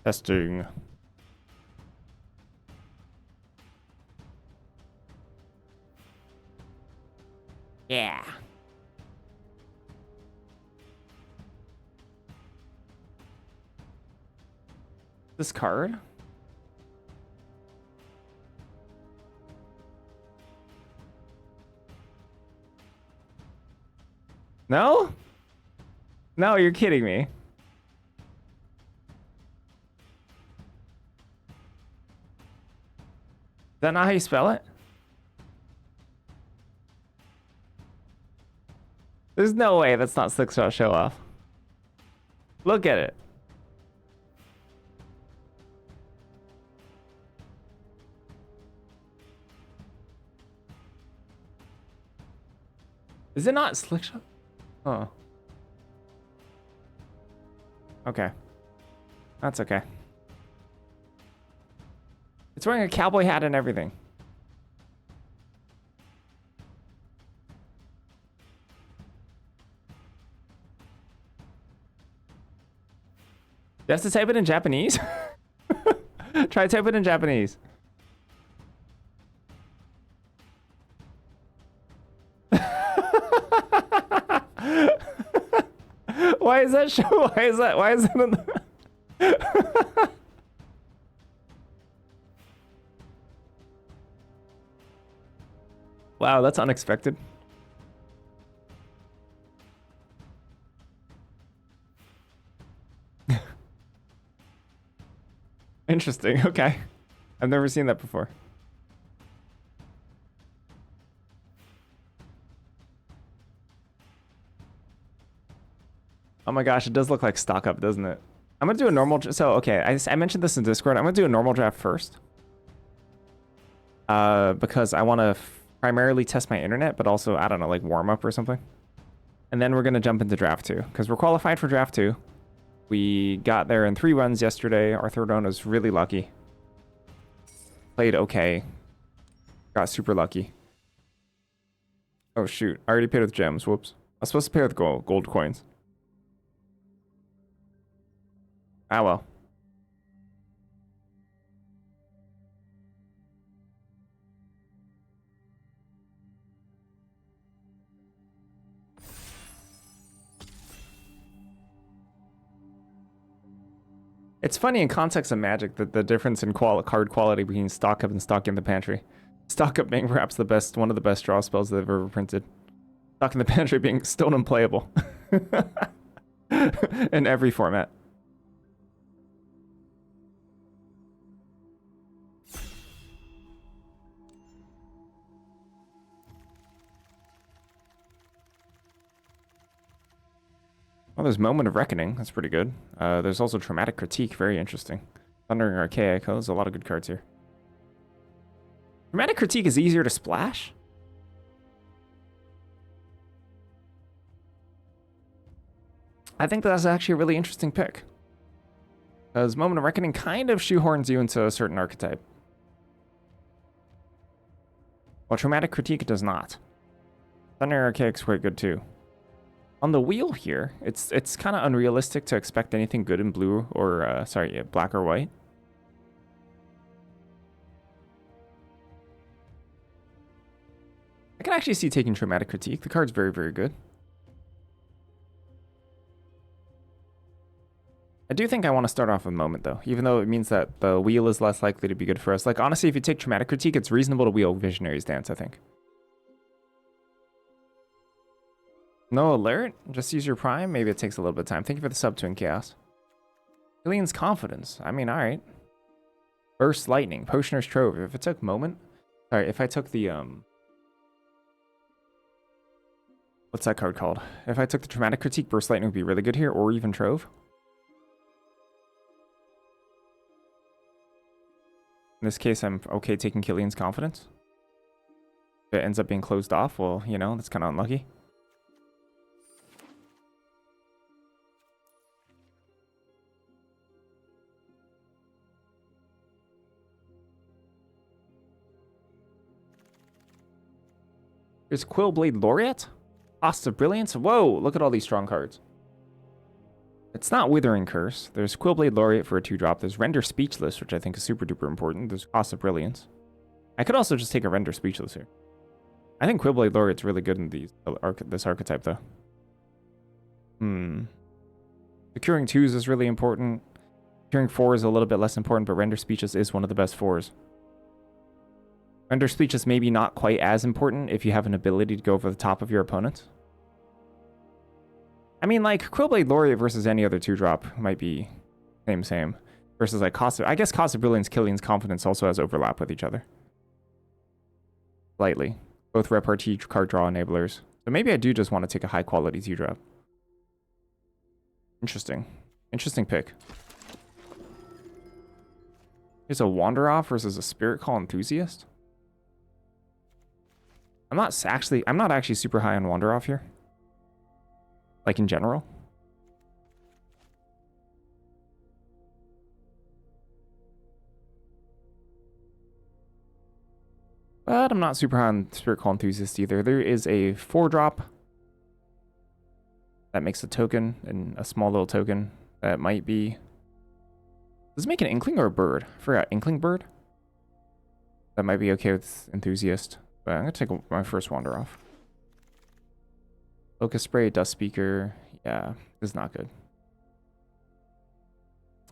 Testing. Yeah. This card? No? No, you're kidding me. Is that not how you spell it? There's no way that's not Slickshot Show Off. Look at it. Is it not Slickshot? Oh. Okay. That's okay. It's wearing a cowboy hat and everything. You have to type it in Japanese? Try type it in Japanese. Why is that show? Why is it in the... Wow, that's unexpected. Interesting, okay. I've never seen that before. Oh my gosh, it does look like stock up, doesn't it? I'm gonna do a normal, so okay, I mentioned this in Discord. I'm gonna do a normal draft first. Because I wanna primarily test my internet, but also, I don't know, like warm up or something. And then we're gonna jump into draft 2, because we're qualified for draft 2. We got there in 3 runs yesterday. Our third run was really lucky. Played okay. Got super lucky. Oh shoot, I already paid with gems, whoops. I was supposed to pay with gold coins. Ah well. It's funny in context of Magic that the difference in card quality between stock up and stock in the pantry. Stock up being perhaps the best, one of the best draw spells they've ever printed. Stock in the pantry being still unplayable. In every format. Oh, there's Moment of Reckoning. That's pretty good. There's also Traumatic Critique. Very interesting. Thundering Archaic. Oh, there's a lot of good cards here. Traumatic Critique is easier to splash? I think that's actually a really interesting pick. Because Moment of Reckoning kind of shoehorns you into a certain archetype. While Traumatic Critique does not. Thundering Archaic's quite good too. On the wheel here, it's kind of unrealistic to expect anything good in blue or, black or white. I can actually see taking Traumatic Critique. The card's very, very good. I do think I want to start off with Moment, though, even though it means that the wheel is less likely to be good for us. Like, honestly, if you take Traumatic Critique, it's reasonable to wheel Visionary's Dance, I think. No alert? Just use your prime? Maybe it takes a little bit of time. Thank you for the sub, Twin Chaos. Killian's Confidence. I mean, alright. Burst Lightning. Potioner's Trove. If it took Moment... Sorry, if I took the, what's that card called? If I took the Traumatic Critique, Burst Lightning would be really good here, or even Trove. In this case, I'm okay taking Killian's Confidence. If it ends up being closed off, well, you know, that's kind of unlucky. There's Quillblade Laureate? Host of Brilliance? Whoa, look at all these strong cards. It's not Withering Curse. There's Quillblade Laureate for a 2-drop. There's Render Speechless, which I think is super duper important. There's Cost of Brilliance. I could also just take a Render Speechless here. I think Quillblade Laureate's really good in this archetype, though. Securing 2s is really important. Securing 4 is a little bit less important, but Render Speechless is one of the best 4s. Render Speechless maybe not quite as important if you have an ability to go over the top of your opponent. I mean, like, Quillblade Laureate versus any other 2-drop might be same. Versus, like, I guess Cost of Brilliance, Killian's Confidence also has overlap with each other. Slightly. Both repartee card draw enablers. So maybe I do just want to take a high-quality 2-drop. Interesting. Interesting pick. Here's a Wander Off versus a Spirit Call Enthusiast. I'm not actually super high on Wander Off here. Like in general. But I'm not super high on Spirit Call Enthusiast either. There is a 4-drop that makes a token, and a small little token that might be... Does it make an Inkling or a bird? I forgot. Inkling bird? That might be okay with Enthusiast. But I'm going to take my first Wander Off. Locust Spray, Dust Speaker. Yeah, this is not good.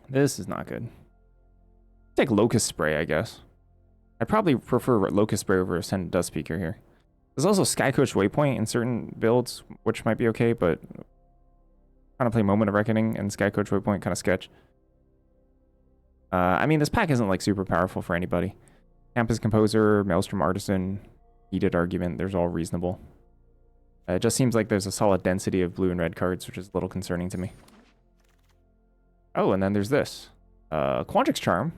This is not good. Take Locust Spray, I guess. I probably prefer Locust Spray over Ascendant Dust Speaker here. There's also Skycoach Waypoint in certain builds, which might be okay, but trying to play Moment of Reckoning and Skycoach Waypoint kind of sketch. I mean, this pack isn't like super powerful for anybody. Campus Composer, Maelstrom Artisan, Heated Argument, there's all reasonable. It just seems like there's a solid density of blue and red cards, which is a little concerning to me. Oh, and then there's this. Quandrix Charm,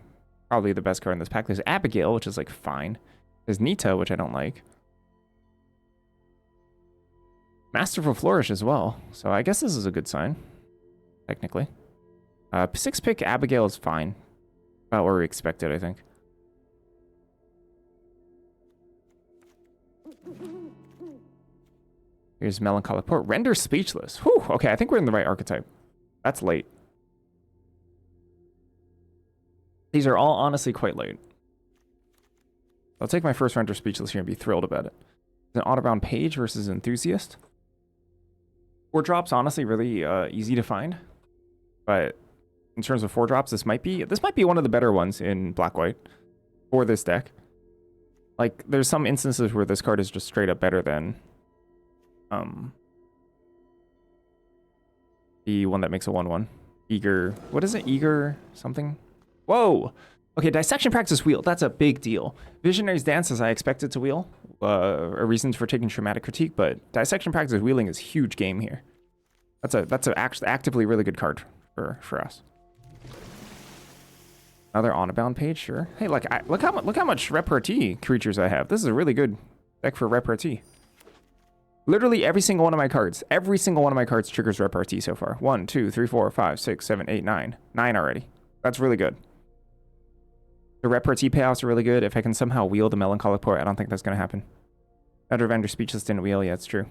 probably the best card in this pack. There's Abigail, which is like fine. There's Nita, which I don't like. Masterful Flourish as well. So I guess this is a good sign, technically. 6-pick Abigail is fine. About what we expected, I think. Here's Melancholic Port. Render Speechless. Whew, okay, I think we're in the right archetype. That's late. These are all honestly quite late. I'll take my first Render Speechless here and be thrilled about it. An Autobound Page versus Enthusiast. 4-drops, honestly, really easy to find. But in terms of 4-drops, this might be one of the better ones in Black-White for this deck. Like, there's some instances where this card is just straight up better than the one that makes a 1/1. Eager. What is it? Eager something? Whoa! Okay, Dissection Practice Wheel. That's a big deal. Visionary's Dance, as I expected to wheel. A reasons for taking Traumatic Critique, but Dissection Practice Wheeling is huge game here. That's a actually actively really good card for us. Another Autobound Page, sure. Hey, look how much repartee creatures I have. This is a really good deck for repartee. Literally every single one of my cards triggers repartee so far. 1, 2, 3, 4, 5, 6, 7, 8, 9. 9 already. That's really good. The repartee payoffs are really good. If I can somehow wheel the Melancholic Port, I don't think that's going to happen. Elder Vendor Speechless didn't wheel. Yeah, it's true.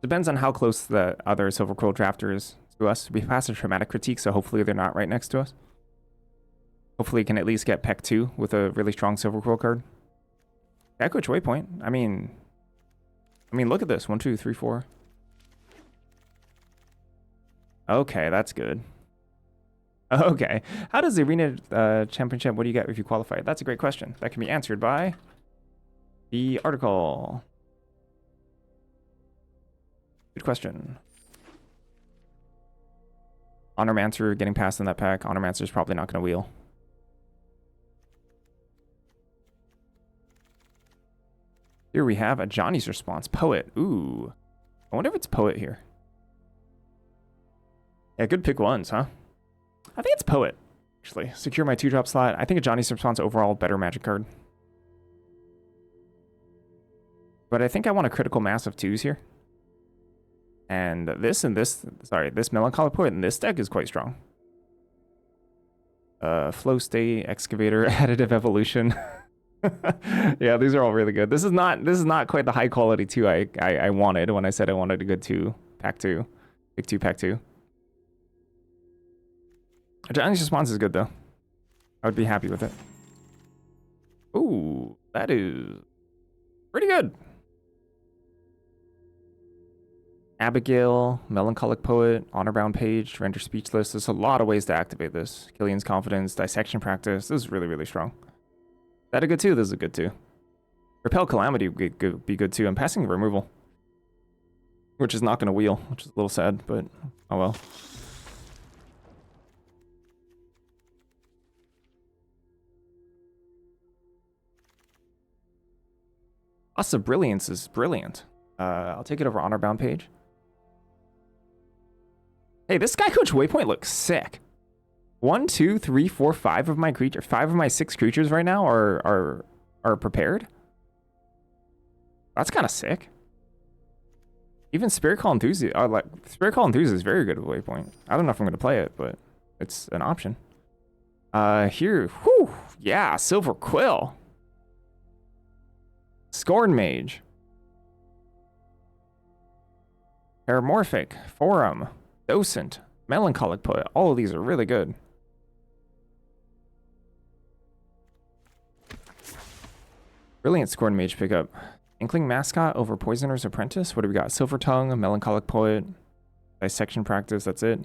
Depends on how close the other Silver Quill Drafter is to us. We passed a Traumatic Critique, so hopefully they're not right next to us. Hopefully can at least get Peck 2 with a really strong Silver Quill card. Skycoach Waypoint. I mean, look at this. 1, 2, 3, 4. Okay, that's good. Okay. How does the Arena Championship, what do you get if you qualify? That's a great question. That can be answered by the article. Good question. Honormancer getting passed in that pack. Honormancer is probably not going to wheel. Here we have a Johnny's Response. Poet. Ooh. I wonder if it's Poet here. Yeah, good pick ones, huh? I think it's Poet, actually. Secure my 2-drop slot. I think a Johnny's Response overall better Magic card. But I think I want a critical mass of 2s here. And this Melancholic Poet in this deck is quite strong. Flow State, Excavator, Additive Evolution. Yeah, these are all really good. This is not quite the high quality 2 I wanted when I said I wanted a good 2 pack 2. Big 2 pack 2. Johnny's response is good though. I would be happy with it. Ooh, that is pretty good. Abigail, Melancholic Poet, Honor Bound Page, Render Speechless. There's a lot of ways to activate this. Killian's Confidence, Dissection Practice. This is really, really strong. Is that a good 2? This is a good 2. Repel Calamity would be good too. I'm passing the removal, which is not going to wheel, which is a little sad, but oh well. Loss of Brilliance is brilliant. I'll take it over Honor Bound Page. Hey, this Sky Coach Waypoint looks sick. 1, 2, 3, 4, 5 of my creatures. 5 of my 6 creatures right now are prepared. That's kind of sick. Even Spirit Call Enthusiast, Spirit Call Enthusiast is very good with Waypoint. I don't know if I'm gonna play it, but it's an option. Here, whew, yeah, Silver Quill, Scorn Mage, Paramorphic, Forum, Docent, Melancholic Poet. All of these are really good. Brilliant Scorn Mage pickup. Inkling Mascot over Poisoner's Apprentice. What do we got? Silver Tongue, Melancholic Poet, Dissection Practice. That's it.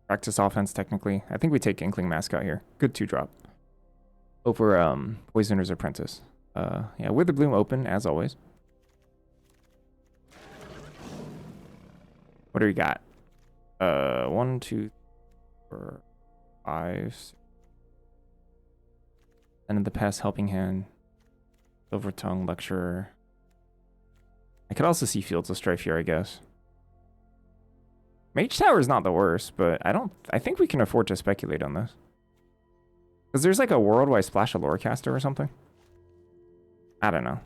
Practice offense, technically. I think we take Inkling Mascot here. Good 2-drop. Over Poisoner's Apprentice. Yeah, Witherbloom open, as always. What do we got? 1, 2, 4, 5, 6. End of the Past, Helping Hand. Silver Tongue, Lecturer. I could also see Fields of Strife here, I guess. Mage Tower is not the worst, but I think we can afford to speculate on this. Because there's like a worldwide splash of Lorecaster or something. I don't know.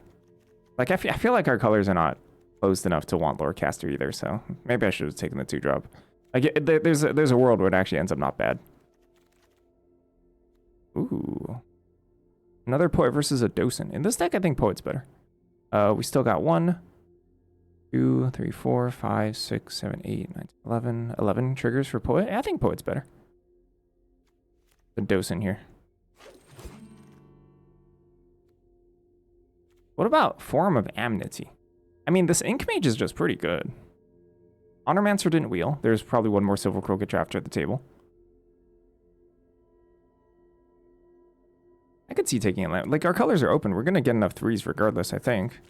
Like, I feel like our colors are not closed enough to want Lorecaster either, so maybe I should have taken the 2-drop. Like, there's a world where it actually ends up not bad. Ooh. Another Poet versus a Docent. In this deck, I think Poet's better. We still got 1, 2, 3, 4, 5, 6, 7, 8, 9, 11. 11 triggers for Poet. I think Poet's better than Docent here. What about Forum of Amnesty? I mean, this Ink Mage is just pretty good. Honormancer didn't wheel. There's probably one more Silver Crooked Drafter at the table. I could see taking it. Like, our colors are open. We're going to get enough 3s regardless, I think.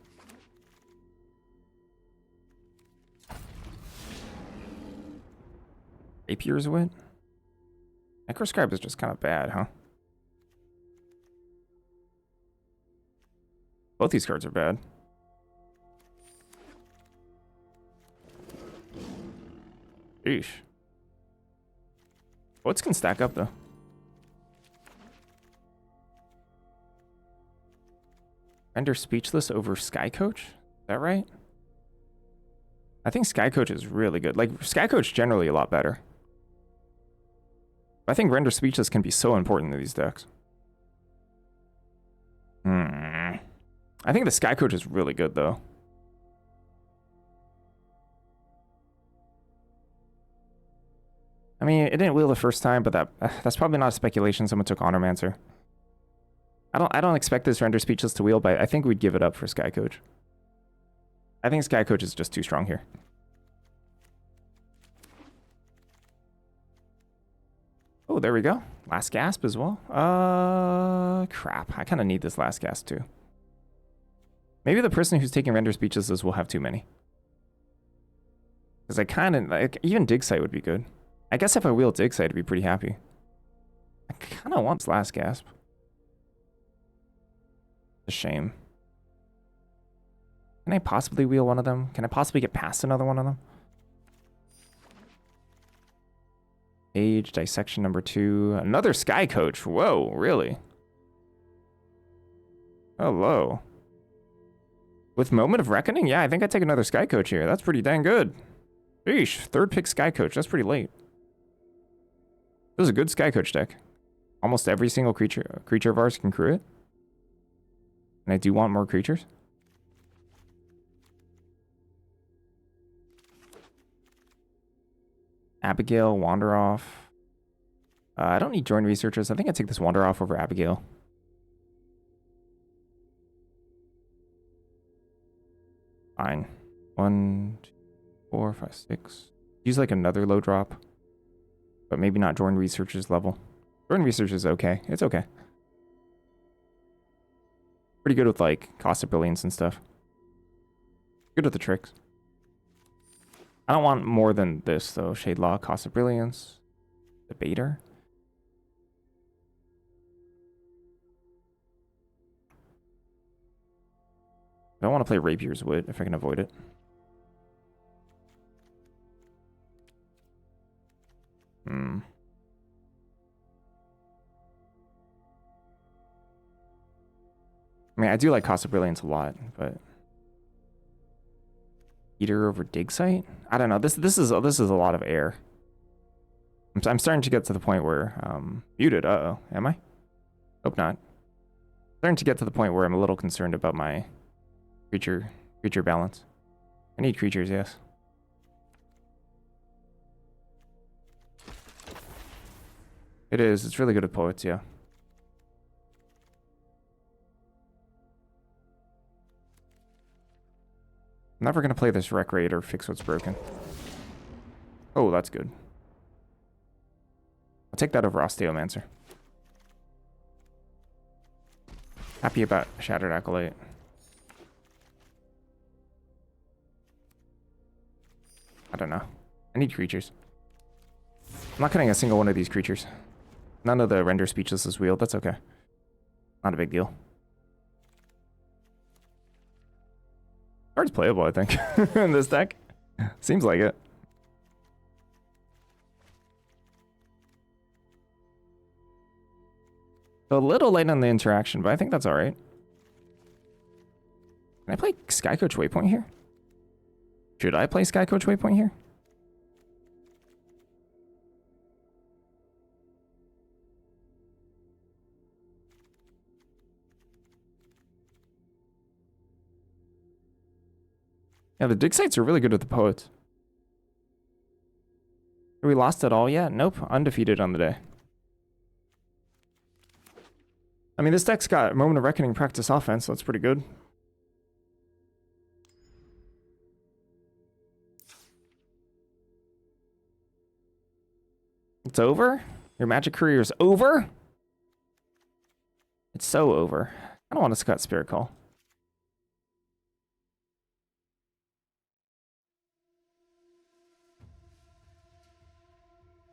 Rapier's Wit? Necroscribe is just kind of bad, huh? Both these cards are bad. Eesh. What's can stack up, though? Render Speechless over Sky Coach? Is that right? I think Sky Coach is really good. Like, Sky Coach generally a lot better. I think Render Speechless can be so important to these decks. I think the Sky Coach is really good, though. I mean, it didn't wheel the first time, but that's probably not a speculation. Someone took Honormancer. I don't expect this Render Speechless to wheel, but I think we'd give it up for Sky Coach. I think Sky Coach is just too strong here. Oh, there we go. Last Gasp as well. Crap. I kind of need this Last Gasp too. Maybe the person who's taking Render Speechless will have too many. Because I kind of, like, even Dig Site would be good. I guess if I wheel Dig Site, I'd be pretty happy. I kind of want this Last Gasp. A shame. Can I possibly wheel one of them? Can I possibly get past another one of them? Age, Dissection number 2. Another Sky Coach. Whoa, really? Hello. With Moment of Reckoning? Yeah, I think I'd take another Sky Coach here. That's pretty dang good. Sheesh, 3rd pick Sky Coach. That's pretty late. This is a good Sky Coach deck. Almost every single creature of ours can crew it. And I do want more creatures. Abigail, Wander off. I don't need join researchers. I think I take this Wander off over Abigail. Fine. 1, 2, 4, 5, 6. Use like another low drop. But maybe not join researchers level. Join research is okay. It's okay. Pretty good with like cost of brilliance and stuff. Good with the tricks. I don't want more than this though. Shade Law, cost of brilliance. Debater. I don't want to play Rapier's Wit if I can avoid it. I mean, I do like cost of brilliance a lot, but Eater over Dig Site? I don't know. This is a lot of air. I'm starting to get to the point where muted. Uh-oh. Am I? Hope not. Starting to get to the point where I'm a little concerned about my creature balance. I need creatures, yes. It is. It's really good at poets, yeah. I'm never going to play this Wreck Raid or fix what's broken. Oh, that's good. I'll take that over Osteomancer. Happy about Shattered Acolyte. I don't know. I need creatures. I'm not cutting a single one of these creatures. None of the Render Speechless is wheeled. That's okay. Not a big deal. Card's playable, I think, in this deck. Seems like it. A little late on the interaction, but I think that's alright. Can I play Skycoach Waypoint here? Should I play Skycoach Waypoint here? Yeah, the dig sites are really good with the poets. Are we lost at all yet? Nope. Undefeated on the day. I mean, this deck's got Moment of Reckoning practice offense, so that's pretty good. It's over? Your Magic career's over? It's so over. I don't want to cut Spirit Call.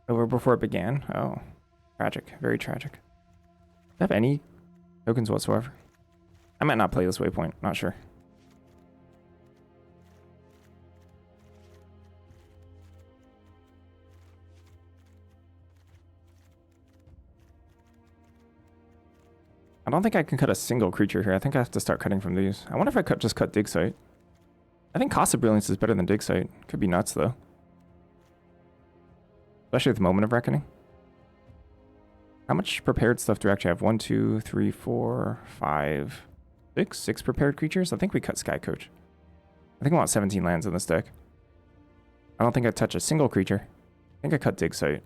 Over before it began? Oh. Tragic. Very tragic. Do I have any tokens whatsoever? I might not play this Waypoint. Not sure. I don't think I can cut a single creature here. I think I have to start cutting from these. I wonder if I just cut Dig Site. I think Cost of Brilliance is better than Dig Site. Could be nuts, though. Especially with Moment of Reckoning. How much prepared stuff do I actually have? 1, 2, 3, 4, 5, 6? 6 prepared creatures? I think we cut Skycoach. I think I want 17 lands in this deck. I don't think I touch a single creature. I think I cut Dig Site.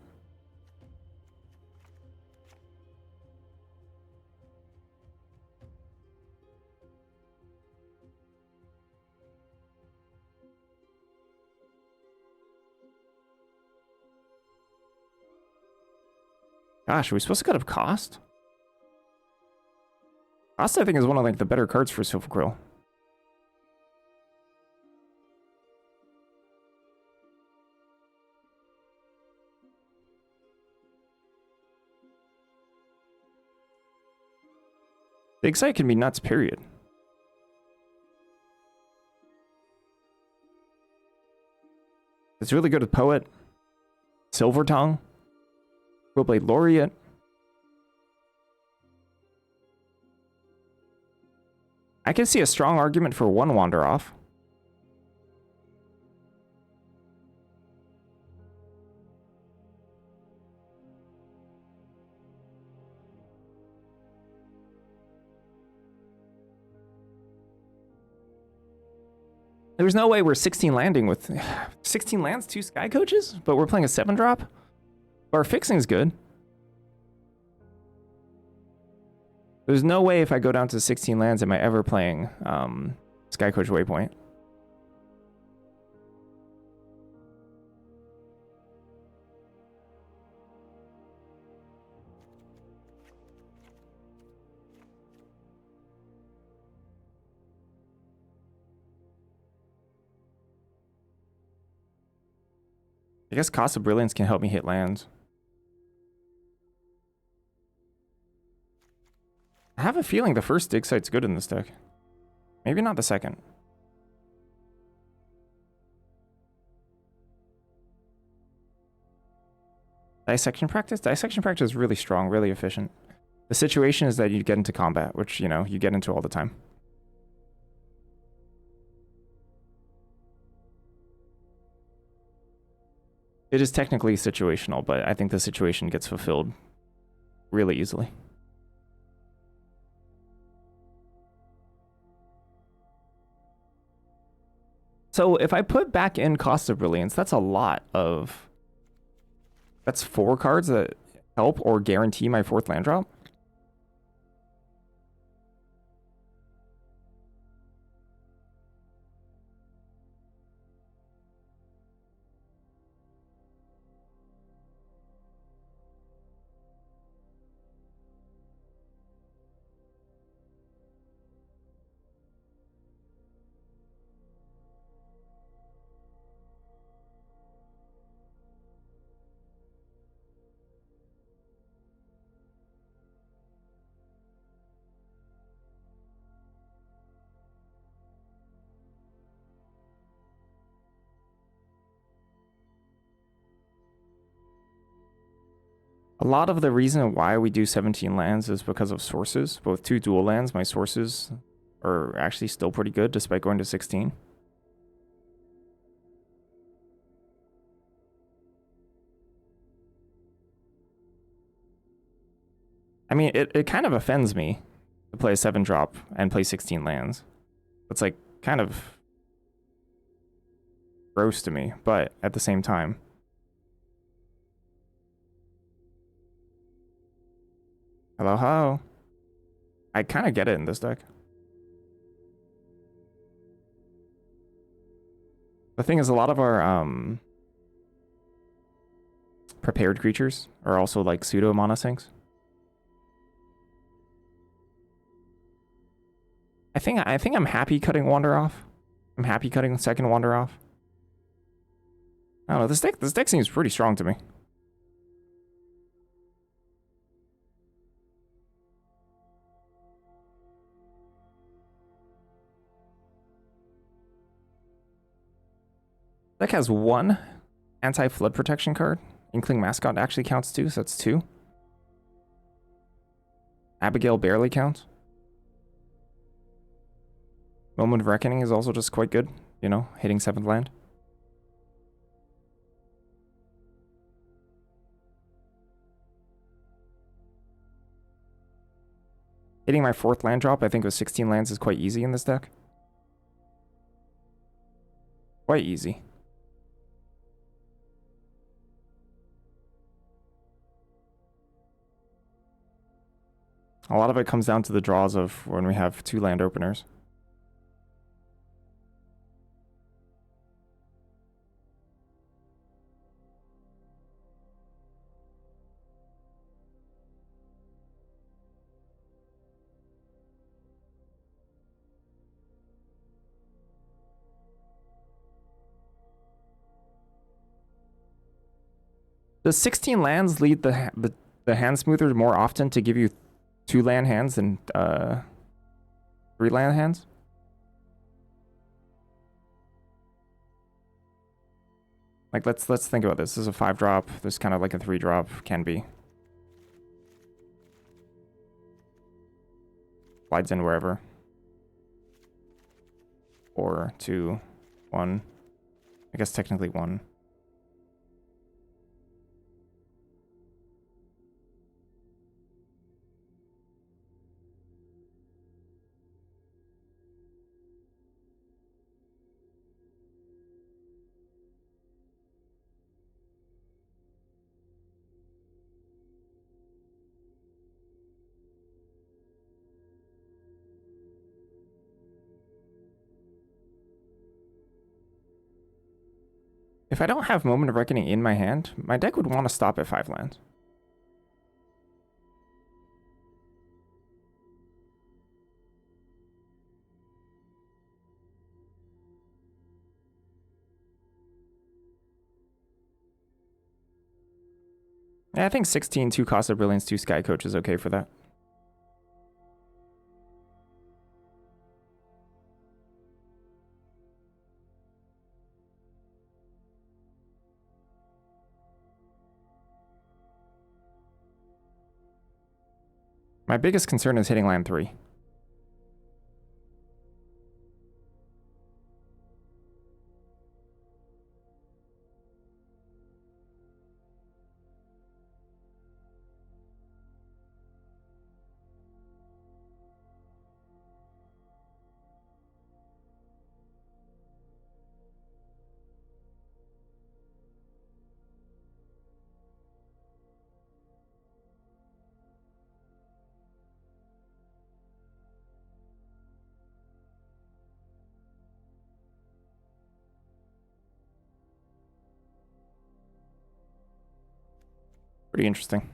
Gosh, are we supposed to cut up Cost? Cost, I think, is one of like the better cards for Silver Quill. Dig Site can be nuts, period. It's really good with Poet. Silver Tongue. Willblade Laureate. I can see a strong argument for one Wander off. There's no way we're 16 landing with 16 lands, 2 sky coaches, but we're playing a 7-drop. Our fixing's good. There's no way if I go down to 16 lands am I ever playing Sky Coach Waypoint. I guess Cost of Brilliance can help me hit lands. I have a feeling the first dig site's good in this deck. Maybe not the second. Dissection Practice? Dissection Practice is really strong, really efficient. The situation is that you get into combat, which, you know, you get into all the time. It is technically situational, but I think the situation gets fulfilled really easily. So if I put back in Cost of Brilliance, that's a lot of... That's 4 cards that help or guarantee my 4th land drop. A lot of the reason why we do 17 lands is because of sources. Both 2 dual lands, my sources are actually still pretty good despite going to 16. I mean, it kind of offends me to play a 7-drop and play 16 lands. It's like kind of gross to me, but at the same time. Hello, hello. I kind of get it in this deck. The thing is, a lot of our prepared creatures are also like pseudo monosinks. I think I'm happy cutting Wander off. I'm happy cutting the second Wander off. I don't know, this deck seems pretty strong to me. Deck has 1 anti-flood protection card. Inkling Mascot actually counts too, so that's 2. Abigail barely counts. Moment of Reckoning is also just quite good, you know, hitting 7th land. Hitting my 4th land drop, I think with 16 lands is quite easy in this deck. Quite easy. A lot of it comes down to the draws of when we have 2 land openers. Does 16 lands lead the hand smoother more often to give you 2 land hands than 3 land hands? Like let's think about this. This is a 5-drop. This is kind of like a 3-drop can be. Slides in wherever. 4, 2, 1. I guess technically 1. If I don't have Moment of Reckoning in my hand, my deck would want to stop at 5 lands. Yeah, I think 16, 2 Cost of Brilliance, 2 Sky Coach is okay for that. My biggest concern is hitting land 3. Pretty interesting.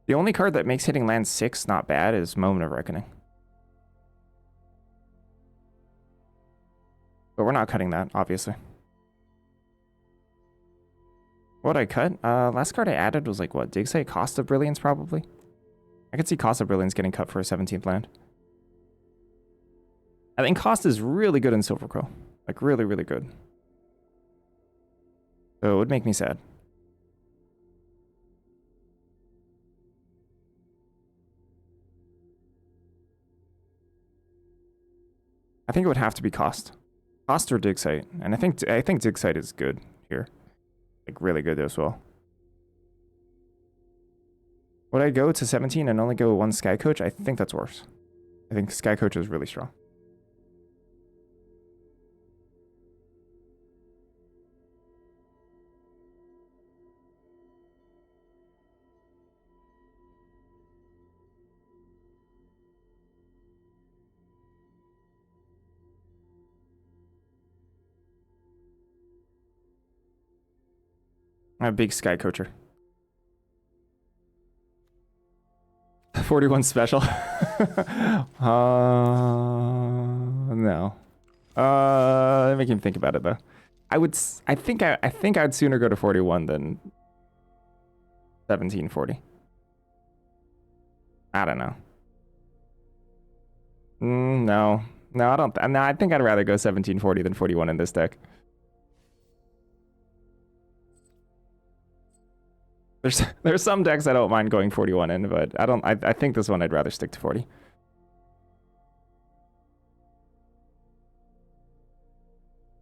The only card that makes hitting land 6 not bad is Moment of Reckoning. But we're not cutting that, obviously. What I cut? Last card I added was like what? Dig Site, Cost of Brilliance, probably? I could see Cost of Brilliance getting cut for a 17th land. I think Cost is really good in Silver Quill. Like, really, really good. So it would make me sad. I think it would have to be Cost. Cost or Dig Site. And I think Dig Site is good here. Like, really good as well. Would I go to 17 and only go 1 Sky Coach? I think that's worse. I think Sky Coach is really strong. I'm a big Sky Coacher. 41 special. No. Make him think about it though. I think I'd sooner go to 41 than 1740. I don't know. No. No, I don't. No, I think I'd rather go 1740 than 41 in this deck. There's some decks I don't mind going 41 in, but I think this one I'd rather stick to 40.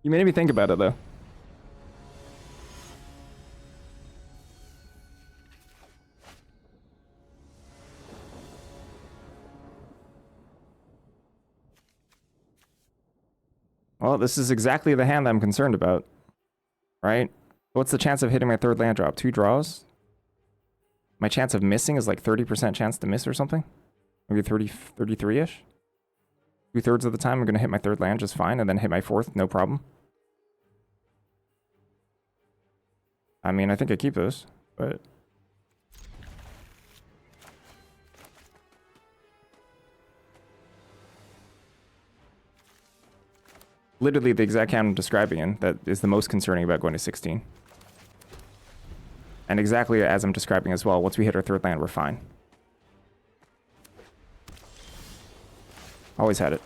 You made me think about it though. Well, this is exactly the hand that I'm concerned about. Right? What's the chance of hitting my 3rd land drop? 2 draws? My chance of missing is like 30% chance to miss or something? Maybe 33-ish? 2/3 of the time I'm going to hit my 3rd land just fine and then hit my 4th, no problem. I mean, I think I keep those, but... Literally the exact hand I'm describing in that is the most concerning about going to 16. And exactly as I'm describing as well, once we hit our 3rd land, we're fine. Always had it.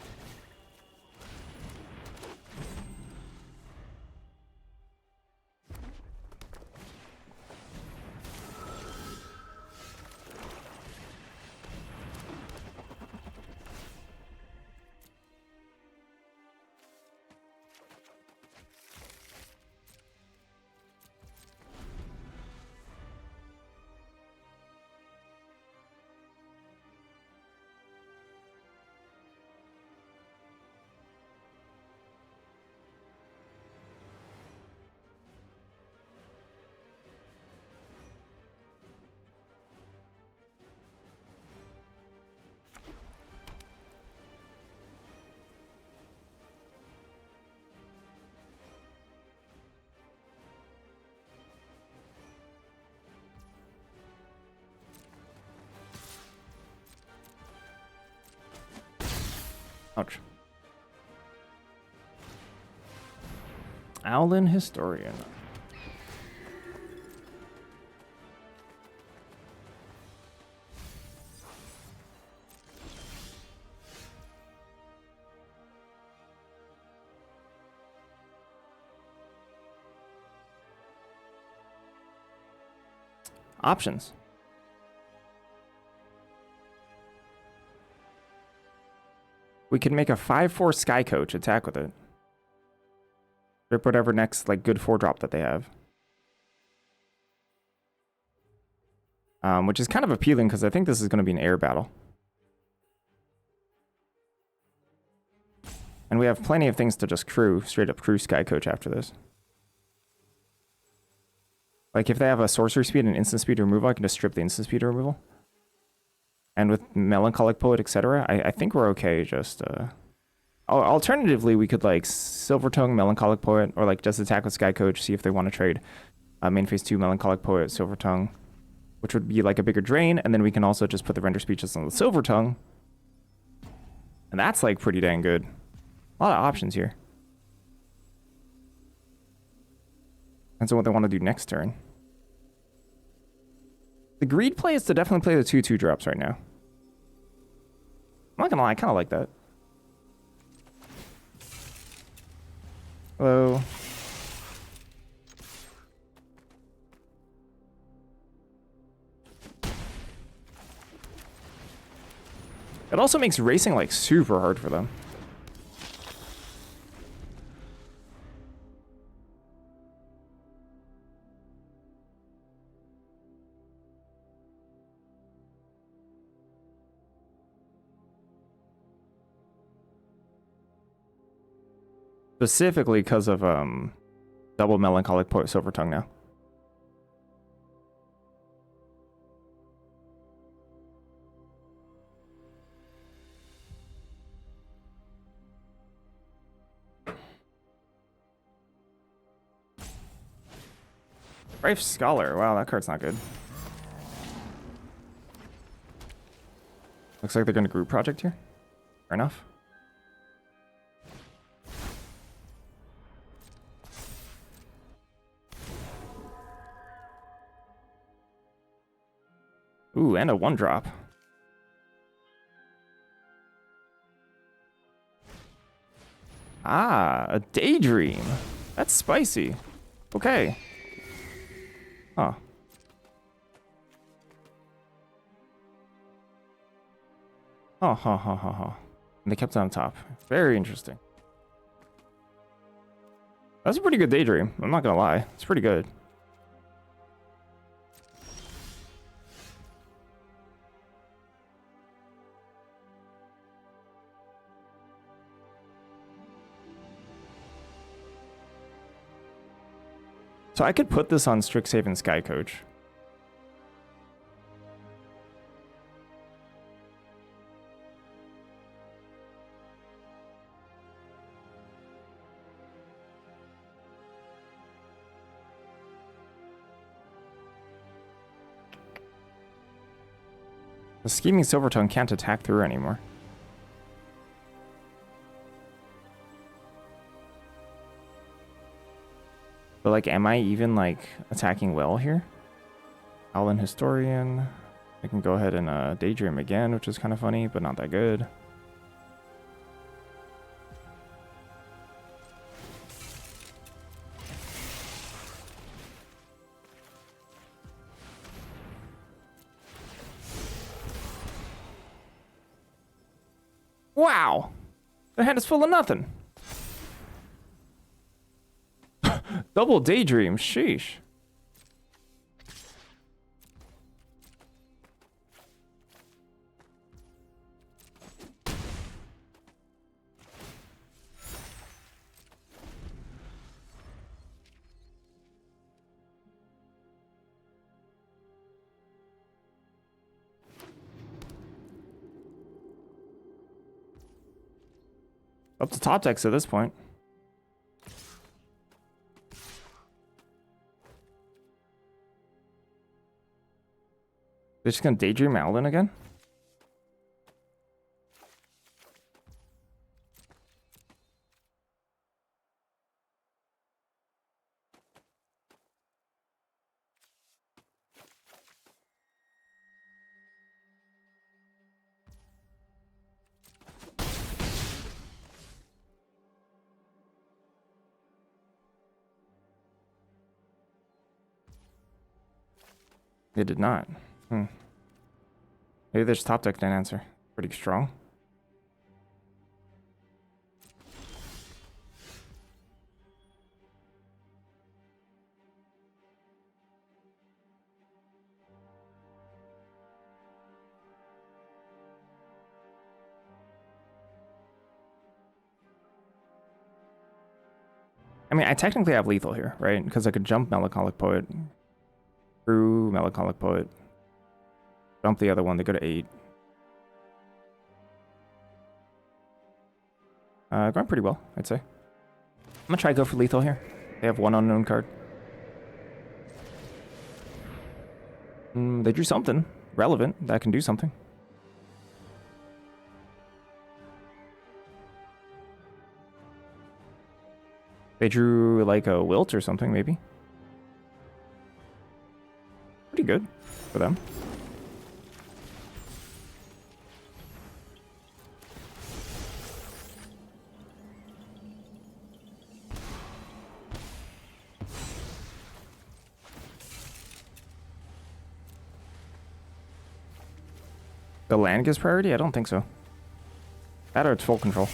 Ouch. Owlin Historian. Options. We can make a 5/4 Sky Coach attack with it. Rip whatever next like good 4-drop that they have. Which is kind of appealing because I think this is going to be an air battle. And we have plenty of things to just crew, straight up crew Sky Coach after this. Like if they have a sorcery speed and instant speed removal, I can just strip the instant speed removal. And with Melancholic Poet, etc., I think we're okay. Just alternatively, we could like Silver Tongue, Melancholic Poet, or like just attack with Sky Coach, see if they want to trade main phase 2 Melancholic Poet, Silver Tongue, which would be like a bigger drain, and then we can also just put the Render Speeches on the Silver Tongue, and that's like pretty dang good. A lot of options here. Depends on what they want to do next turn. The greed play is to definitely play the 2/2 drops right now. I'm not gonna lie, I kind of like that. Hello. It also makes racing like super hard for them. Specifically because of double Melancholic Poet Silver Tongue now. Brave Scholar. Wow, that card's not good. Looks like they're going to group project here. Fair enough. Ooh, and a 1-drop. Ah, a Daydream. That's spicy. Okay. Huh. Huh, huh, huh, huh, huh. And they kept it on top. Very interesting. That's a pretty good Daydream. I'm not gonna lie. It's pretty good. So I could put this on Strixhaven Sky Coach. The Scheming Silvertongue can't attack through anymore. But like, am I even like attacking well here? Owlin Historian. I can go ahead and Daydream again, which is kind of funny, but not that good. Wow! The hand is full of nothing. Double Daydream, sheesh. Up to top decks at this point. They're just gonna Daydream Owlin again? They did not. Maybe there's top deck didn't answer. Pretty strong. I mean, I technically have lethal here, right? Because I could jump Melancholic Poet. Through Melancholic Poet. Jump the other one to go to 8. Going pretty well, I'd say. I'm gonna try to go for lethal here. They have one unknown card. They drew something relevant that can do something. They drew like a Wilt or something, maybe. Pretty good for them. The land gives priority? I don't think so. That or it's full control.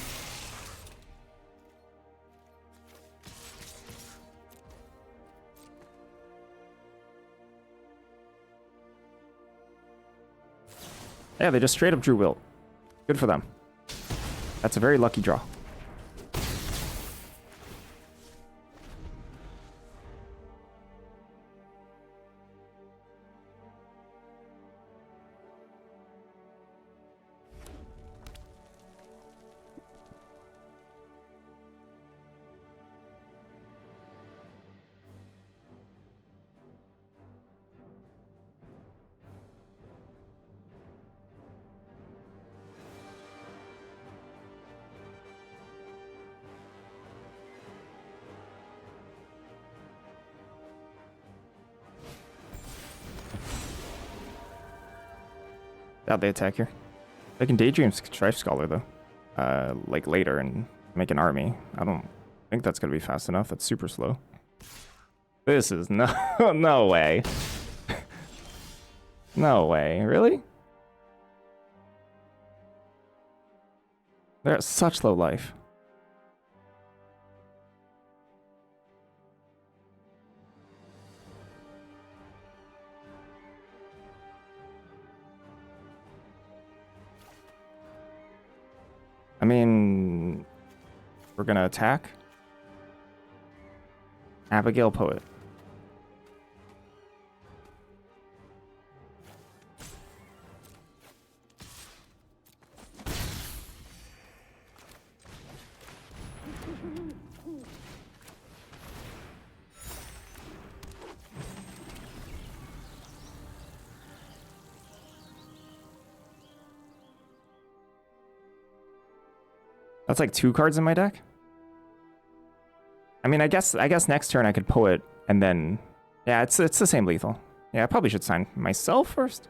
Yeah, they just straight up drew Wilt. Good for them. That's a very lucky draw. How'd they attack here? They can Daydream Strife Scholar, though. Like later and make an army. I don't think that's gonna be fast enough. That's super slow. This is no, no way. No way. Really? They're at such low life. I mean, we're gonna attack. Abigail Poet. That's like 2 cards in my deck. I mean, I guess next turn I could Poet and then, yeah, it's the same lethal. Yeah, I probably should sign myself first.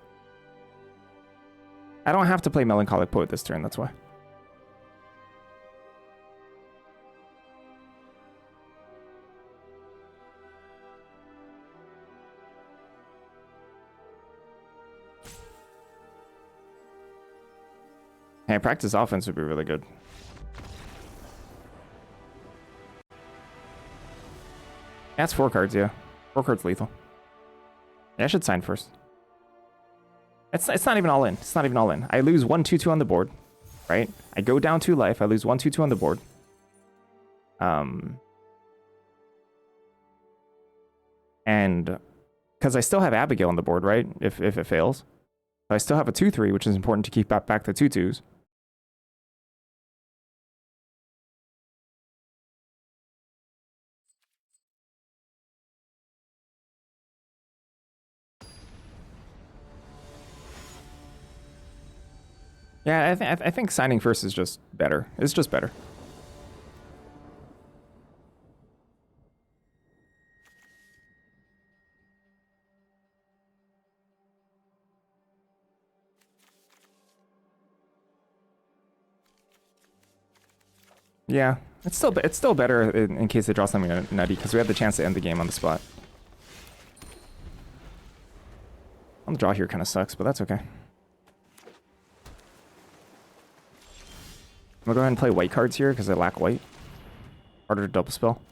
I don't have to play Melancholic Poet this turn, that's why. Hey, practice offense would be really good. That's 4 cards, yeah. 4 cards lethal. Yeah, I should sign first. It's not even all in. It's not even all in. I lose 1/2/2 on the board, right? I go down 2 life. I lose 1/2/2 on the board. And because I still have Abigail on the board, right? If it fails, I still have a 2/3, which is important to keep back the 2/2s. Yeah, I think signing first is just better. It's just better. Yeah, it's still better in case they draw something nutty because we have the chance to end the game on the spot. The draw here kind of sucks, but that's okay. I'm gonna go ahead and play white cards here because I lack white. Harder to double spell.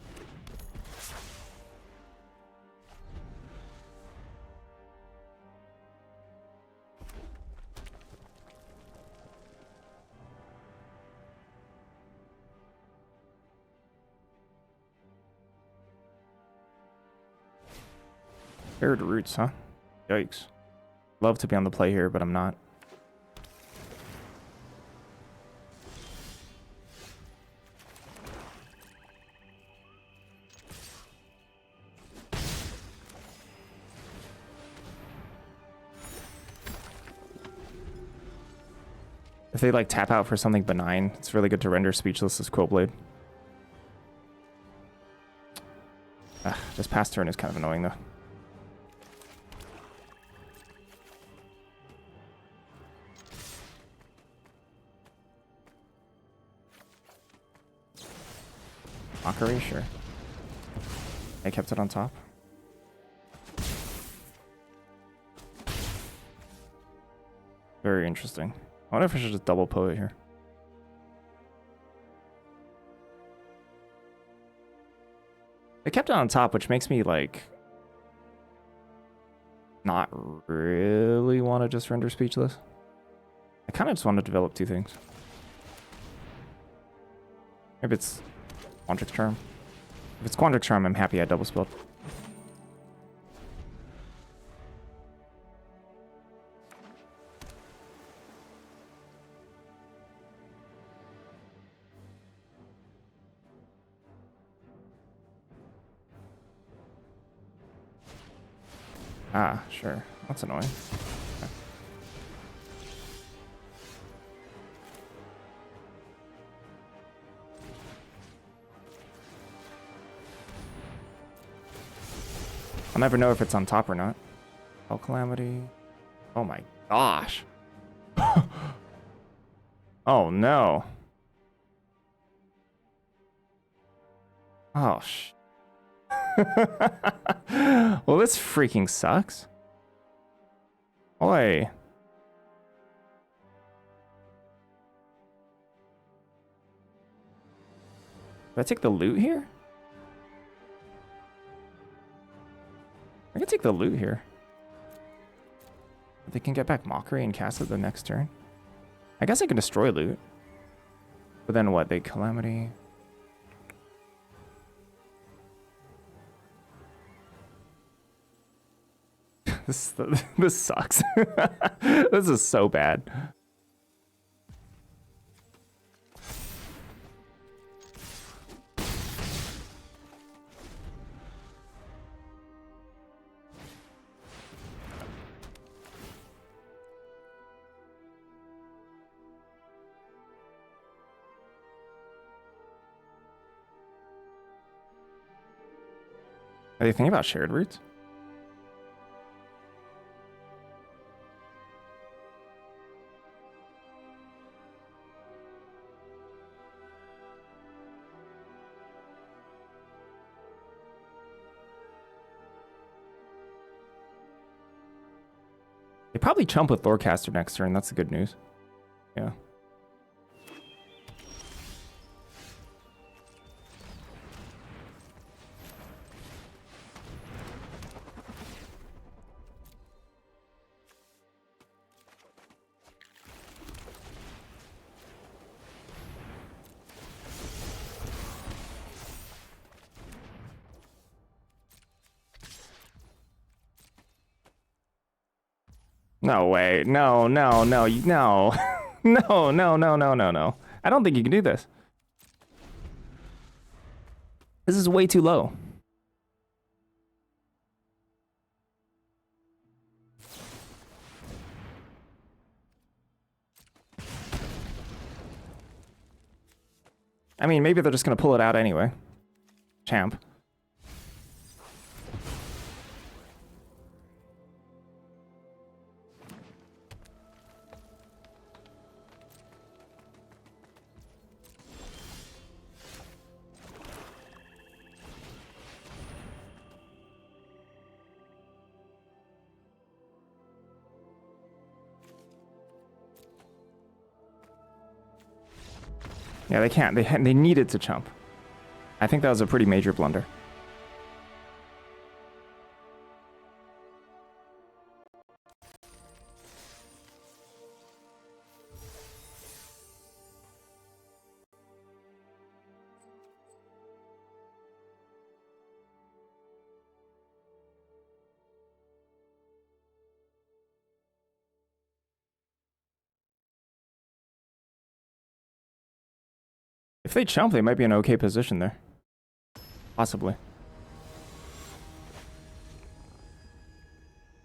Paired roots, huh? Yikes. Love to be on the play here, but I'm not. If they like tap out for something benign, it's really good to render speechless as Quillblade. Just pass turn is kind of annoying though. Mockery, sure. I kept it on top. Very interesting. I wonder if I should just double poet here. I kept it on top, which makes me like not really want to just render speechless. I kind of just want to develop two things. Maybe it's Quandrix Charm. If it's Quandrix Charm, I'm happy I double spelled. Ah, sure. That's annoying. Okay. I'll never know if it's on top or not. Oh, Calamity. Oh my gosh. Oh no. Oh sh. Well, this freaking sucks. Oi. Do I take the loot here? I can take the loot here. If they can get back Mockery and cast it the next turn. I guess I can destroy loot. But then what? They Calamity. This sucks. This is so bad. Are you thinking about shared roots? They probably chump with Lorecaster next turn. That's the good news. Yeah. No way. No, no, no, no. No, no, no, no, no, no. I don't think you can do this. This is way too low. I mean, maybe they're just going to pull it out anyway. Champ. Yeah, they can't. They needed to chump. I think that was a pretty major blunder. If they chump, they might be in an okay position there. Possibly.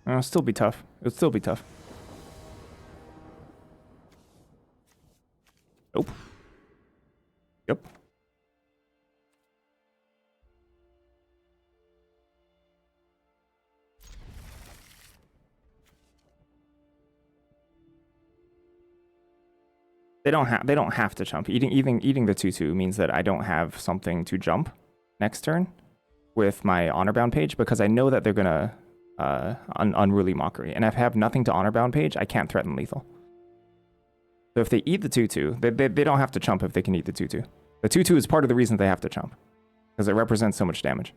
It'll still be tough. It'll still be tough. Nope. Yep. They don't have to jump. Eating the 2/2 means that I don't have something to jump next turn with my honor bound page because I know that they're gonna unruly mockery. And if I have nothing to honor bound page, I can't threaten lethal. So if they eat the 2/2, they don't have to chump if they can eat the 2/2. The 2/2 is part of the reason they have to chump because it represents so much damage.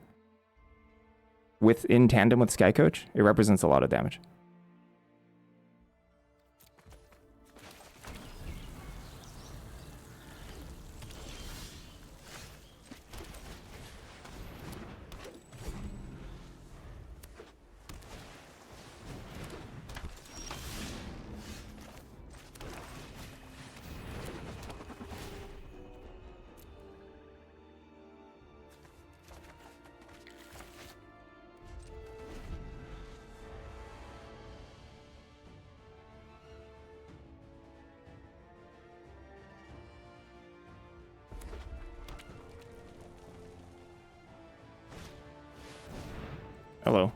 In tandem with Sky Coach, it represents a lot of damage. Hello.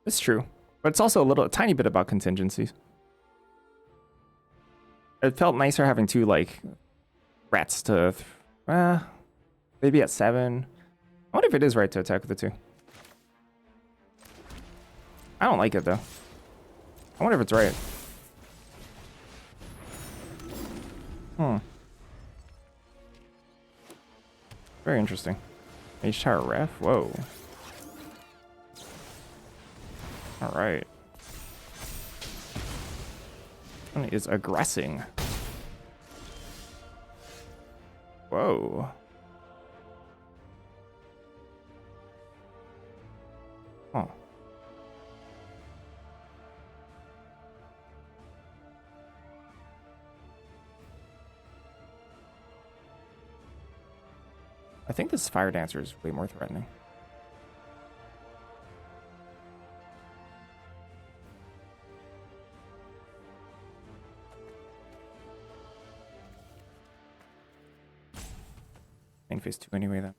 It's true, but it's also a tiny bit about contingencies. It felt nicer having two like rats to, maybe at 7. I wonder if it is right to attack with the 2. I don't like it though. I wonder if it's right. Very interesting. H-Tower Ref? Whoa. Alright. One is aggressing. Whoa. Huh. I think this Fire Dancer is way more threatening. Main phase 2 anyway, then.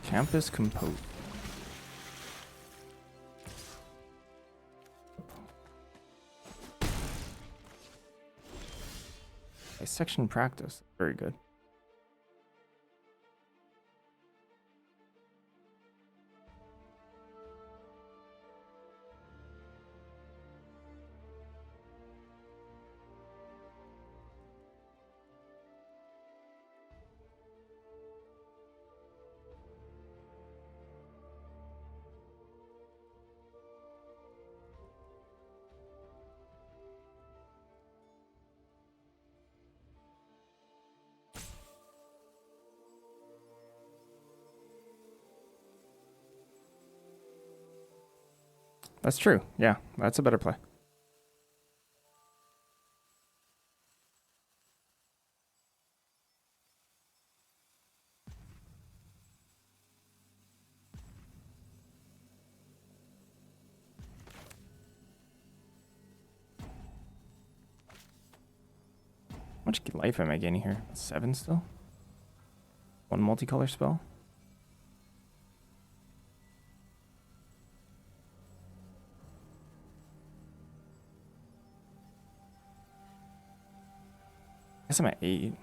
Campus Compose. section practice. Very good. That's true. Yeah, that's a better play. How much life am I gaining here? 7 still? 1 multicolor spell? I guess I'm at 8.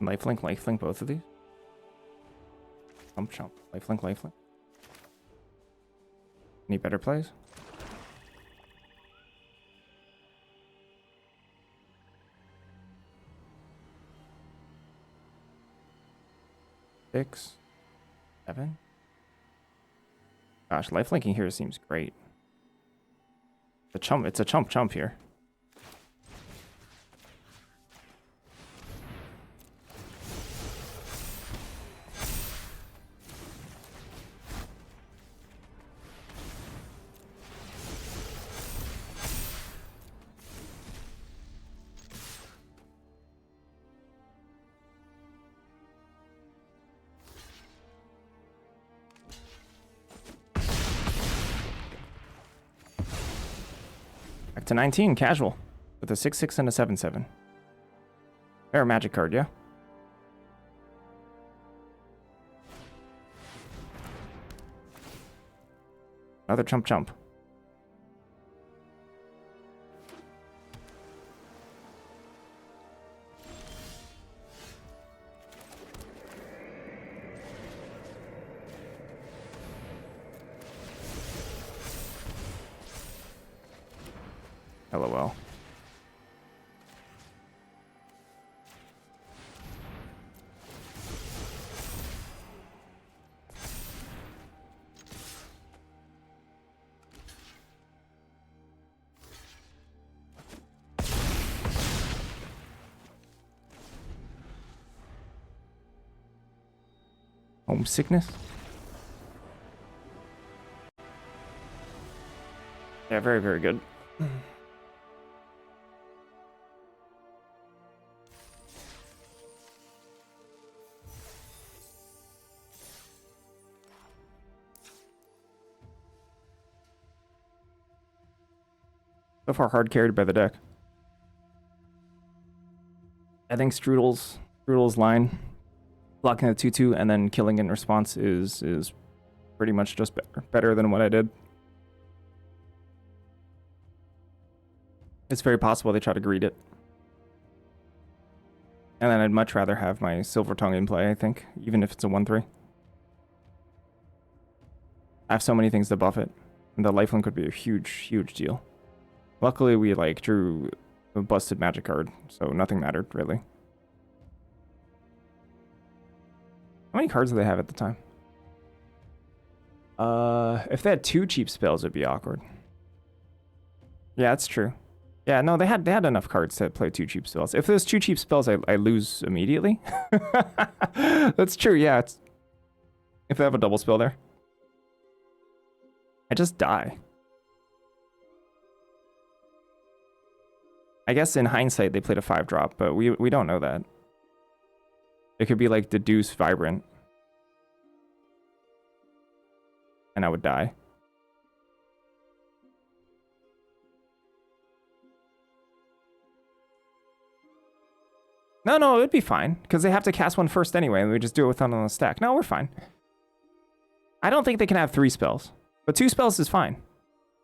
Lifelink, both of these. Chomp. Lifelink. Any better plays? Six, 7. Gosh, lifelinking here seems great. It's a chump here. Back to 19, casual. With a 6/6 and a 7/7. Fair magic card, yeah? Another chump. LOL. Homesickness? Yeah, very, very good. So far, hard carried by the deck. I think Strudel's line, blocking the 2/2 and then killing in response is pretty much just better than what I did. It's very possible they try to greed it. And then I'd much rather have my Silver Tongue in play, I think, even if it's a 1/3. I have so many things to buff it, and the lifelink would be a huge deal. Luckily, we like drew a busted magic card, so nothing mattered really. How many cards do they have at the time? If they had 2 cheap spells, it'd be awkward. Yeah, that's true. Yeah, no, they had enough cards to play 2 cheap spells. If there's 2 cheap spells, I lose immediately. That's true. Yeah, it's if they have a double spell there, I just die. I guess in hindsight they played a 5-drop, but we don't know that. It could be like Deduce Vibrant, and I would die. No, it'd be fine, because they have to cast one first anyway, and we just do it with one on the stack. No, we're fine. I don't think they can have 3 spells, but 2 spells is fine.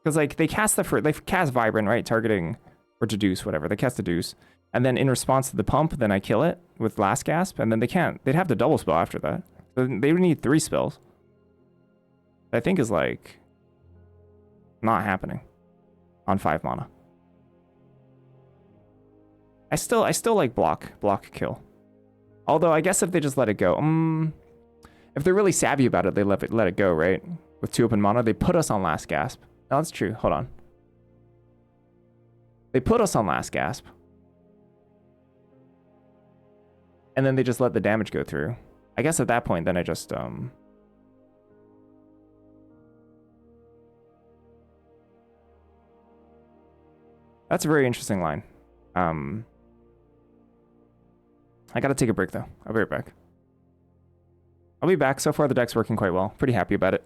Because like they cast Vibrant, right? Targeting, or Deduce, whatever. They cast Deduce, and then in response to the pump, then I kill it with Last Gasp, and then they can't. They'd have to double spell after that. So they would need 3 spells. I think is like not happening on 5 mana. I still like block kill. Although I guess if they just let it go, if they're really savvy about it, they let it go, right? With 2 open mana, they put us on Last Gasp. No, that's true. Hold on. They put us on Last Gasp. And then they just let the damage go through. I guess at that point, then I just, That's a very interesting line. I gotta take a break, though. I'll be right back. I'll be back. So far, the deck's working quite well. Pretty happy about it.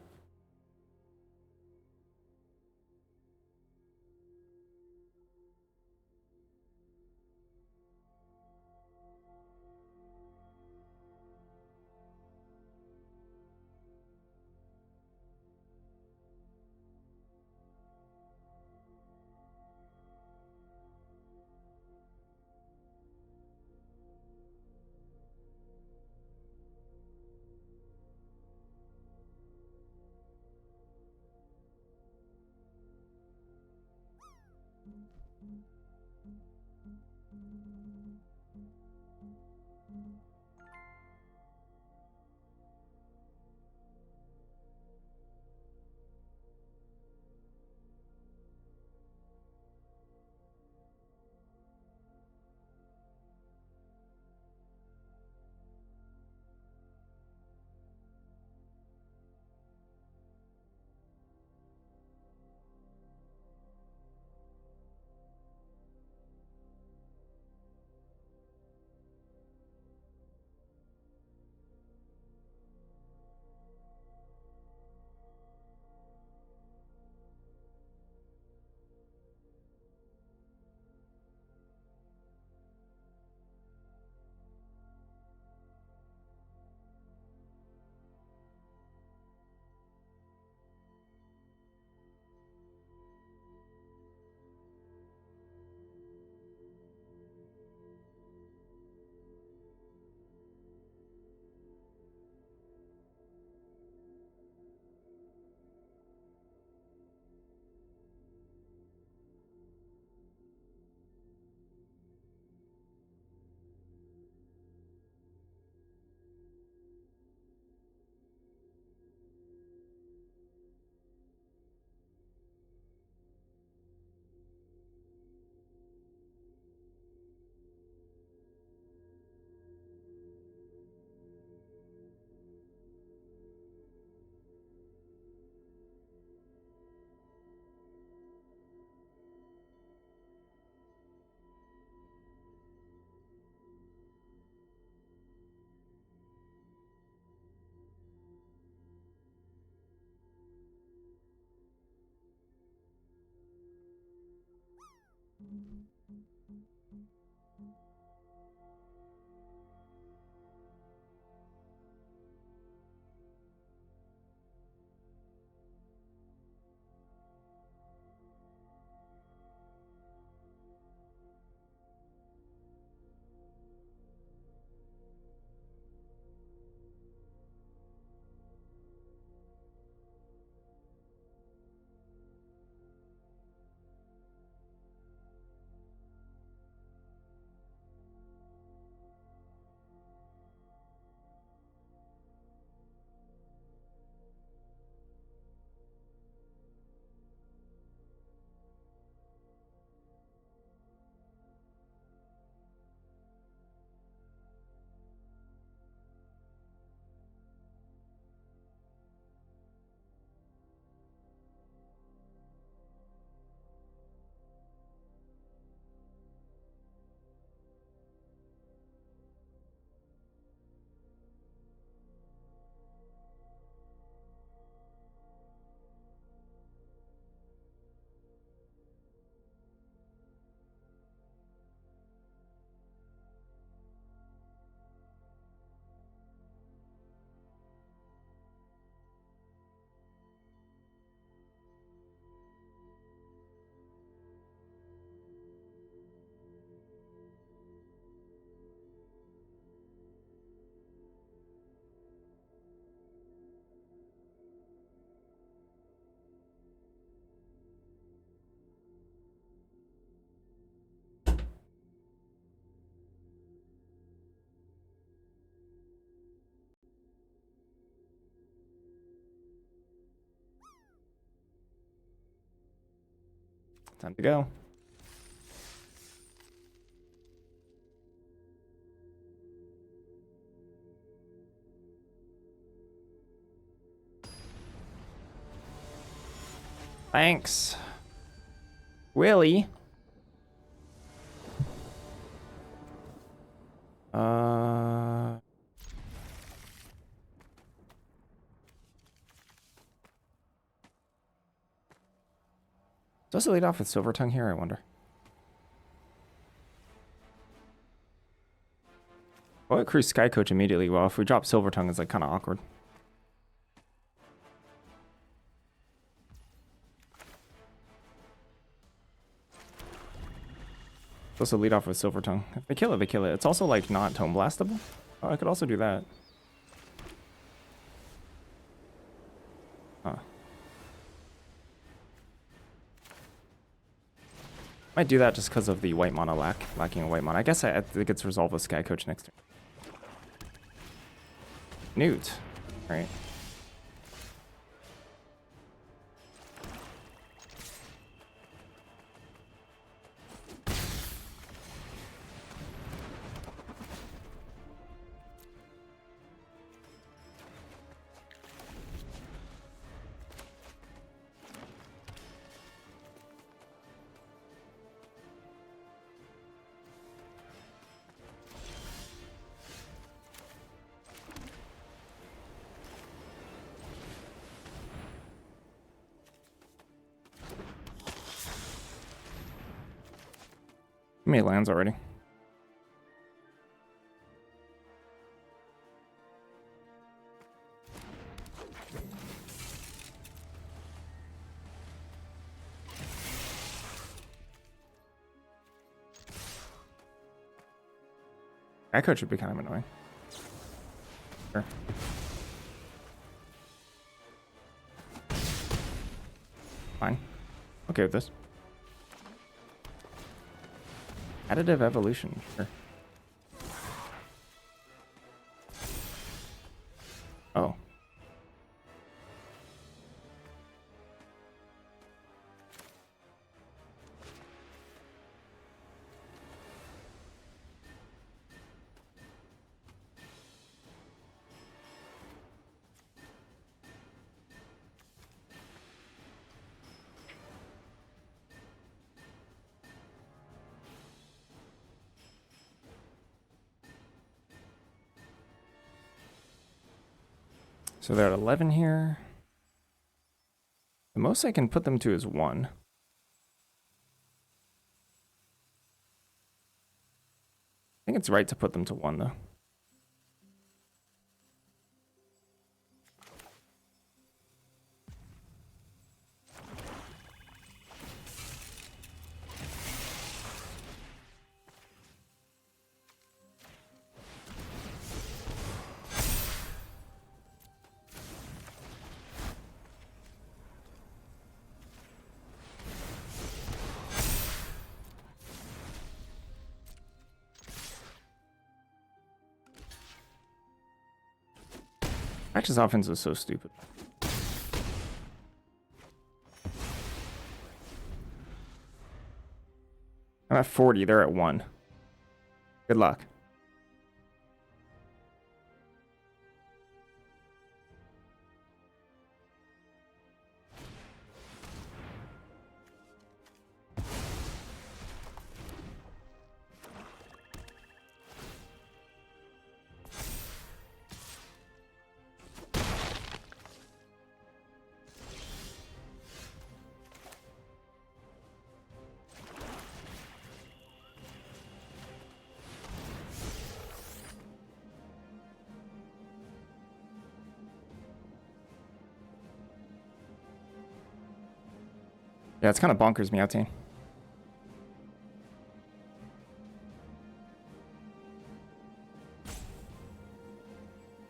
Time to go. Thanks. Willie. Does it lead off with Silver Tongue here, I wonder? Oh, it Cruise Sky Coach immediately. Well, if we drop Silver Tongue, it's like kind of awkward. Supposed to lead off with Silver Tongue. If they kill it, they kill it. It's also like not Tome Blastable. Oh, I could also do that. Huh. Might do that just because of the white mana lacking a white mana. I guess it gets resolved with Sky Coach next turn. Newt. Right. How many lands already? Sky Coach would be kind of annoying. Sure. Fine. Okay with this. Additive evolution, sure. Oh. So they're at 11 here. The most I can put them to is 1. I think it's right to put them to 1, though. Patch's offense is so stupid. I'm at 40, they're at 1. Good luck. Yeah, it's kind of bonkers me out, team.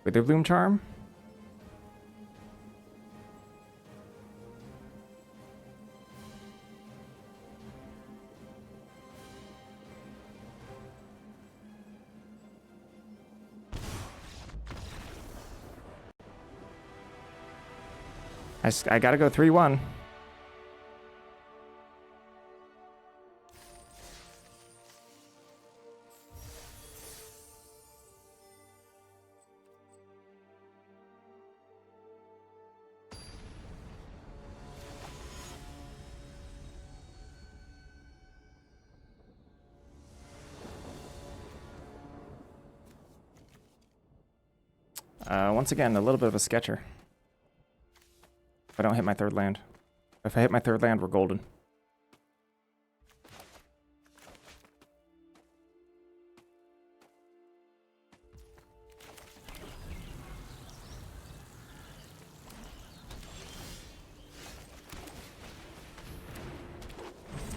Witherbloom Charm? I gotta go 3-1. Once again, a little bit of a sketcher. If I don't hit my third land. If I hit my third land, we're golden.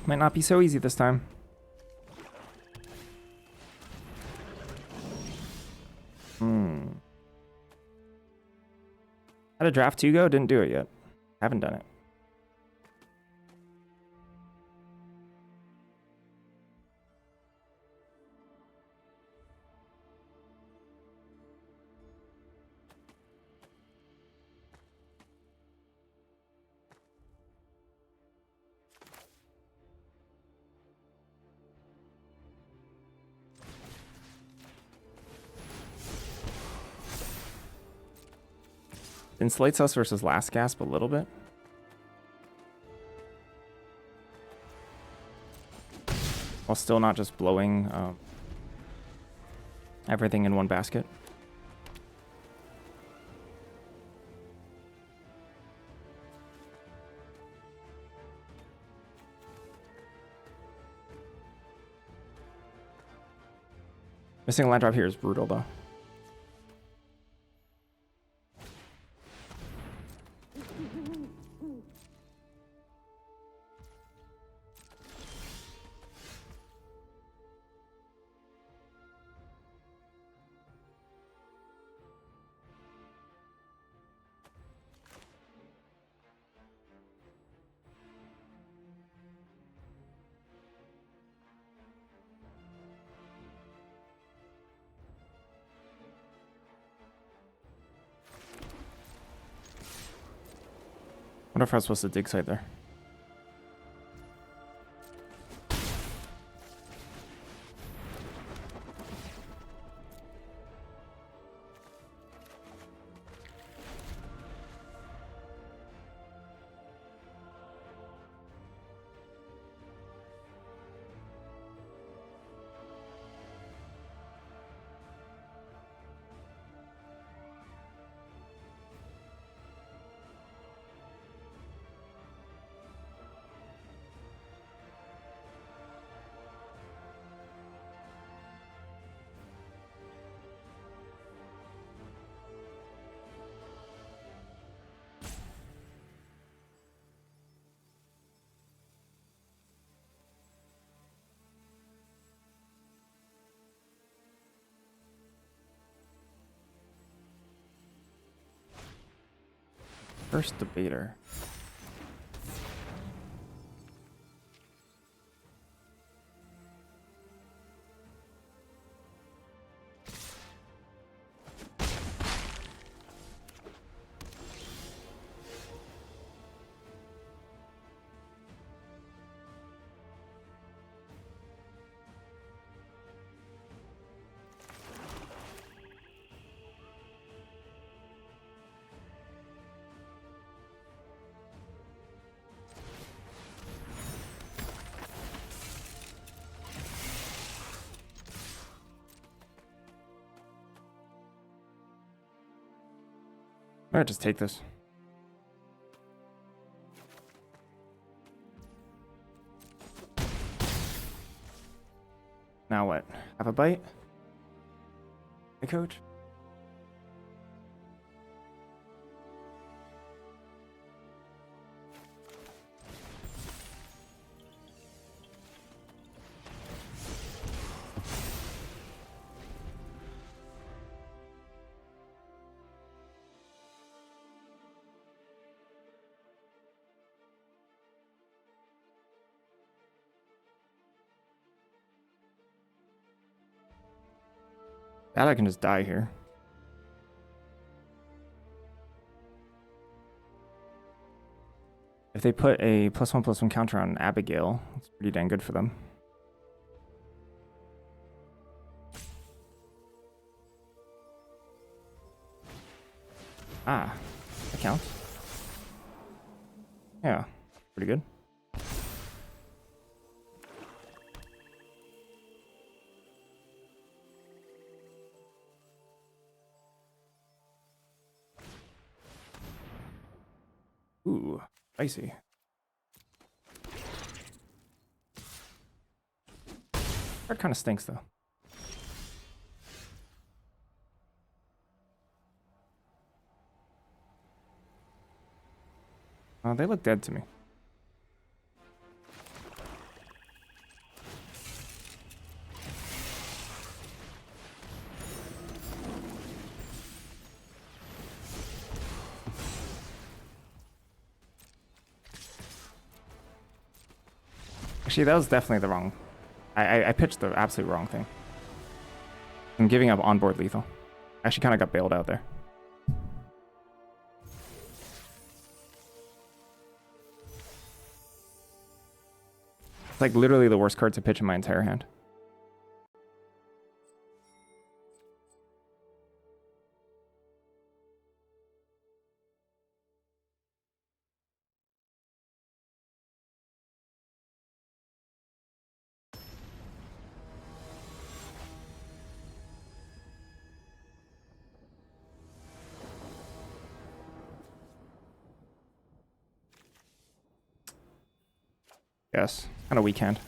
Might not be so easy this time. How did draft 2 go? Didn't do it yet. Haven't done it. Insulates us versus Last Gasp a little bit. While still not just blowing everything in one basket. Missing a land drop here is brutal though. Wonder if I was supposed to dig site there. First debater. Alright, just take this. Now what? Have a bite? Hey, coach? That I can just die here. If they put a +1/+1 counter on Abigail, it's pretty dang good for them. Ah, that counts. Yeah, pretty good. Ooh, spicy. Card kind of stinks though. They look dead to me. Actually, that was definitely the wrong. I pitched the absolute wrong thing. I'm giving up onboard lethal. Actually, kind of got bailed out there. It's like literally the worst card to pitch in my entire hand. Yes, kind of weak hand.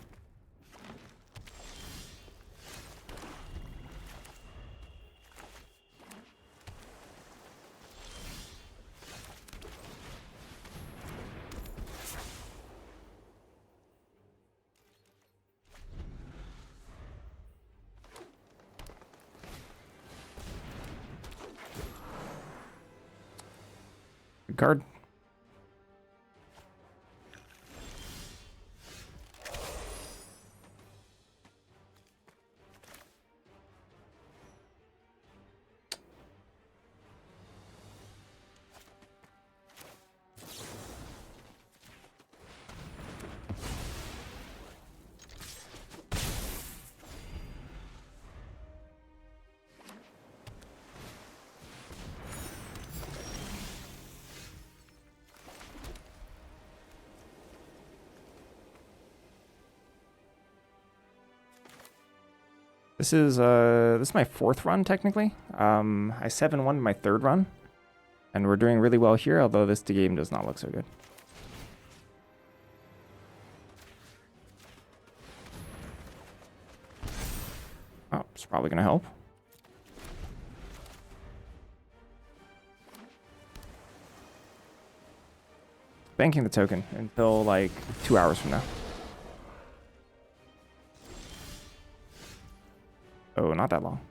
Good card. This is my fourth run technically. I 7-1 my third run, and we're doing really well here. Although this game does not look so good. Oh, it's probably gonna help. Banking the token until like 2 hours from now. Oh, not that long.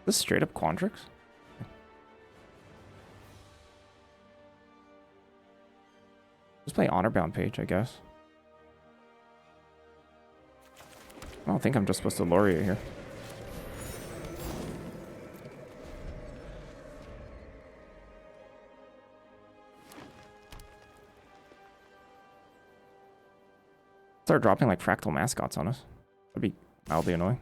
This is straight up Quandrix? Just play Honor-Bound Page, I guess. I don't think I'm just supposed to Laureate here. Start dropping like fractal mascots on us. That'd be mildly annoying.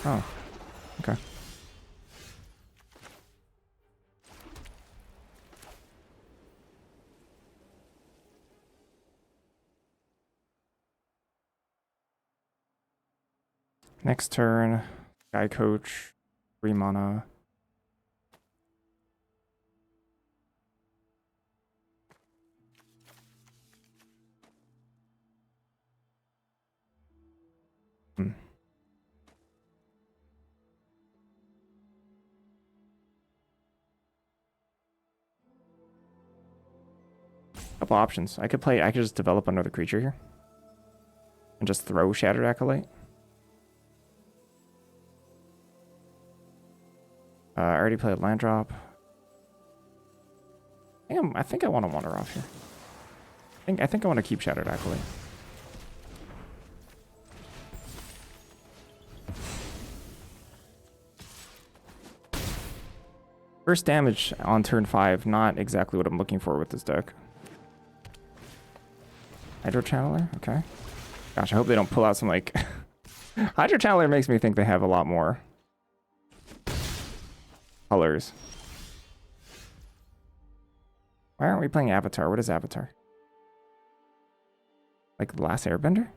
Oh, okay. Next turn, Sky Coach, 3 mana. Couple options. I could just develop another creature here. And just throw Shattered Acolyte. I already played land drop. I think I want to wander off here. I think I want to keep Shattered Acolyte. First damage on turn 5, not exactly what I'm looking for with this deck. Hydro Channeler, okay. Gosh, I hope they don't pull out some like Hydra Channeler makes me think they have a lot more colors. Why aren't we playing Avatar? What is Avatar? Like The Last Airbender?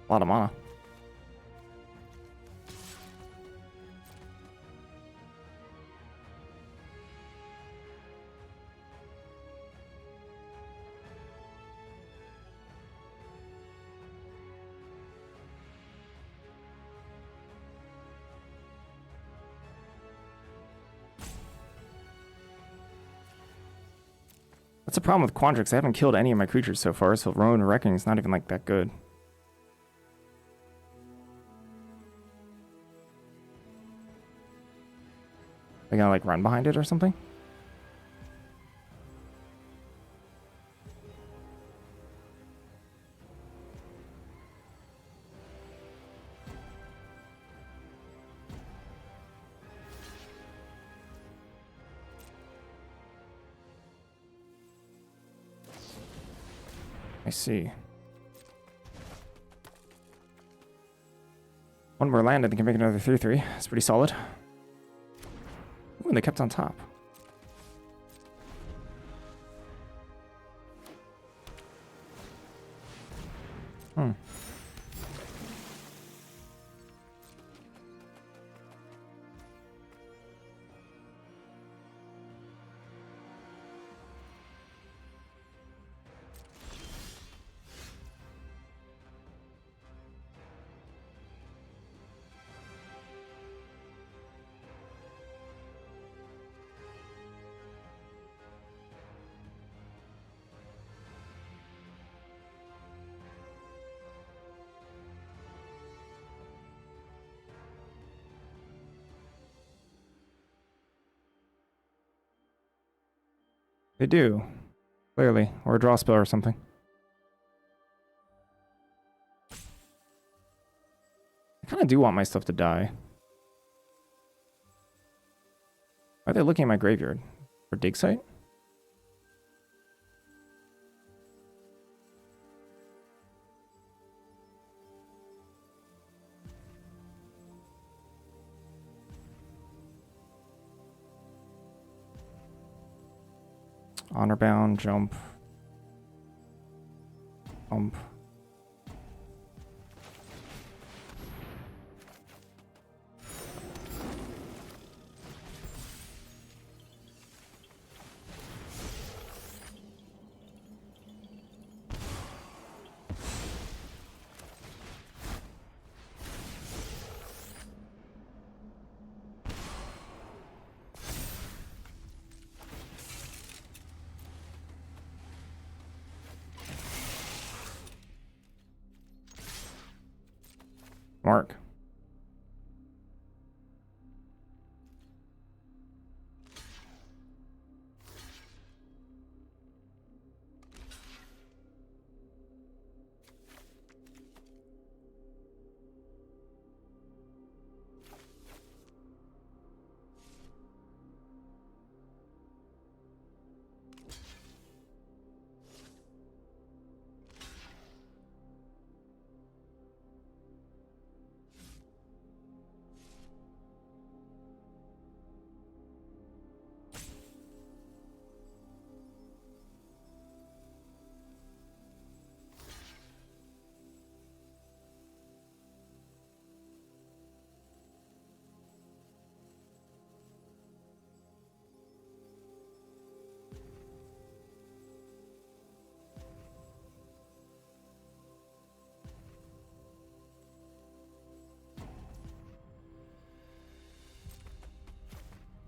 A lot of mana. That's the problem with Quandrix. I haven't killed any of my creatures so far, so Rowan Reckoning is not even like that good. They gonna like run behind it or something? I see. One more land and they can make another 3/3. It's pretty solid. Ooh, and they kept on top. Hmm. They do. Clearly. Or a draw spell or something. I kind of do want my stuff to die. Why are they looking at my graveyard? For dig site? Honor bound, jump. Pump. Mark.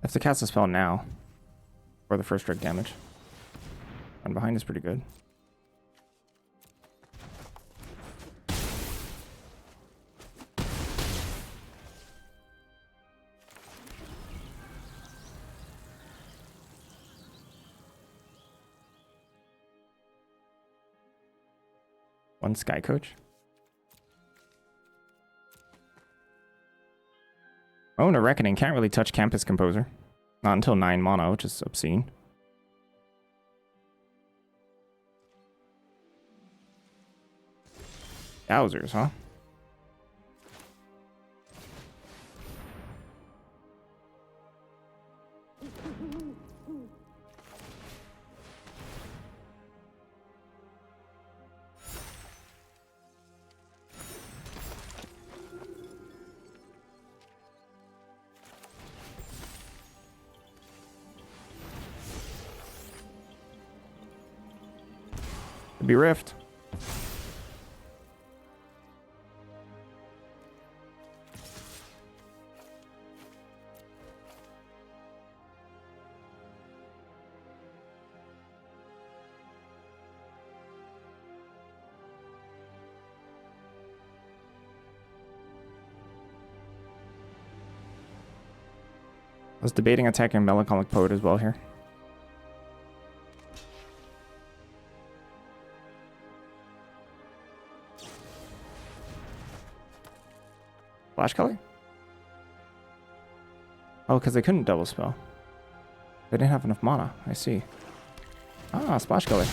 have to cast a spell now for the first strike damage. Run behind is pretty good. One Sky Coach. Oh, and a Reckoning can't really touch Campus Composer. Not until 9 mana, which is obscene. Yowzers, huh? Could be Rift. I was debating attacking Melancholic Poet as well here. Flash Color? Oh, because they couldn't double spell. They didn't have enough mana. I see. Ah, Splash Color.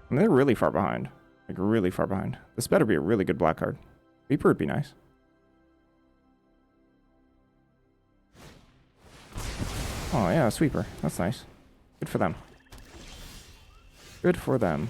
I mean, they're really far behind. Like, really far behind. This better be a really good black card. Reaper would be nice. Oh, yeah, a Sweeper. That's nice. Good for them. Good for them.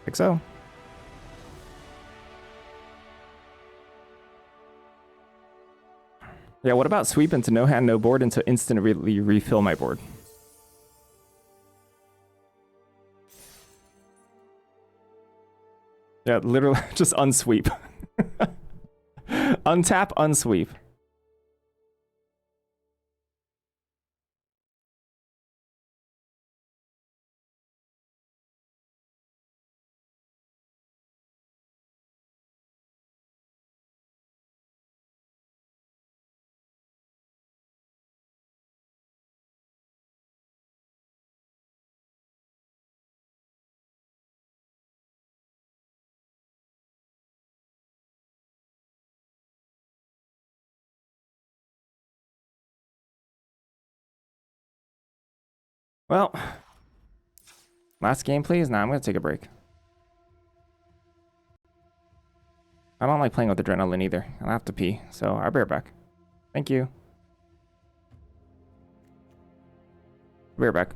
Think so. Yeah, what about sweep into no hand, no board and to instantly refill my board? Yeah, literally just unsweep. Untap, unsweep. Well, last game, please. Nah, I'm going to take a break. I don't like playing with adrenaline either. I'll have to pee, so I'll be right back. Thank you. Be right back.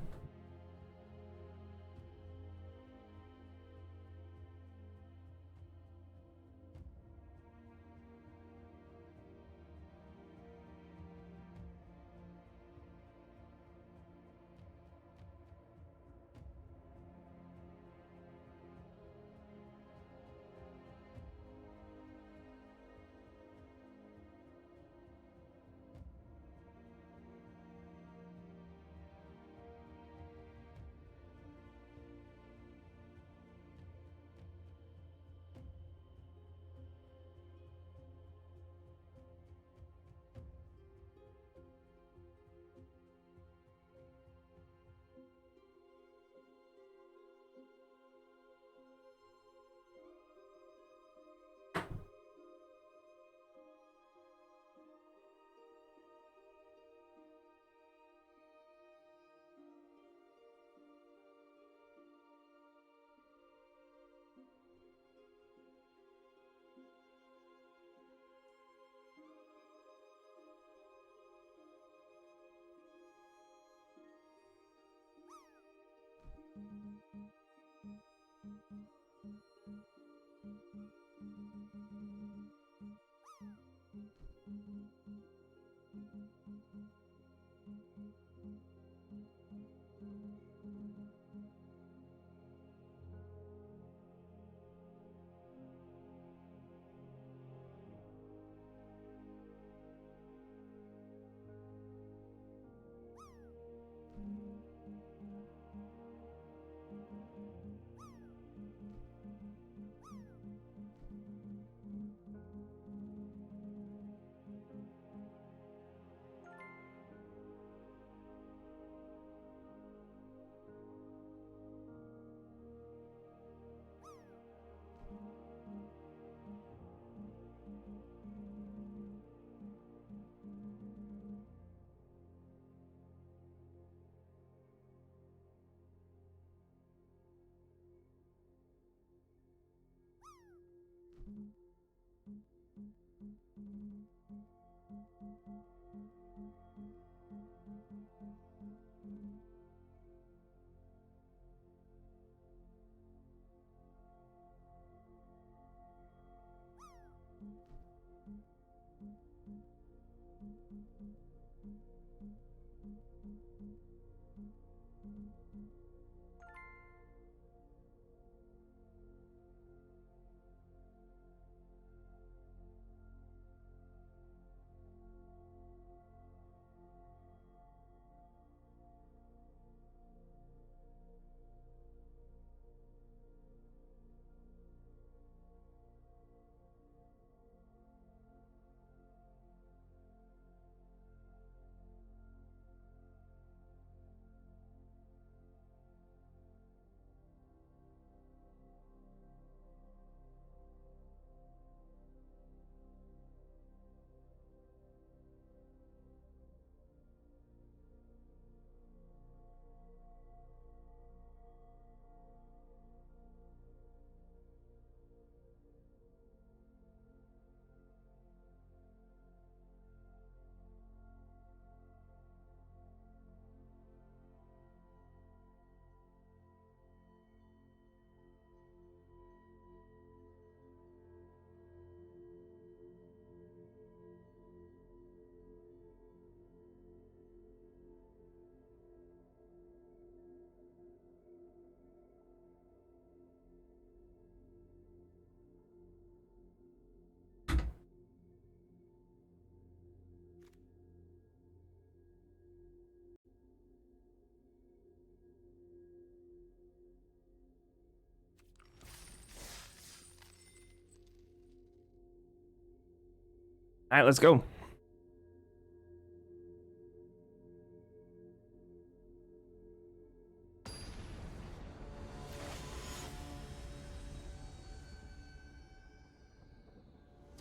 All right, let's go.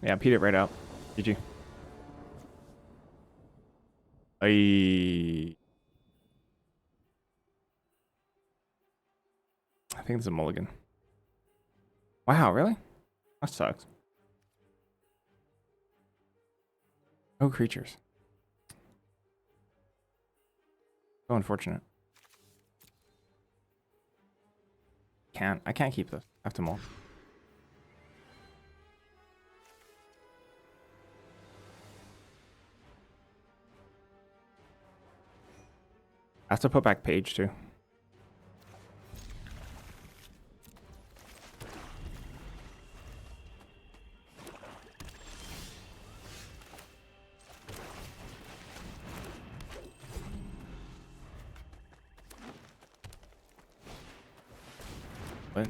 Yeah, peed it right out. GG. I think it's a mulligan. Wow, really? That sucks. No creatures. So unfortunate. I can't keep this. I have to mull. I have to put back page too. What?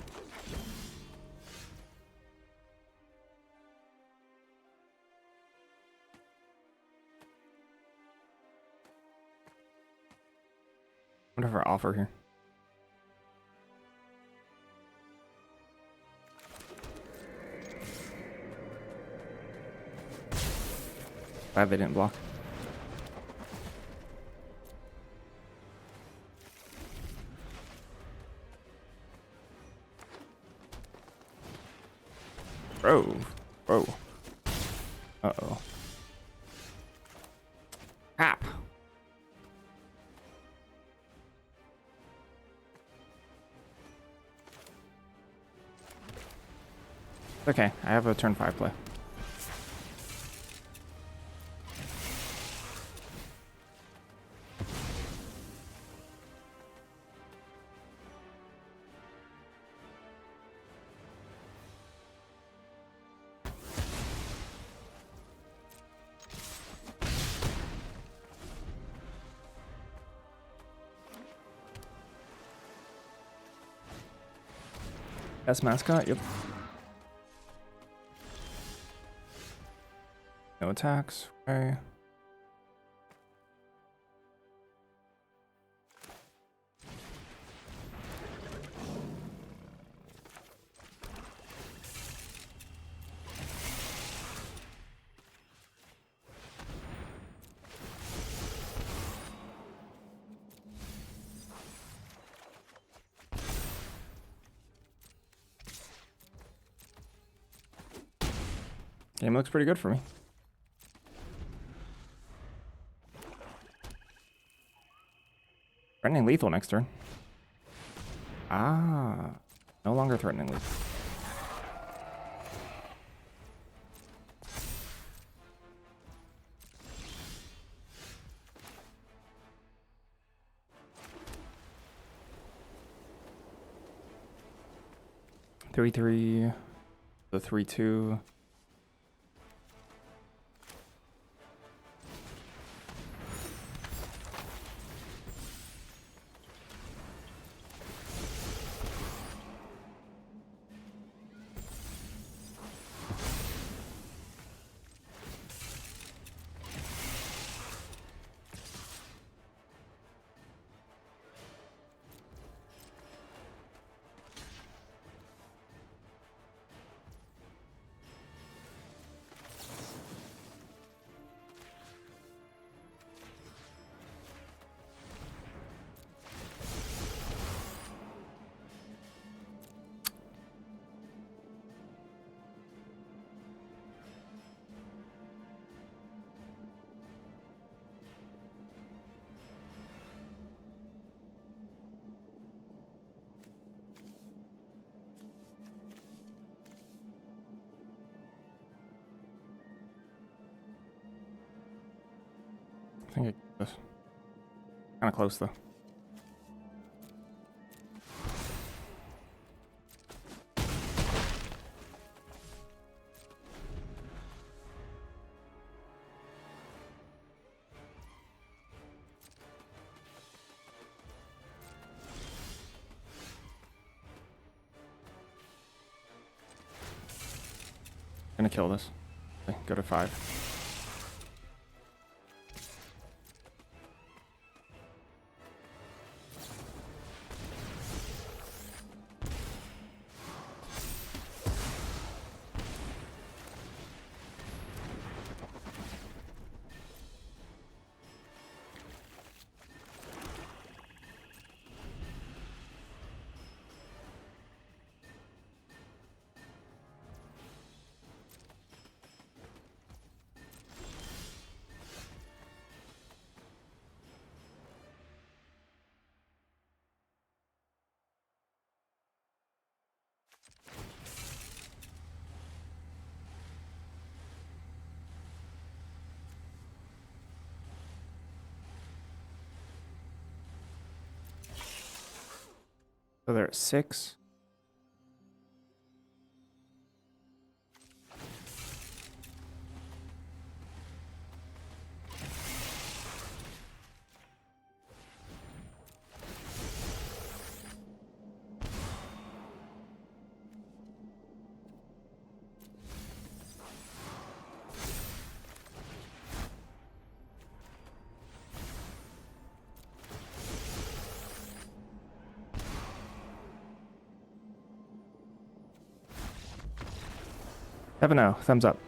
What if I offer here? Glad they didn't block. Bro. Bro. Uh-oh. Hap. Okay, I have a turn 5 play. Best mascot, yep. No attacks. Okay. Game looks pretty good for me. Threatening lethal next turn. Ah, no longer threatening lethal. Three, 3, the 3-2. I think it's kind of close though. Gonna kill this. Okay, go to 5. So they're at 6. Never know. Thumbs up.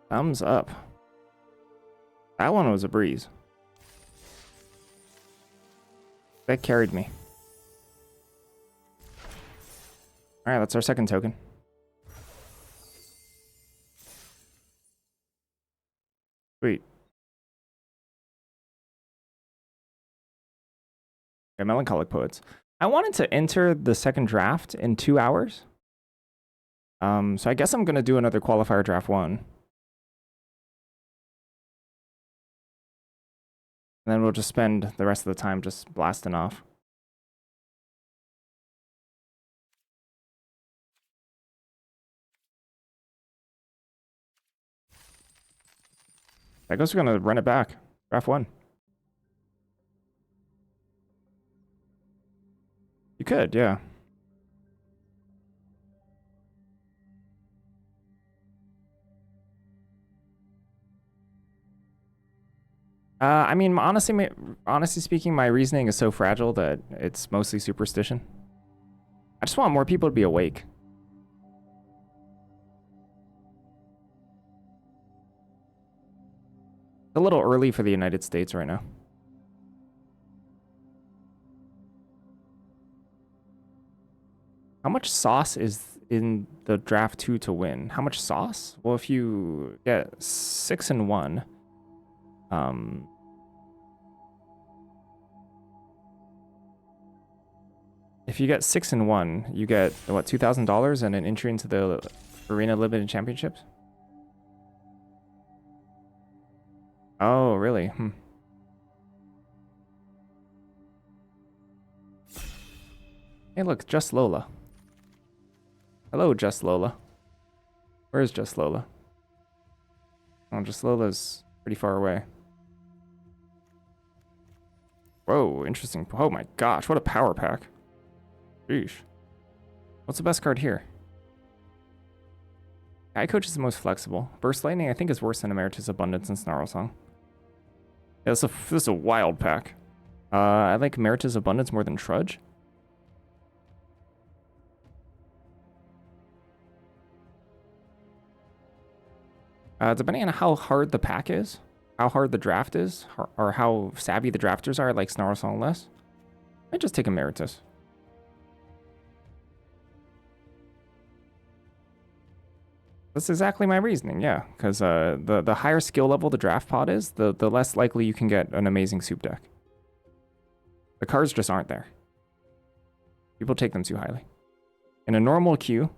Thumbs up. That one was a breeze. That carried me. Alright, that's our second token. Sweet. Okay, Melancholic Poets. I wanted to enter the second draft in 2 hours. So I guess I'm going to do another Qualifier draft 1. And then we'll just spend the rest of the time just blasting off. I guess we're going to run it back. Draft 1. You could, yeah. I mean, honestly speaking, my reasoning is so fragile that it's mostly superstition. I just want more people to be awake. It's a little early for the United States right now. How much sauce is in the draft 2 to win? How much sauce? Well, if you get 6 and 1, if you get 6 and 1, you get what, $2,000 and an entry into the Arena Limited Championships? Oh, really? Hey, look, Just Lola. Hello, Just Lola. Where is Just Lola? Oh, Just Lola's pretty far away. Whoa, interesting. Oh my gosh, what a power pack. Sheesh. What's the best card here? Sky Coach is the most flexible. Burst Lightning, I think, is worse than Emeritus Abundance and Snarl Song. Yeah, this is a wild pack. I like Emeritus Abundance more than Trudge. Depending on how hard the pack is, how hard the draft is, or how savvy the drafters are, like Snarl Song less, I just take Emeritus. That's exactly my reasoning, yeah. Because the higher skill level the draft pod is, the less likely you can get an amazing soup deck. The cards just aren't there. People take them too highly. In a normal queue,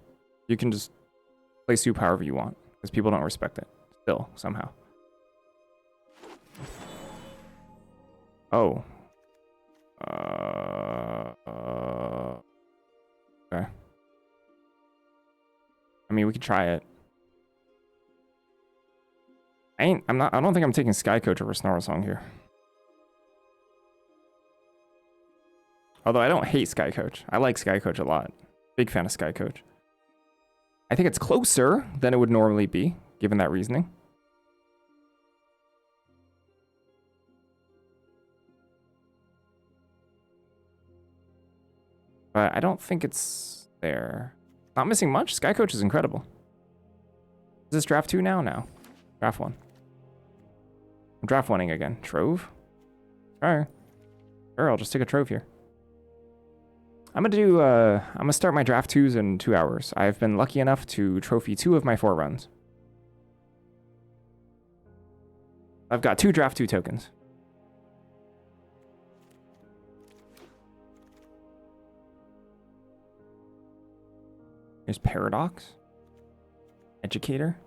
you can just play soup however you want, because people don't respect it. Still, somehow. Oh. Okay. I mean, we could try it. I don't think I'm taking Sky Coach over Snarl Song here. Although I don't hate Sky Coach. I like Sky Coach a lot. Big fan of Sky Coach. I think it's closer than it would normally be, given that reasoning. But I don't think it's there. Not missing much. Sky Coach is incredible. Is this draft 2 now? No. Draft 1. I'm draft 1ing again. Trove? Alright. Sure, I'll just take a Trove here. I'm gonna start my draft 2s in 2 hours. I've been lucky enough to trophy 2 of my 4 runs. I've got 2 draft 2 tokens. Here's Paradox. Educator.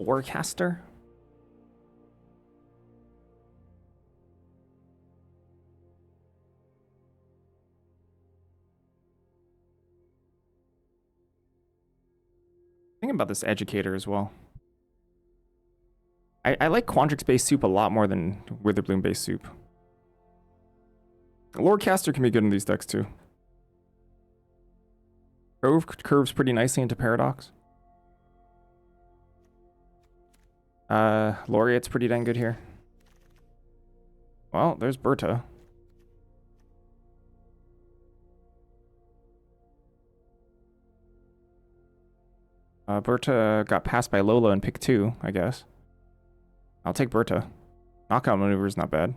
Lorecaster. Thinking about this educator as well. I like Quandrix-based soup a lot more than Witherbloom-based soup. Lorecaster can be good in these decks too. Curves pretty nicely into Paradox. Laureate's pretty dang good here. Well, there's Berta. Berta got passed by Lola in pick 2, I guess. I'll take Berta. Knockout maneuver is not bad.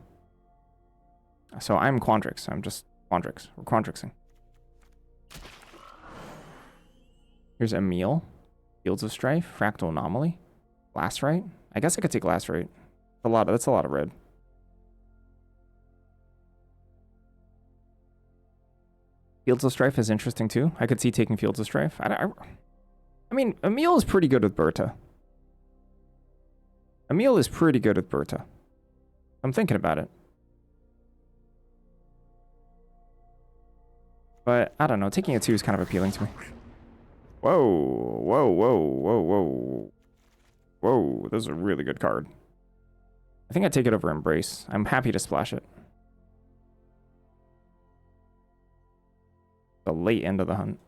So I'm Quandrix. I'm just Quandrix. We're Quandrixing. Here's Emil. Fields of Strife. Fractal Anomaly. Glassrite. I guess I could take Glassrite. That's a lot of red. Fields of Strife is interesting too. I could see taking Fields of Strife. I mean, Emil is pretty good with Berta. Emil is pretty good with Berta. I'm thinking about it. But, I don't know. Taking a 2 is kind of appealing to me. Whoa. Whoa, whoa, whoa, whoa. Whoa, this is a really good card. I think I'd take it over Embrace. I'm happy to splash it. The late end of the hunt.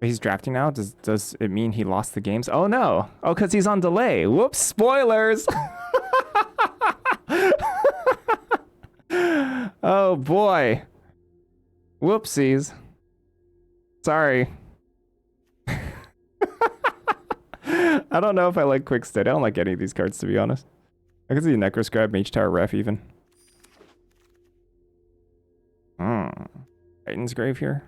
He's drafting now? Does it mean he lost the games? Oh no! Oh, because he's on delay. Whoops! Spoilers! Oh boy. Whoopsies. Sorry. I don't know if I like Quick State. I don't like any of these cards, to be honest. I can see Necroscribe, Mage Tower, Ref even. Titan's Grave here.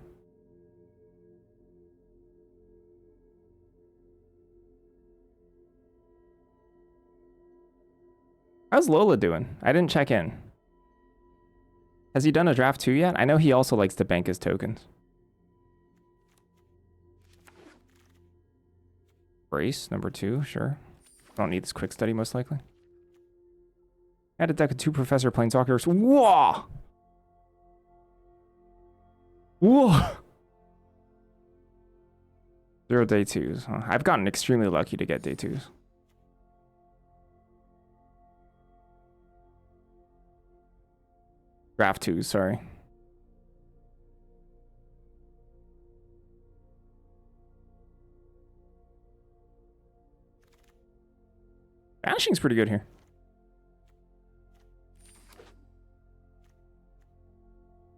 How's Lola doing? I didn't check in. Has he done a draft 2 yet? I know he also likes to bank his tokens. Brace, number 2, sure. Don't need this quick study, most likely. Add a deck of 2 Professor Planeswalkers. Whoa! Whoa! 0 day 2s. Huh. I've gotten extremely lucky to get day 2s. Draft 2s, sorry. Banishing's pretty good here.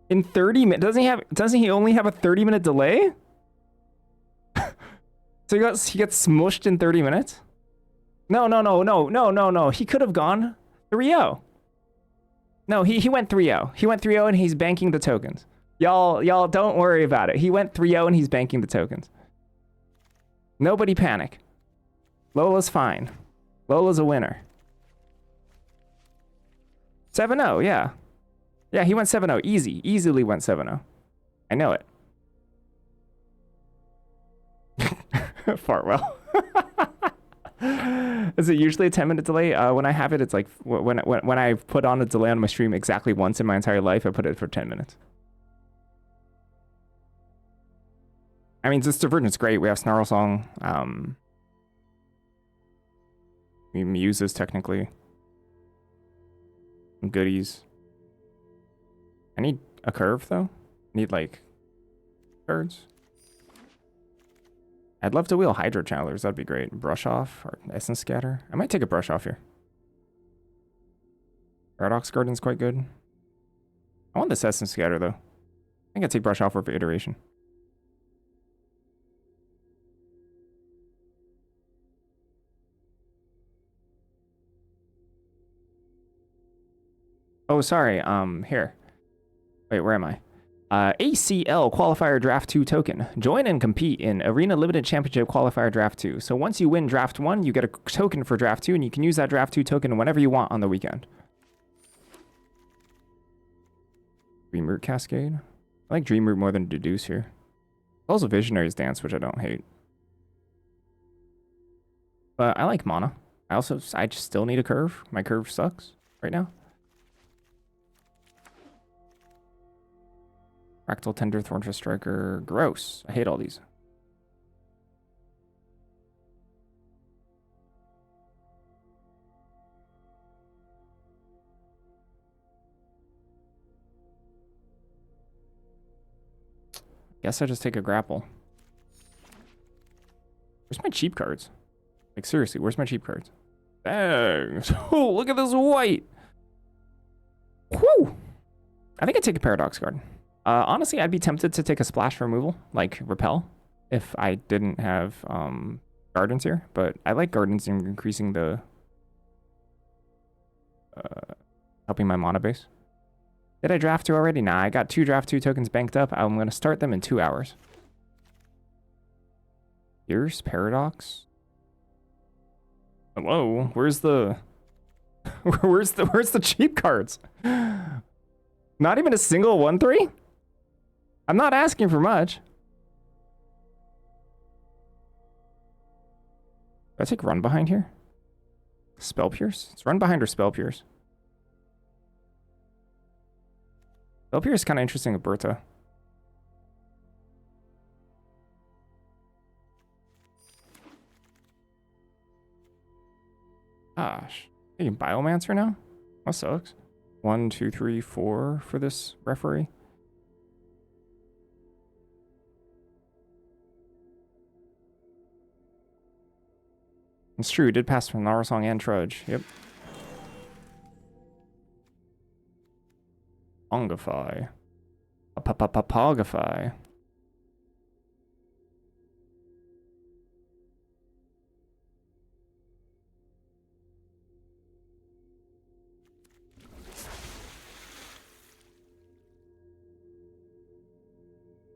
In 30 minutes, doesn't he only have a 30-minute delay? So he gets smushed in 30 minutes? No. He could have gone 3-0. No, he went 3-0. He went 3-0 and he's banking the tokens. Y'all don't worry about it. He went 3-0 and he's banking the tokens. Nobody panic. Lola's fine. Lola's a winner. 7-0, yeah. Yeah, he went 7-0. Easily went 7-0. I know it. Fartwell. Is it usually a 10-minute delay? When I have it, it's like when I put on a delay on my stream exactly once in my entire life, I put it for 10 minutes. I mean, this Divergent's great. We have Snarl Song. We Muses, technically. Some goodies. I need a curve, though. I need, like, cards. I'd love to wheel Hydro Channelers. That'd be great. Brush Off or Essence Scatter. I might take a Brush Off here. Paradox Garden's quite good. I want this Essence Scatter, though. I think I'd take Brush Off over Iteration. Oh, sorry. Here. Wait, where am I? ACL Qualifier Draft 2 token. Join and compete in Arena Limited Championship Qualifier Draft 2. So once you win Draft 1, you get a token for Draft 2, and you can use that Draft 2 token whenever you want on the weekend. Dreamroot Cascade. I like Dreamroot more than Deduce here. Also Visionary's Dance, which I don't hate. But I like mana. I just still need a curve. My curve sucks right now. Fractal Tender, Thornfist Striker. Gross. I hate all these. Guess I just take a grapple. Where's my cheap cards? Like, seriously, where's my cheap cards? Dang. Oh, look at this white. Whew. I think I'd take a Paradox card. Honestly, I'd be tempted to take a splash removal, like Repel, if I didn't have Gardens here. But I like Gardens in increasing the... helping my mana base. Did I draft 2 already? Nah, I got 2 draft 2 tokens banked up. I'm going to start them in 2 hours. Here's Paradox. Hello, where's the... where's the cheap cards? Not even a single 1/3? I'm not asking for much. Do I take Run Behind here? Spell Pierce? It's Run Behind or Spell Pierce? Spell Pierce is kind of interesting with Berta. Gosh. Taking Biomancer now? That sucks. 1, 2, 3, 4 for this referee. It's true, he did pass from Narsong and Trudge. Yep. Pongify. Pogify.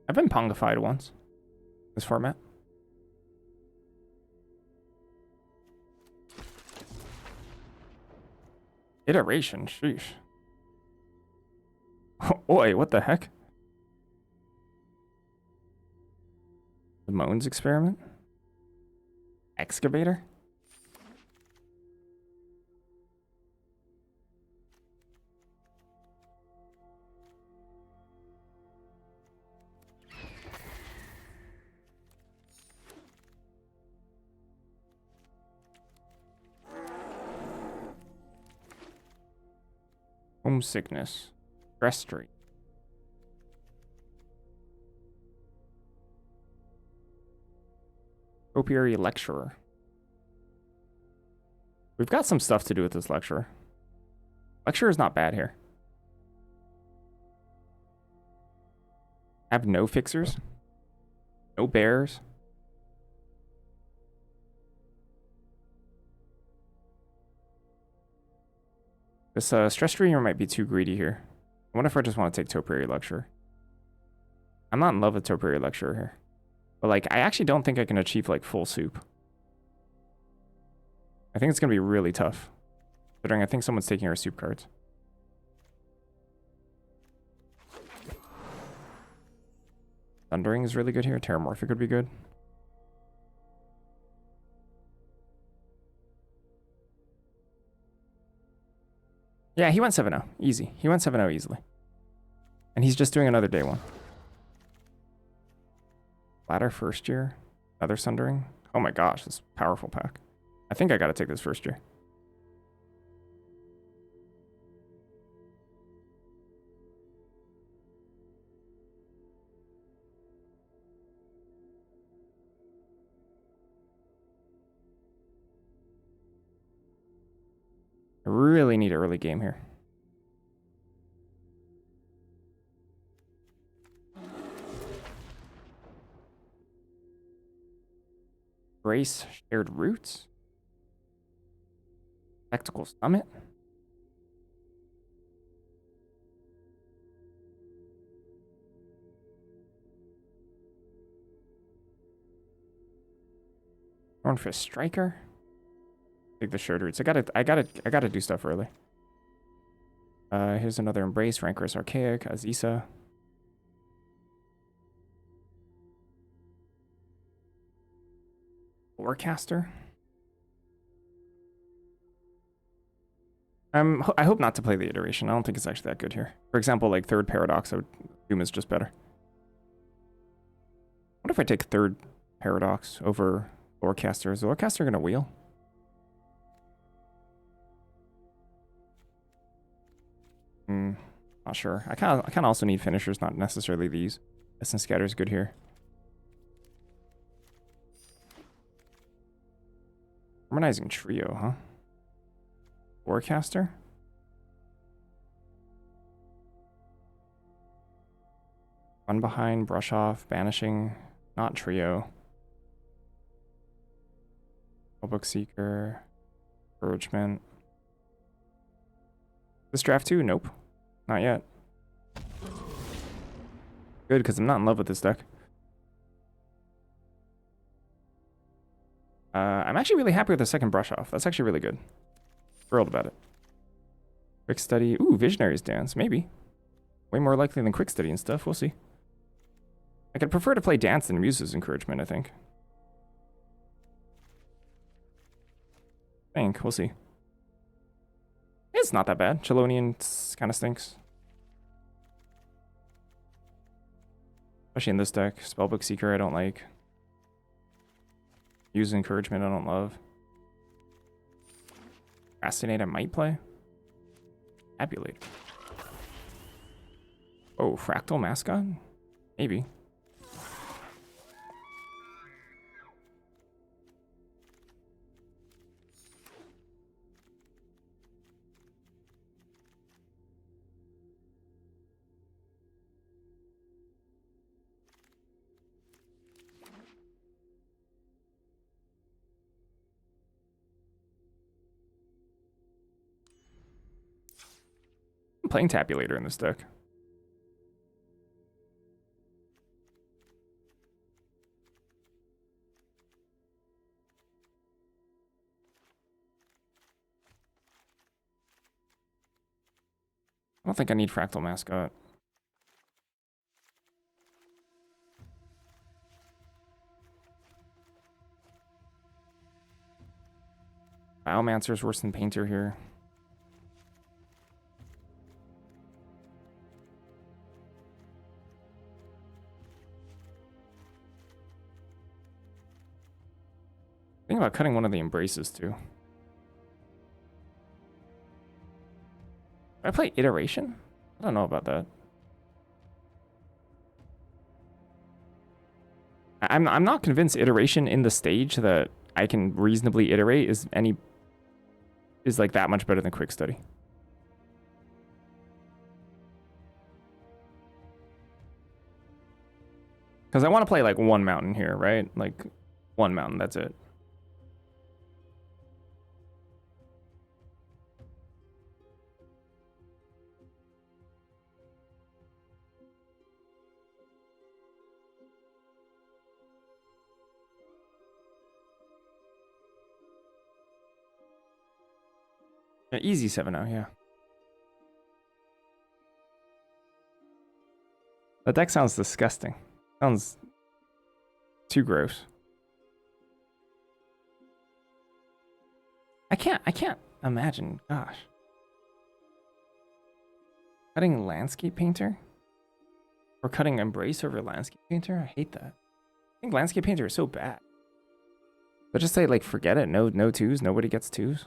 I've been Pongified once. This format. Iteration, sheesh. Oh, wait, what the heck? The Moans experiment? Excavator? Homesickness. Stress Street. Topiary Lecturer. We've got some stuff to do with this Lecturer. Lecturer is not bad here. Have no fixers. No bears. This Stress Streamer might be too greedy here. I wonder if I just want to take Topiary Lecturer. I'm not in love with Topiary Lecturer here. But like, I actually don't think I can achieve like full soup. I think it's going to be really tough. Considering I think someone's taking our soup cards. Thundering is really good here. Terramorphic would be good. Yeah, he went 7-0. Easy. He went 7-0 easily. And he's just doing another day one. Ladder first year. Another Sundering. Oh my gosh, this powerful pack. I think I gotta take this first year. I really need an early game here. Grace Shared Roots. Spectacle Summit. Thornfist Striker. Take the Shared Roots. I gotta do stuff early. Here's another Embrace, Rancorous Archaic, Azisa. Forecaster. I hope not to play the iteration. I don't think it's actually that good here. For example, like third Paradox, I would assume is just better. What if I take third Paradox over Lorecaster? Is Lorecaster gonna wheel? Not sure. I kind of also need finishers, not necessarily these. Essence Scatter is good here. Harmonizing Trio, huh? Lorecaster? Run behind, brush off, banishing, not Trio. Book Seeker, Encouragement. This draft 2? Nope. Not yet. Good, because I'm not in love with this deck. I'm actually really happy with the second brush off. That's actually really good. Thrilled about it. Quick Study. Ooh, Visionary's Dance. Maybe. Way more likely than Quick Study and stuff. We'll see. I could prefer to play Dance than Muse's Encouragement, I think. We'll see. It's not that bad. Chelonian kind of stinks. Especially in this deck. Spellbook Seeker I don't like. Use Encouragement I don't love. Procrastinate I might play. Tabulate. Oh, Fractal Mascot? Maybe. I'm playing Tabulator in this deck. I don't think I need Fractal Mascot. Biomancer's worse than Painter here. Think about cutting one of the Embraces too. I play Iteration? I don't know about that. I'm not convinced Iteration in the stage that I can reasonably iterate is like that much better than Quick Study. Because I want to play like one mountain here, right? Like one mountain, that's it. Yeah, easy 7-0, yeah. That deck sounds disgusting. Sounds too gross. I can't imagine, gosh. Cutting Landscape Painter? Or cutting Embrace over Landscape Painter? I hate that. I think Landscape Painter is so bad. But just say, like, forget it. No twos. Nobody gets twos.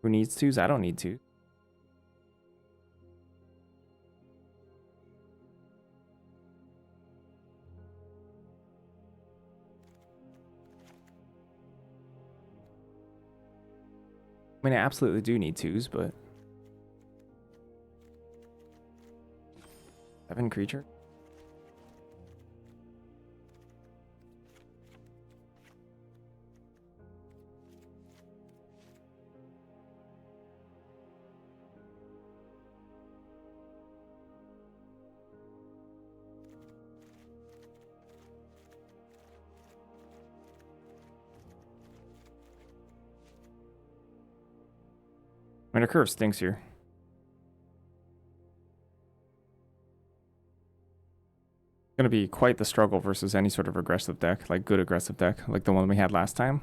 Who needs twos? I don't need twos. I mean, I absolutely do need twos, but... 7 creature? I mean, our curve stinks here. to be quite the struggle versus any sort of aggressive deck, like good aggressive deck, like the one we had last time.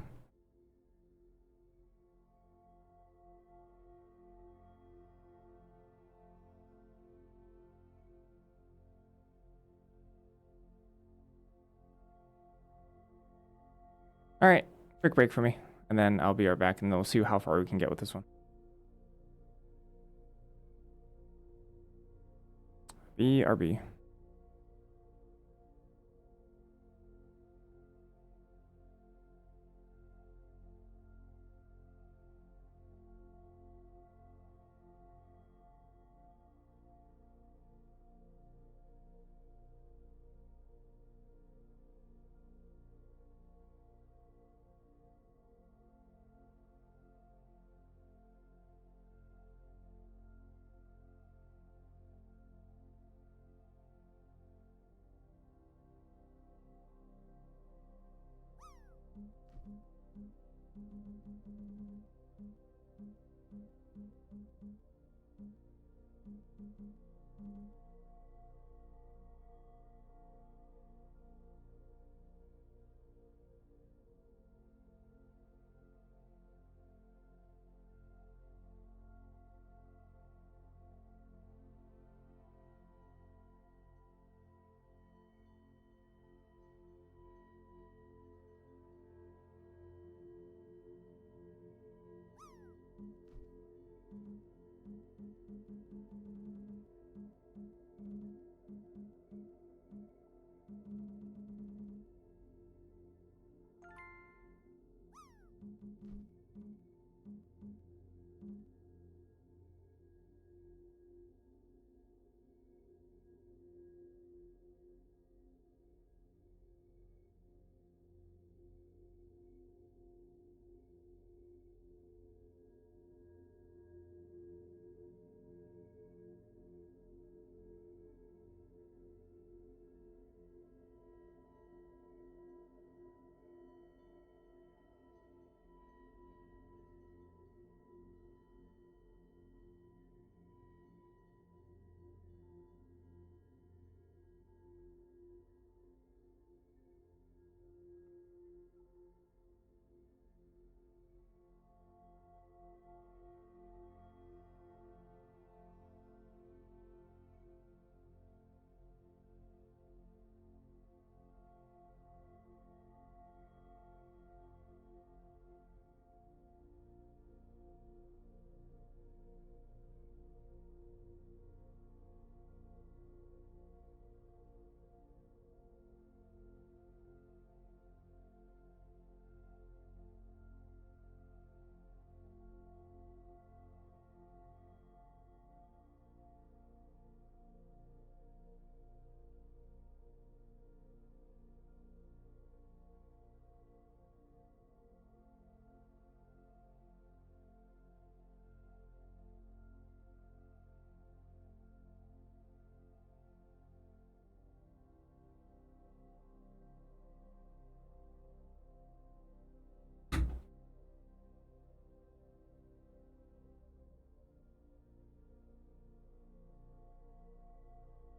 All right, quick break for me, and then I'll be right back, and we'll see how far we can get with this one. BRB.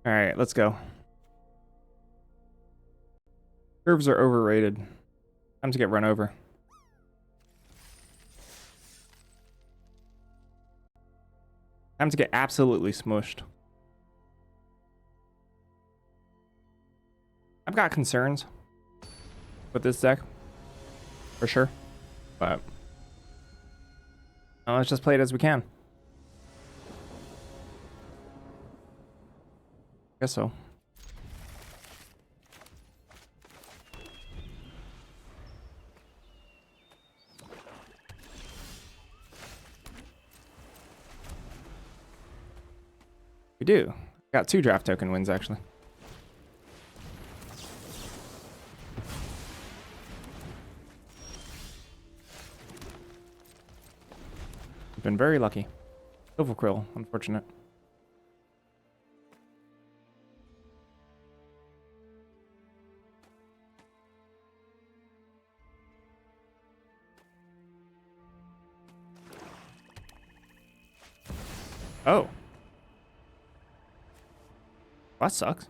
All right, let's go. Curves are overrated. Time to get run over. Time to get absolutely smushed. I've got concerns with this deck, for sure. But let's just play it as we can. Guess so. We do. Got 2 draft token wins, actually. Been very lucky. Silver Krill, unfortunate. Oh. That sucks.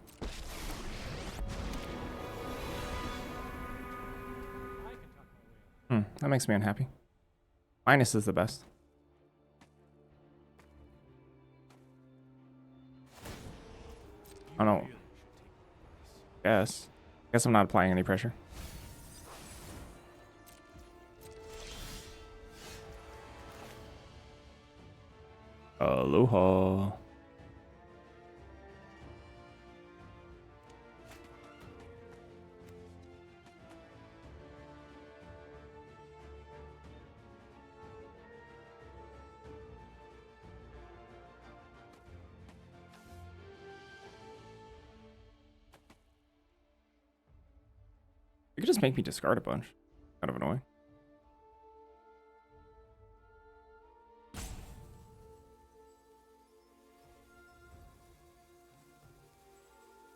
That makes me unhappy. Minus is the best. Oh no. Guess I'm not applying any pressure. Aloha. You could just make me discard a bunch. Kind of annoying.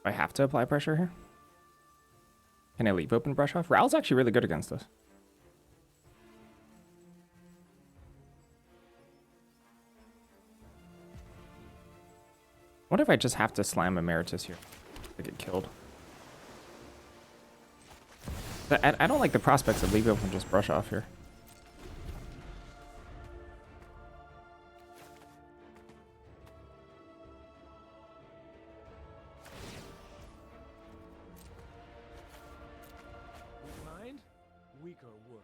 I have to apply pressure here? Can I leave open brush off? Ral's actually really good against this. What if I just have to slam Emeritus here to get killed? I don't like the prospects of leave open just brush off here. Weaker work.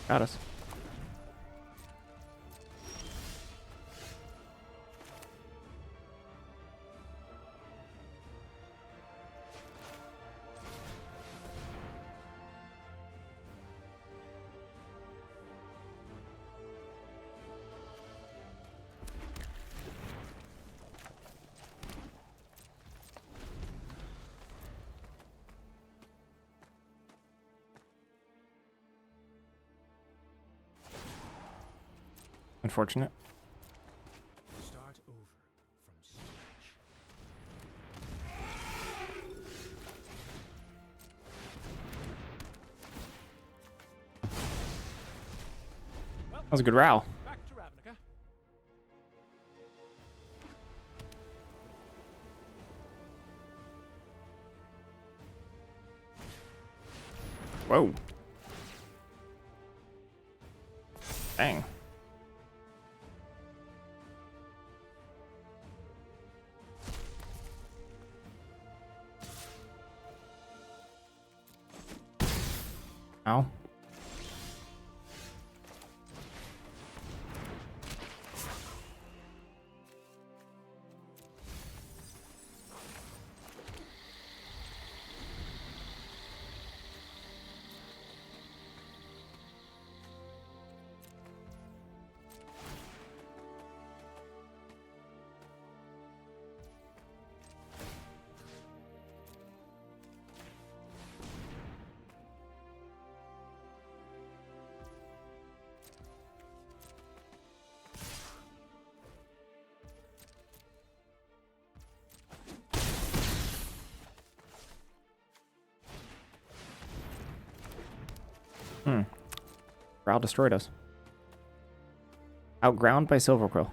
Got us. Unfortunate. Start over from scratch. That was a good row. Back to Ravnica. Whoa. Dang. Ow. Ral destroyed us. Outground by Silverquill.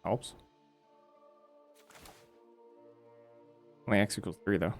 Helps. Only X equals 3 though.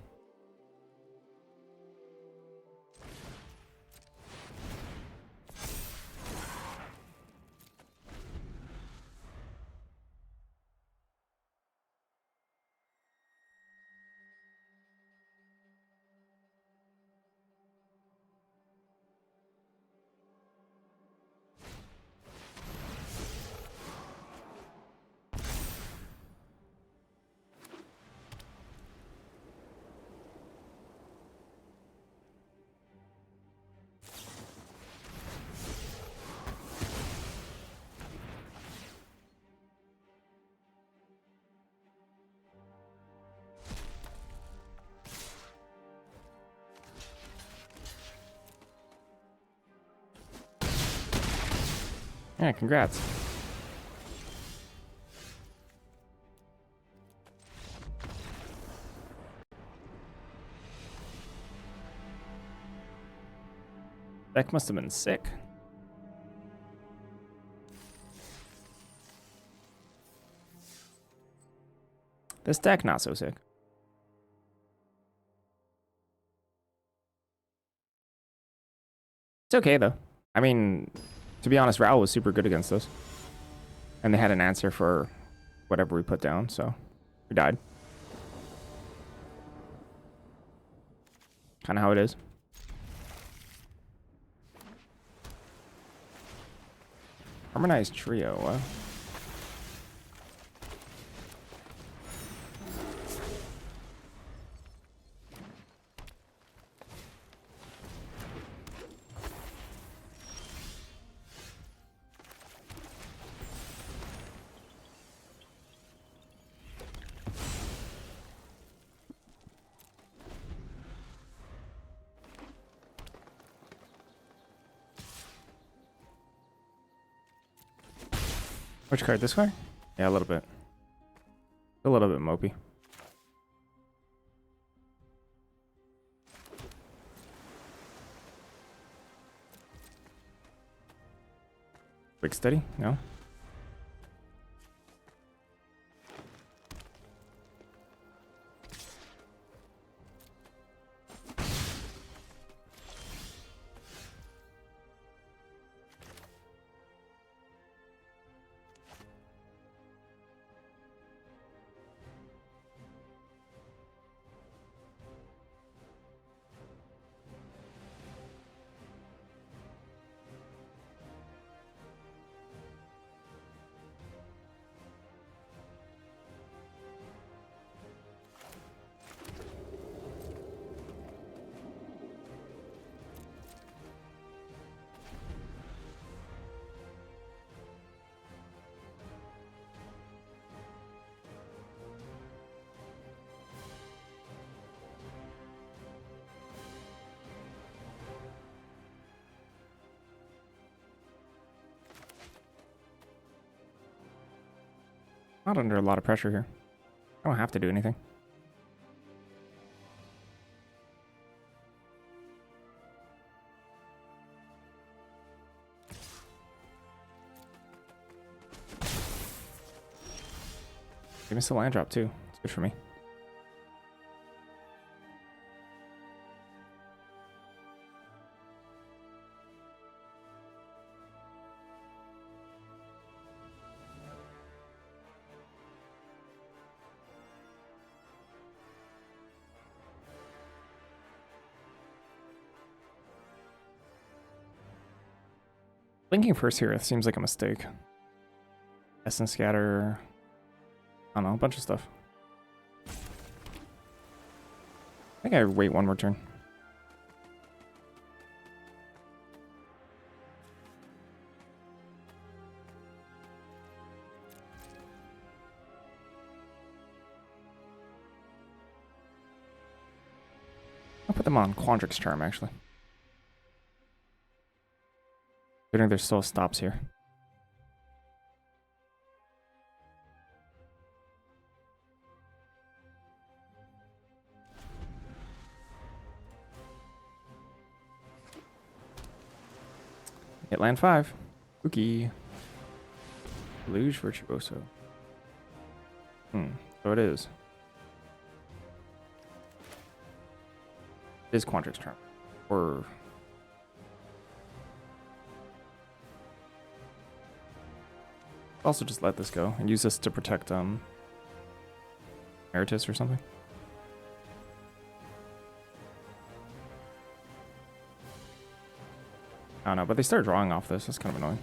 Yeah, congrats. Deck must have been sick. This deck, not so sick. It's okay, though. I mean, to be honest, Raoul was super good against us. And they had an answer for whatever we put down, so we died. Kind of how it is. Harmonized trio, wow. Which card? This card? Yeah, a little bit. A little bit mopey. Quick study? No? Not under a lot of pressure here. I don't have to do anything. Give me some land drop too. It's good for me. Blinking first here seems like a mistake. Essence scatter. I don't know, a bunch of stuff. I think I wait one more turn. I'll put them on Quandrix Charm, actually. Considering there's still stops here. Hit land 5. Cookie. Luge Virtuoso. So it is. It is Quandrix Charm. Or... also just let this go and use this to protect Emeritus or something. I don't know, but they start drawing off this. That's kind of annoying.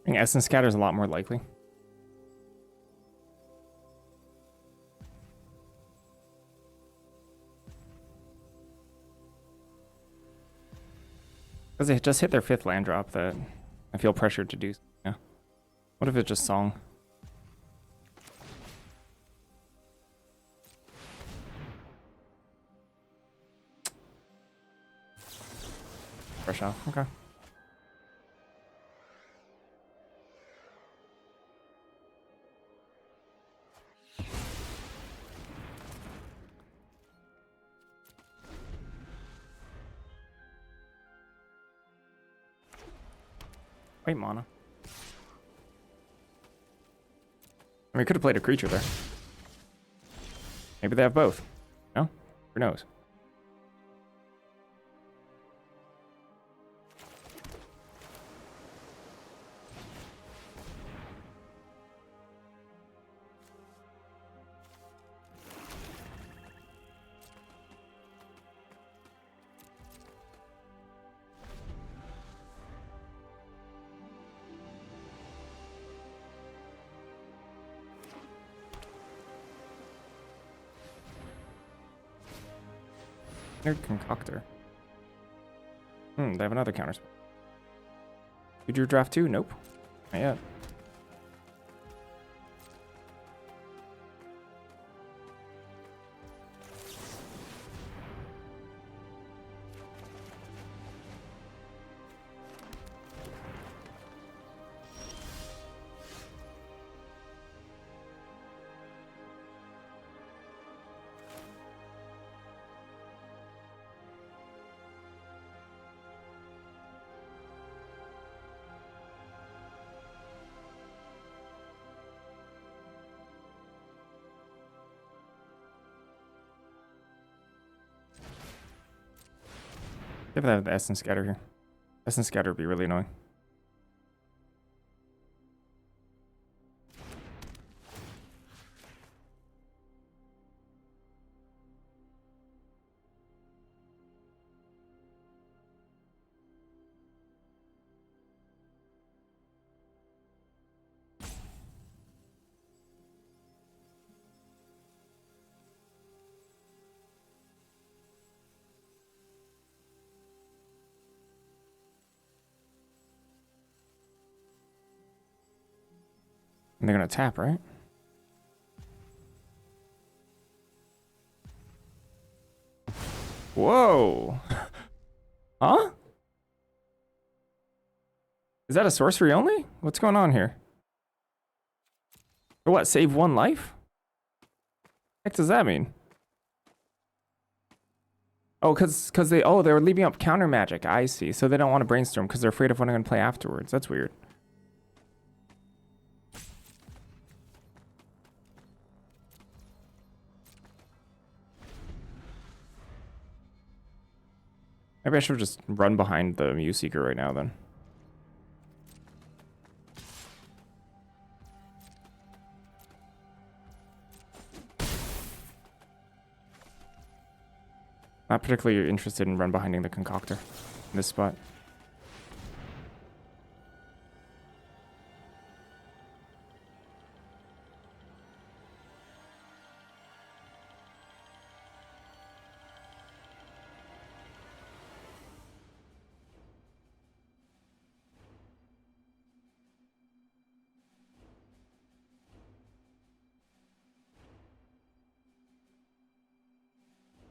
think Essence Scatter is a lot more likely. Because they just hit their 5th land drop that I feel pressured to do. Yeah. What if it's just Song? Fresh out. Okay. Wait, mana. I mean, could have played a creature there. Maybe they have both. No? Who knows? Concoctor. They have another counter. You drew draft 2? Nope. Not yet. If they have the Essence Scatter here. Essence Scatter would be really annoying. And they're gonna tap, right? Whoa. Huh? Is that a sorcery only? What's going on here? Or what, save 1 life? What the heck does that mean? Oh, cause they were leaving up counter magic. I see. So they don't want to brainstorm because they're afraid of what I'm gonna play afterwards. That's weird. Maybe I should just run behind the Mew Seeker right now then. Not particularly interested in run behinding the Concoctor in this spot.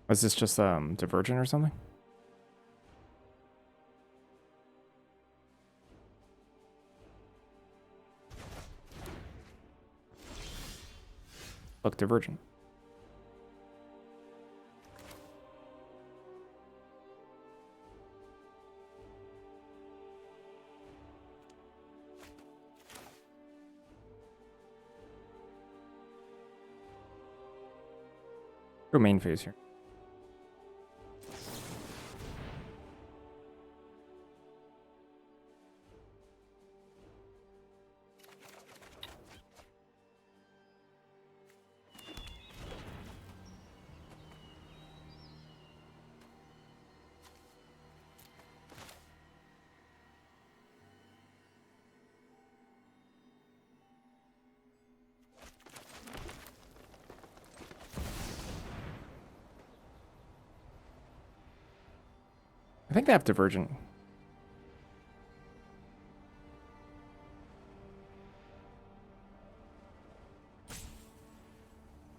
Was this just Divergent or something? Look, Divergent. Go main phase here. I think they have Divergent.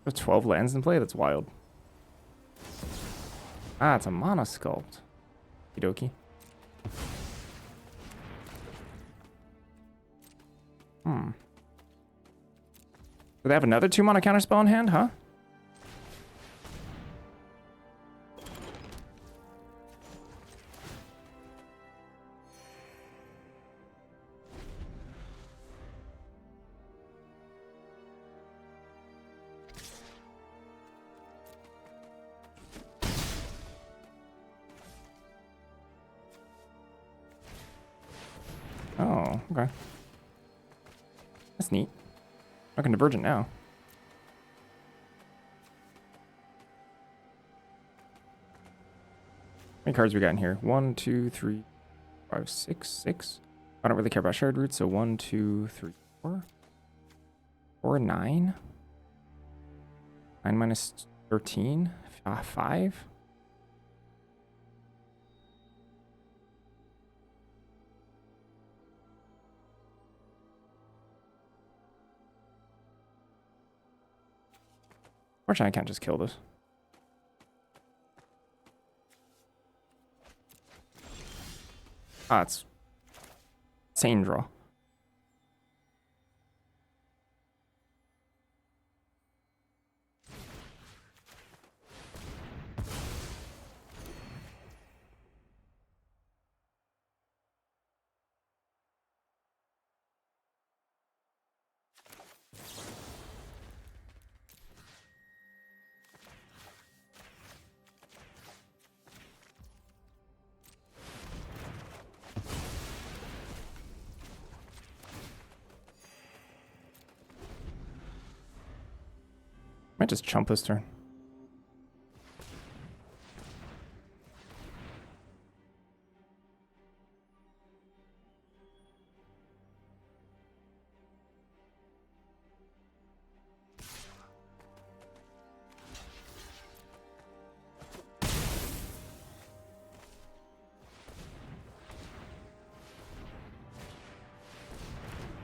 There's 12 lands in play? That's wild. Ah, it's a Mana Sculpt. Okie dokie. Do they have another 2-mana counterspell in hand, huh? Oh, okay. That's neat. I can Divergent now. How many cards we got in here? 1, 2, 3, 5, 6, 6. I don't really care about shared roots, so 1, 2, 3, 4. 4, 9. 9 minus 13. 5. Fortunately, I can't just kill this. Ah, it's insane draw. Might just chump this turn.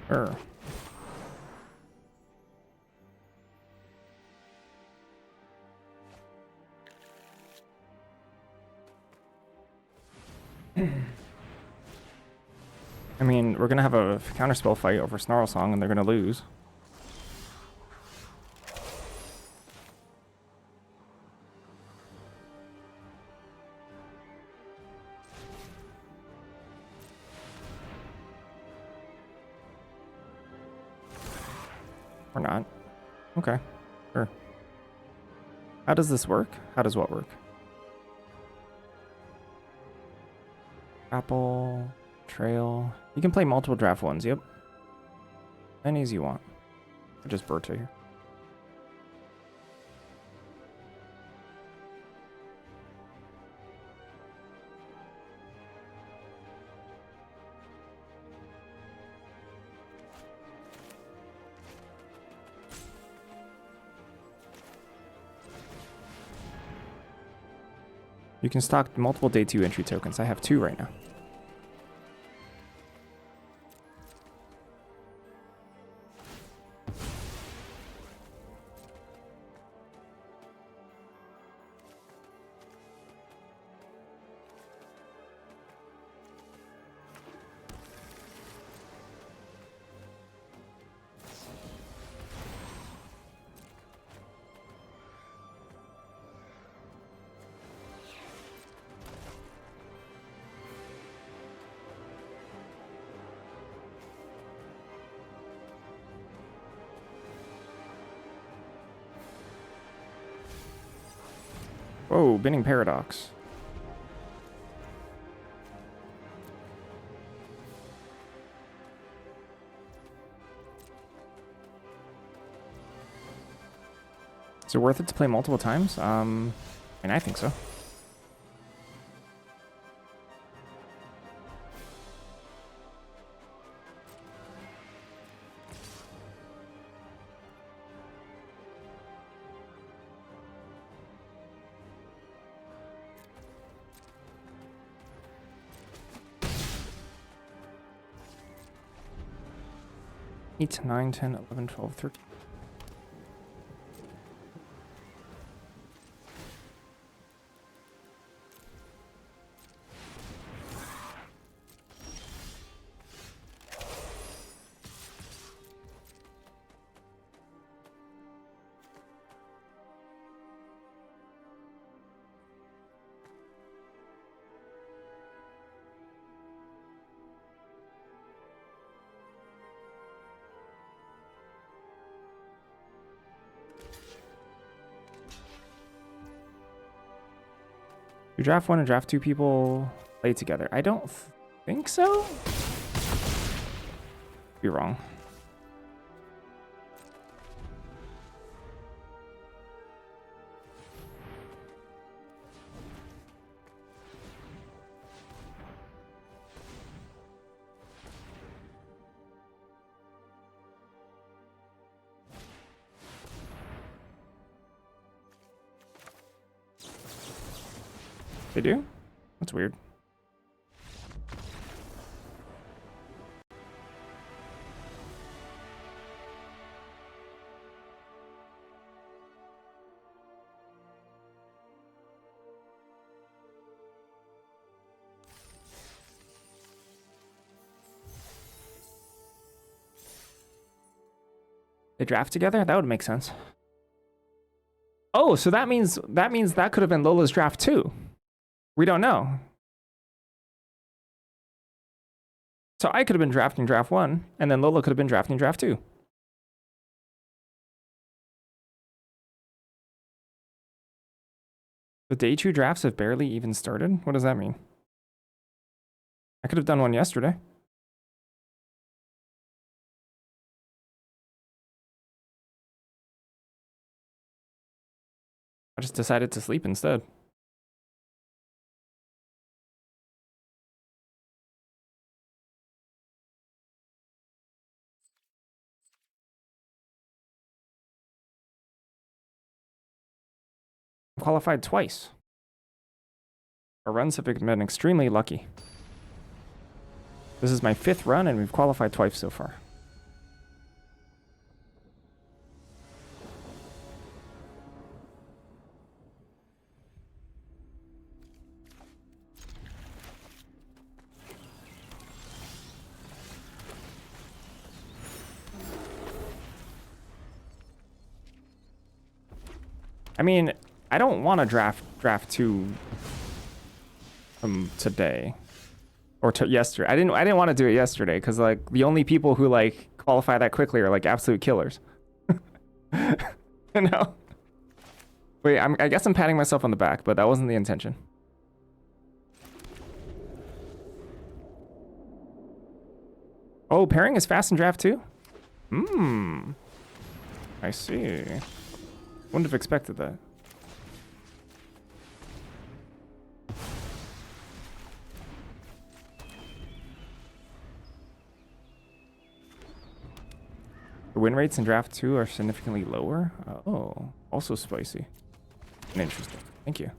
Sure. I mean, we're gonna have a counterspell fight over Snarl Song, and they're gonna lose. Or not. Okay, sure. How does this work? How does what work? Apple, Trail. You can play multiple draft ones, yep. Any as you want. Or just Berta here. You can stock multiple day 2 entry tokens. I have 2 right now. Whoa, Binning Paradox. Is it worth it to play multiple times? I mean, I think so. 8, 9, 10, 11, 12, 13. Do draft 1 and draft 2 people play together? I don't think so. Be wrong. They do? That's weird. They draft together? That would make sense. Oh, so that means that could have been Lola's draft too. We don't know. So I could have been drafting draft 1, and then Lola could have been drafting draft 2. The day 2 drafts have barely even started? What does that mean? I could have done one yesterday. I just decided to sleep instead. Qualified twice. Our runs have been extremely lucky. This is my 5th run, and we've qualified twice so far. I mean, I don't want to draft 2 today or yesterday. I didn't want to do it yesterday because like the only people who like qualify that quickly are like absolute killers. You know? Wait, I guess I'm patting myself on the back, but that wasn't the intention. Oh, pairing is fast in draft 2? I see. Wouldn't have expected that. The win rates in draft 2 are significantly lower. Oh, also spicy and interesting. Thank you.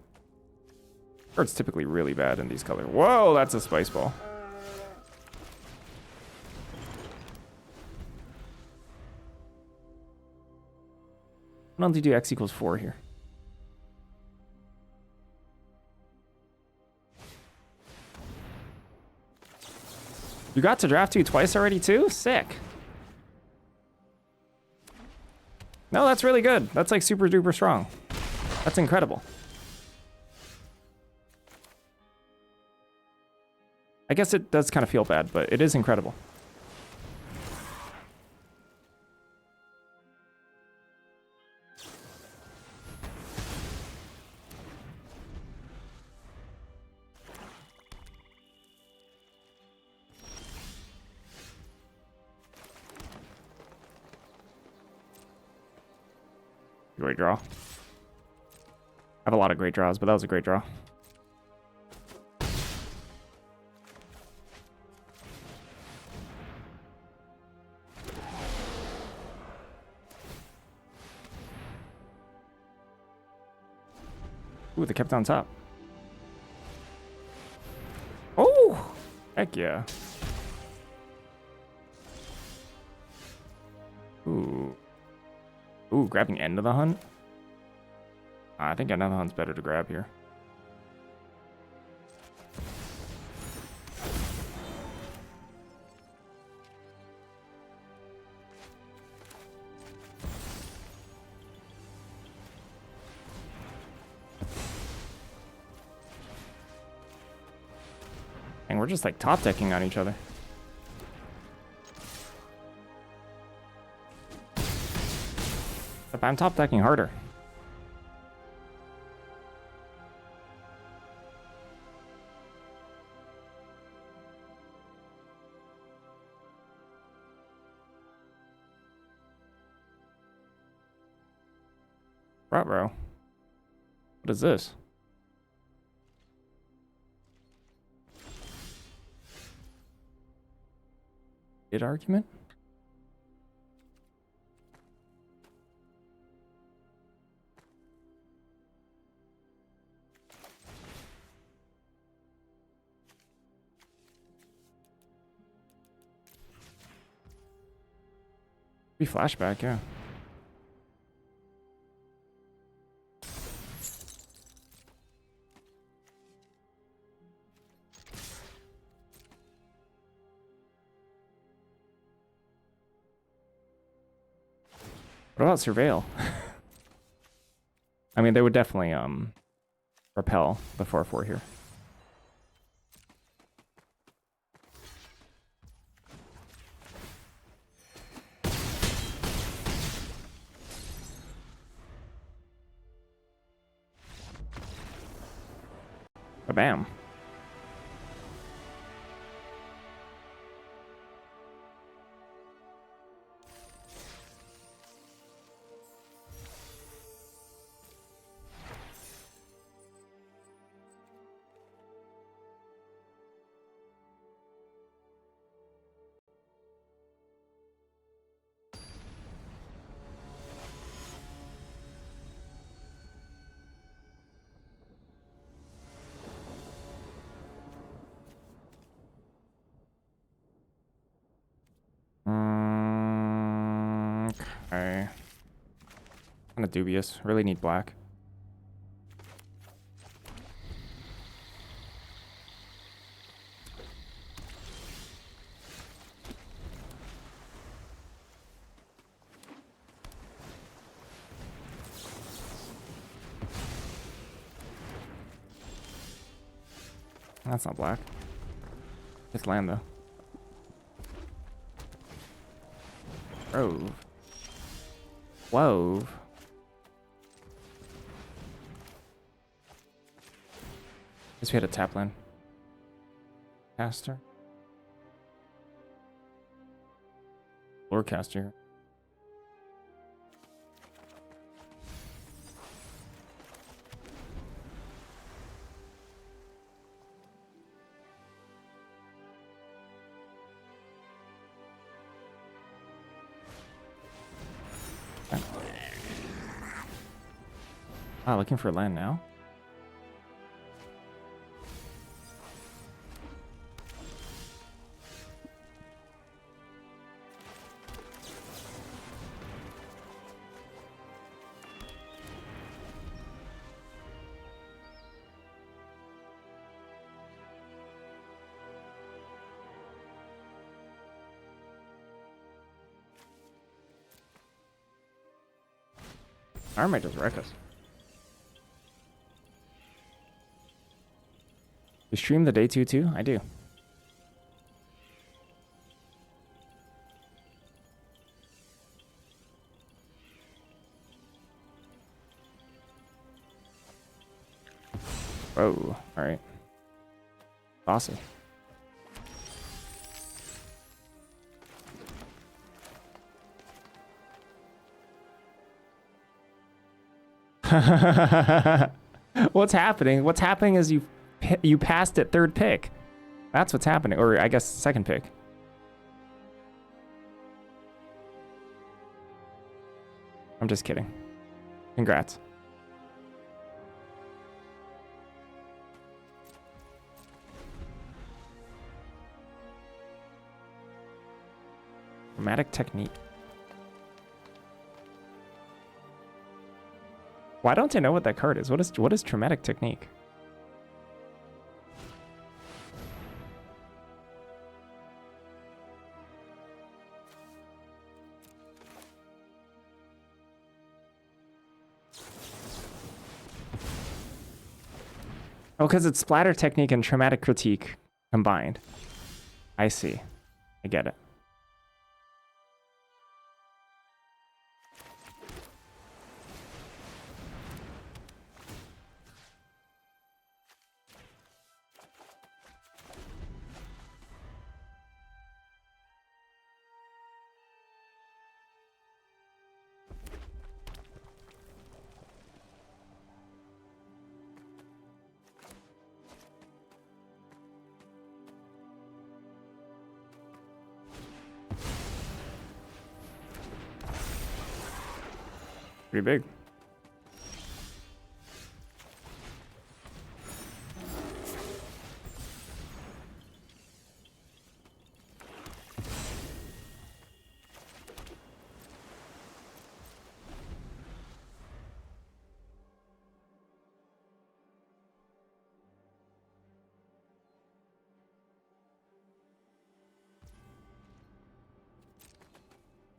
Bird's typically really bad in these colors. Whoa, that's a spice ball. I'll do x equals 4 here. You got to draft 2 twice already too? Sick. No, that's really good. That's like super duper strong. That's incredible. I guess it does kind of feel bad, but it is incredible. Great draw. I have a lot of great draws, but that was a great draw. Ooh, they kept on top. Oh, heck yeah. Ooh. Ooh, grabbing end of the hunt? I think end of the hunt's better to grab here. And we're just like top decking on each other. But I'm top decking harder. Bro. What is this? Bid argument? Be flashback, yeah. What about surveil? I mean, they would definitely repel the 4/4 here. Bam. Okay. Kind of dubious. Really need black. That's not black. It's land though. Grove. Wove. Guess we had a tap land. Caster. Lore caster. Ah, looking for land now. I might just wreck us. You stream the day 2 too? I do. Oh, alright. Awesome. What's happening? What's happening is you passed at third pick. That's what's happening. Or I guess second pick. I'm just kidding. Congrats. Dramatic technique. Why don't I know what that card is? What is Traumatic Technique? Oh, because it's Splatter Technique and Traumatic Critique combined. I see. I get it. Pretty big.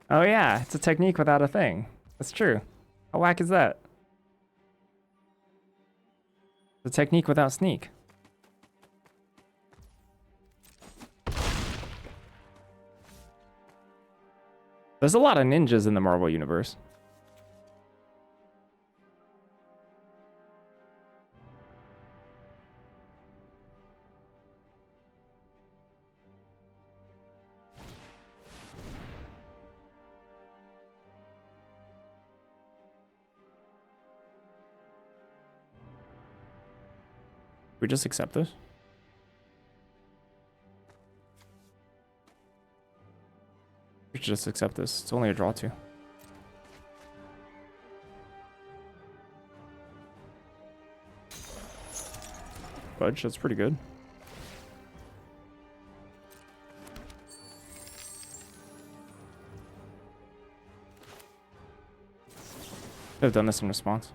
Oh yeah, it's a technique without a thing. That's true. How whack is that? The technique without sneak. There's a lot of ninjas in the Marvel universe. We just accept this? We should just accept this. It's only a draw two. Fudge, that's pretty good. Could have done this in response.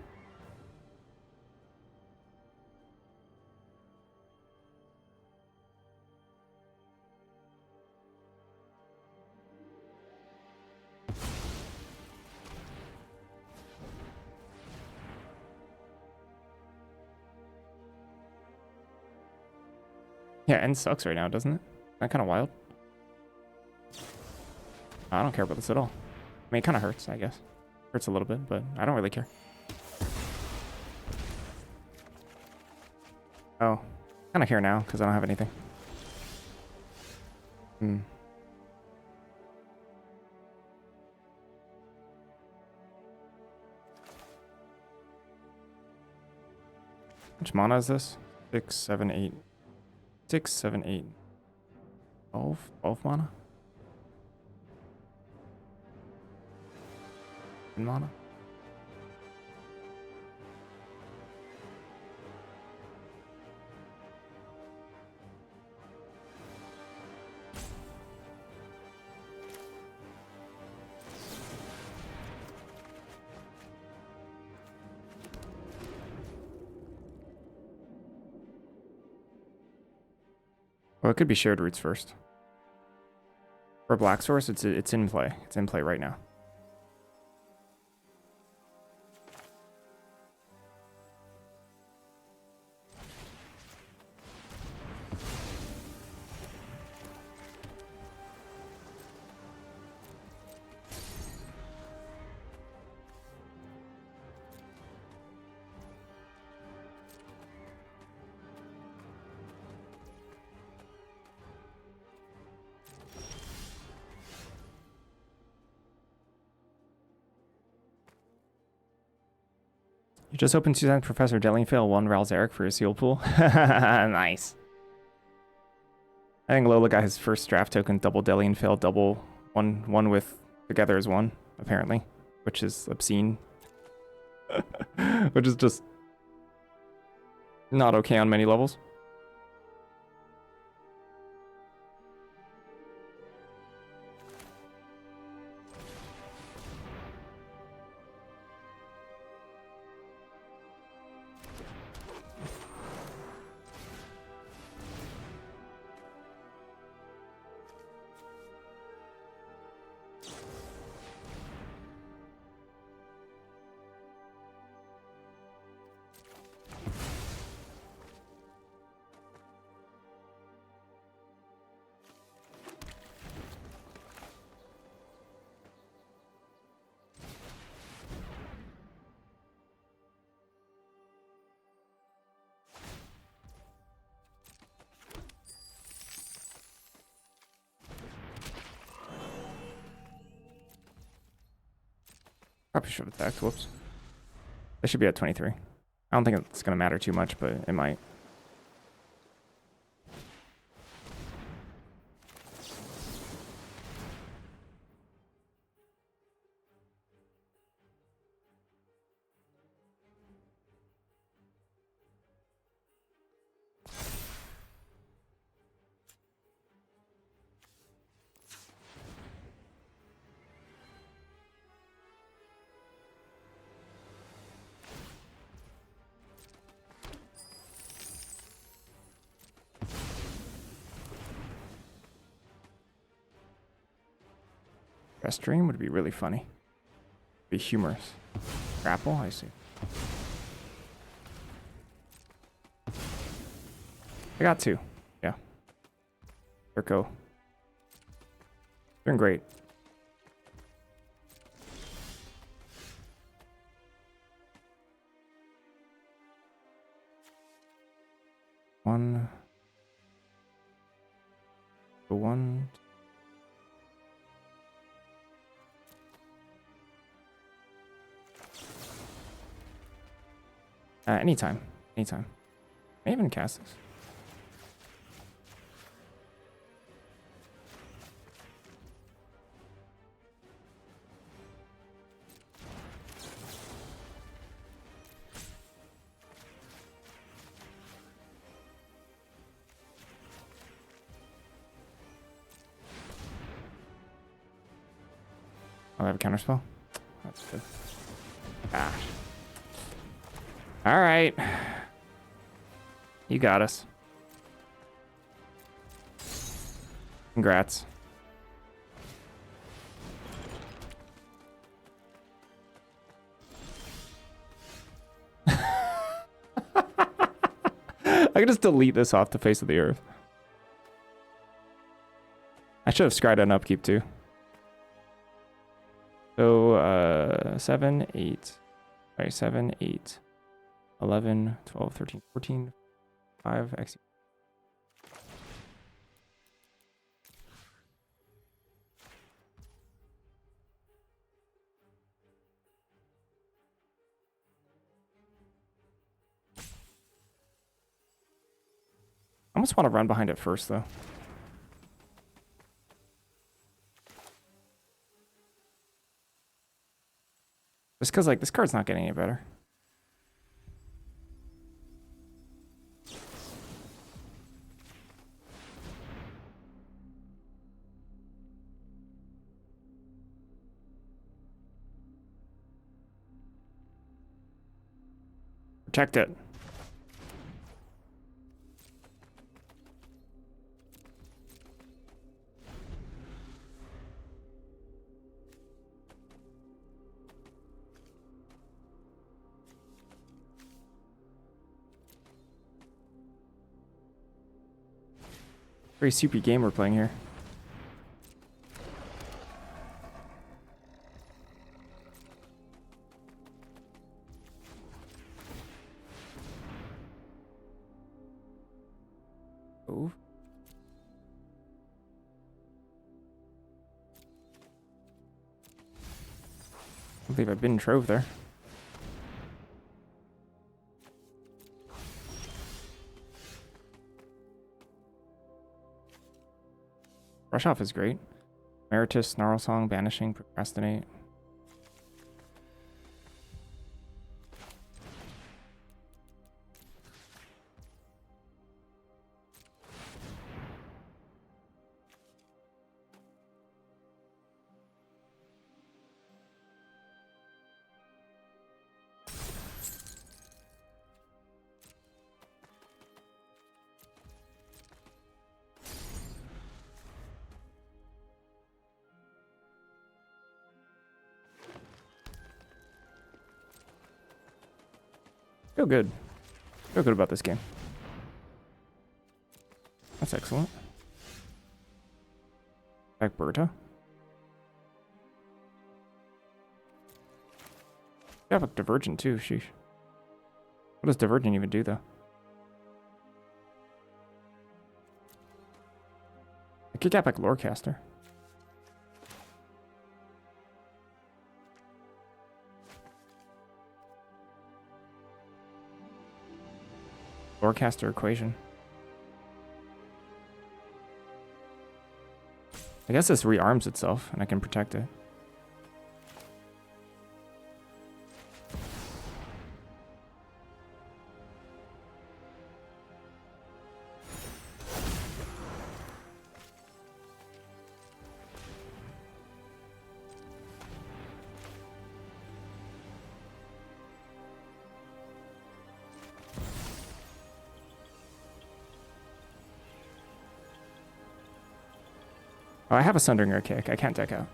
Yeah, N sucks right now, doesn't it? That kind of wild. I don't care about this at all. I mean, it kind of hurts, I guess. Hurts a little bit, but I don't really care. Oh, kind of here now because I don't have anything. Hmm. Which mana is this? 6, 7, 8. 6, 7, 8. 12 mana? 10 mana? Well, it could be shared roots first. For Black Source, it's in play. It's in play right now. You just opened 2 times Professor Dellingfail, 1 Ralzeric for your seal pool. Nice. I think Lola got his first draft token, double Dellingfail, double one with together as 1, apparently, which is obscene. Which is just not okay on many levels. Probably should have attacked. Whoops. They should be at 23. I don't think it's going to matter too much, but it might. Rest stream would be really funny. Be humorous. Grapple, I see. I got 2. Yeah. Urko. Doing great. One. One. Anytime. Anytime. I even cast this. Oh, I have a counterspell? That's good. Gosh. All right. You got us. Congrats. I can just delete this off the face of the earth. I should have scryed on upkeep too. So 7, 8. Sorry, 7, 8, 11, 12, 13, 14, 5, X. I almost want to run behind it first, though. Just because, like, this card's not getting any better. Protect it. Very soupy game we're playing here. Oh. I believe I've been trove there. Rush off is great. Meritus, Snarl Song, Banishing, Procrastinate. Feel good. Feel good about this game. That's excellent. Back Berta. You have a Divergent too, sheesh. What does Divergent even do though? I could get back Lorecaster. Lorecaster equation. I guess this rearms itself and I can protect it. Oh, I have a Sundering Archaic. I can't deck out.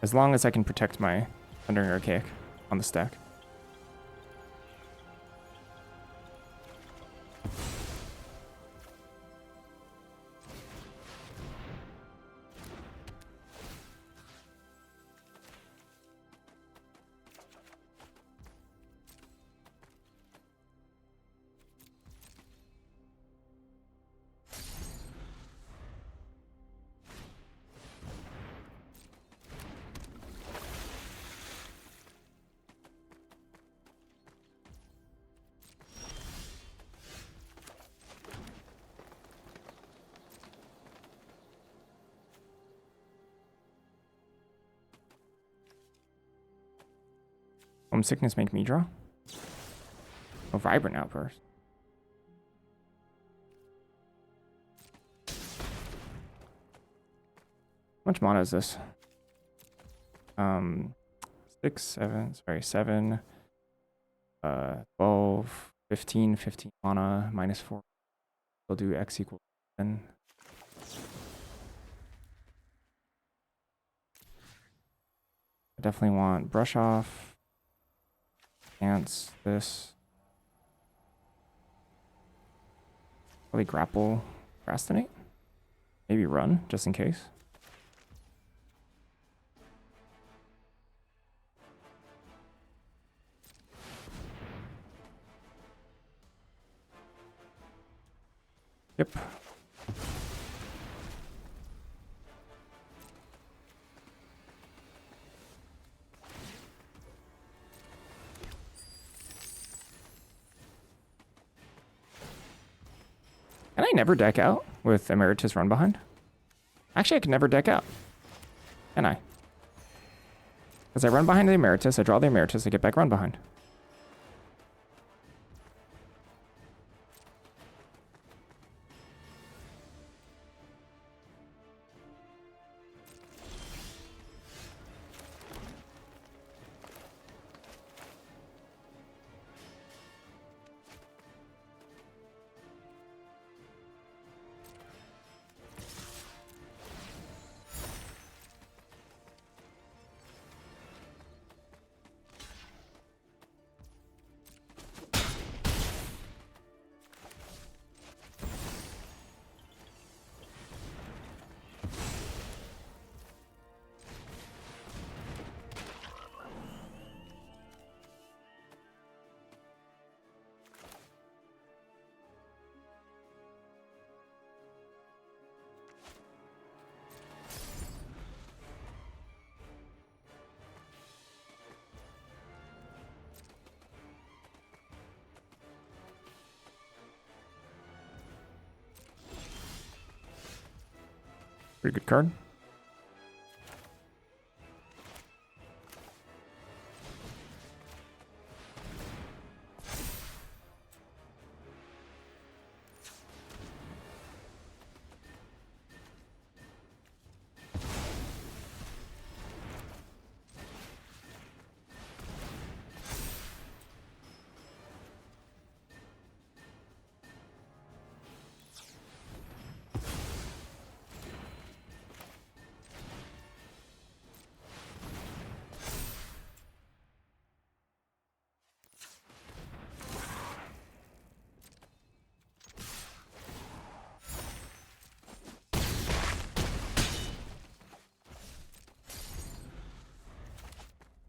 As long as I can protect my Sundering Archaic on the stack. Homesickness make me draw? Oh, Vibrant Outburst. How much mana is this? 6, 7, sorry, 7, 12, 15 mana, -4. We'll do X equals 10. I definitely want Brush Off. Chance this. Probably Grapple, Procrastinate. Maybe Run, just in case. Yep. Can I never deck out with Emeritus Run Behind? Actually, I can never deck out. Can I? Because I run behind the Emeritus, I draw the Emeritus, I get back Run Behind. Pretty good card.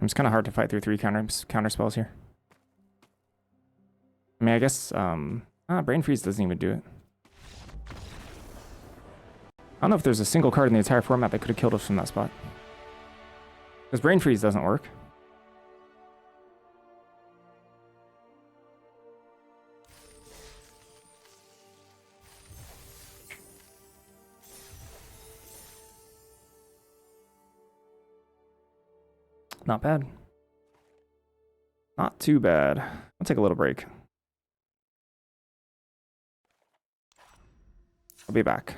It's kind of hard to fight through 3 counter spells here. I mean, I guess Brain Freeze doesn't even do it. I don't know if there's a single card in the entire format that could have killed us from that spot. Because Brain Freeze doesn't work. Not bad. Not too bad. I'll take a little break. I'll be back.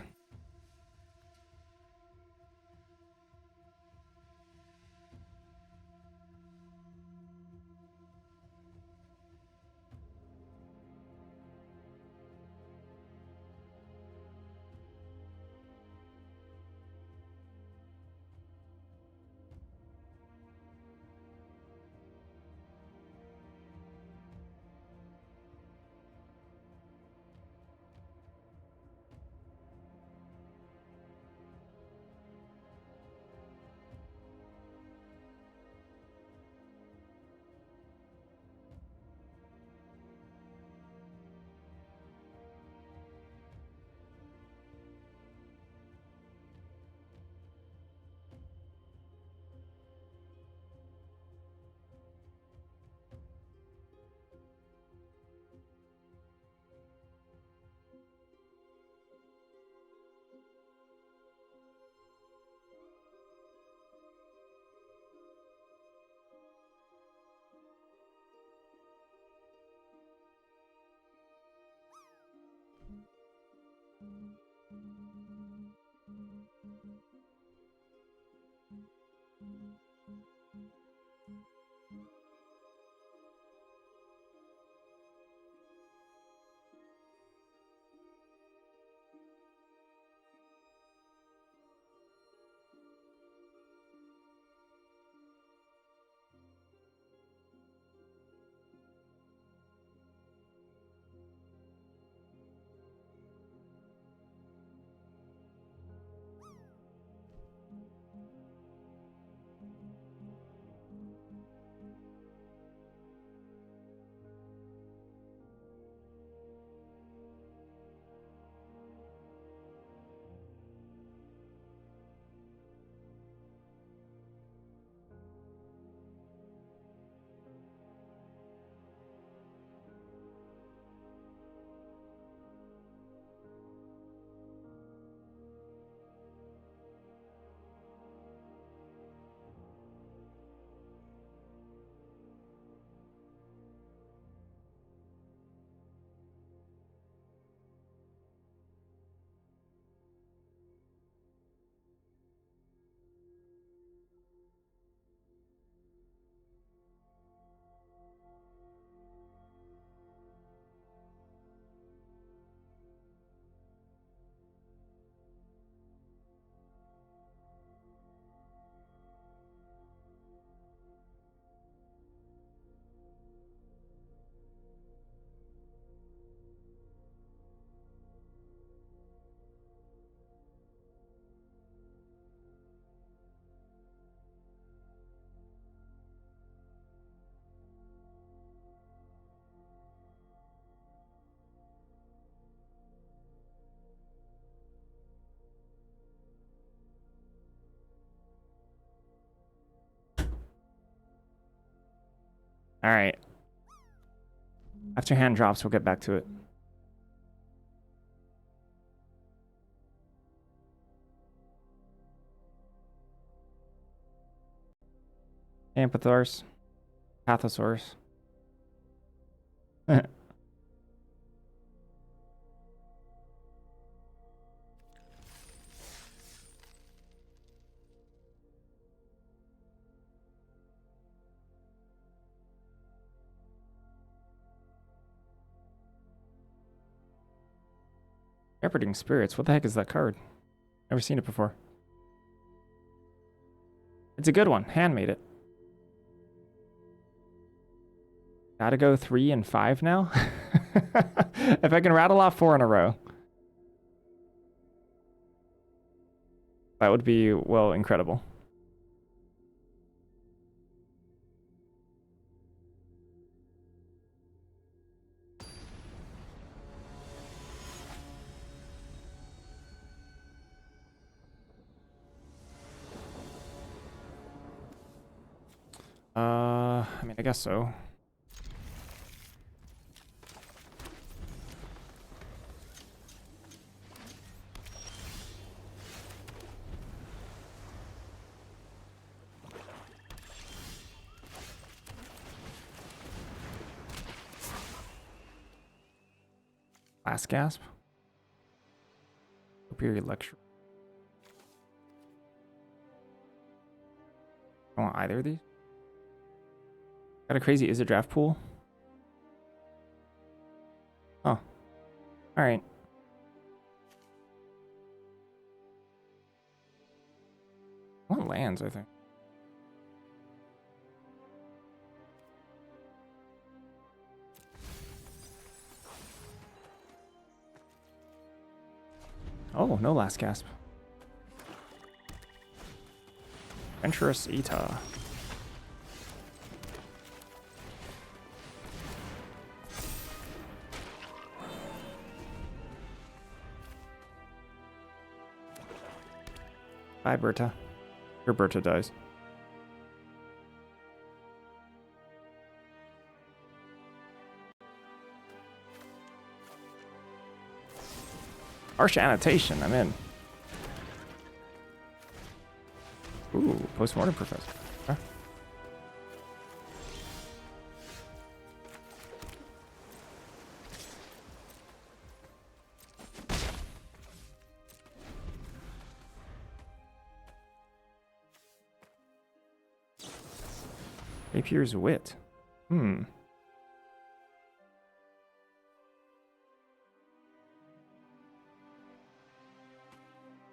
All right. After hand drops, we'll get back to it. Amphisaurs. Pathosaurs. Shepherding Spirits. What the heck is that card? Never seen it before. It's a good one. Hand made it. Gotta go 3 and 5 now? If I can rattle off 4 in a row. That would be, well, incredible. I mean, I guess so. Last gasp. Period lecture. I don't want either of these. Got a crazy is it draft pool? Oh. Alright. I want lands, I think. Oh, no last gasp. Adventurous Eta. Bye, Berta. Your Berta dies. Harsh annotation, I'm in. Ooh, postmortem professor. Huh? Rapier's wit. Hmm.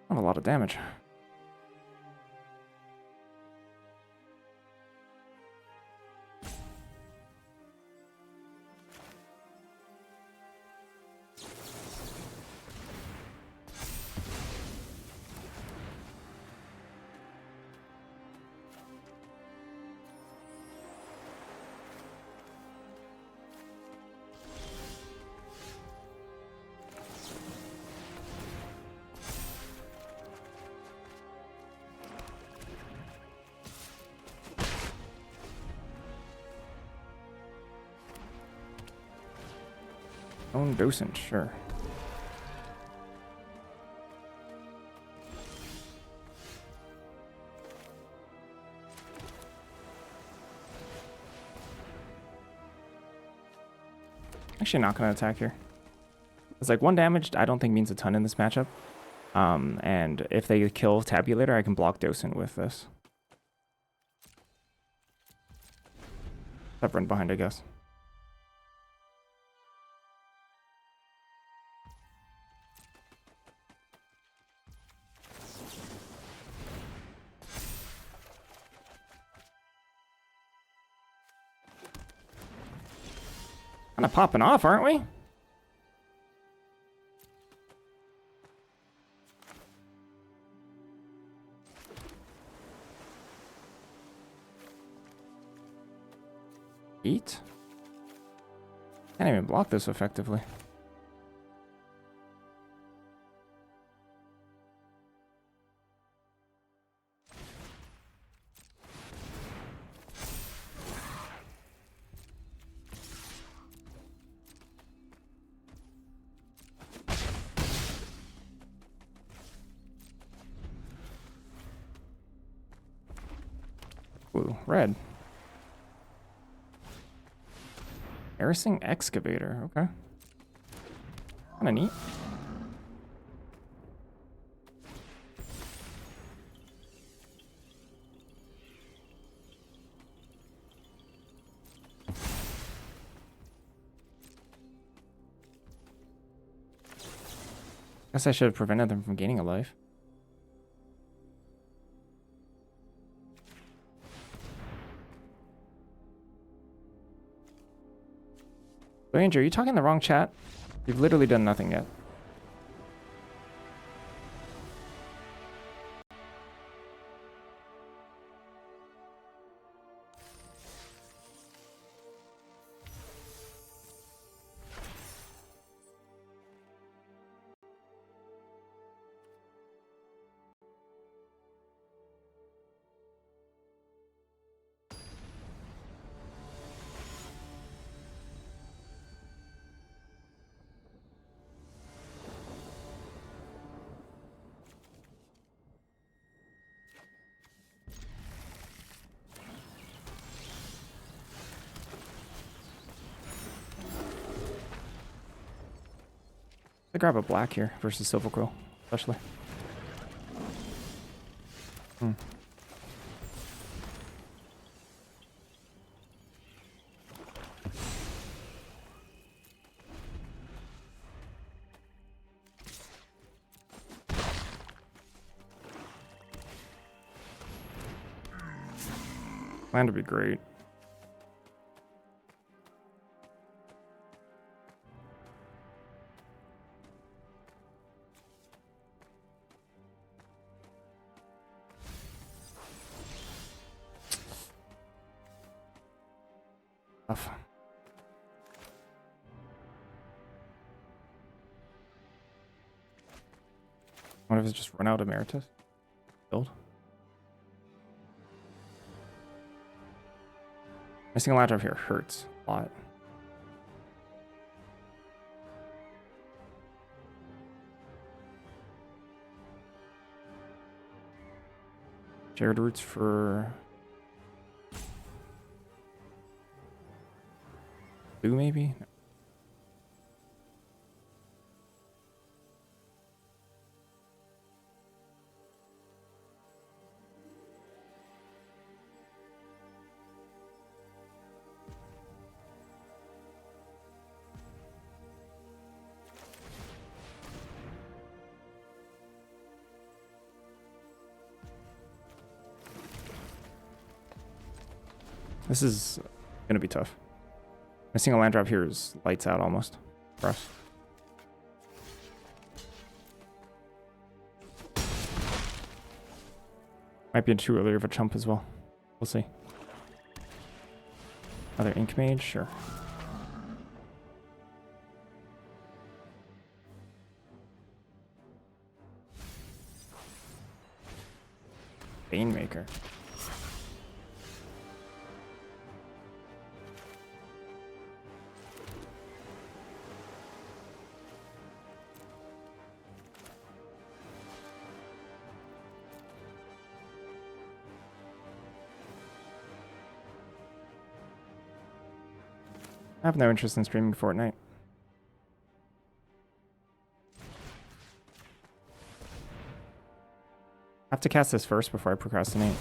Not a lot of damage. Own docent, sure. Actually not gonna attack here. It's like 1 damage I don't think means a ton in this matchup. And if they kill Tabulator, I can block docent with this. I've run behind, I guess. Kind of popping off, aren't we? Eat? Can't even block this effectively. Ooh, red. Harassing excavator, okay. Kinda neat. Guess I should have prevented them from gaining a life. Ranger, are you talking in the wrong chat? You've literally done nothing yet. I grab a black here versus silver quill, especially. Hmm. Land would be great. Tough. What if it's just run out of Emeritus? Build. Missing a ladder up here hurts a lot. Shared roots for blue, maybe? No. This is gonna be tough. Missing a land drop here is lights out almost for us. Might be too early of a chump as well. We'll see. Another ink mage, sure. Banemaker. I have no interest in streaming Fortnite. I have to cast this first before I procrastinate.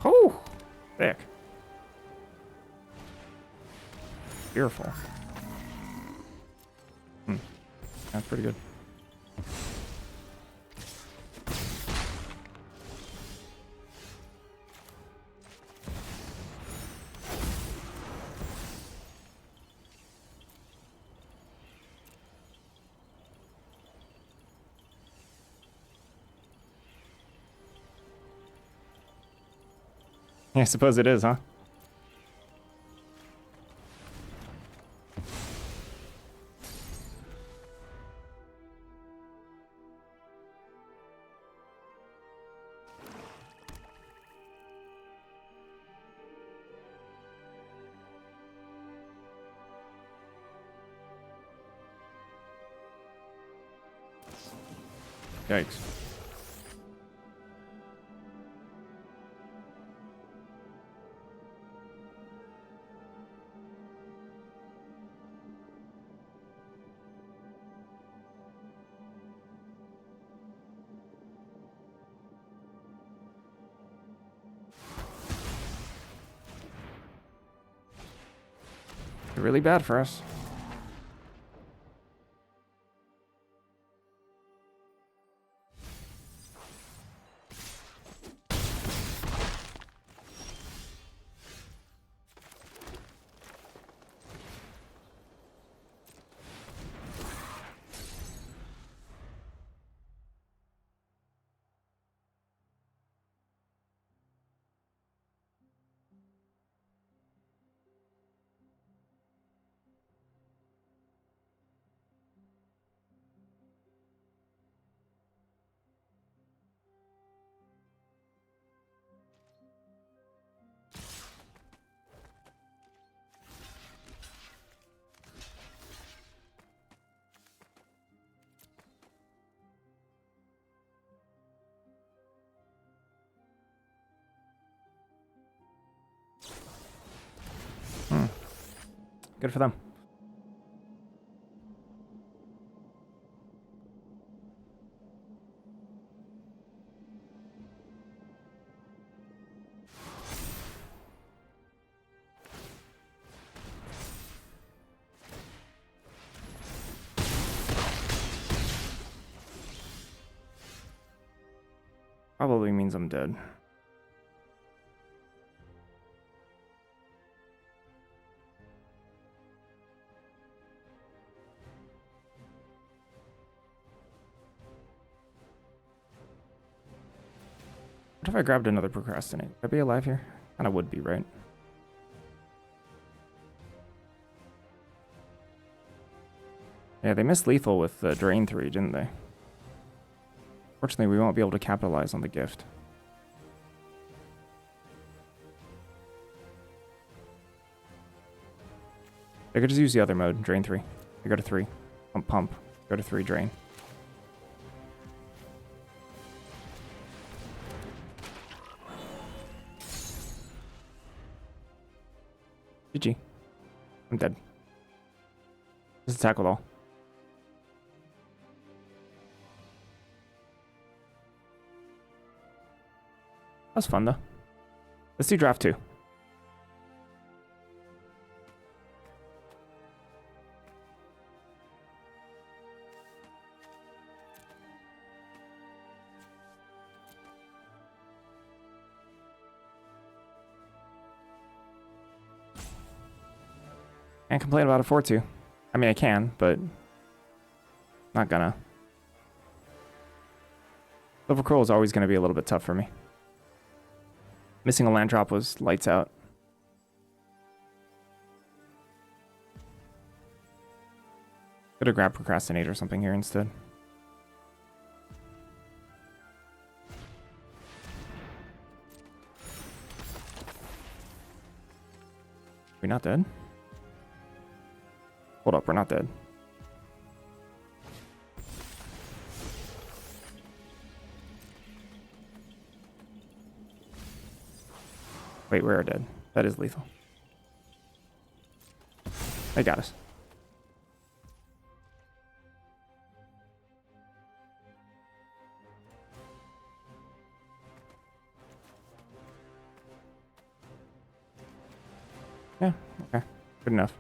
Oh, thick. Beautiful. That's pretty good. Yeah, I suppose it is, huh? Yikes. Really bad for us. Good for them. Probably means I'm dead. What if I grabbed another procrastinate? Would I be alive here? Kinda would be, right? Yeah, they missed lethal with Drain 3, didn't they? Fortunately, we won't be able to capitalize on the gift. I could just use the other mode, Drain 3. I go to 3. Pump, pump. Go to 3, Drain. GG. I'm dead. Just attack with all. That was fun, though. Let's do draft 2. Can't complain about a 4-2. I mean, I can, but not gonna. Silver Cruel is always going to be a little bit tough for me. Missing a land drop was lights out. Could have grabbed Procrastinate or something here instead. We're not dead? Hold up, we're not dead. Wait, we are dead. That is lethal. They got us. Yeah, okay. Good enough.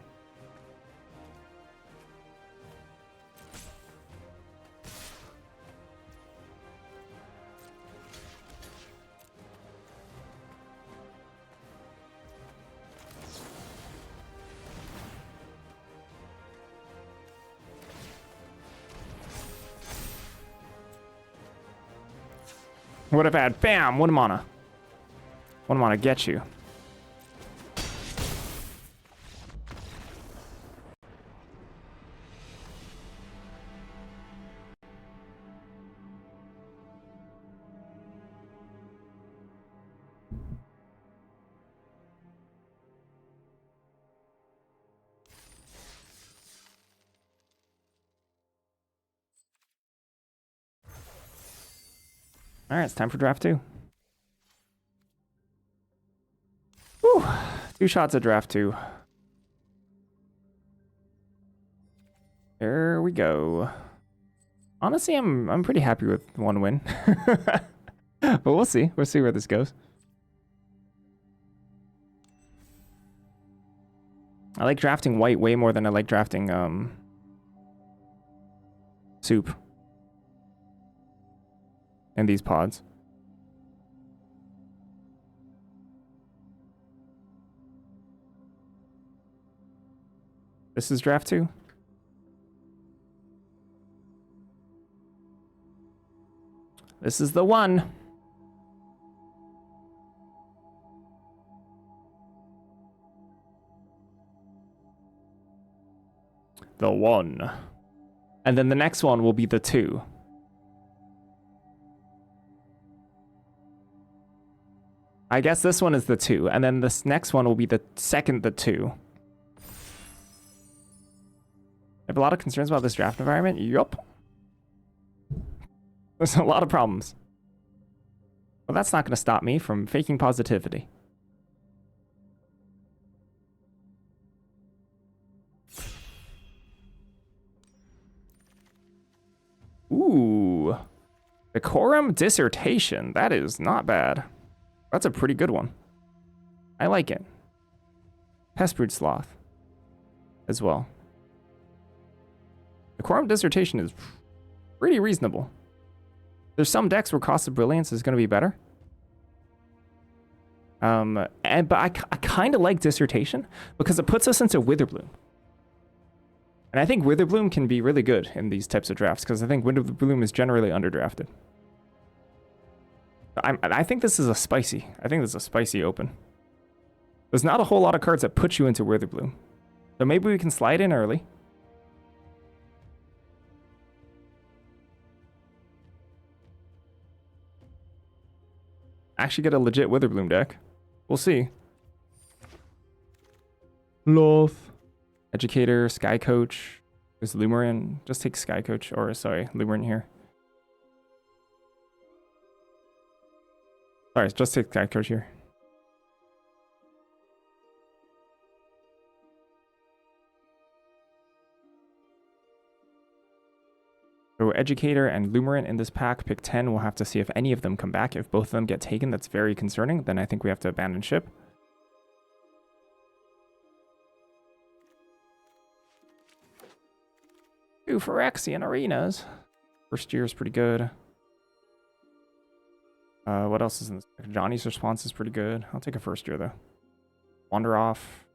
Would have had bam, 1 mana. 1 mana get you. All right, it's time for draft 2. Whew, 2 shots at draft 2. There we go. Honestly, I'm pretty happy with 1 win. But we'll see. We'll see where this goes. I like drafting white way more than I like drafting soup in these pods. This is draft 2. This is the one. The one. And then the next one will be the 2. I guess this one is the 2, and then this next one will be the second the 2. I have a lot of concerns about this draft environment. Yup. There's a lot of problems. Well, that's not going to stop me from faking positivity. Decorum Dissertation. That is not bad. That's a pretty good one. I like it. Pestbrood Sloth as well. Decorum Dissertation is pretty reasonable. There's some decks where Cost of Brilliance is going to be better. But I kind of like Dissertation because it puts us into Witherbloom. And I think Witherbloom can be really good in these types of drafts because I think Witherbloom is generally underdrafted. I think this is a spicy. I think this is a spicy open. There's not a whole lot of cards that put you into Witherbloom. So maybe we can slide in early. Actually get a legit Witherbloom deck. We'll see. Loth. Educator, Sky Coach. There's Lumerin. Just take Sky Coach. Or, sorry, Lumerin here. Sorry, just take Sky Coach here. So Educator and Lumerin in this pack, pick 10. We'll have to see if any of them come back. If both of them get taken, that's very concerning. Then I think we have to abandon ship. Ooh, Phyrexian Arenas. First year is pretty good. What else is in this pack? Johnny's Response is pretty good. I'll take a first year, though. Wander Off.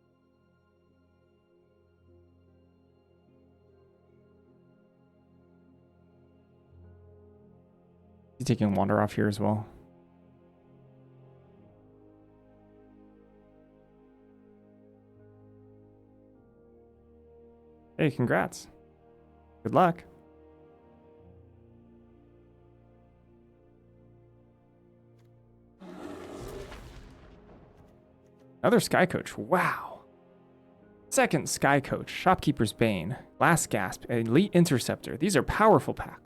He's taking Wander Off here as well. Hey, congrats. Good luck. Another Sky Coach. Wow. Second Sky Coach. Shopkeeper's Bane. Last Gasp. Elite Interceptor. These are powerful packs.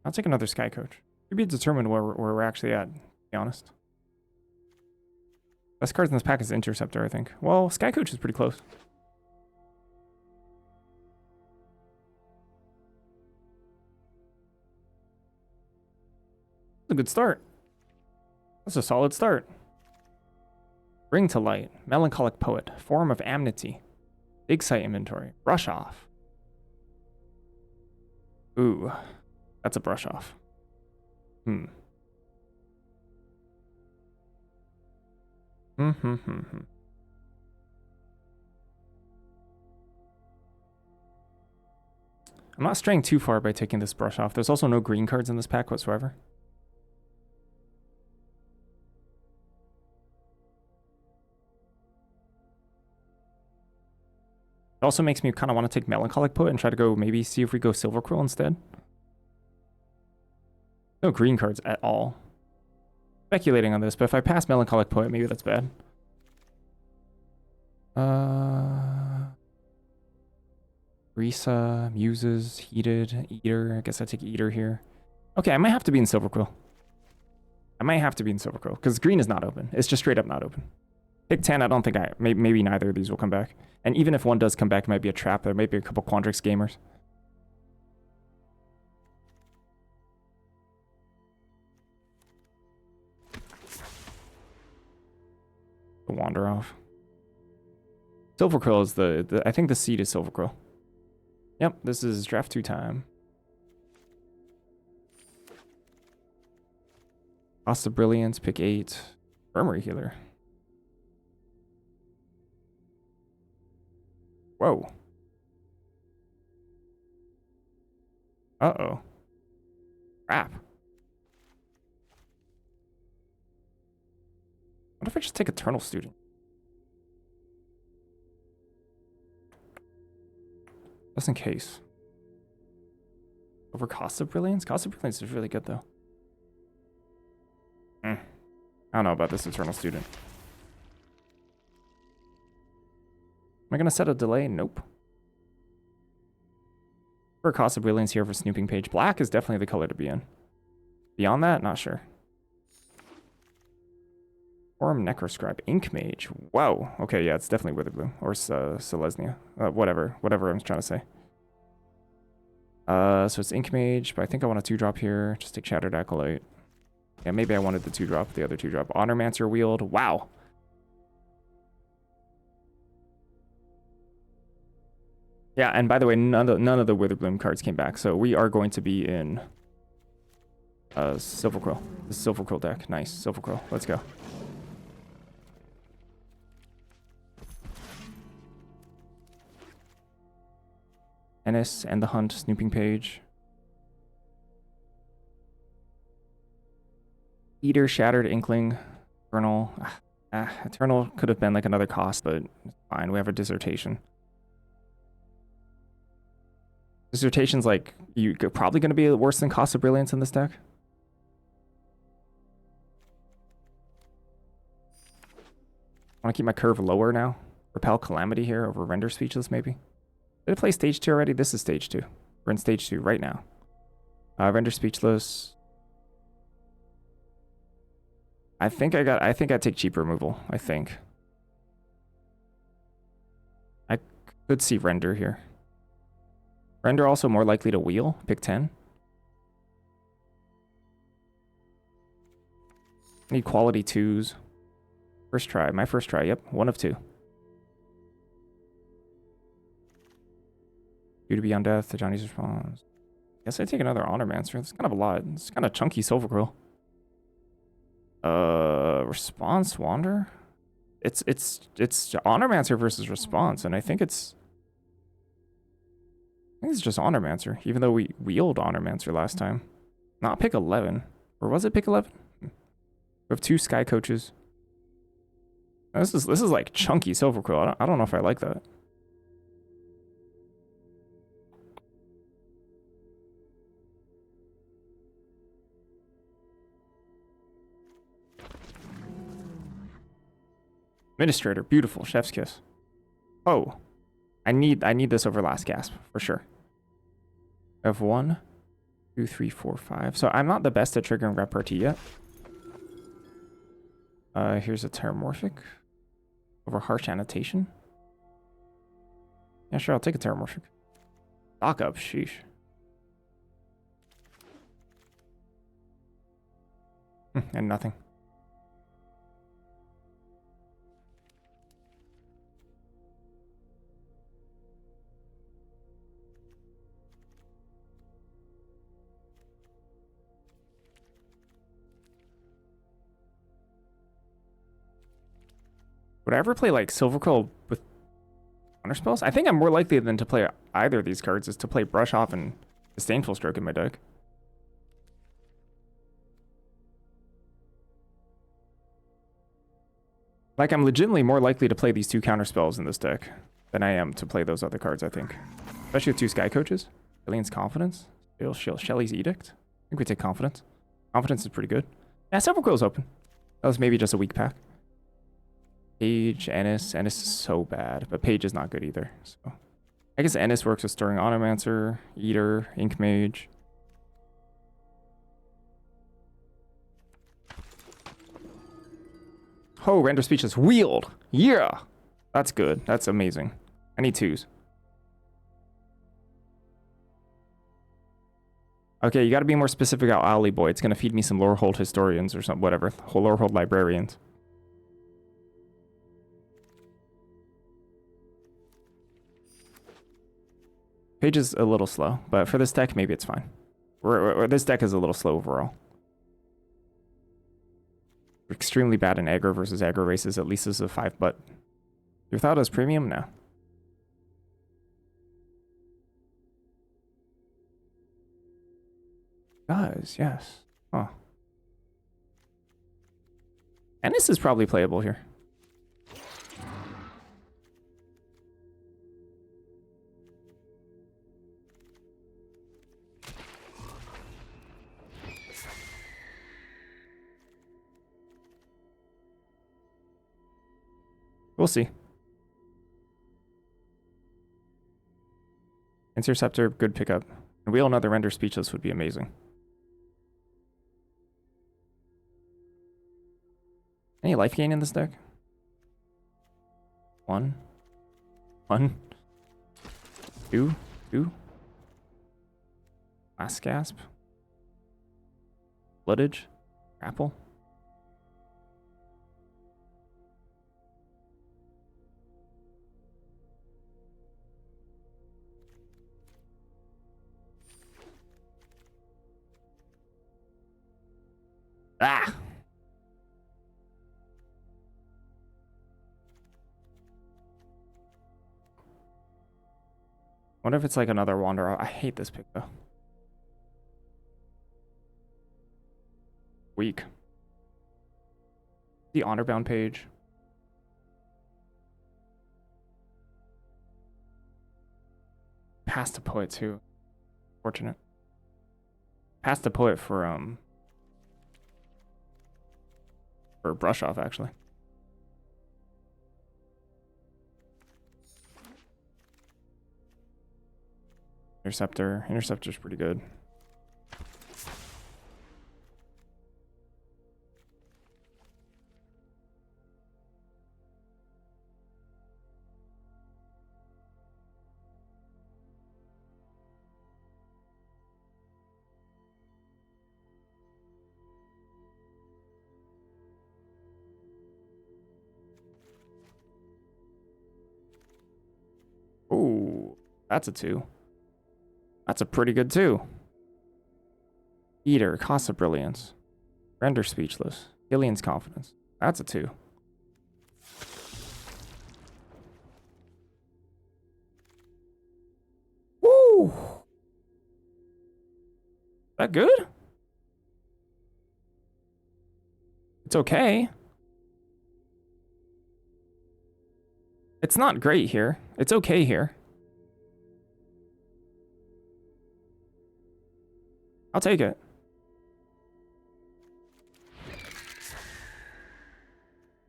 I'll take another Sky Coach. To be determined where we're actually at, to be honest. Best cards in this pack is Interceptor, I think. Well, Sky Coach is pretty close. That's a good start. That's a solid start. Bring to Light. Melancholic Poet. Forum of Amnesty. Big Site Inventory. Brush Off. Ooh. That's a brush off. I'm not straying too far by taking this brush off. There's also no green cards in this pack whatsoever. It also makes me kind of want to take Melancholic Poet and try to go maybe see if we go Silver Quill instead. No green cards at all. Speculating on this, but if I pass Melancholic Poet, maybe that's bad. Risa, Muses, Heated, Eater. I guess I take Eater here. Okay, I might have to be in Silver Quill. I might have to be in Silver Quill, because green is not open. It's just straight up not open. Pick 10, I don't think maybe neither of these will come back. And even if one does come back, it might be a trap. There might be a couple Quandrix gamers. Wander Off. Silver Quill is I think the seed is Silver Quill. Yep, this is draft 2 time. Cost of Brilliance, pick 8. Armory Healer. Whoa. Uh-oh. Crap. What if I just take Eternal Student? Just in case. Over Cost of Brilliance? Cost of Brilliance is really good, though. I don't know about this Eternal Student. Am I going to set a delay? Nope. For Cost of Brilliance here for Snooping Page. Black is definitely the color to be in. Beyond that, not sure. Forum Necroscribe, Ink Mage. Whoa. Okay, yeah, it's definitely Witherbloom or Selesnya. Whatever I'm trying to say. So it's Ink Mage, but I think I want a 2-drop here. Just take Shattered Acolyte. Yeah, maybe I wanted the 2-drop, the other 2-drop. Honormancer Wield. Wow. Yeah, and by the way, none of the Witherbloom cards came back, so we are going to be in Silver Quill. The Silver Quill deck. Nice. Silver Quill. Let's go. Ennis and the Hunt, Snooping Page. Eater, Shattered, Inkling, Eternal. Eternal could have been like another cost, but it's fine. We have a Dissertation. Dissertation's like, probably going to be worse than Cost of Brilliance in this deck. Want to keep my curve lower now? Repel Calamity here over Render Speechless, maybe? Did I play stage 2 already? This is stage 2. We're in stage 2 right now. Render Speechless. I think I take cheap removal. I think. I could see Render here. Render also more likely to wheel. Pick 10. Need quality 2s. First try. My first try. Yep. 1 of 2. 2 to be on death. The Johnny's response. Guess I take another Honormancer. That's kind of a lot. It's kind of chunky Silver Quill. Response Wander? It's Honormancer versus Response, and I think it's just Honormancer, even though we wheeled Honormancer last time. Not pick 11. Or was it pick 11? We have 2 Sky Coaches. This is like chunky Silver Quill. I don't know if I like that. Administrator, beautiful, Chef's Kiss. Oh, I need this over Last Gasp for sure. I have 1, 2, 3, 4, 5. So I'm not the best at triggering repartee yet. Here's a Terramorphic over Harsh Annotation. Yeah, sure, I'll take a Terramorphic. Stock up, sheesh. And nothing. Would I ever play like Silver Quill with counter spells? I think I'm more likely than to play either of these cards is to play Brush Off and Disdainful Stroke in my deck. Like, I'm legitimately more likely to play these 2 counter spells in this deck than I am to play those other cards, I think. Especially with 2 Sky Coaches. Allian's Confidence. Shelly's Edict. I think we take Confidence. Confidence is pretty good. Yeah, Silver Quill's open. That was maybe just a weak pack. Page, Ennis. Ennis is so bad, but Page is not good either. So I guess Ennis works with Stirring Automancer, Eater, Ink Mage. Oh, Render Speechless. Wheeled! Yeah! That's good. That's amazing. I need 2s. Okay, you gotta be more specific about Owly Boy. It's gonna feed me some Lorehold Historians or something, whatever. Lorehold Librarians. Page is a little slow, but for this deck, maybe it's fine. This deck is a little slow overall. We're extremely bad in aggro versus aggro races, at least as a 5, but you thought it was premium? No. Does, yes. Oh. And this is probably playable here. We'll see. Interceptor, good pickup. And wheel another Render Speechless would be amazing. Any life gain in this deck? One. Two. Last gasp. Bloodage. Grapple. Ah! What if it's like another Wanderer? I hate this pick though. Weak. The honor-bound page. Past the poet too. Fortunate. Past the poet for brush off actually. Interceptor's pretty good. Ooh, that's a 2. That's a pretty good 2. Eater, Cost of Brilliance. Render Speechless. Alien's Confidence. That's a 2. Woo! That good? It's okay. It's not great here. It's okay here. I'll take it.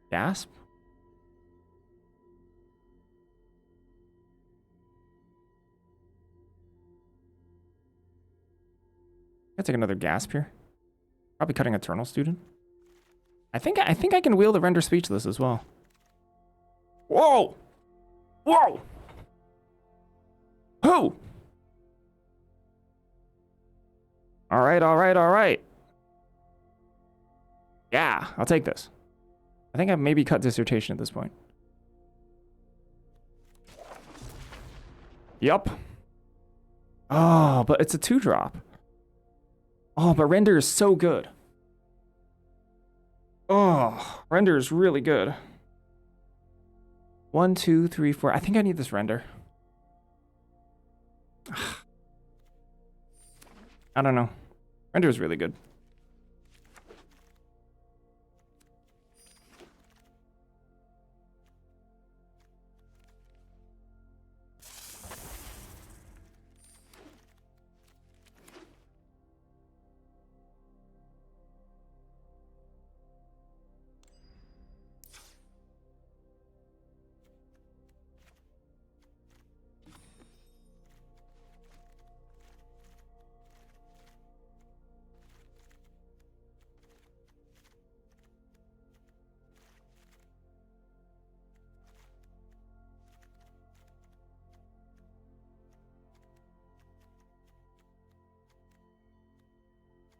Gasp? I'll take another gasp here. Probably cutting Eternal Student. I think I can wheel the Render Speechless as well. Whoa! Whoa! Who? All right. Yeah, I'll take this. I think I've maybe cut Dissertation at this point. Yup. Oh, but it's a 2-drop. Oh, but Render is so good. Oh, Render is really good. 1, 2, 3, 4. I think I need this Render. I don't know. Render is really good.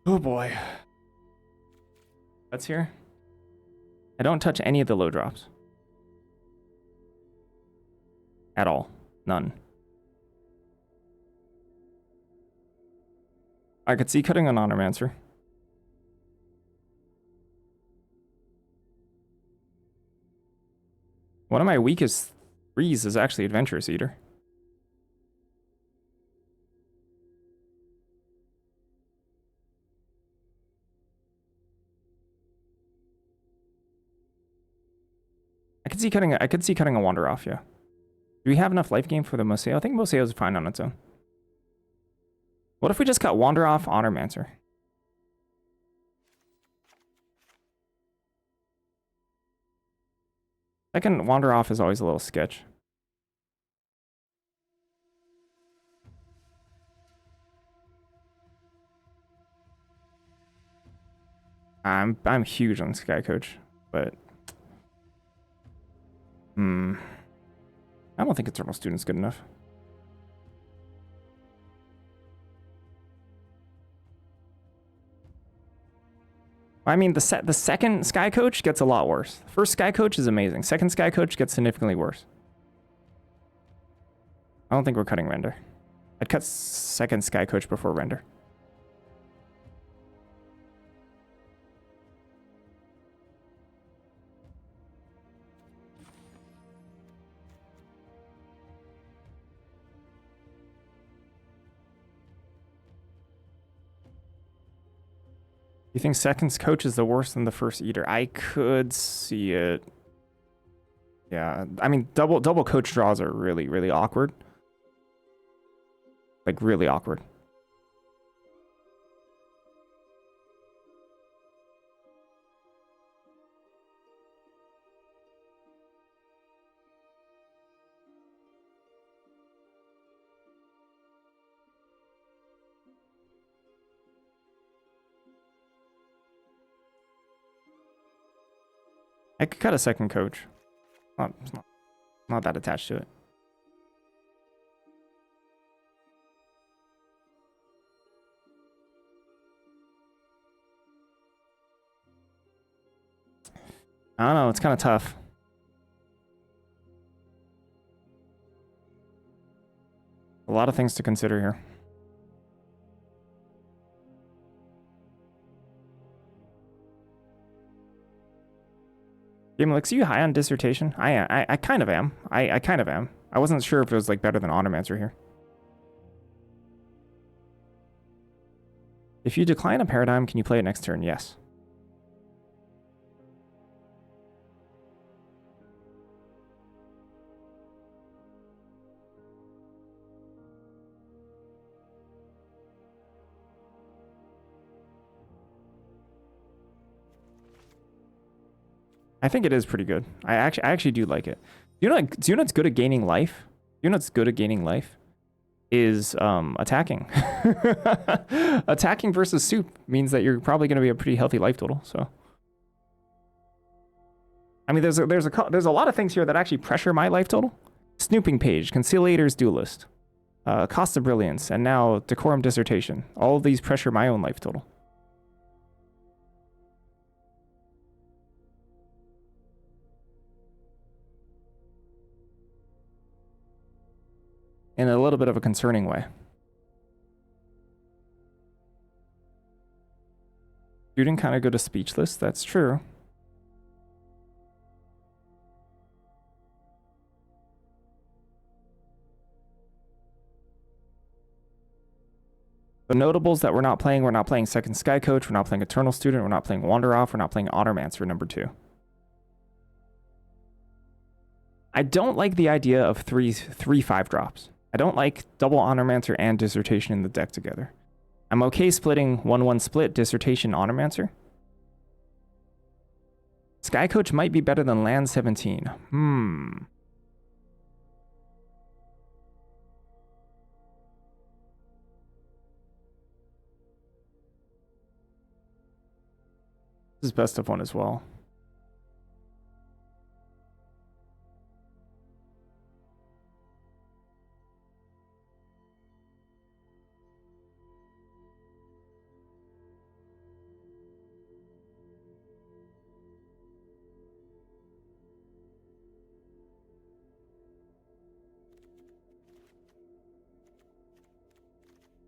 Oh boy. That's here. I don't touch any of the low drops. At all. None. I could see cutting an Honormancer. One of my weakest 3s is actually Adventurous Eater. I could see cutting a Wander off, yeah. Do we have enough life gain for the Museo? I think Museo is fine on its own. What if we just cut Wander off Honormancer? Second Wander off is always a little sketch. I'm huge on Sky Coach, but I don't think Eternal Student's good enough. I mean, the second Sky Coach gets a lot worse. First Sky Coach is amazing. Second Sky Coach gets significantly worse. I don't think we're cutting Render. I'd cut second Sky Coach before Render. You think second coach is the worst than the first eater? I could see it. Yeah, I mean, double coach draws are really, really awkward. Like, really awkward. I could cut a second coach. Not that attached to it. I don't know. It's kind of tough. A lot of things to consider here. Game Elixir, you high on dissertation? I kind of am. I kind of am. I wasn't sure if it was like better than Automancer here. If you decline a paradigm, can you play it next turn? Yes. I think it is pretty good. I actually do like it. Do you know what's good at gaining life? You know what's good at gaining life? Is attacking. Attacking versus soup means that you're probably going to be a pretty healthy life total. So, I mean, there's a lot of things here that actually pressure my life total. Snooping Page, Conciliator's Duelist, Cost of Brilliance, and now Decorum Dissertation. All of these pressure my own life total. In a little bit of a concerning way. Student kind of go to speechless, that's true. The notables that we're not playing Second Sky Coach, we're not playing Eternal Student, we're not playing Wander Off, we're not playing Automancer number 2. I don't like the idea of three 5-drops. I don't like double Automancer and Dissertation in the deck together. I'm okay splitting 1-1 split Dissertation Automancer. Sky Coach might be better than Land 17. This is best of 1 as well.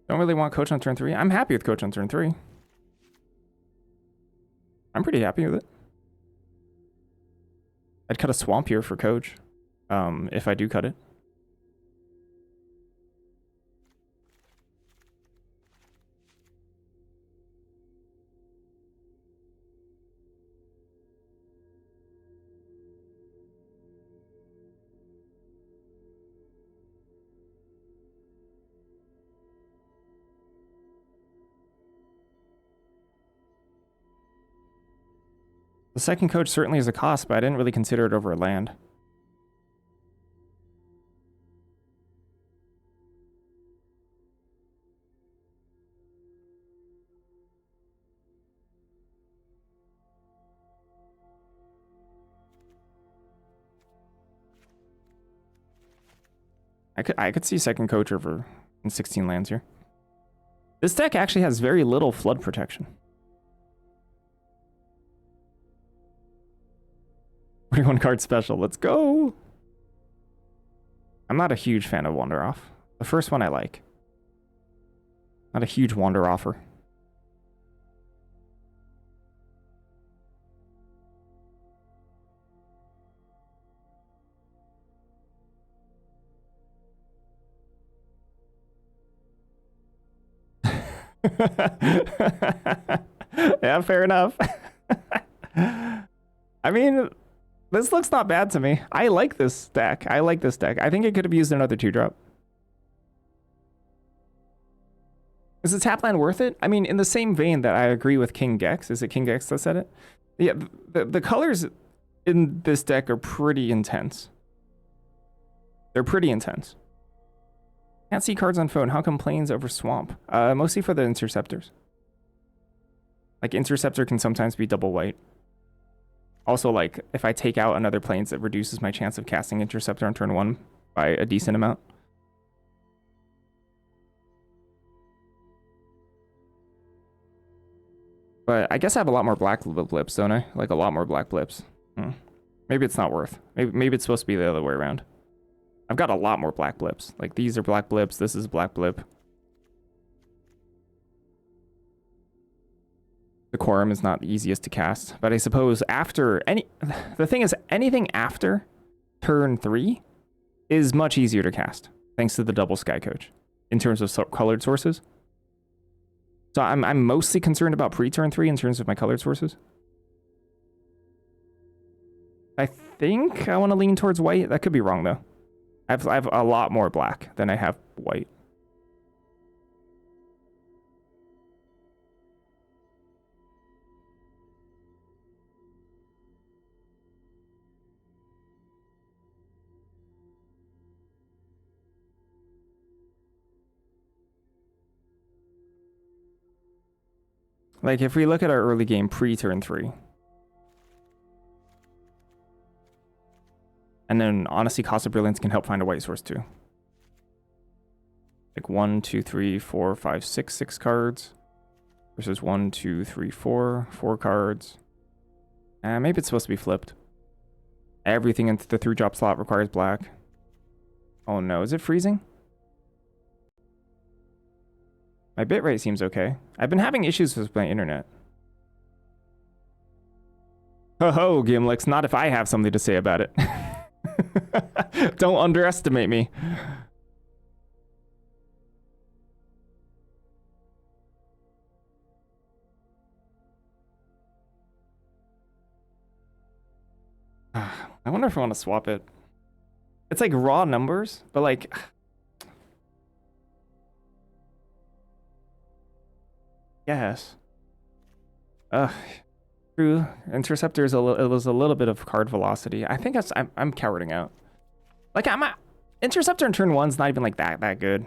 Don't really want Coach on turn 3. I'm happy with Coach on turn 3. I'm pretty happy with it. I'd cut a Swamp here for Coach, if I do cut it. The second coach certainly is a cost, but I didn't really consider it over a land. I could see second coach over in 16 lands here. This deck actually has very little flood protection. 41 card special. Let's go. I'm not a huge fan of Wander Off. The first one I like. Not a huge Wander Offer. Yeah, fair enough. I mean, this looks not bad to me. I like this deck. I think it could have used another 2-drop. Is the tap land worth it? I mean, in the same vein that I agree with King Gex. Is it King Gex that said it? Yeah, the colors in this deck are pretty intense. They're pretty intense. Can't see cards on phone. How come Plains over Swamp? Mostly for the Interceptors. Like, Interceptor can sometimes be double white. Also, like, if I take out another Plains, it reduces my chance of casting Interceptor on turn 1 by a decent amount. But I guess I have a lot more black blips, don't I? Like, a lot more black blips. Maybe it's not worth. Maybe it's supposed to be the other way around. I've got a lot more black blips. Like, these are black blips. This is black blip. The Quorum is not the easiest to cast. But I suppose after any... The thing is, anything after turn 3 is much easier to cast. Thanks to the double Sky Coach. In terms of colored sources. So I'm mostly concerned about pre-turn 3 in terms of my colored sources. I think I want to lean towards white. That could be wrong, though. I have a lot more black than I have white. Like, if we look at our early game pre-turn 3. And then, honestly, Cost of Brilliance can help find a white source, too. Like, 1, 2, 3, 4, 5, 6 cards. Versus 1, 2, 3, 4 cards. Maybe it's supposed to be flipped. Everything into the 3-drop slot requires black. Oh, no. Is it freezing? My bitrate seems okay. I've been having issues with my internet. Ho-ho, Gimlix. Not if I have something to say about it. Don't underestimate me. I wonder if I want to swap it. It's like raw numbers, but like... Yes. True. Interceptor is it was a little bit of card velocity. I think I'm cowarding out. Like, Interceptor in turn 1's not even like that good.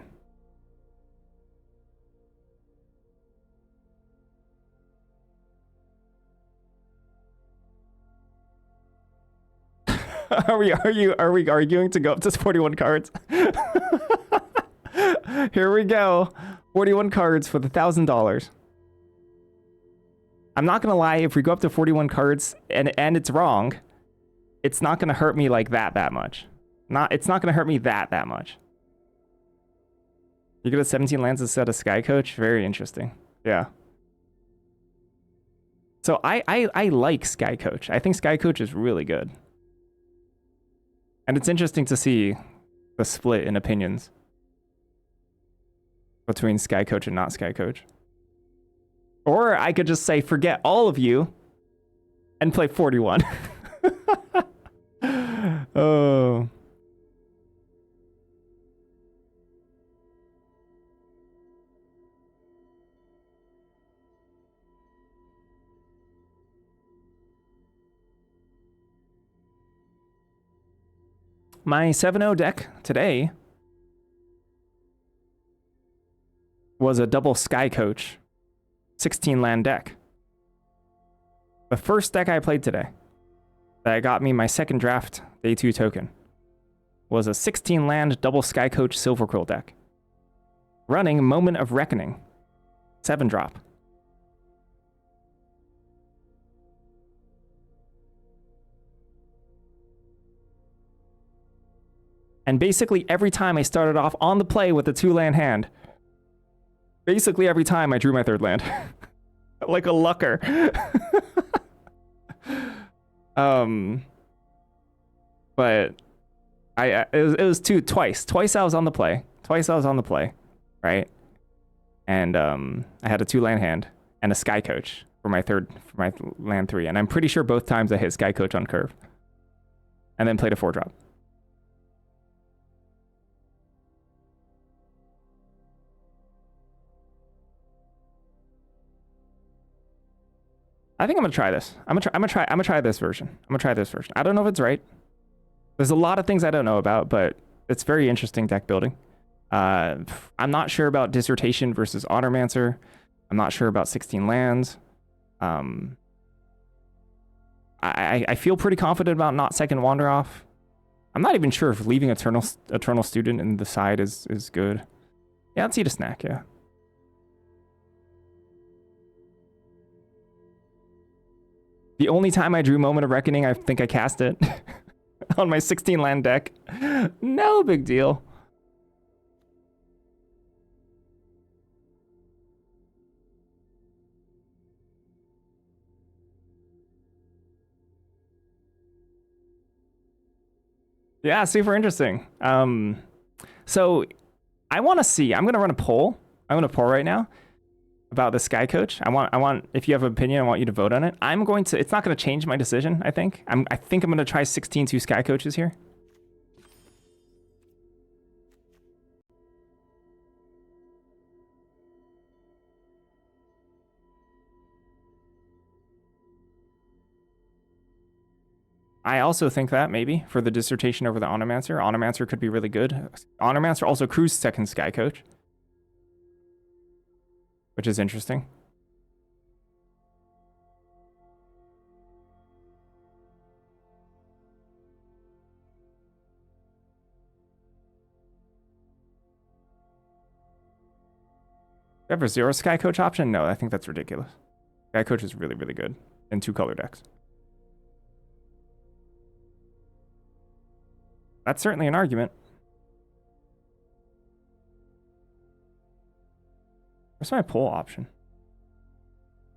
Are we arguing to go up to 41 cards? Here we go. 41 cards for the $1,000. I'm not gonna lie, if we go up to 41 cards and it's wrong, it's not gonna hurt me like that much. It's not gonna hurt me that much. You get a 17 lands instead of Sky Coach? Very interesting. Yeah. So I like Sky Coach. I think Sky Coach is really good. And it's interesting to see the split in opinions between Sky Coach and not Sky Coach. Or I could just say, forget all of you and play 41. Oh. My 7-0 deck today was a double Sky Coach 16 land deck. The first deck I played today that got me my second draft day 2 token was a 16 land double Sky Coach Silver Quill deck. Running Moment of Reckoning. 7 drop. And basically every time I started off on the play with a 2-land hand, basically every time I drew my 3rd land. Like a lucker. But it was twice I was on the play. Right? And I had a 2-land hand and a Sky Coach for my land 3, and I'm pretty sure both times I hit Sky Coach on curve. And then played a 4-drop. I think I'm gonna try this. I'm gonna try this version. I don't know if it's right. There's a lot of things I don't know about, but it's very interesting deck building. I'm not sure about Dissertation versus Automancer. I'm not sure about 16 lands. I feel pretty confident about not second Wander Off. I'm not even sure if leaving Eternal Student in the side is good. Yeah, let's eat a snack, yeah. The only time I drew Moment of Reckoning, I think I cast it on my 16 land deck. No big deal. Yeah, super interesting. So I want to see. I'm gonna run a poll. I'm gonna poll right now about the Sky Coach. I want. If you have an opinion, I want you to vote on it. I'm going to. It's not going to change my decision. I think. I think I'm going to try 16-2 Sky Coaches here. I also think that maybe for the Dissertation over the Automancer. Automancer could be really good. Automancer also crews second Sky Coach, which is interesting. Do you have a 0 Sky Coach option? No, I think that's ridiculous. Sky Coach is really, really good in 2-color decks. That's certainly an argument. Where's my poll option?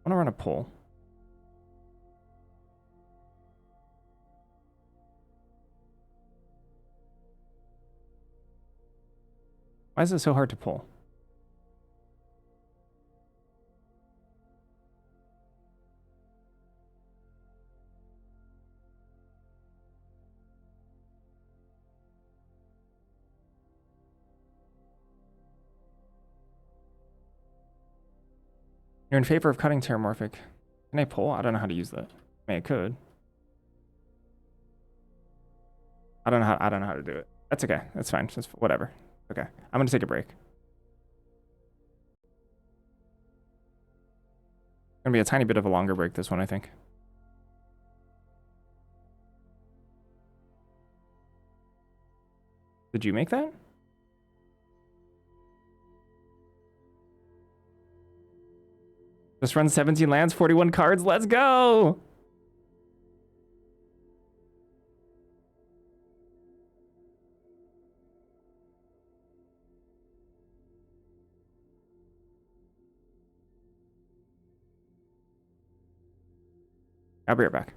I want to run a poll. Why is it so hard to pull? You're in favor of cutting Terramorphic. Can I pull? I don't know how to use that. I mean, I could. I don't know how to do it. That's okay. That's fine. Just whatever. Okay. I'm gonna take a break. Gonna be a tiny bit of a longer break, this one, I think. Did you make that? Just run 17 lands, 41 cards. Let's go! I'll be right back.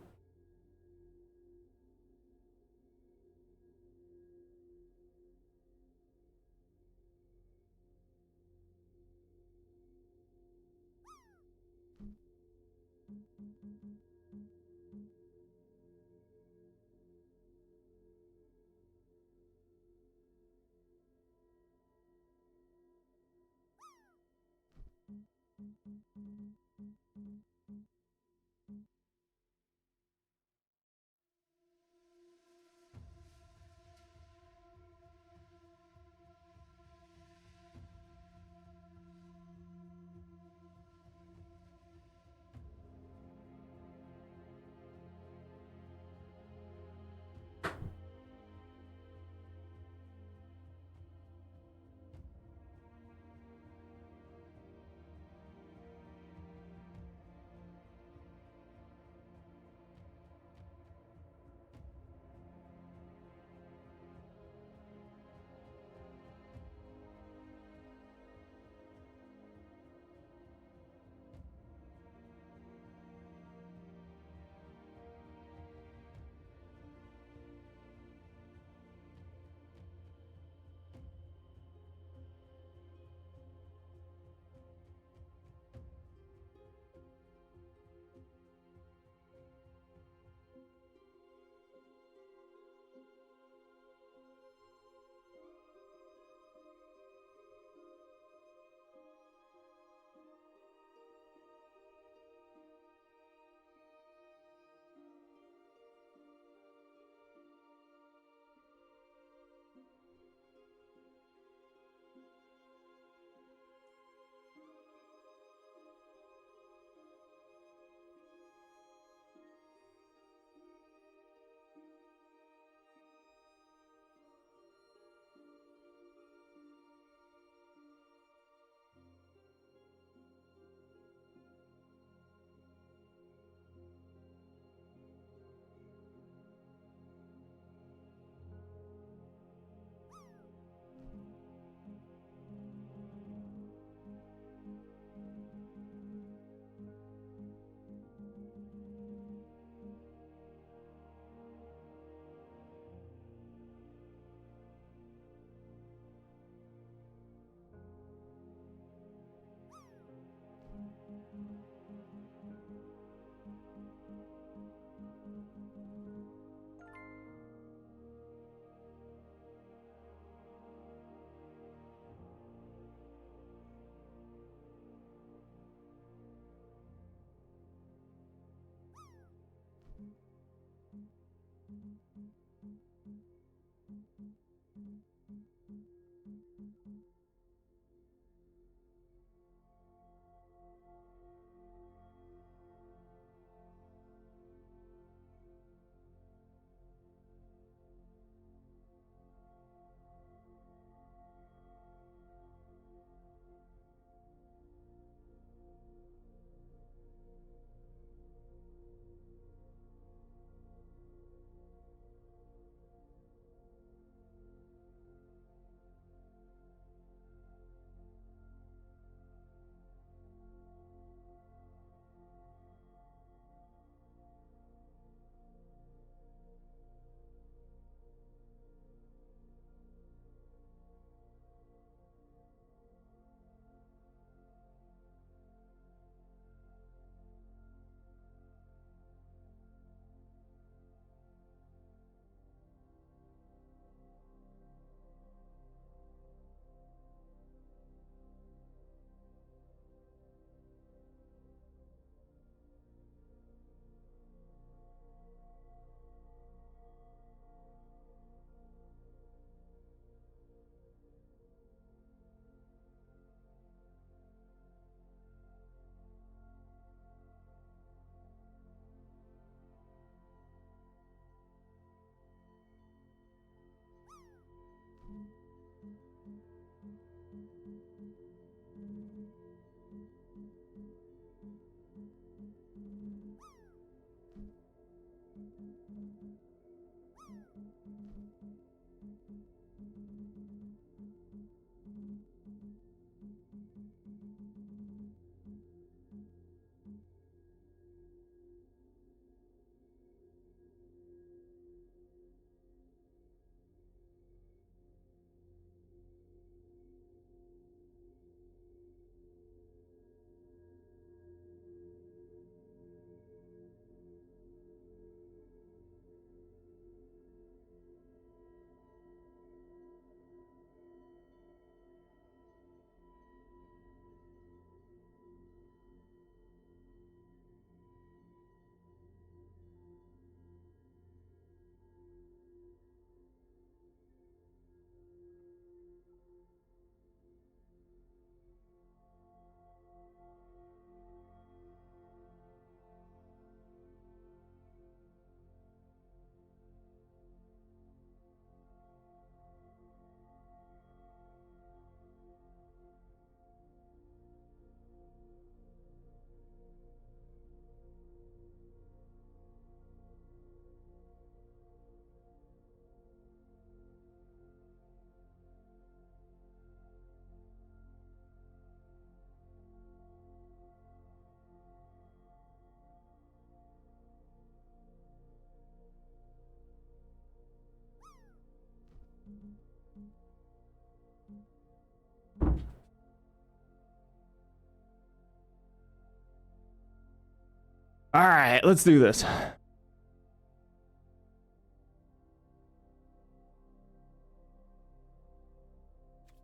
All right, let's do this. I'm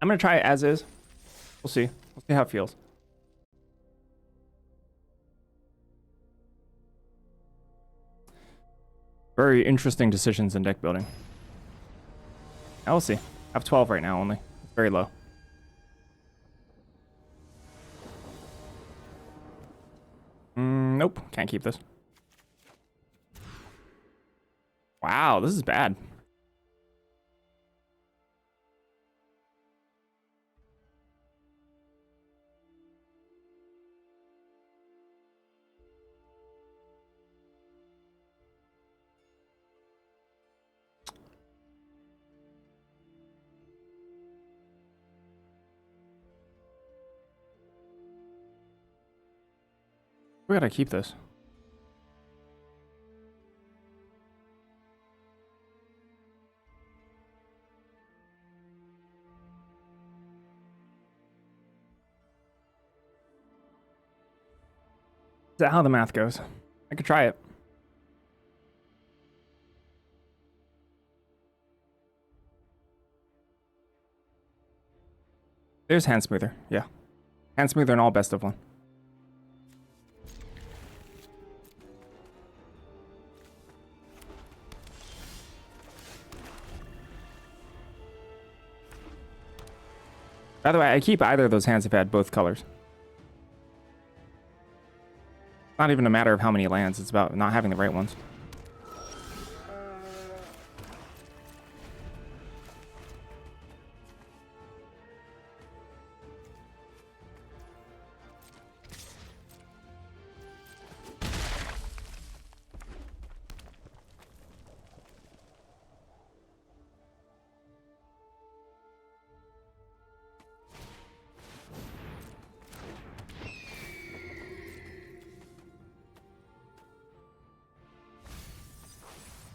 gonna try it as is. We'll see. We'll see how it feels. Very interesting decisions in deck building. I will see. I have 12 right now only. It's very low. Nope, can't keep this. Wow, this is bad. We gotta keep this. Is that how the math goes? I could try it. There's hand smoother. Yeah. Hand smoother and all best of one. By the way, I keep either of those hands if I had both colors. Not even a matter of how many lands, it's about not having the right ones.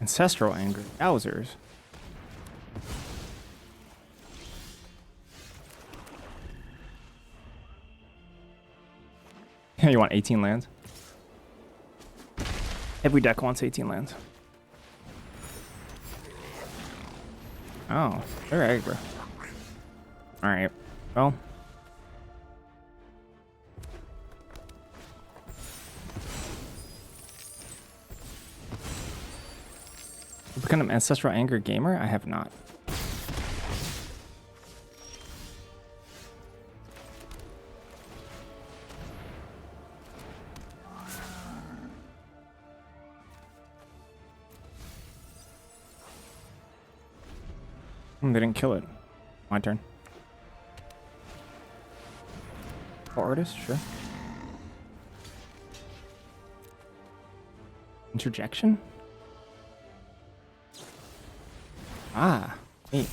Ancestral Anger. Yowzers. You want 18 lands? Every deck wants 18 lands. Oh, they're aggro. Alright, well. Become an Ancestral Anger gamer? I have not. They didn't kill it. My turn. Oh, artist, sure. Interjection? Ah, neat.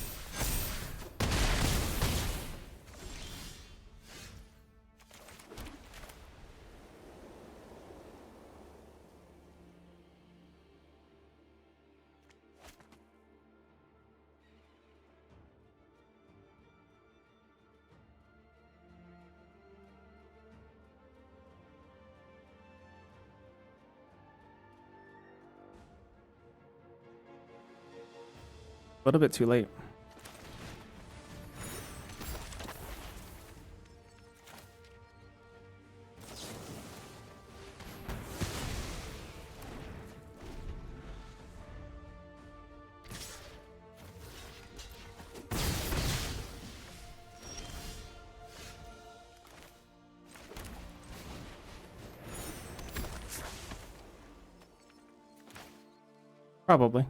A little bit too late. Probably.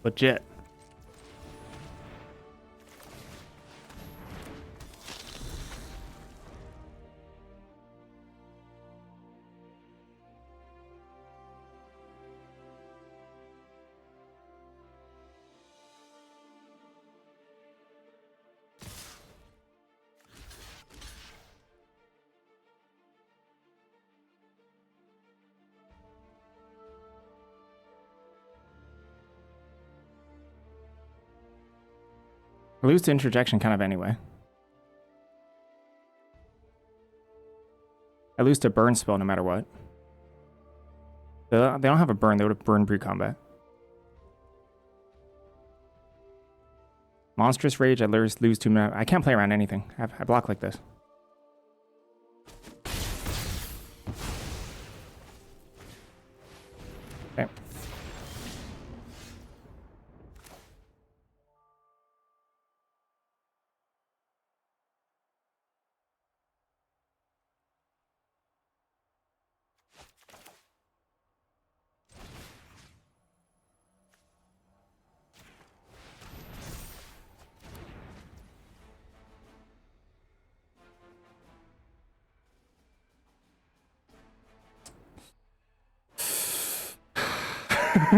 Legit. I lose to interjection kind of anyway. I lose to burn spell no matter what. They don't have a burn, they would have burned pre-combat. Monstrous Rage, I lose 2 minutes. I can't play around anything. I block like this. Okay.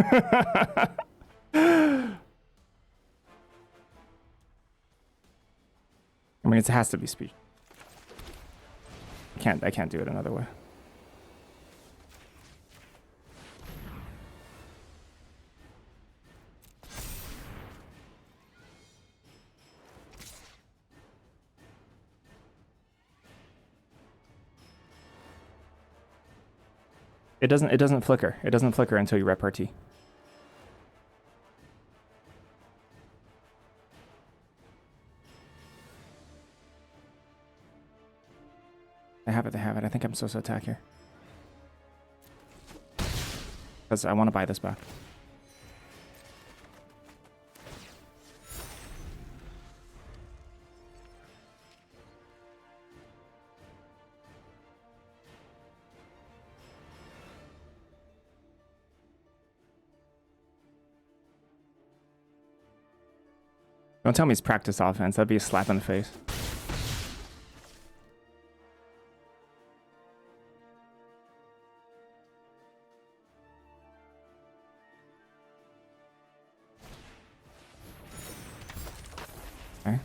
I mean, it has to be speech. I can't do it another way. It doesn't flicker. It doesn't flicker until you repartee. They have it, they have it. I think I'm supposed to attack here. Because I want to buy this back. Don't tell me it's practice offense. That'd be a slap in the face. Okay.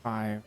Five.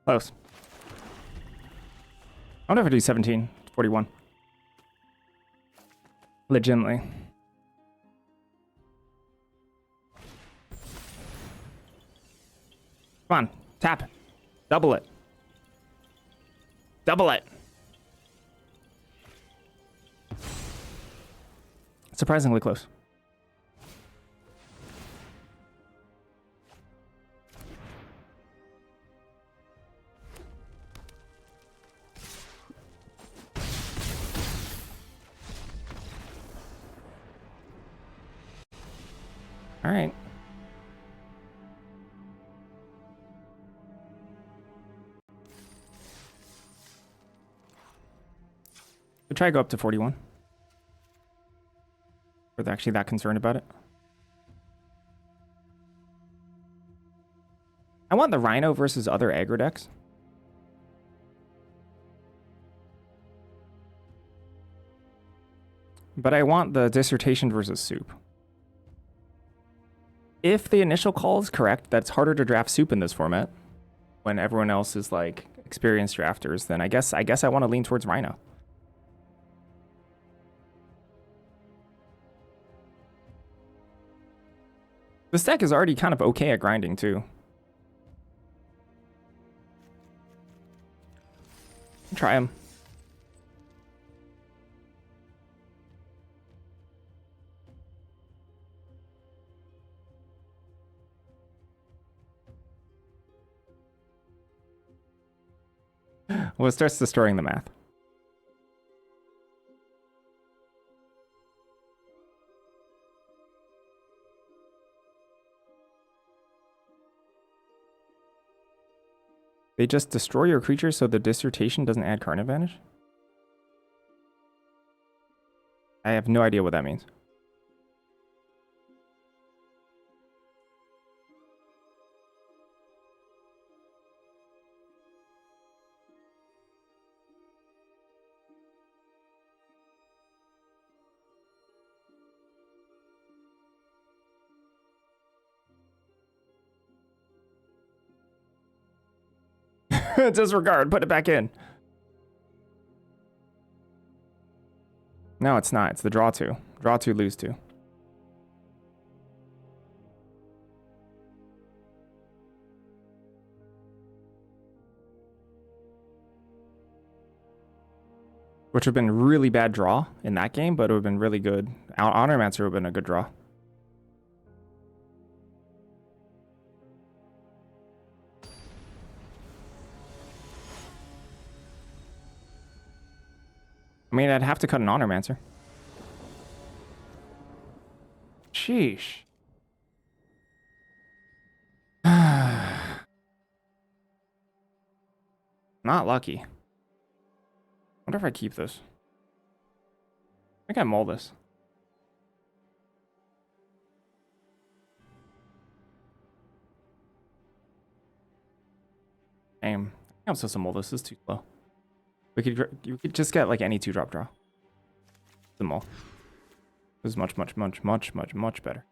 Close. I wonder if I do 17, 41. Legitimately. Come on, tap it. Double it. Double it. Surprisingly close. All right. We'll try to go up to 41. We're actually that concerned about it. I want the Rhino versus other aggro decks. But I want the Dissertation versus Soup. If the initial call is correct, that's harder to draft Soup in this format. When everyone else is like experienced drafters, then I guess I want to lean towards Rhino. This deck is already kind of okay at grinding too. Try him. Well, it starts distorting the math. They just destroy your creature so the Dissertation doesn't add card advantage? I have no idea what that means. Disregard, put it back in. No, it's not. It's the draw two. Draw two, lose two. which would have been really bad draw in that game, but it would have been really good. Honormancer would have been a good draw. I mean, I'd have to cut an Honormancer. Sheesh. Not lucky. Wonder if I keep this. I think I mull this. Damn. I'm supposed to mull this. This is too slow. We could just get like any 2-drop draw. The mull. This is much better.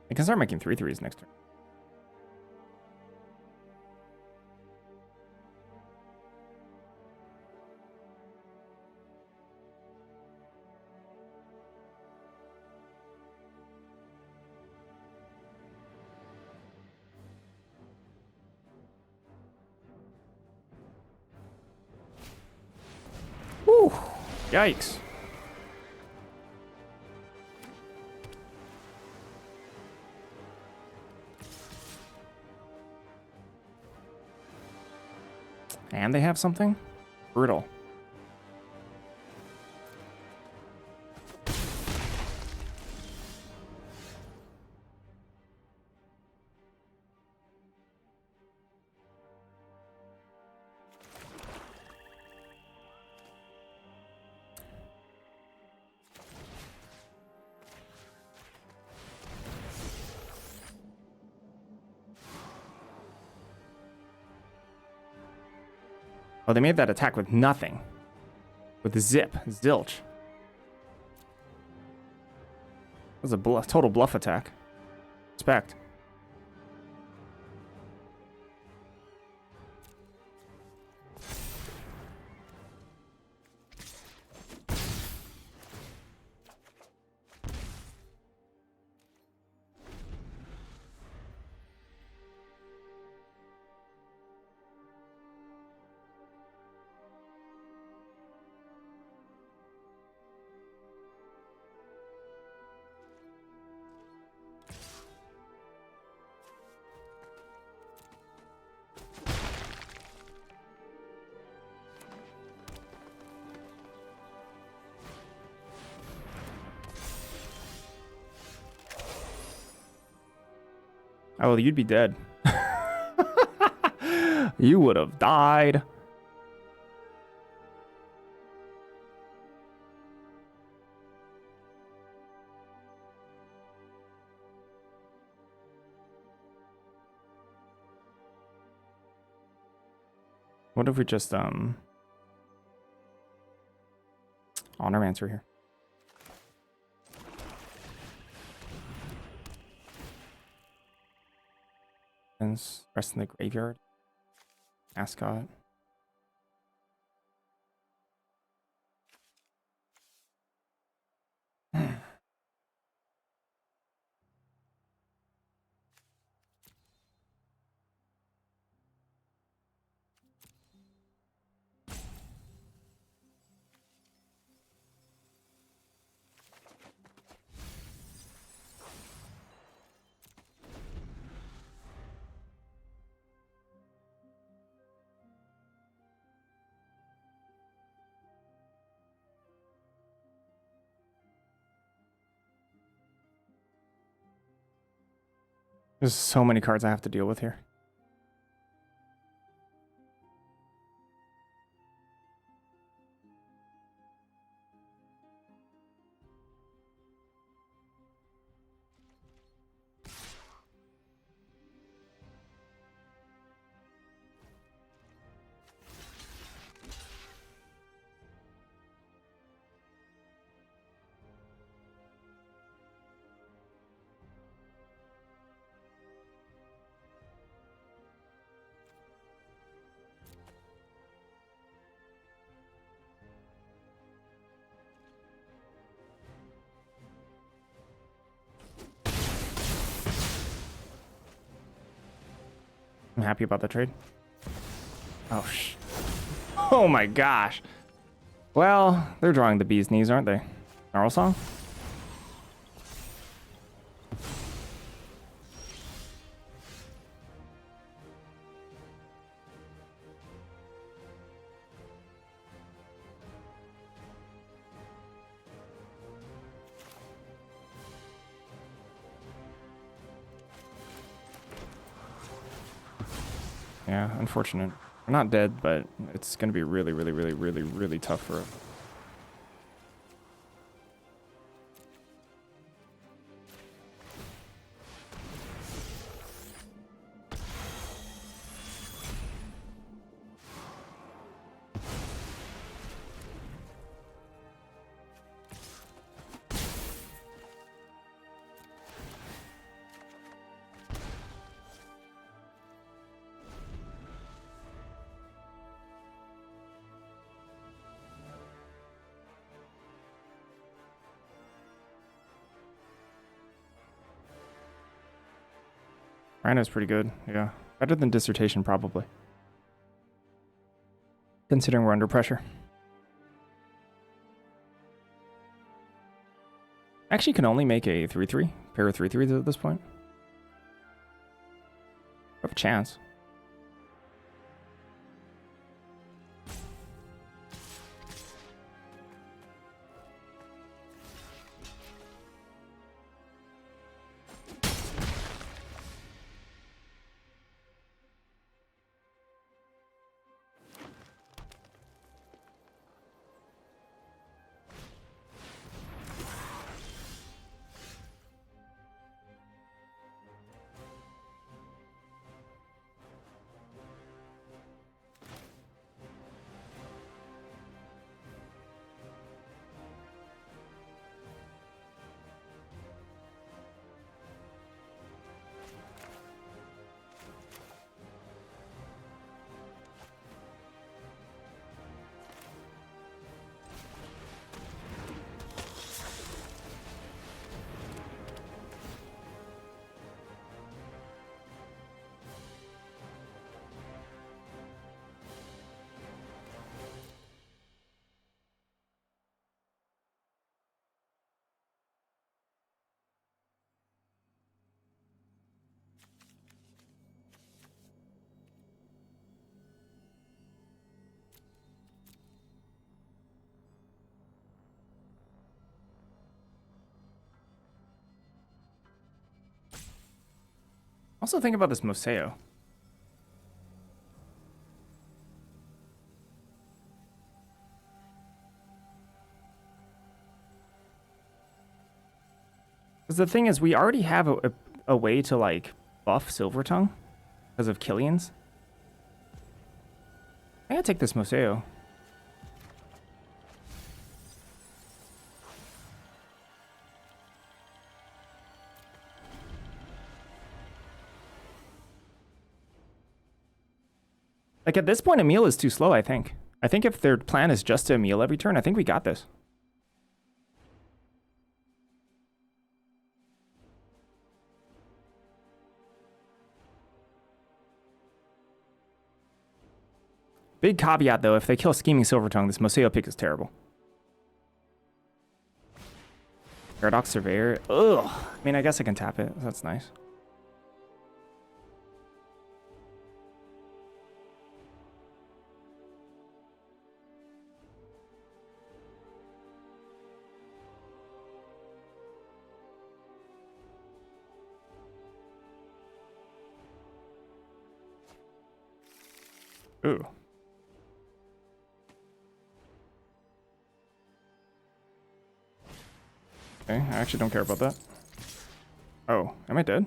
I can start making 3/3s next turn. Whew. Yikes. And they have something? Brutal. Oh, they made that attack with nothing. With zip. Zilch. That was a total bluff attack. Respect. Oh, well, you'd be dead. You would have died. What if we just Honormancer here? Rest in the graveyard. Mascot. There's so many cards I have to deal with here. I'm happy about the trade. Oh, oh my gosh. Well, they're drawing the bee's knees, aren't they? Snarl Song? Yeah, unfortunate. We're not dead, but it's going to be really, really, really, really, really tough for us. Rhino's pretty good, yeah. Better than Dissertation, probably. Considering we're under pressure. Actually, can only make a 3-3. Pair of 3-3s at this point. We have a chance. Also think about this Museo. Because the thing is, we already have a way to, like, buff Silver Tongue because of Killian's. I gotta take this Museo. Like, at this point, Emil is too slow, I think. I think if their plan is just to Emil every turn, I think we got this. Big caveat, though, if they kill Scheming Silvertongue, this Museo pick is terrible. Paradox Surveyor. Ugh. I mean, I guess I can tap it. That's nice. Ooh. Okay, I actually don't care about that. Oh, am I dead?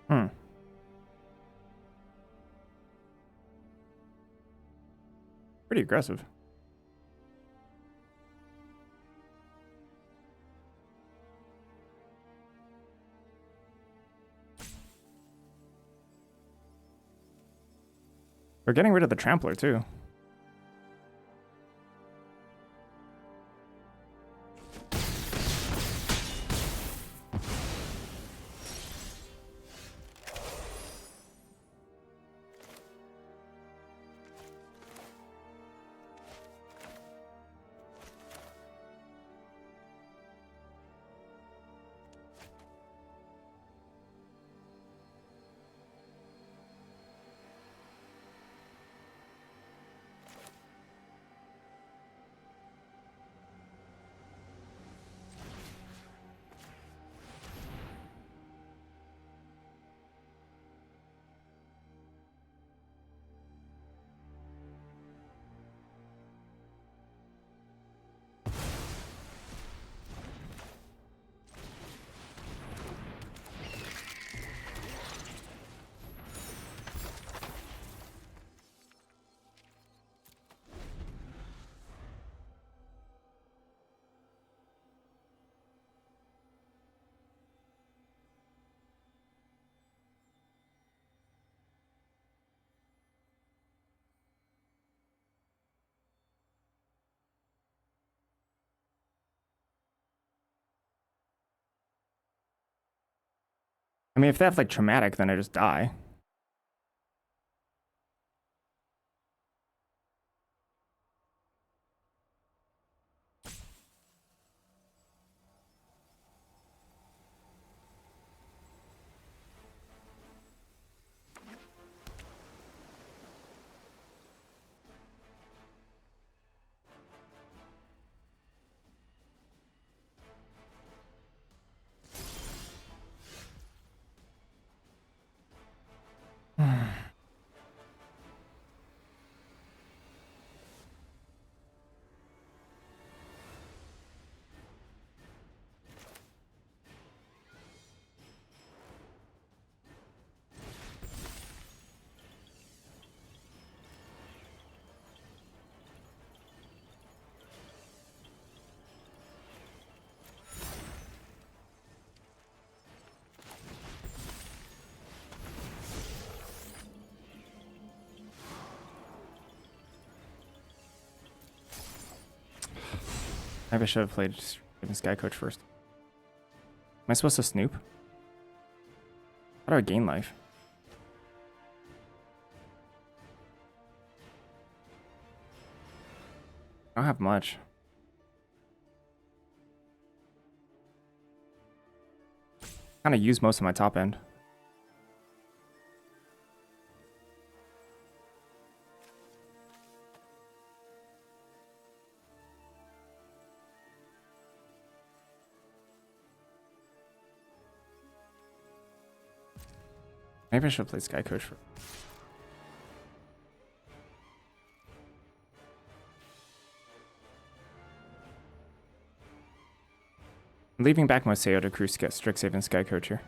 Hmm. Pretty aggressive. We're getting rid of the trampler too. I mean, if they have like traumatic, then I just die. Maybe I should have played Sky Coach first. Am I supposed to snoop? How do I gain life? I don't have much. Kind of use most of my top end. Maybe I should have played Sky Coach first. I'm leaving back my Seo to crew Strixhaven Sky Coach here.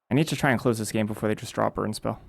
I need to try and close this game before they just drop Burn Spell.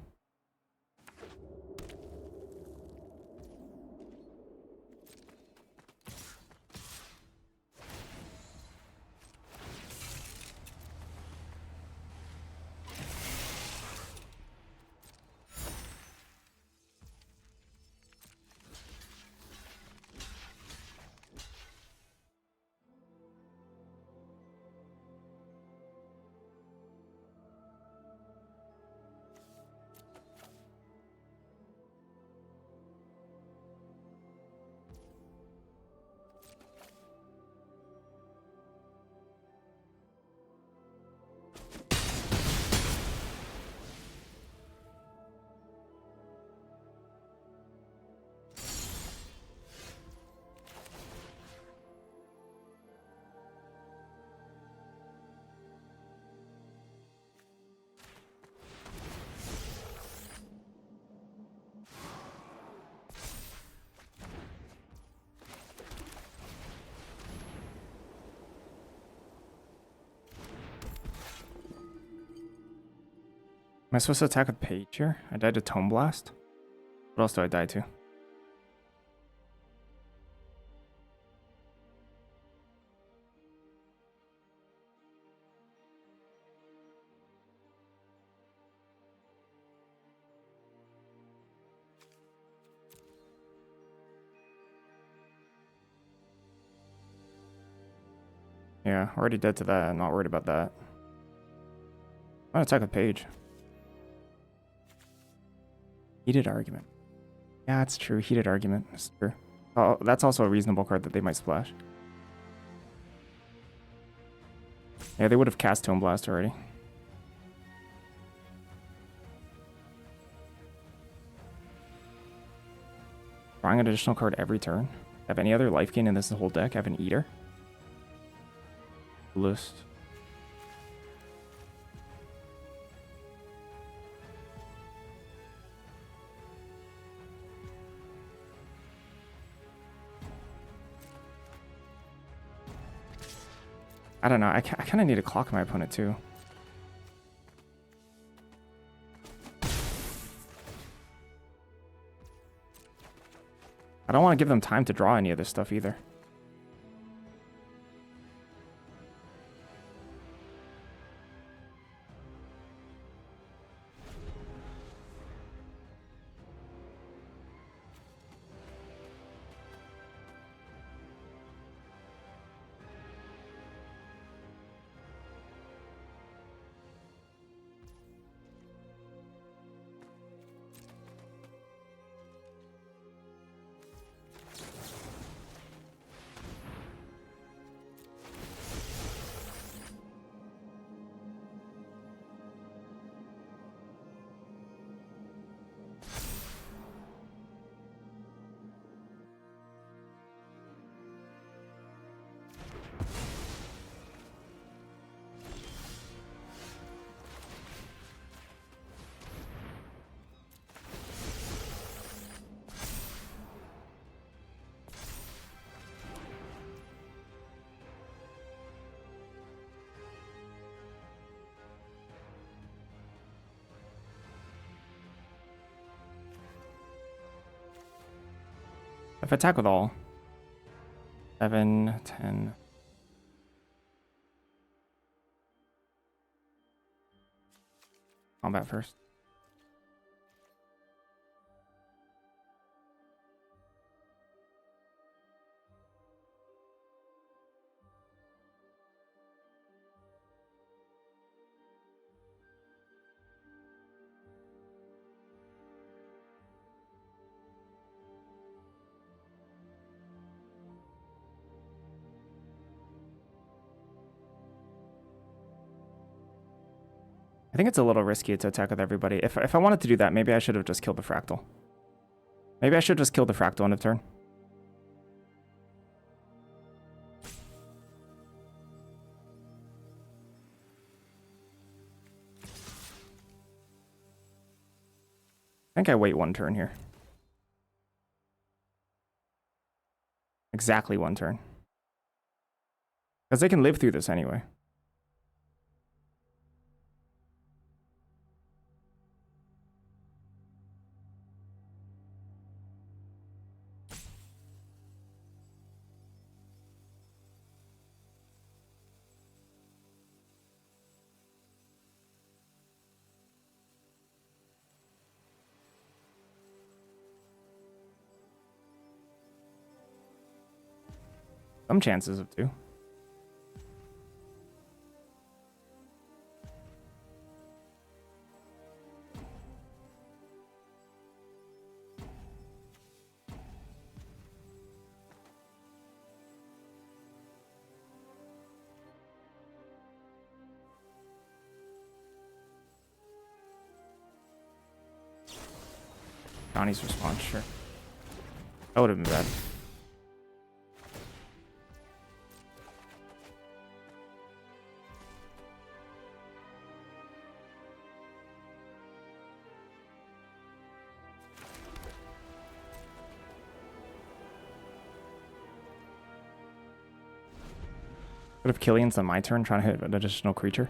Am I supposed to attack with Page here? I died to Tome Blast. What else do I die to? Yeah, already dead to that. I'm not worried about that. I'm gonna attack with Page. Heated Argument. Yeah, that's true. Heated Argument. That's true. Oh, that's also a reasonable card that they might splash. Yeah, they would have cast Tome Blast already. Drawing an additional card every turn. Have any other life gain in this whole deck? Have an Eater. List. I don't know. I kind of need to clock my opponent too. I don't want to give them time to draw any of this stuff either. If I attack with all. 7, 10. Combat first. I think it's a little risky to attack with everybody. If I wanted to do that, maybe I should have just killed the Fractal. Maybe I should just kill the Fractal end of turn. I think I wait one turn here. Exactly one turn. Because they can live through this anyway. Some chances of 2. Johnny's response, sure. That would have been bad. What if Killian's on my turn trying to hit an additional creature?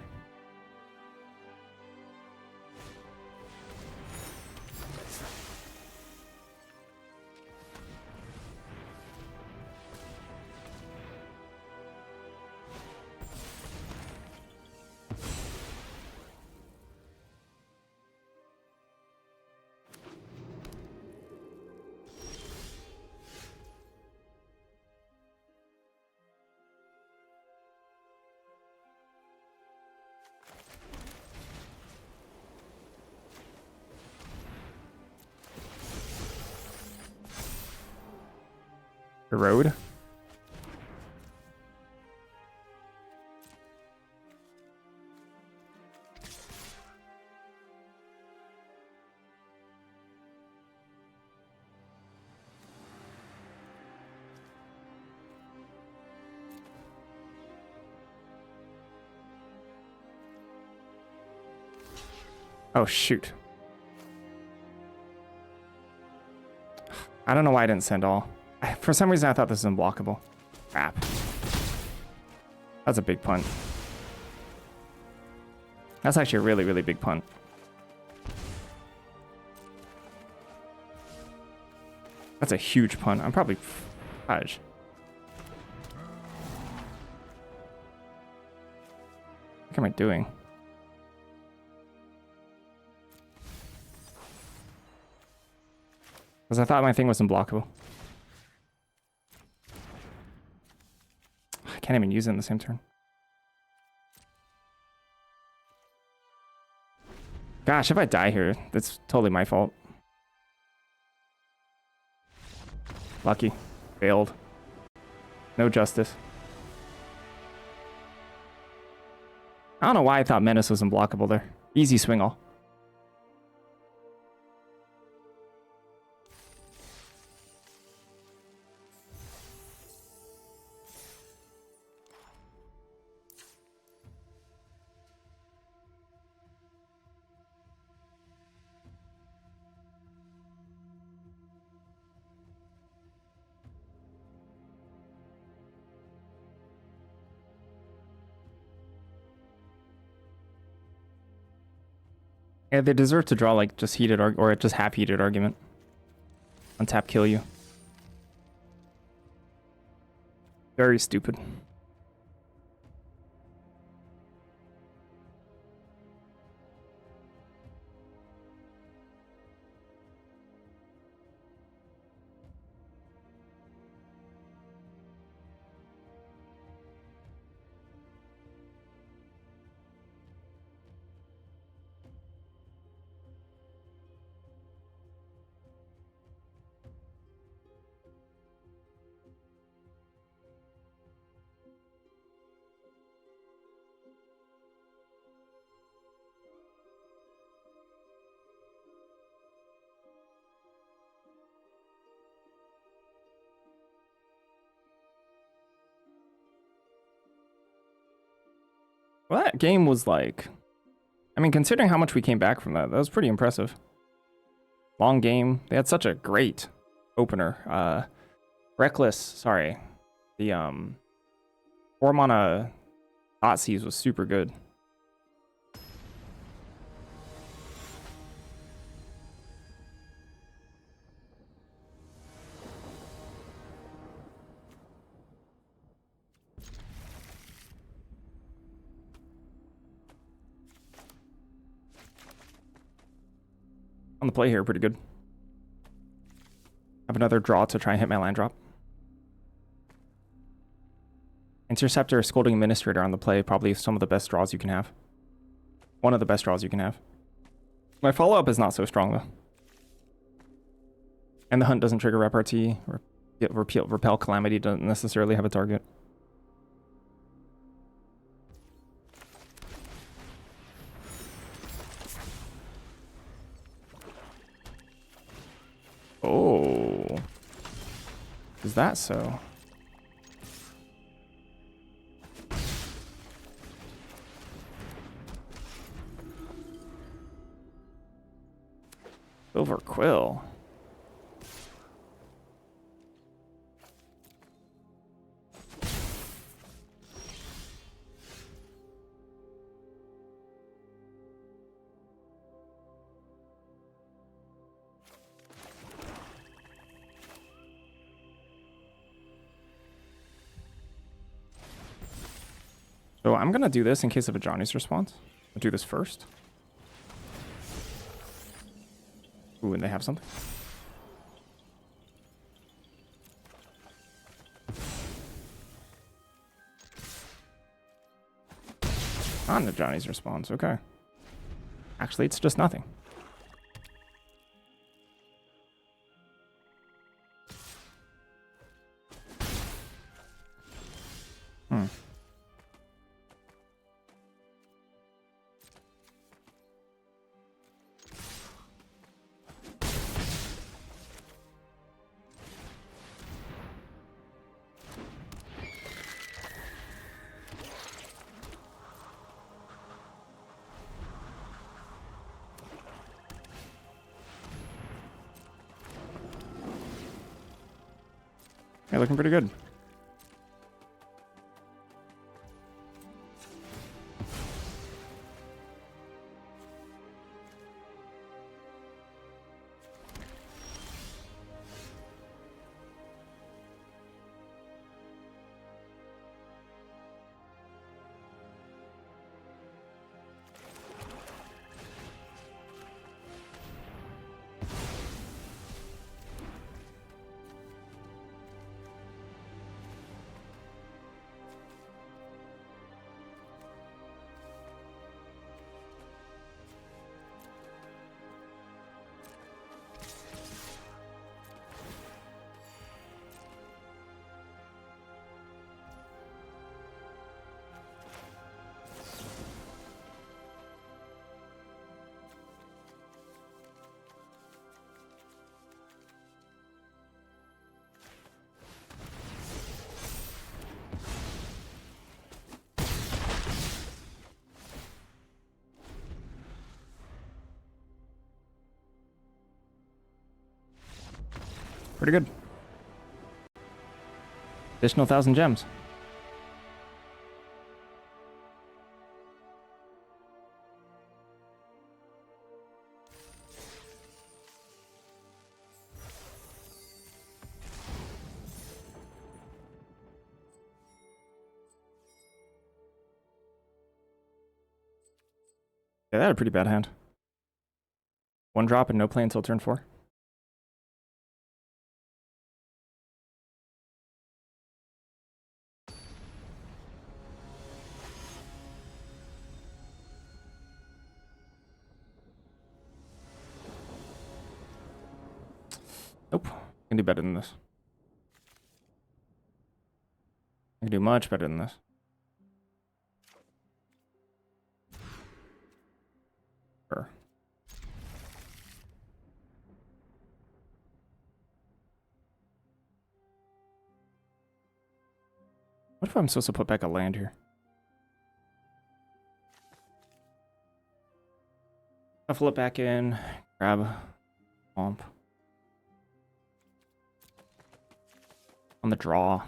The road. Oh, shoot. I don't know why I didn't send all. For some reason, I thought this was unblockable. Crap. That's a big punt. That's actually a really, really big punt. That's a huge punt. I'm probably... Fudge. What am I doing? Because I thought my thing was unblockable. I can't even use it in the same turn. Gosh, if I die here, that's totally my fault. Lucky. Failed. No justice. I don't know why I thought Menace was unblockable there. Easy swing all. Yeah, they deserve to draw like just heated or just half heated argument. Untap kill you. Very stupid. Well, that game was like... I mean, considering how much we came back from that, that was pretty impressive. Long game. They had such a great opener. Reckless, sorry. The 4-mana Thoughtseize was super good. On the play here, pretty good. Have another draw to try and hit my land drop. Interceptor, Scolding Administrator on the play, probably some of the best draws you can have. One of the best draws you can have. My follow-up is not so strong, though. And the hunt doesn't trigger repartee. Repel Calamity doesn't necessarily have a target. Oh. Is that so? Silver Quill. So I'm gonna do this in case of a Johnny's response. I'll do this first. Ooh, and they have something. On the Johnny's response, okay. Actually, it's just nothing. Yeah, looking pretty good. Pretty good. Additional 1,000 gems. Yeah, that had a pretty bad hand. 1 drop and no play until turn 4. Nope. I can do better than this. I can do much better than this. Sure. What if I'm supposed to put back a land here? Shuffle it back in, grab Womp. On the draw.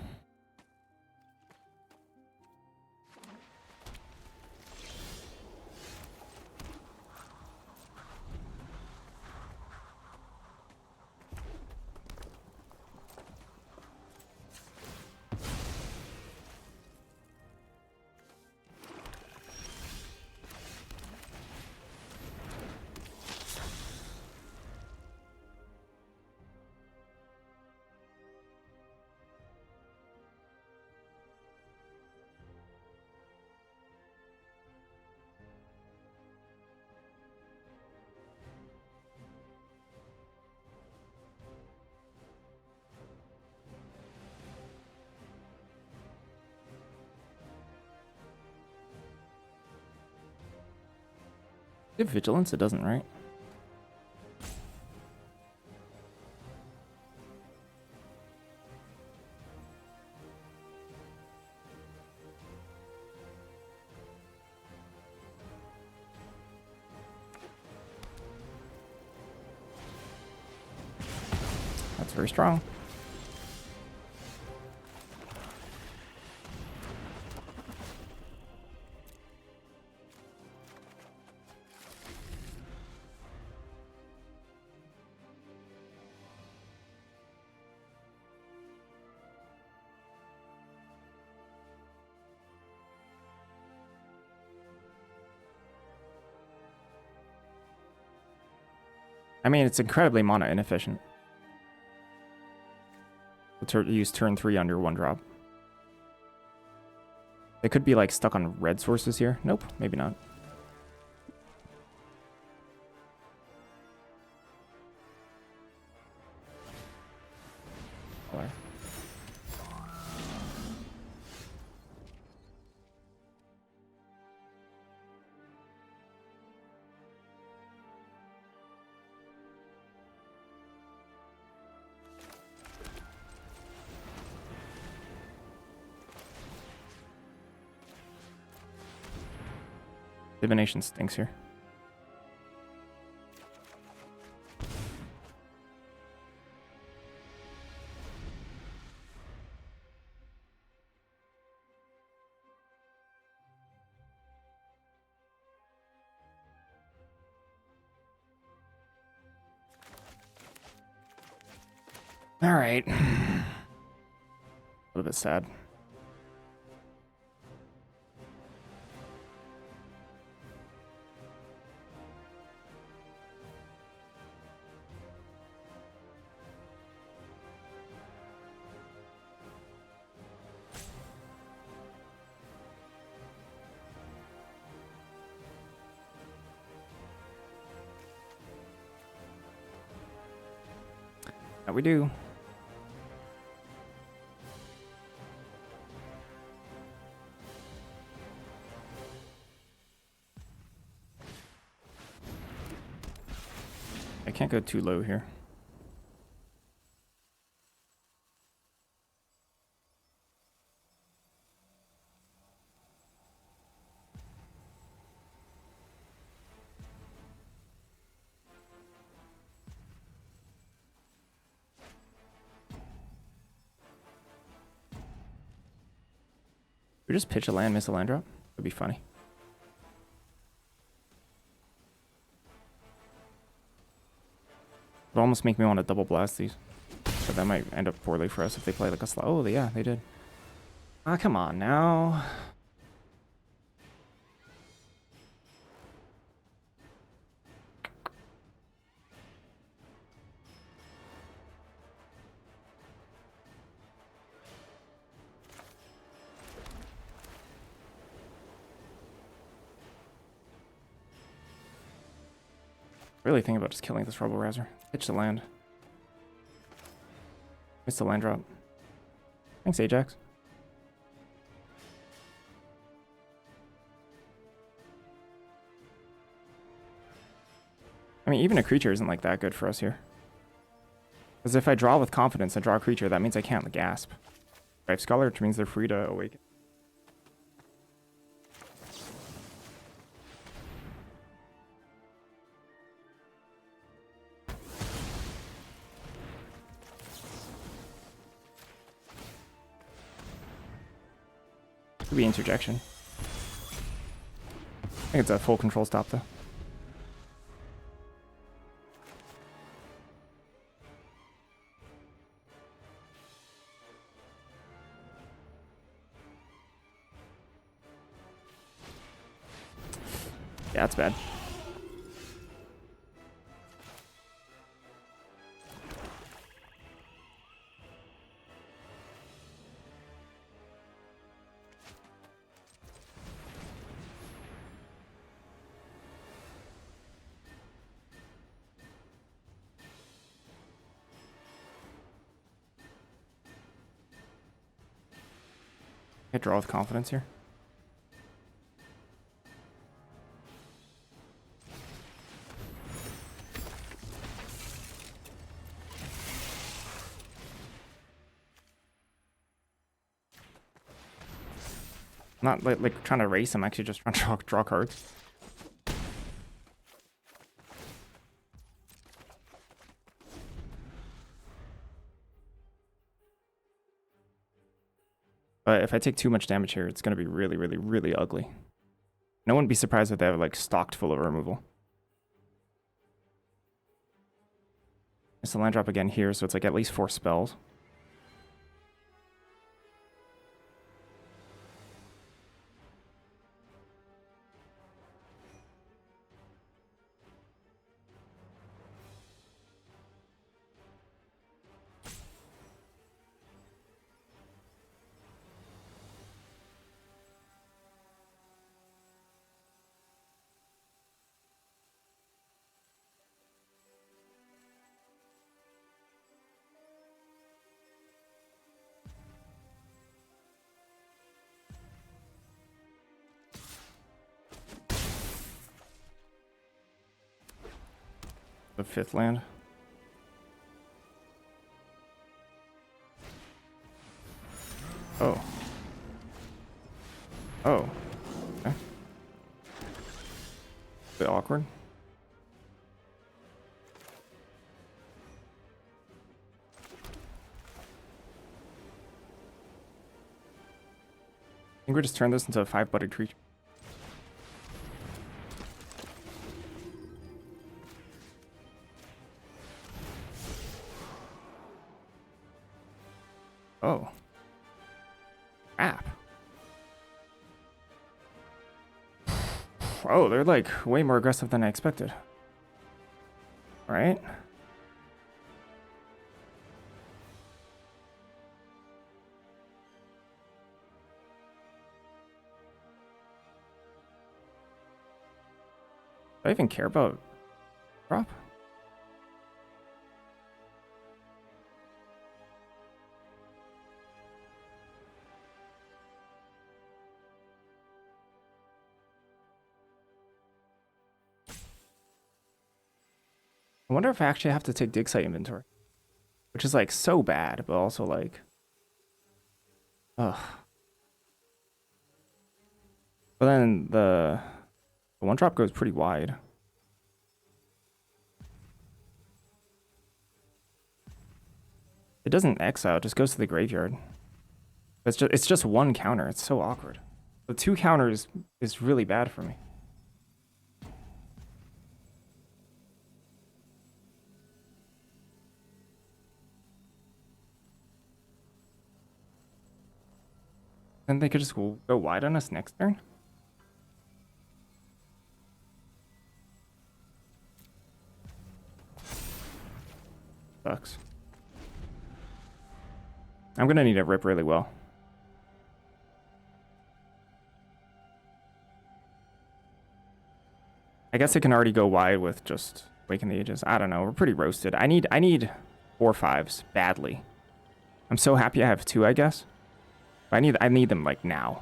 If vigilance, it doesn't, right? That's very strong. I mean, it's incredibly mana inefficient. Use turn 3 on your 1 drop. They could be like stuck on red sources here. Nope, maybe not. Color. Divination stinks here. All right. A little bit sad. That we do. I can't go too low here. We just pitch a land, miss a land drop. That'd be funny. It'd almost make me want to double blast these. But that might end up poorly for us if they play like a slow. Oh, yeah, they did. Ah, come on now. Really think about just killing this Rebel Rouser. Pitch the land. Missed the land drop. Thanks, Ajax. I mean, even a creature isn't like that good for us here. Because if I draw with confidence and draw a creature, that means I can't gasp. Right, Scholar, which means they're free to awaken. Could be interjection. I think it's a full control stop though. Yeah, that's bad. I draw with confidence here. I'm not like trying to race, I'm actually just trying to draw cards. But if I take too much damage here, it's going to be really, really, really ugly. No one would be surprised if they have like stocked full of removal. It's the land drop again here, so it's like at least 4 spells. The 5th land. Oh. Oh. Okay. Bit awkward. I think we just turn this into a 5-butted creature. Oh. Crap. Oh, they're like way more aggressive than I expected. All right. Do I even care about drop? I wonder if I actually have to take dig site inventory, which is like so bad, but also like, ugh. But then the one drop goes pretty wide. It doesn't exile, it just goes to the graveyard. It's just one counter. It's so awkward. The 2 counters is really bad for me. Then they could just go wide on us next turn. Sucks. I'm gonna need to rip really well. I guess it can already go wide with just Waking the Ages. I don't know. We're pretty roasted. I need 4/5s badly. I'm so happy I have 2, I guess. But I need them like now.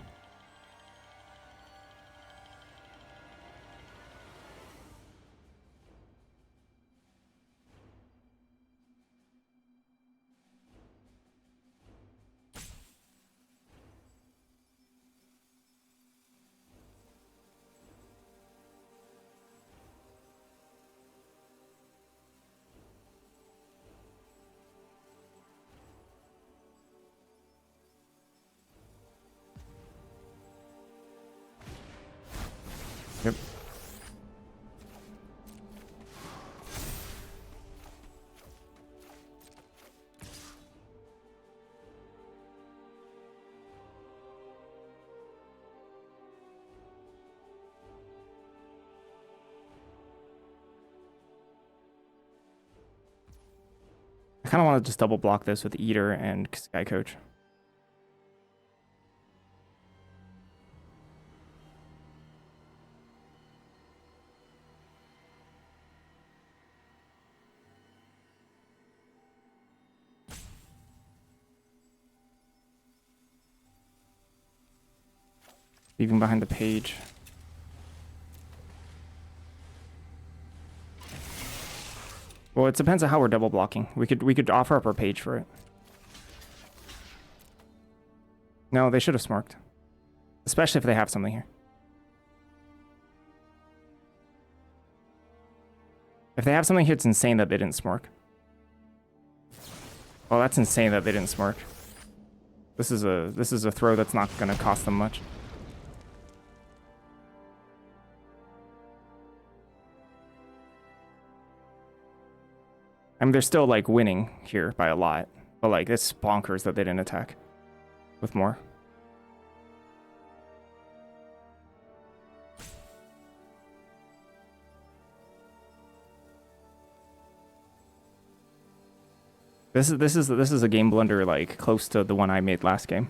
Yep. I kind of want to just double block this with Eater and Sky Coach. Leaving behind the page. Well, it depends on how we're double blocking. We could offer up our page for it. No, they should have smorked. Especially if they have something here. If they have something here, it's insane that they didn't smork. Well, that's insane that they didn't smork. This is a throw that's not gonna cost them much. I mean, they're still like winning here by a lot, but like it's bonkers that they didn't attack with more. This is a game blunder like close to the one I made last game.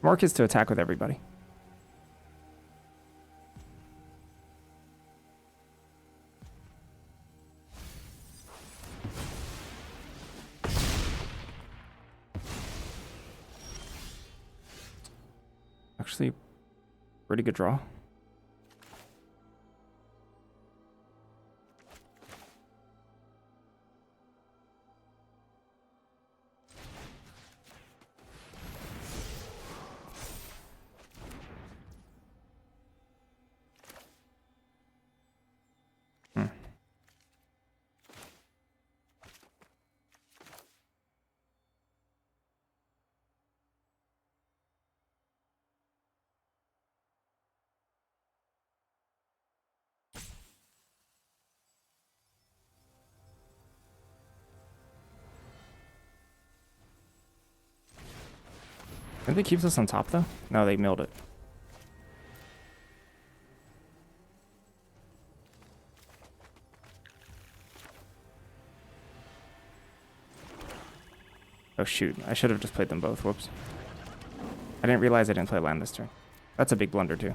Mark is to attack with everybody. Actually, pretty good draw. Did they keep this on top though? No, they milled it. Oh shoot, I should have just played them both, whoops. I didn't realize I didn't play land this turn. That's a big blunder too.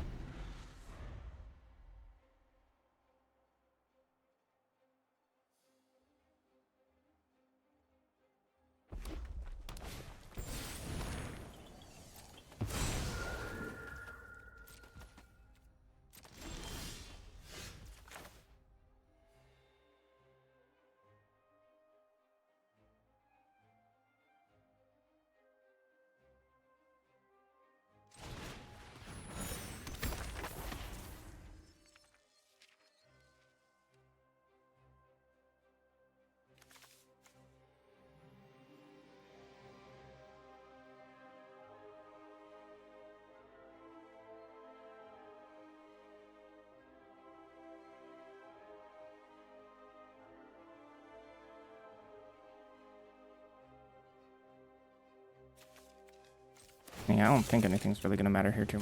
Yeah, I don't think anything's really gonna matter here too.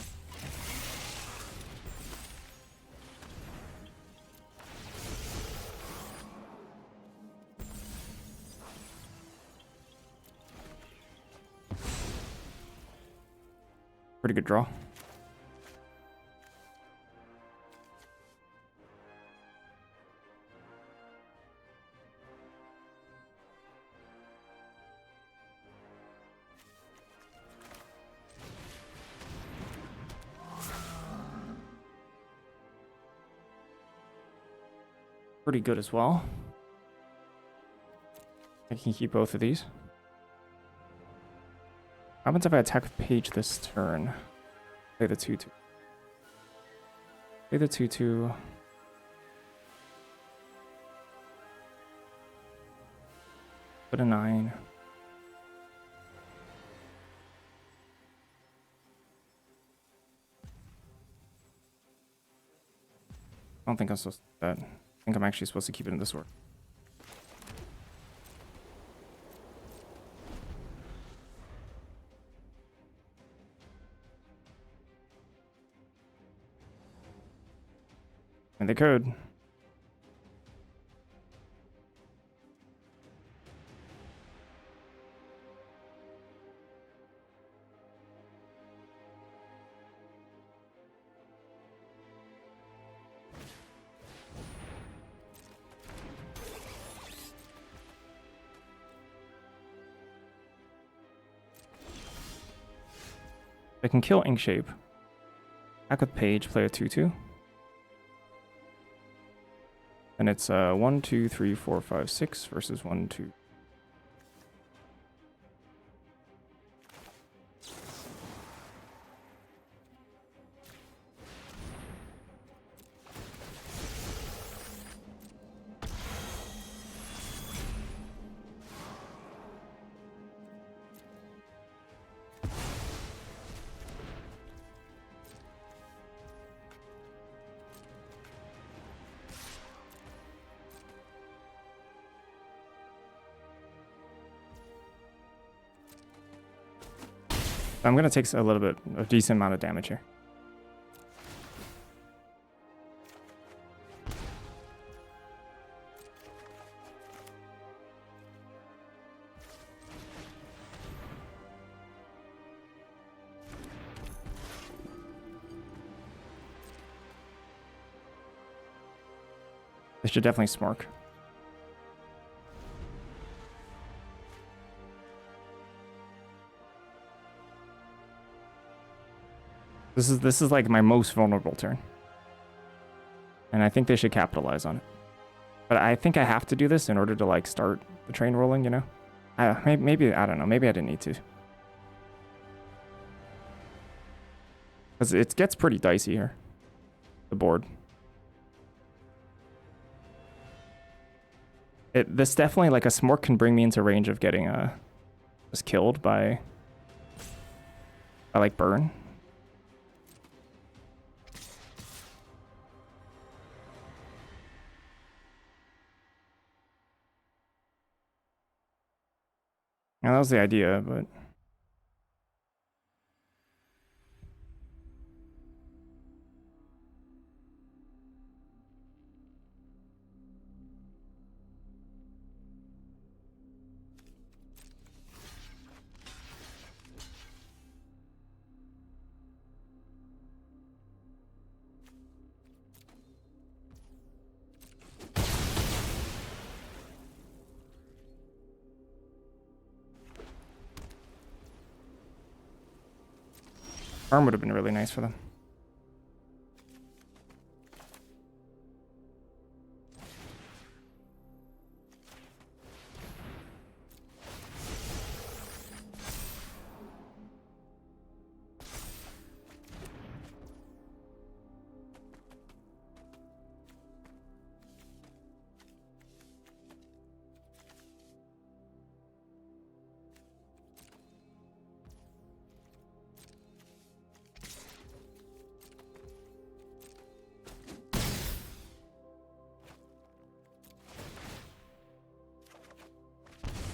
Pretty good draw. Pretty good as well. I can keep both of these. What happens if I attack with page this turn? Play the 2-2. Play the 2-2. Put a 9. I don't think I'm supposed to do that. I think I'm actually supposed to keep it in this order. And the code. I can kill Inkshape. Attack with page, play a 2-2. And it's 1, 2, 3, 4, 5, 6 versus 1, 2. I'm gonna take a decent amount of damage here. This should definitely smork. This is like my most vulnerable turn. And I think they should capitalize on it. But I think I have to do this in order to like start the train rolling, you know? Maybe I don't know, maybe I didn't need to. Because it gets pretty dicey here. The board. This definitely, like a smork can bring me into range of getting just killed by like burn. Now that was the idea, but Arm would have been really nice for them.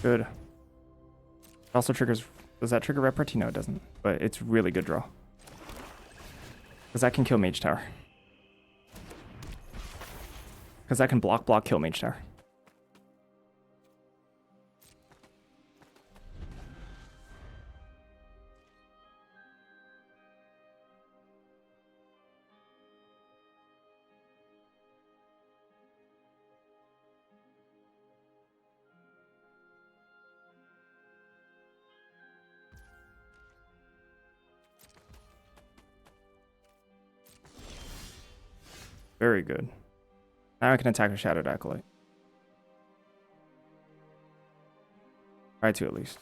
Good. Also triggers. Does that trigger repartee? No, it doesn't. But it's really good draw. Because that can kill Mage Tower. Because that can block, kill Mage Tower. Very good. Now I can attack a Shadowed Acolyte. Try to at least.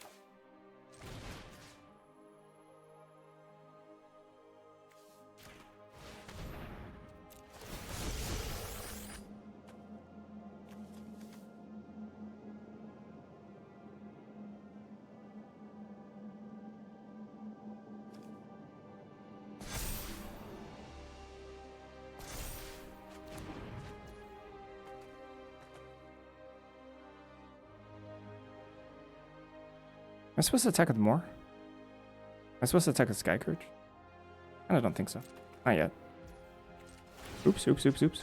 Am I supposed to attack with more? Am I supposed to attack with Sky Courage? I don't think so. Not yet. Oops, oops, oops, oops.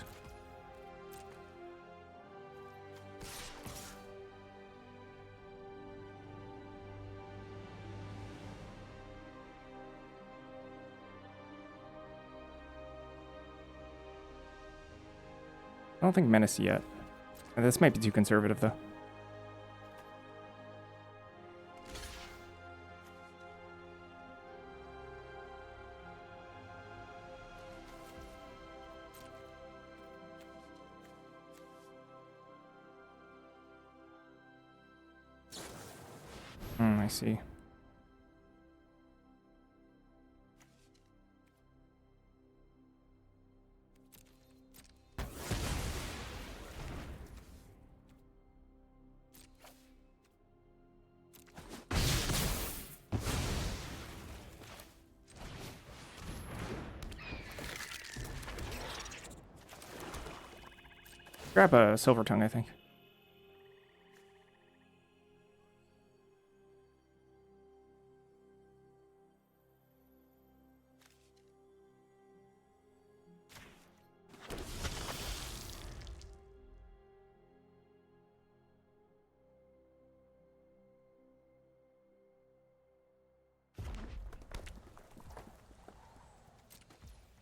I don't think Menace yet. This might be too conservative though. I see. Grab a Silver Tongue, I think.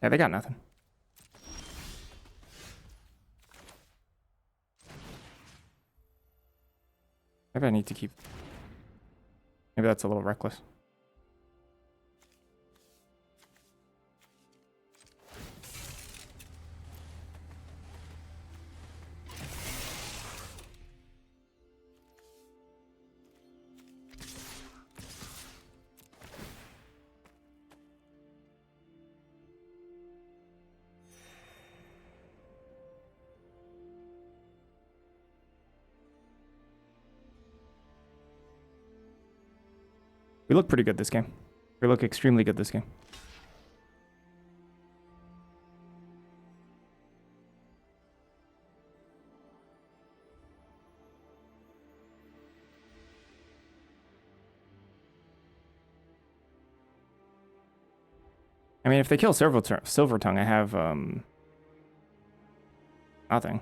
Yeah, they got nothing. Maybe I need to keep... Maybe that's a little reckless. We look pretty good this game. We look extremely good this game. I mean, if they kill Silver Tongue, I have nothing.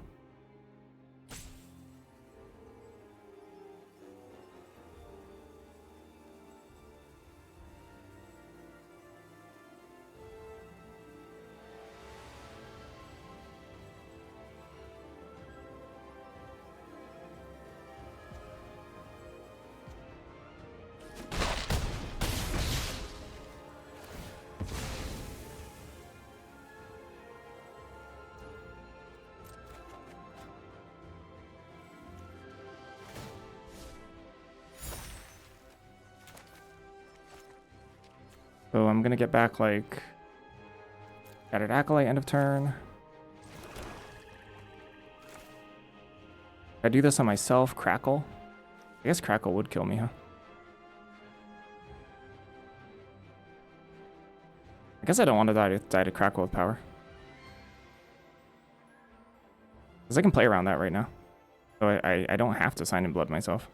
So I'm gonna get back like Shattered Acolyte end of turn. If I do this on myself, Crackle. I guess Crackle would kill me, huh? I guess I don't want to die to Crackle with power. Because I can play around that right now. So I don't have to sign in blood myself.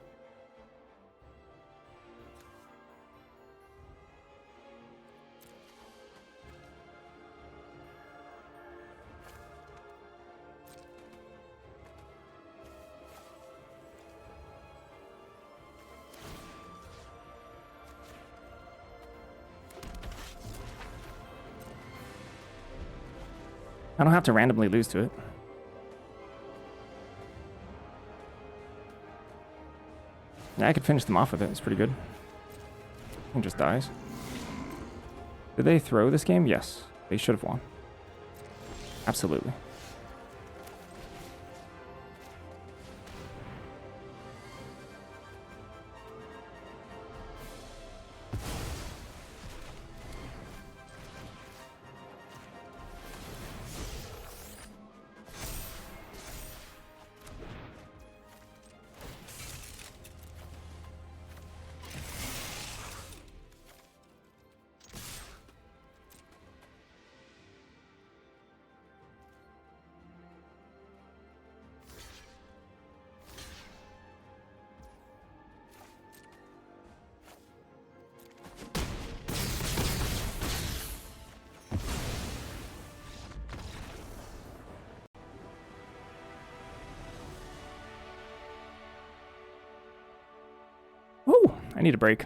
I don't have to randomly lose to it. Yeah, I could finish them off with it. It's pretty good. And just dies. Did they throw this game? Yes. They should have won. Absolutely. Woo! I need a break.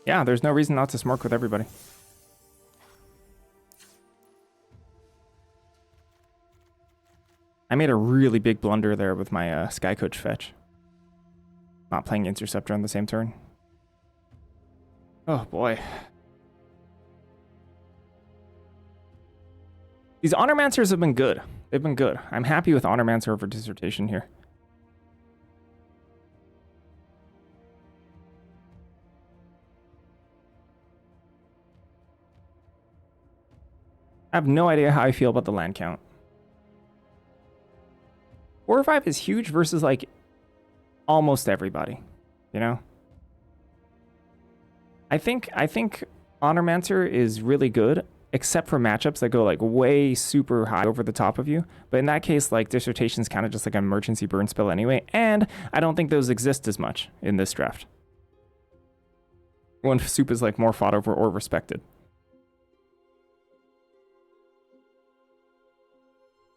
Yeah, there's no reason not to smork with everybody. I made a really big blunder there with my Sky Coach fetch. Not playing Interceptor on the same turn. Oh boy. These Honormancers have been good. They've been good. I'm happy with Honormancer over Dissertation here. I have no idea how I feel about the land count. 4 or 5 is huge versus like almost everybody, you know? I think Honormancer is really good, except for matchups that go like way super high over the top of you. But in that case, like Dissertation's kind of just like an emergency burn spell anyway, and I don't think those exist as much in this draft. When soup is like more fought over or respected.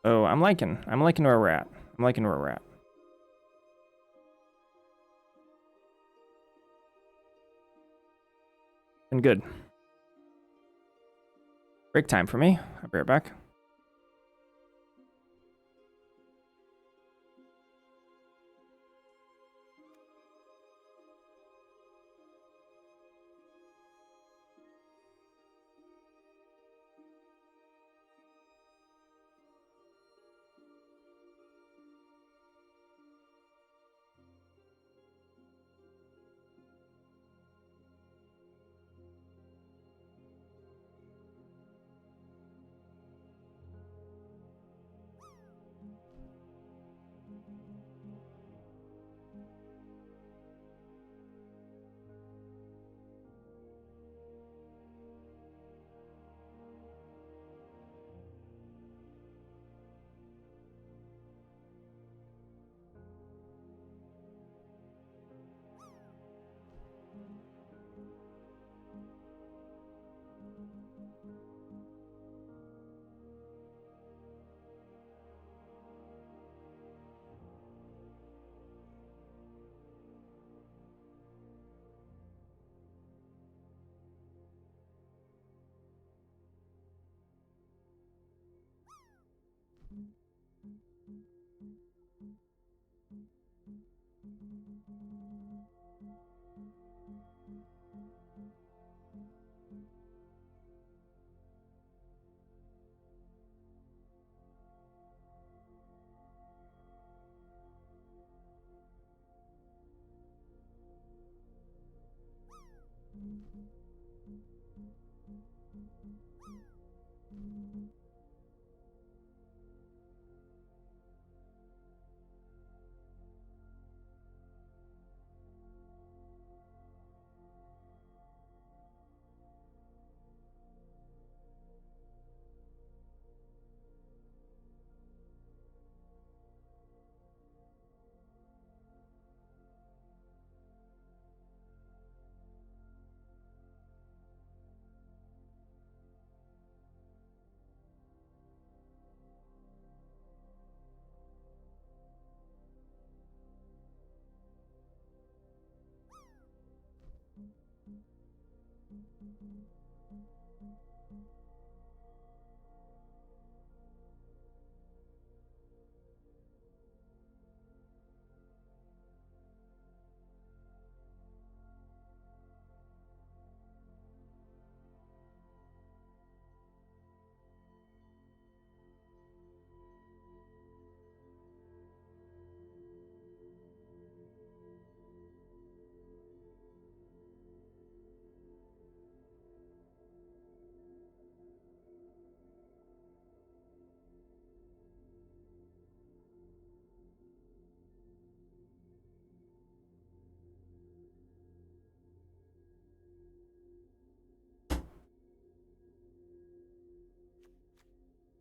Oh, I'm liking where we're at. I'm liking where we're at. Been good. Break time for me. I'll be right back.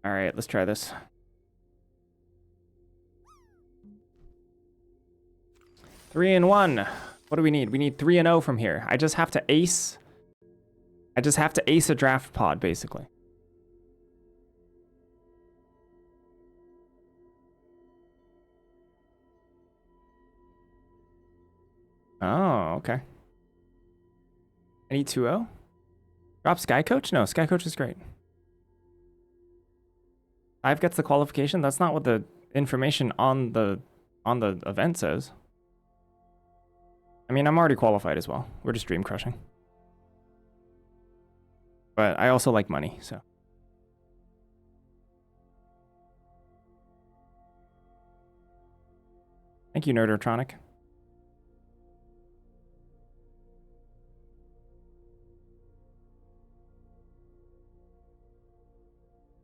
All right, let's try this. Three and one. What do we need? We need 3-0 from here. I just have to ace. I just have to ace a draft pod, basically. Oh, okay. I need 2-0. Drop Sky Coach? No, Sky Coach is great. 5 gets the qualification. That's not what the information on the event says. I mean, I'm already qualified as well. We're just dream crushing. But I also like money, so. Thank you, Nerdotronic.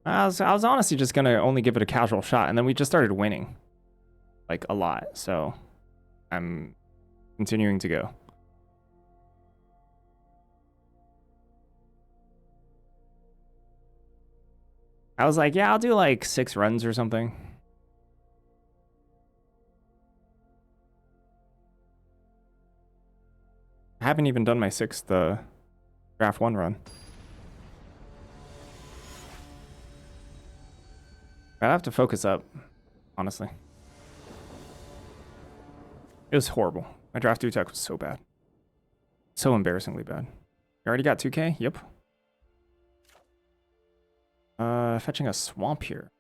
I was honestly just gonna only give it a casual shot, and then we just started winning, like a lot. So I'm continuing to go. I was like, yeah, I'll do like 6 runs or something. I haven't even done my 6th draft 1 run. I have to focus up, honestly. It was horrible. My draft 2 tech was so bad. So embarrassingly bad. You already got 2K? Yep. Fetching a swamp here.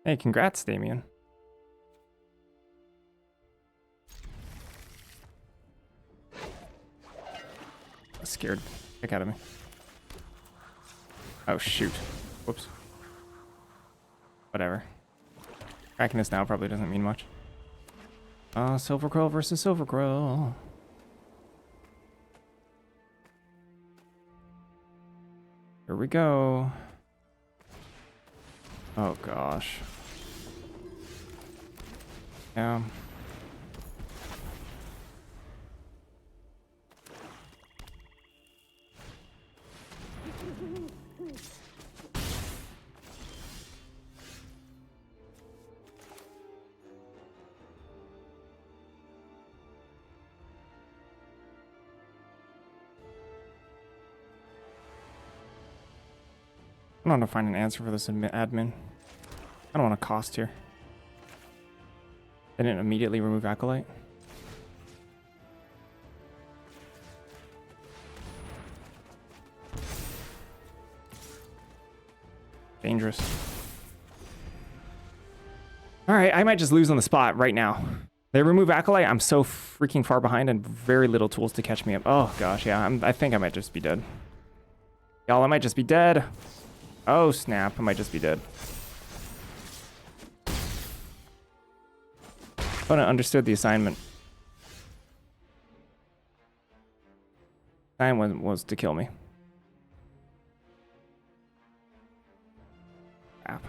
Hey, congrats, Damien. That scared the heck out of me. Oh, shoot. Whoops. Whatever. Cracking this now probably doesn't mean much. Silver Crow versus Silver Crow. Here we go. Oh, gosh. Yeah. I don't want to find an answer for this admin. I don't want to cost here. They didn't immediately remove Acolyte. Dangerous. Alright, I might just lose on the spot right now. They remove Acolyte, I'm so freaking far behind and very little tools to catch me up. Oh gosh, yeah, I think I might just be dead. Y'all, I might just be dead. Oh snap, I might just be dead. Opponent understood the assignment. Assignment was to kill me. Crap.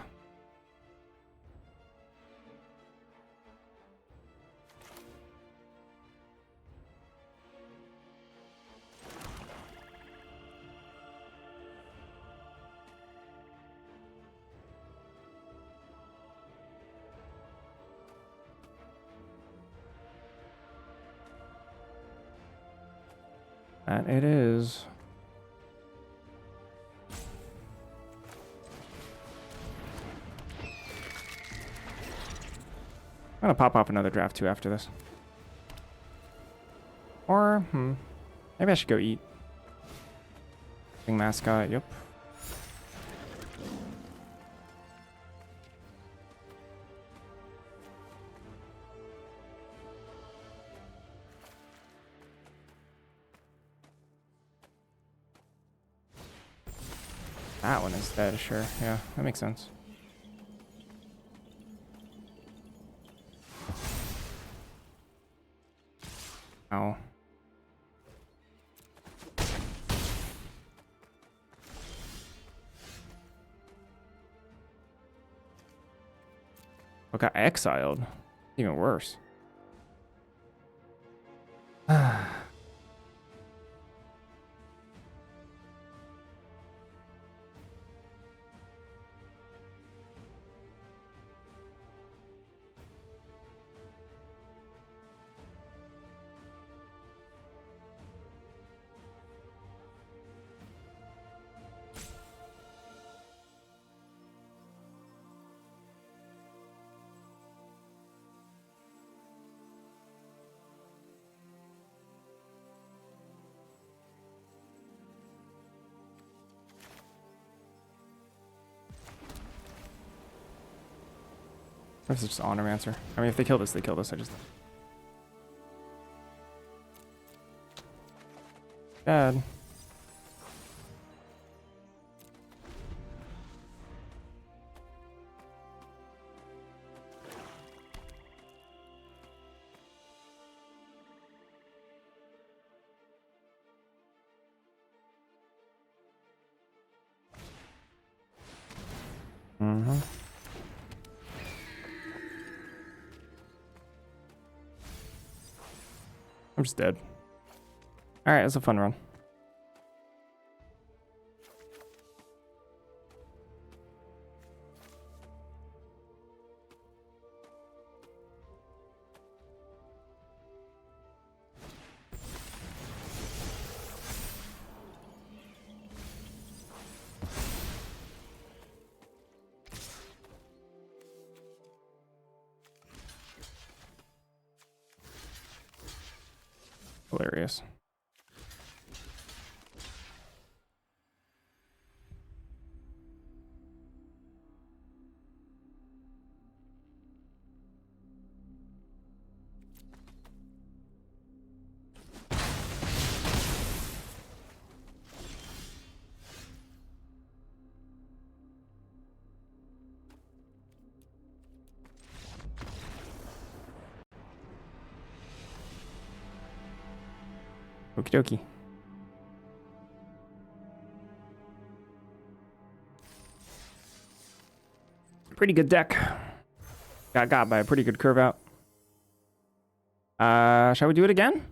That it is. I'm gonna pop up another draft 2 after this. Or, maybe I should go eat. King mascot, yep. That one is dead, sure. Yeah, that makes sense. Ow. Oh, got exiled. Even worse. Or is it just honor answer? I mean, if they kill this, they kill this. I just... Bad. Mm-hmm. I'm just dead. Alright, it was a fun run. Hilarious. Okie dokie. Pretty good deck. Got by a pretty good curve out. Shall we do it again?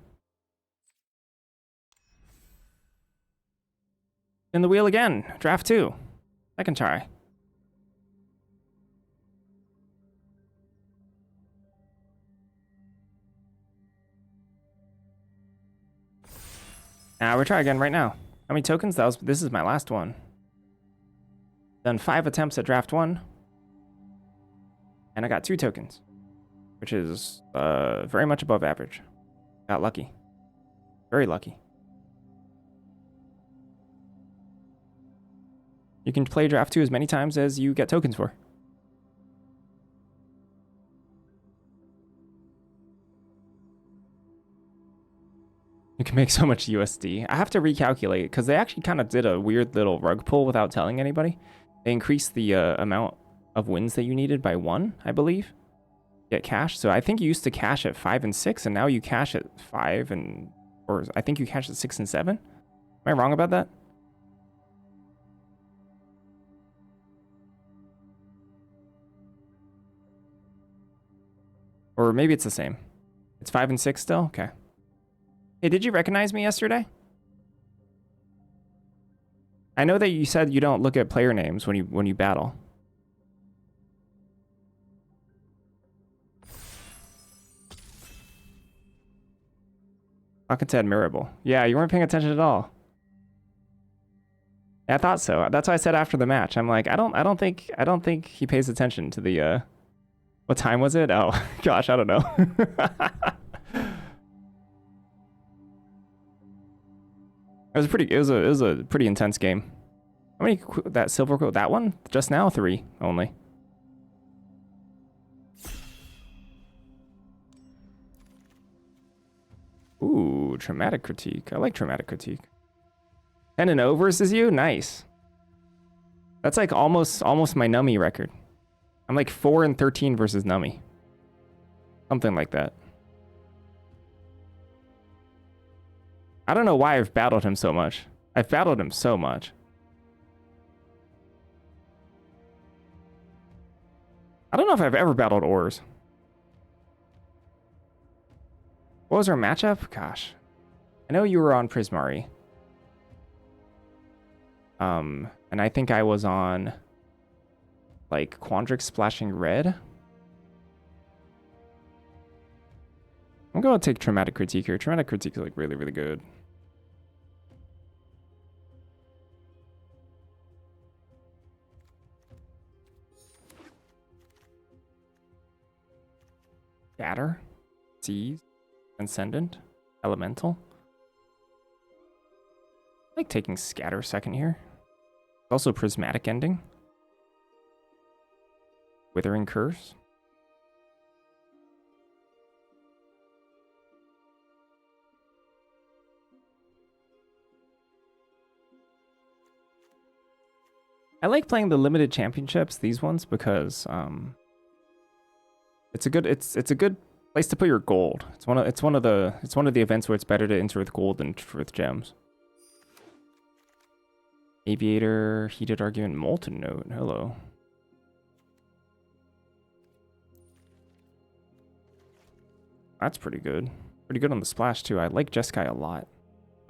In the wheel again. Draft 2. Second try. We'll try again right now. How many tokens? This is my last one. Done 5 attempts at draft 1. And I got 2 tokens. Which is very much above average. Got lucky. Very lucky. You can play draft 2 as many times as you get tokens for. You can make so much USD. I have to recalculate because they actually kind of did a weird little rug pull without telling anybody. They increased the amount of wins that you needed by 1, I believe. get cash. So I think you used to cash at 5 and 6, and now you cash at 5 and, or I think you cash at 6 and 7. Am I wrong about that? Or maybe it's the same. It's 5 and 6 still? Okay. Hey, did you recognize me yesterday? I know that you said you don't look at player names when you battle. Fucking admirable. Yeah, you weren't paying attention at all. Yeah, I thought so. That's why I said after the match. I'm like, I don't think he pays attention to the what time was it? Oh gosh, I don't know. It was a pretty intense game. How many that silver quote? That one? Just now 3 only. Ooh, traumatic critique. I like traumatic critique. 10-0 versus you? Nice. That's like almost my Nummy record. I'm like 4 and 13 versus Nummy. Something like that. I don't know why I've battled him so much. I've battled him so much. I don't know if I've ever battled Ors. What was our matchup? Gosh. I know you were on Prismari. And I think I was on like Quandrix splashing red. I'm gonna take traumatic critique here. Traumatic critique is like really, really good. Scatter, Seize, Transcendent, Elemental. I like taking Scatter second here. Also Prismatic Ending. Withering Curse. I like playing the limited championships, these ones, because it's a good place to put your gold. It's one of the events where it's better to enter with gold than with gems. Aviator, Heated Argument, Molten Note. Hello. That's pretty good. Pretty good on the splash too. I like Jeskai a lot.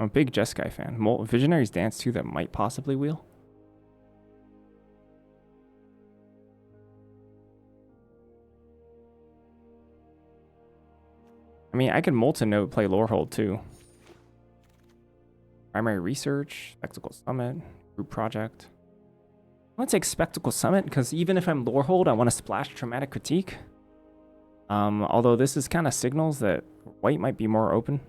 I'm a big Jeskai fan. Visionary's Dance too that might possibly wheel. I mean, I could Molten Note play Lorehold too. Primary Research, Spectacle Summit, Group Project. I want to take Spectacle Summit because even if I'm Lorehold, I want to splash Traumatic Critique. Although this is kind of signals that white might be more open.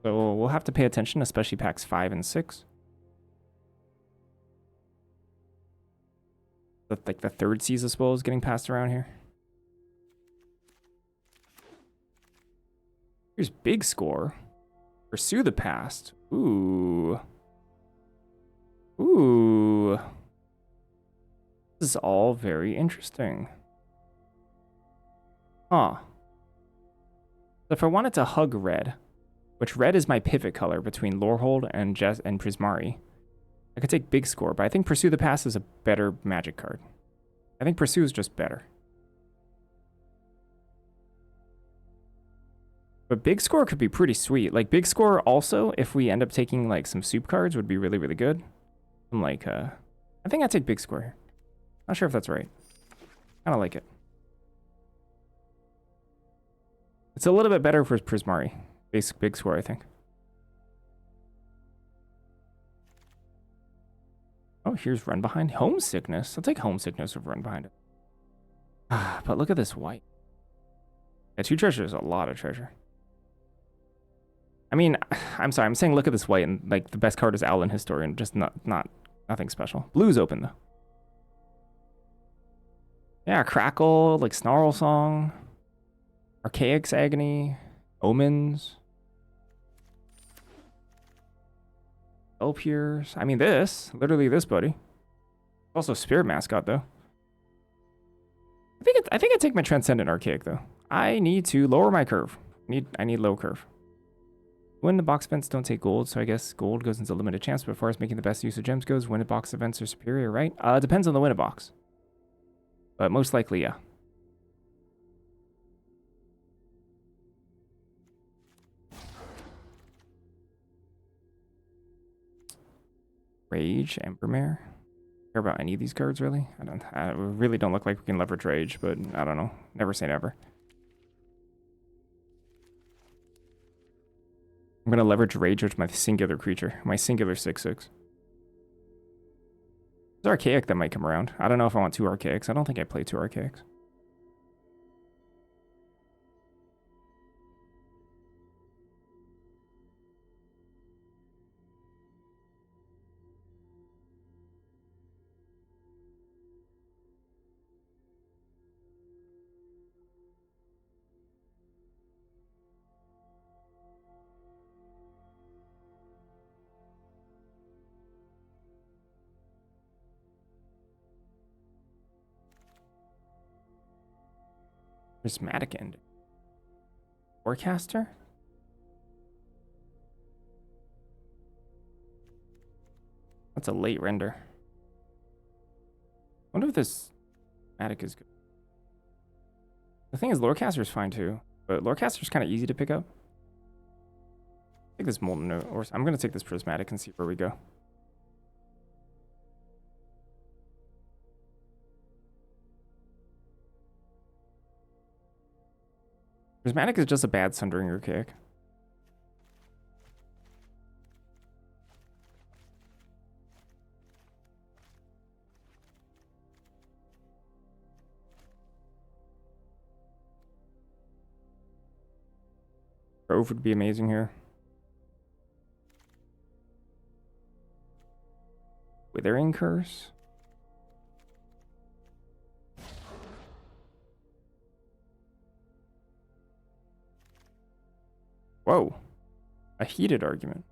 So we'll have to pay attention, especially packs 5 and 6. Like the third Caesar Spoil is getting passed around here. Here's Big Score. Pursue the Past. Ooh. Ooh. This is all very interesting. Huh. So if I wanted to hug red, which red is my pivot color between Lorehold and Prismari, I could take Big Score, but I think Pursue the Past is a better Magic card. I think Pursue is just better. But Big Score could be pretty sweet. Like, Big Score also, if we end up taking, like, some soup cards, would be really, really good. I'm like, I think I'd take Big Score here. Not sure if that's right. Kind of like it. It's a little bit better for Prismari. Basic Big Score, I think. Oh, here's Run Behind. Homesickness. I'll take Homesickness over Run Behind it. But look at this white. Yeah, 2 treasure is a lot of treasure. I mean, I'm sorry, I'm saying look at this white, and like the best card is Owlin Historian, just nothing special. Blue's open though. Yeah, Crackle, like Snarl Song, Archaic's Agony, Omens. Elpiers. I mean, this. Literally this, buddy. Also Spirit Mascot, though. I think I take my Transcendent Archaic, though. I need to lower my curve. I need low curve. When the box events don't take gold, so I guess gold goes into limited chance, but as far as making the best use of gems goes, win box events are superior, right? Depends on the win box. But most likely, yeah. Rage, Embermare. Care about any of these cards, really? I really don't look like we can leverage Rage, but I don't know. Never say never. I'm going to leverage Rage with my singular creature. My singular 6/6. There's Archaic that might come around. I don't know if I want 2 Archaics. I don't think I play 2 Archaics. Prismatic End. Forecaster? That's a late render. I wonder if this Prismatic is good. The thing is, Lorecaster is fine too, but Lorecaster is kind of easy to pick up. Take this Molten Note, or I'm going to take this Prismatic and see where we go. Prismatic is just a bad Sundering Archaic. Grove would be amazing here. Withering Curse. Whoa. A Heated Argument.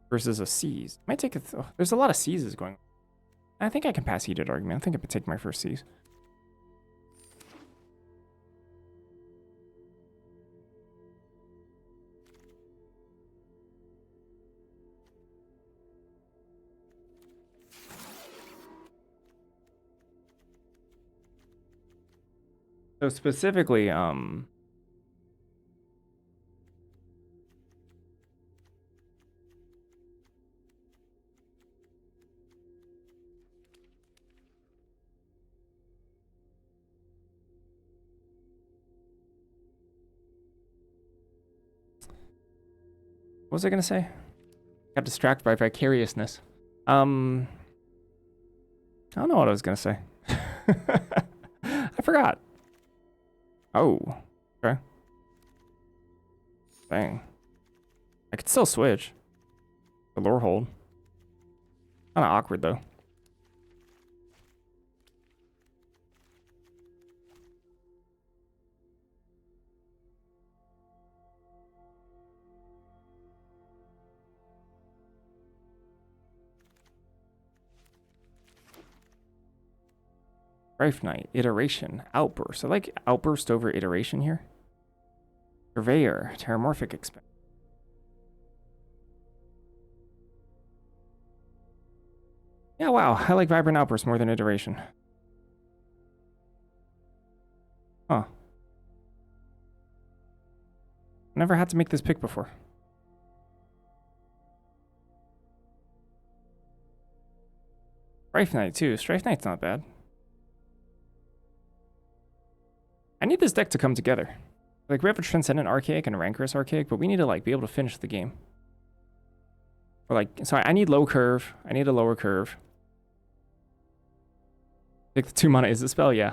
Versus a Seize. Might take a... there's a lot of Seizes going on. I think I can pass Heated Argument. I think I could take my first Seize. So specifically, what was I gonna say? Got distracted by vicariousness. I don't know what I was gonna say. I forgot. Oh, okay. Dang. I could still switch. The lore hold. Kinda awkward though. Rife Knight, Iteration, Outburst. I like Outburst over Iteration here. Purveyor, Terramorphic Expand. Yeah, wow. I like Vibrant Outburst more than Iteration. Huh. Never had to make this pick before. Rife Knight too. Strife Knight's not bad. I need this deck to come together. Like, we have a Transcendent Archaic and a Rancorous Archaic, but we need to, like, be able to finish the game. Or, like, so I need low curve. I need a lower curve. Take the 2 mana. Is the spell? Yeah.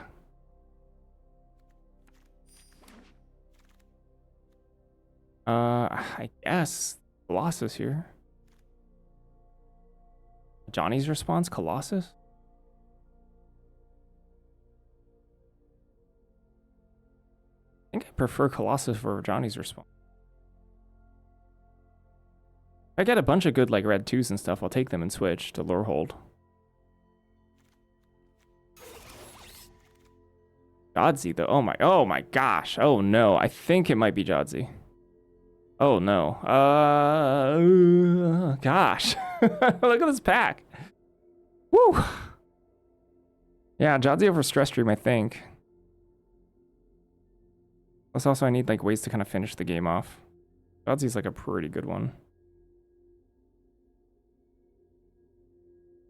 I guess Colossus here. Johnny's response, Colossus? I think I prefer Colossus for Johnny's response. I get a bunch of good like red 2s and stuff, I'll take them and switch to lure hold. Jodsy though. Oh my gosh. Oh no. I think it might be Jodsy. Oh no. Gosh. Look at this pack. Woo. Yeah, Jodsy over Stress Stream, I think. Plus also I need like ways to kind of finish the game off. Jodsy's like a pretty good one.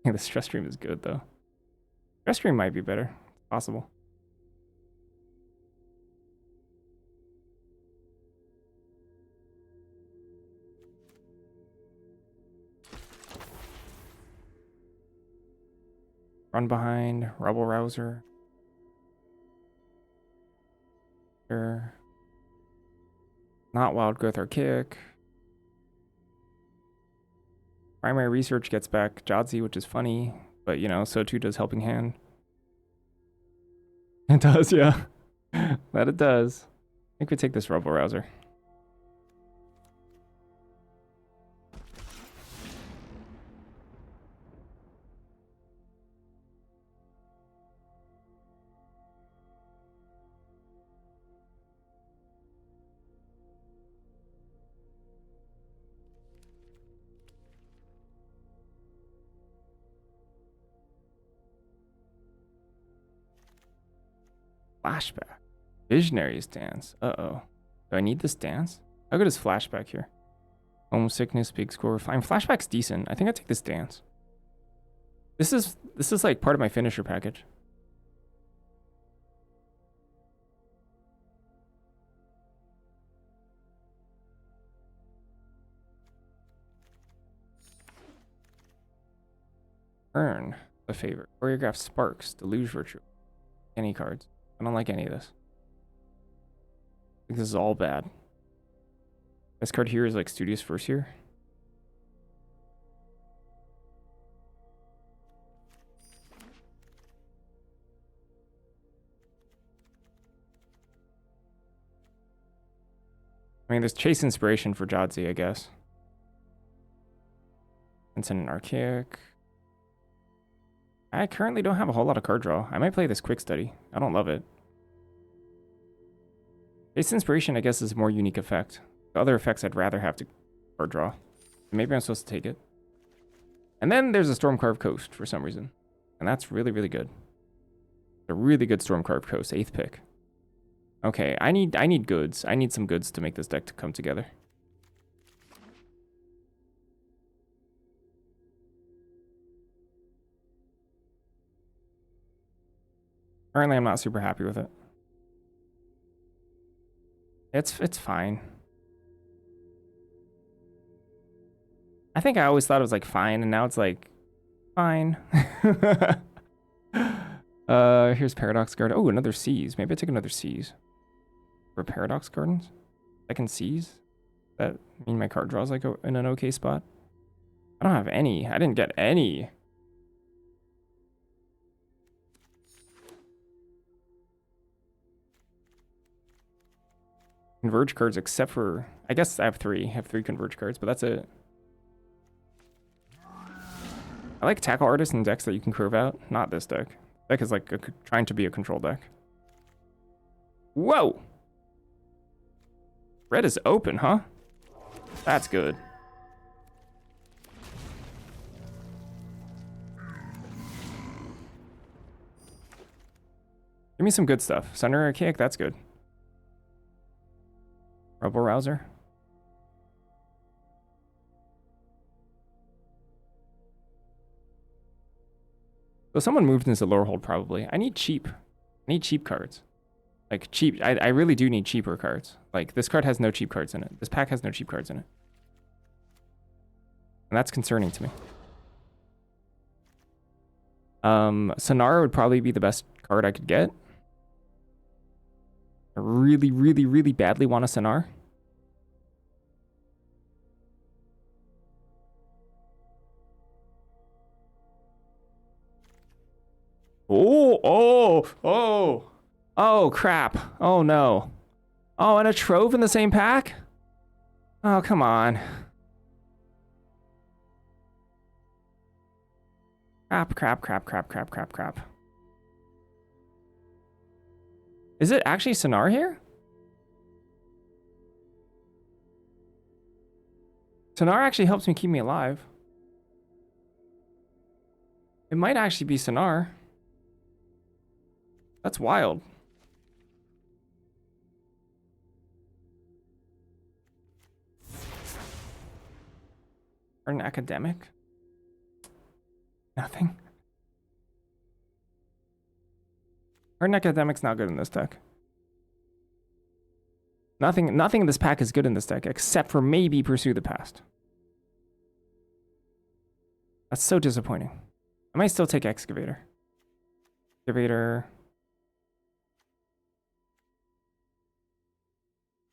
Yeah, the Stress Stream is good though. Stress Stream might be better. It's possible. Run behind, Rebel Rouser. Sure. Not Wild Growth or Kick. Primary Research gets back Jodsy, which is funny, but you know, so too does Helping Hand. It does, yeah. That it does. I think we take this Rebel Rouser. Flashback. Visionary stance. Uh-oh. Do I need this dance? How good is flashback here? Homesickness, big score. Fine. Flashback's decent. I think I take this dance. This is like part of my finisher package. Earn a favor. Choreograph Sparks. Deluge Virtue. Any cards. I don't like any of this. I think this is all bad. This card here is like Studious First here. I mean, there's Chase Inspiration for Jodsy, I guess. And send an Archaic. I currently don't have a whole lot of card draw. I might play this Quick Study. I don't love it. Chase Inspiration, I guess, is a more unique effect. The other effects I'd rather have to card draw. Maybe I'm supposed to take it. And then there's a Stormcarved Coast for some reason. And that's really, really good. A really good Stormcarved Coast, 8th pick. Okay, I need goods. I need some goods to make this deck to come together. Currently, I'm not super happy with it. It's fine. I think I always thought it was like fine, and now it's like fine. Here's Paradox Garden. Oh, another Seas. Maybe I take another Seas. For Paradox Gardens? Second Seas? That mean my card draw's like in an okay spot? I don't have any. I didn't get any. Converge cards except for... I guess I have 3. I have 3 Converge cards, but that's it. I like Tackle Artist in decks that you can curve out. Not this deck. Deck is like trying to be a control deck. Whoa! Red is open, huh? That's good. Give me some good stuff. Sunder Archaic, that's good. Rebel Rouser. So someone moved into lower hold probably. I need cheap. I need cheap cards. Like cheap. I really do need cheaper cards. Like this card has no cheap cards in it. This pack has no cheap cards in it. And that's concerning to me. Sonara would probably be the best card I could get. I really, really, really badly want a Sonar. Oh, crap. Oh, no. Oh, and a Trove in the same pack? Oh, come on. Crap, crap, crap, crap, crap, crap, crap. Is it actually Sonar here? Sonar actually helps me keep me alive. It might actually be Sonar. That's wild. Or an academic? Nothing. Or an academic's not good in this deck. Nothing in this pack is good in this deck, except for maybe Pursue the Past. That's so disappointing. I might still take Excavator. Excavator.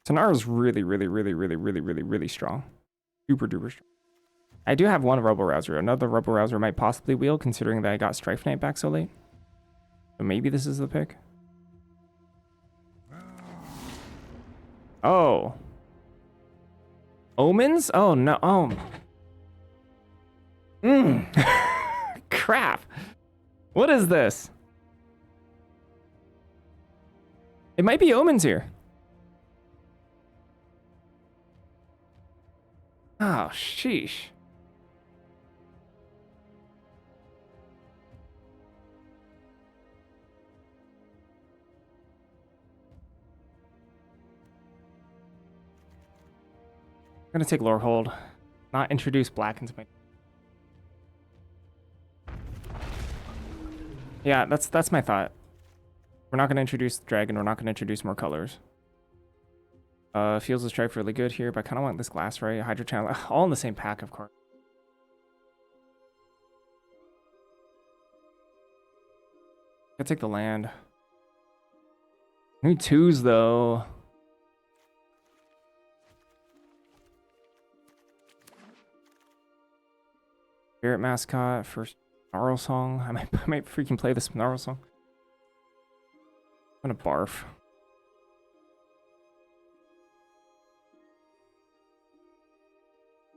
Sonar is really, really, really, really, really, really, really strong. Super duper strong. I do have one Robo Rouser. Another Robo Rouser might possibly wheel, considering that I got Strife Knight back so late. So maybe this is the pick. Oh. Omens? Oh, no. Oh. Crap. What is this? It might be Omens here. Oh, sheesh. I'm gonna take Lore Hold. Not introduce black into my... Yeah, that's my thought. We're not gonna introduce dragon, we're not gonna introduce more colors. Feels the Strife really good here, but I kinda want this glass, right? Hydro Channel, all in the same pack, of course. Gotta take the land. New twos though. Spirit Mascot for Snarl Song. I might freaking play this Snarl Song. I'm gonna barf.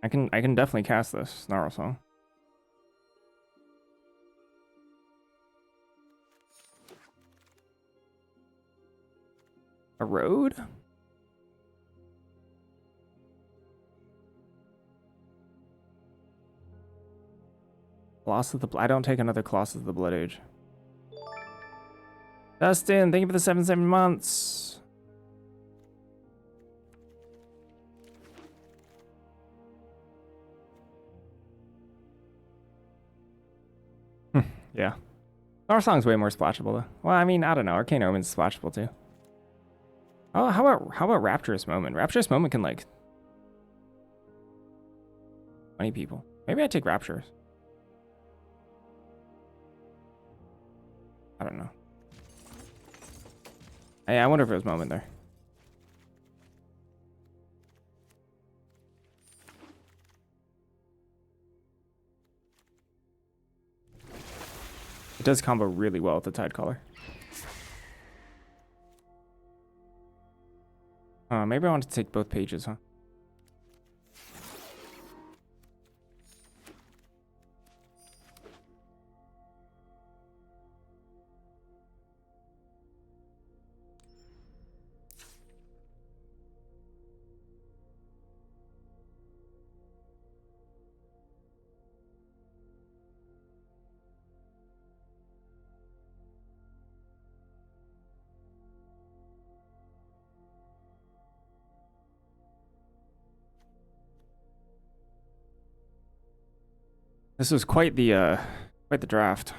I can definitely cast this Snarl Song. A road? Colossus of the... I don't take another Colossus of the Blood Age. Dustin, thank you for the 7 months. Yeah. Our song's way more splashable though. Well, I mean, I don't know. Arcane Omen's splashable too. Oh, how about Rapturous Moment? Rapturous Moment can like 20 people. Maybe I take Rapturous. I don't know. Hey, I wonder if it was Moment there. It does combo really well with the Tide Caller. Maybe I want to take both pages, huh? This was quite the draft.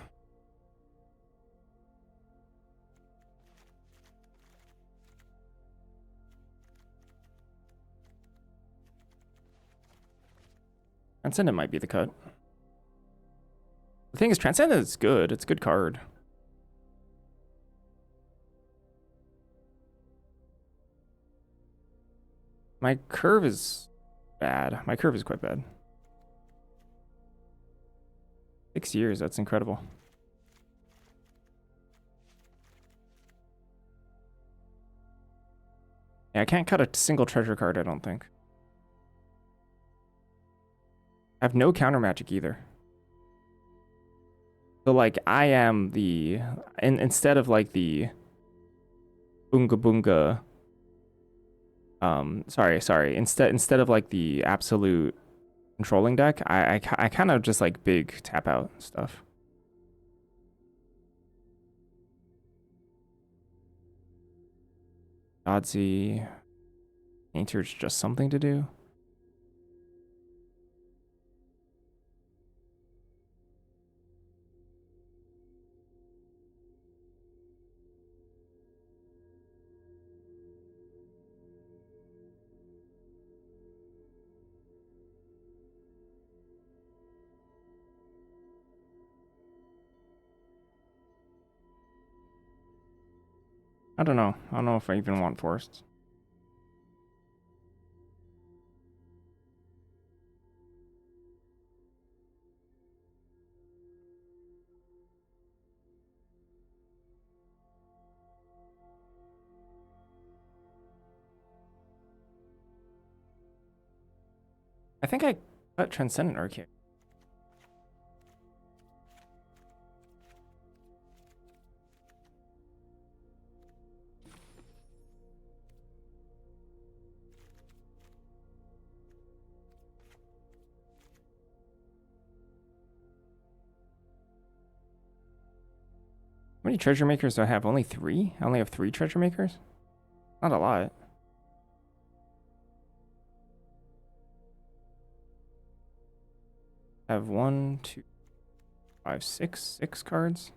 Transcendent might be the cut. The thing is, Transcendent is good. It's a good card. My curve is bad. My curve is quite bad. 6 years, that's incredible. Yeah, I can't cut a single treasure card, I don't think. I have no counter magic either. So like I am the instead of like the Boonga Boonga sorry. Instead of like the absolute controlling deck, I kind of just like big tap out stuff. Godsey Painter's just something to do. I don't know. I don't know if I even want forests. I think I cut Transcendent Arcade. How many treasure makers do I have? Only 3? I only have 3 treasure makers? Not a lot. I have 1, 2, 5, 6 cards.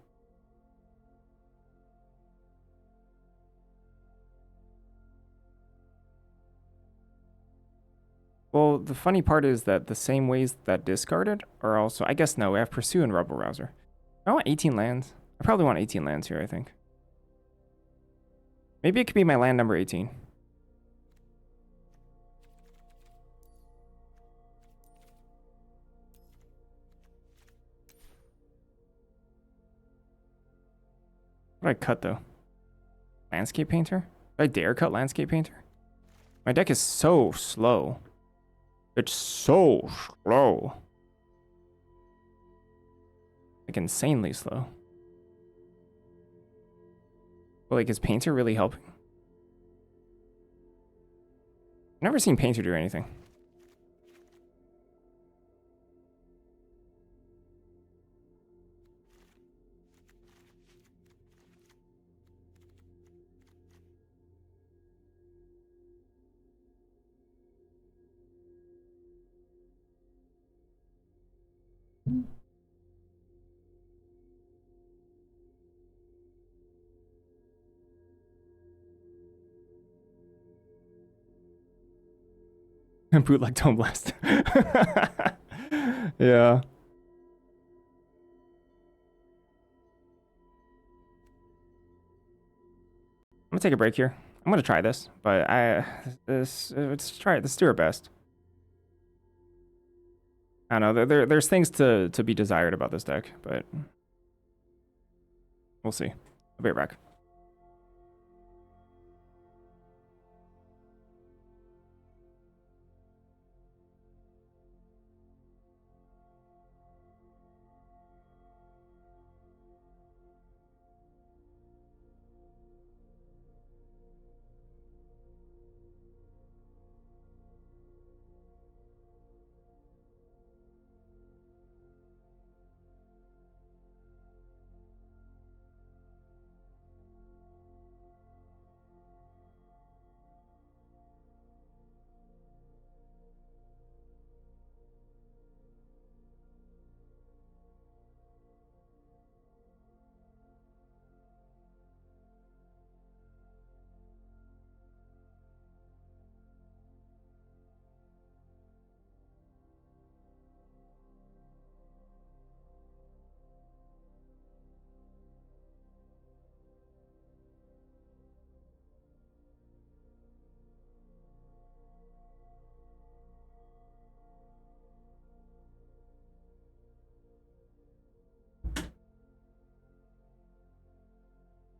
Well, the funny part is that the same ways that discarded are also... I guess no, we have Pursue and Rebel Rouser. I want 18 lands. I probably want 18 lands here, I think. Maybe it could be my land number 18. What do I cut, though? Landscape Painter? Do I dare cut Landscape Painter? My deck is so slow. It's so slow. Like, insanely slow. But, like, is Painter really helping? I've never seen Painter do anything. Bootleg Tome Blast. Yeah. I'm gonna take a break here. I'm gonna try this, but let's try it. Let's do our best. I don't know. There's things to be desired about this deck, but we'll see. I'll be right back.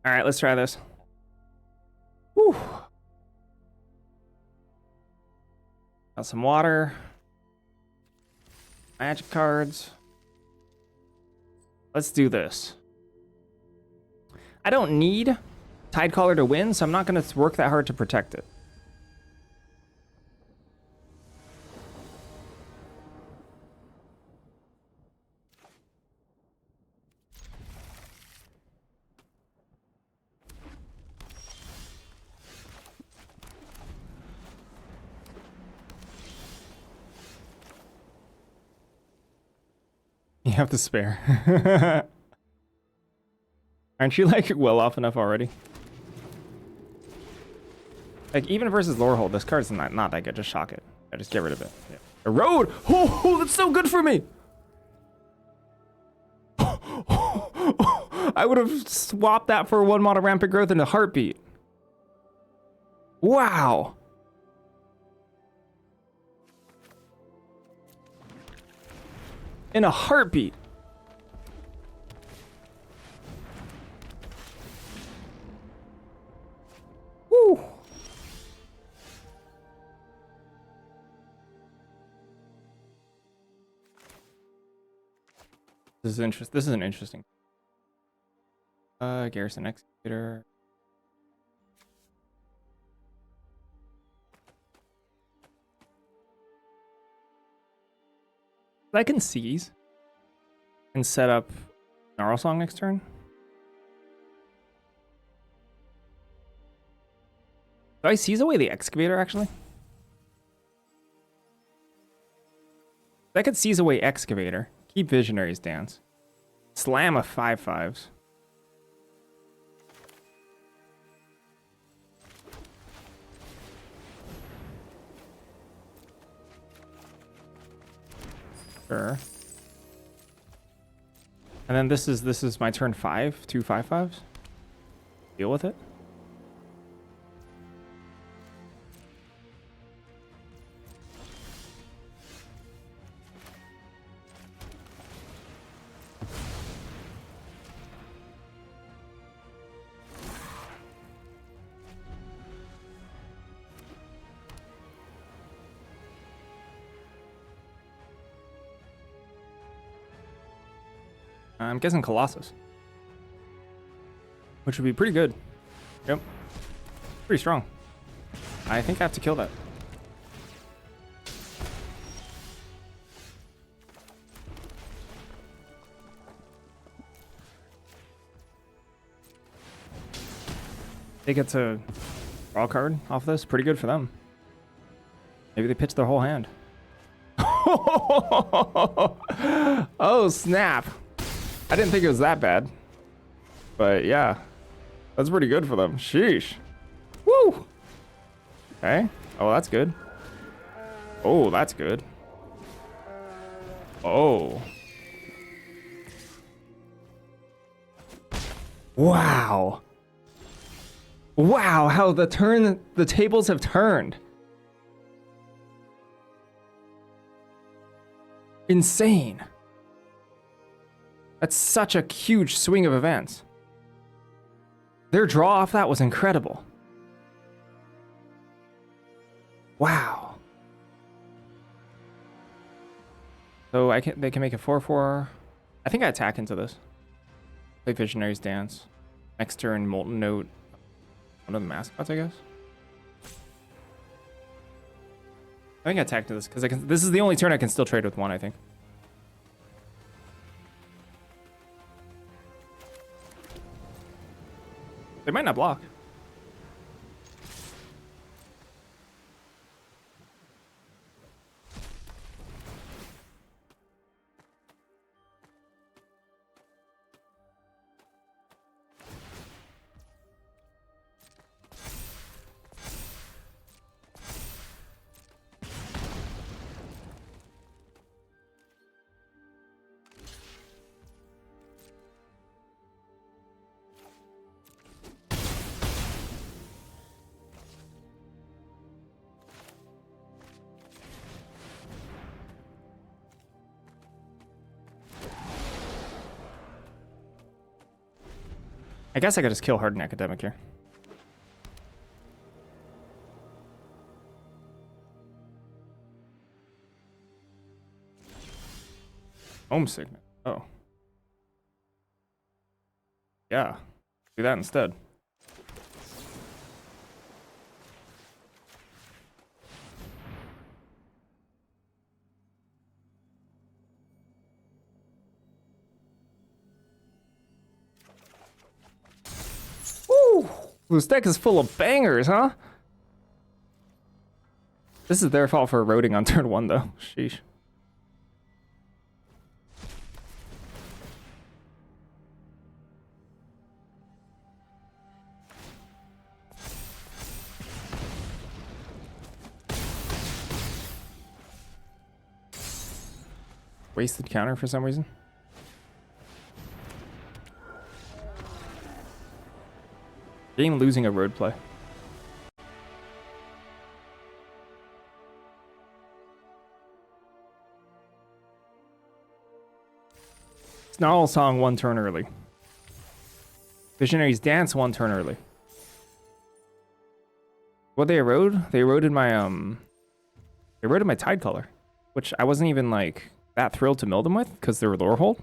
All right, let's try this. Whew. Got some water. Magic cards. Let's do this. I don't need Tidecaller to win, so I'm not going to work that hard to protect it. You have to spare. Aren't you like well off enough already? Like even versus Lorehold, this card's not that good. Just shock it. I just get rid of it. Yeah. Erode! Oh, that's so good for me! I would have swapped that for one model rampant growth in a heartbeat. Wow! In a heartbeat. Woo! This is interesting. This is an interesting. Garrison Excavator. I can seize and set up Gnarl Song next turn. Do I seize away the Excavator actually? I could seize away Excavator. Keep Visionary's Dance. Slam a 5/5s. Sure. And then this is my turn 5, 2 5/5s. Deal with it. I'm guessing Colossus. Which would be pretty good. Yep. Pretty strong. I think I have to kill that. They get to draw a card off this. Pretty good for them. Maybe they pitch their whole hand. Oh, snap. I didn't think it was that bad. But yeah, that's pretty good for them. Sheesh. Woo! Okay. Oh, that's good. Oh, that's good. Oh. Wow. Wow, how the tables have turned. Insane. That's such a huge swing of events. Their draw off that was incredible. Wow. So they can make a 4/4. I think I attack into this. Play Visionary's Dance. Next turn, Molten Note. One of the mascots, I guess. I think I attack to this because this is the only turn I can still trade with one, I think. They might not block. I guess I could just kill Hardened Academic here. Homesickness. Oh. Yeah, do that instead. Woo! This deck is full of bangers, huh? This is their fault for eroding on turn 1, though. Sheesh. Wasted counter for some reason. Game losing a road play. Snarl Song 1 turn early. Visionaries Dance 1 turn early. What they erode? They eroded my they eroded my Tide Color, which I wasn't even like that thrilled to mill them with because they were lore hold.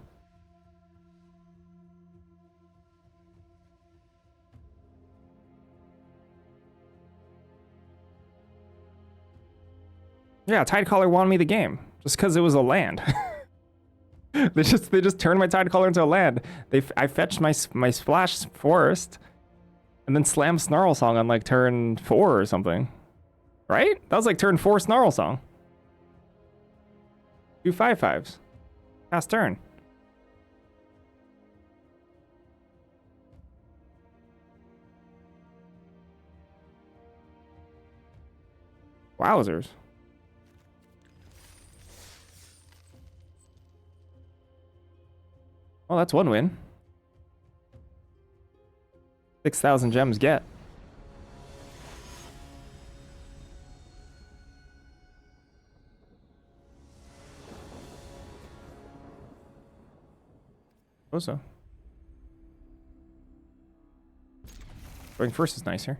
Yeah, Tide Color won me the game just because it was a land. they just turned my Tide Color into a land. I fetched my Splash Forest, and then slammed Snarl Song on like turn 4 or something. Right? That was like turn 4 Snarl Song. 2 5/5s. Past turn. Wowzers. Well, that's one win. 6,000 gems get. So. Going first is nicer.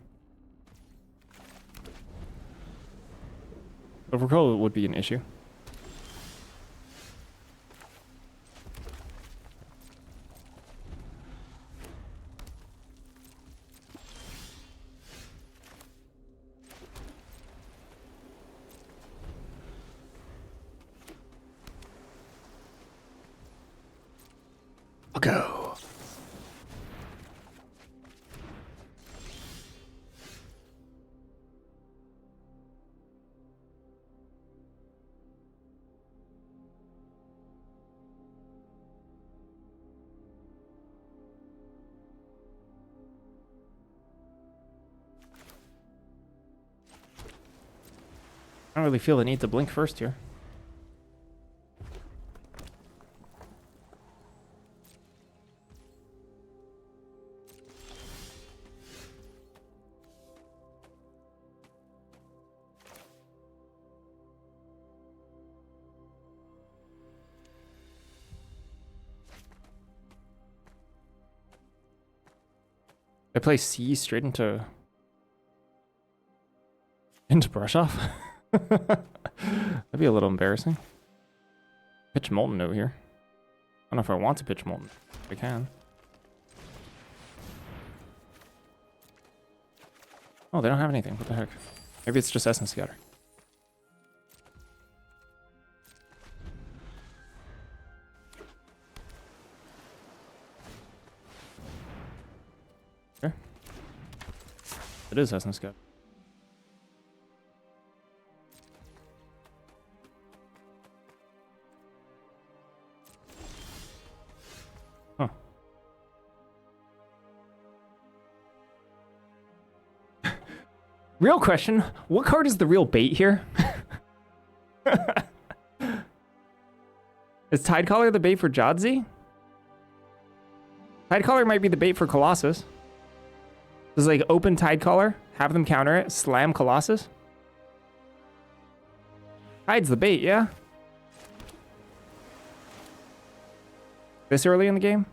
Overcall would be an issue. I'll go. I don't really feel the need to blink first here. I play C straight into brush off. That'd be a little embarrassing. Pitch Molten Note here. I don't know if I want to pitch Molten. I can. Oh, they don't have anything. What the heck? Maybe it's just Essence Scatter. Okay. It is Essence Scatter. Huh. Real question, what card is the real bait here? Is Tidecaller the bait for Jadzi? Tidecaller might be the bait for Colossus. Does like open Tidecaller, have them counter it, slam Colossus? Tide's the bait, yeah? This early in the game?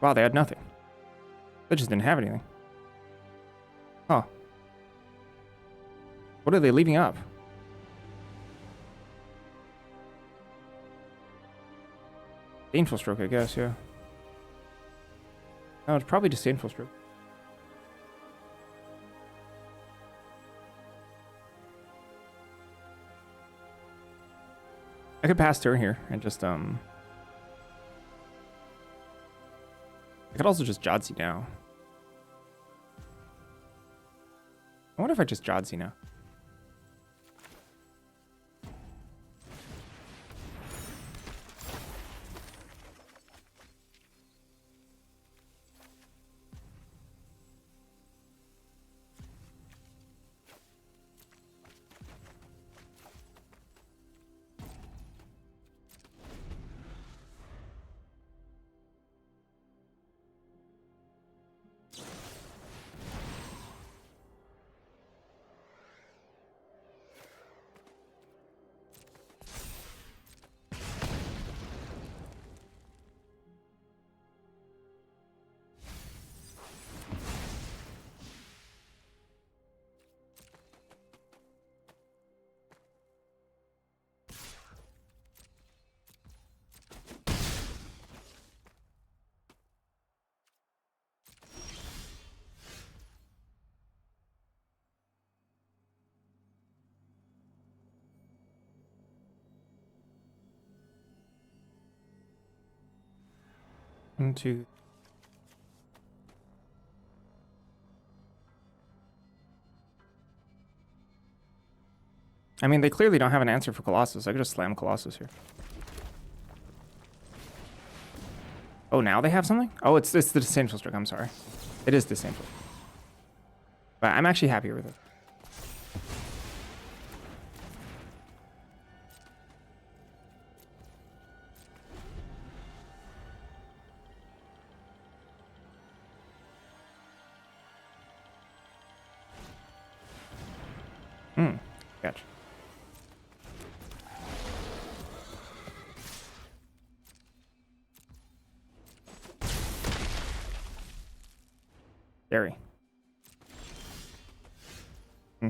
Wow, they had nothing. They just didn't have anything. Huh. What are they leaving up? Disdainful Stroke, I guess, yeah. No, it's probably Disdainful Stroke. I could pass turn here and just, I could also just Jodsy now. I wonder if I just Jodsy now. One, two. I mean, they clearly don't have an answer for Colossus. I could just slam Colossus here. Oh, now they have something? Oh, it's the Disdainful Stroke. I'm sorry. It is Disdainful. But I'm actually happier with it. Gotcha. Scary. I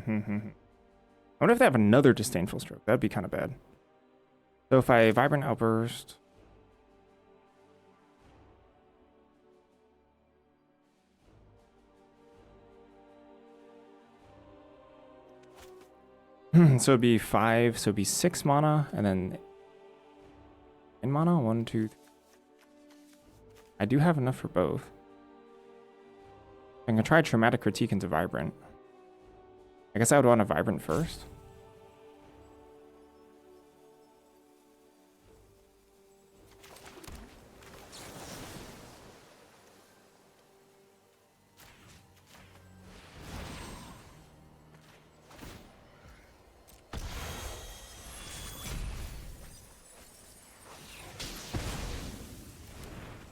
wonder if they have another Disdainful Stroke. That'd be kind of bad. So if I Vibrant Outburst... so it'd be 5, so it'd be 6 mana, and then... in mana? 1, 2, 3. I do have enough for both. I can try Traumatic Critique into Vibrant. I guess I would want a Vibrant first.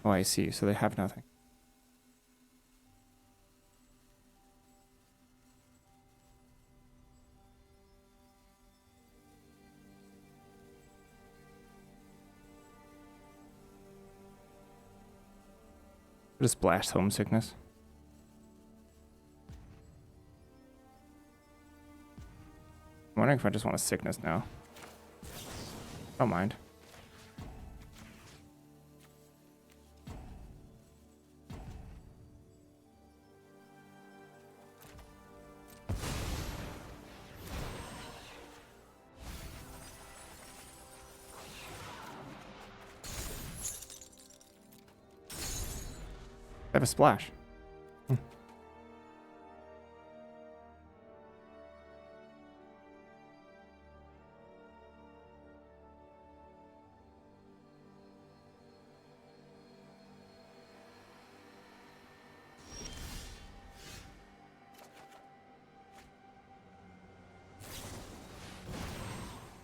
Oh, I see. So they have nothing. Just blast Homesickness. I'm wondering if I just want a Sickness now. Don't mind. Have a splash.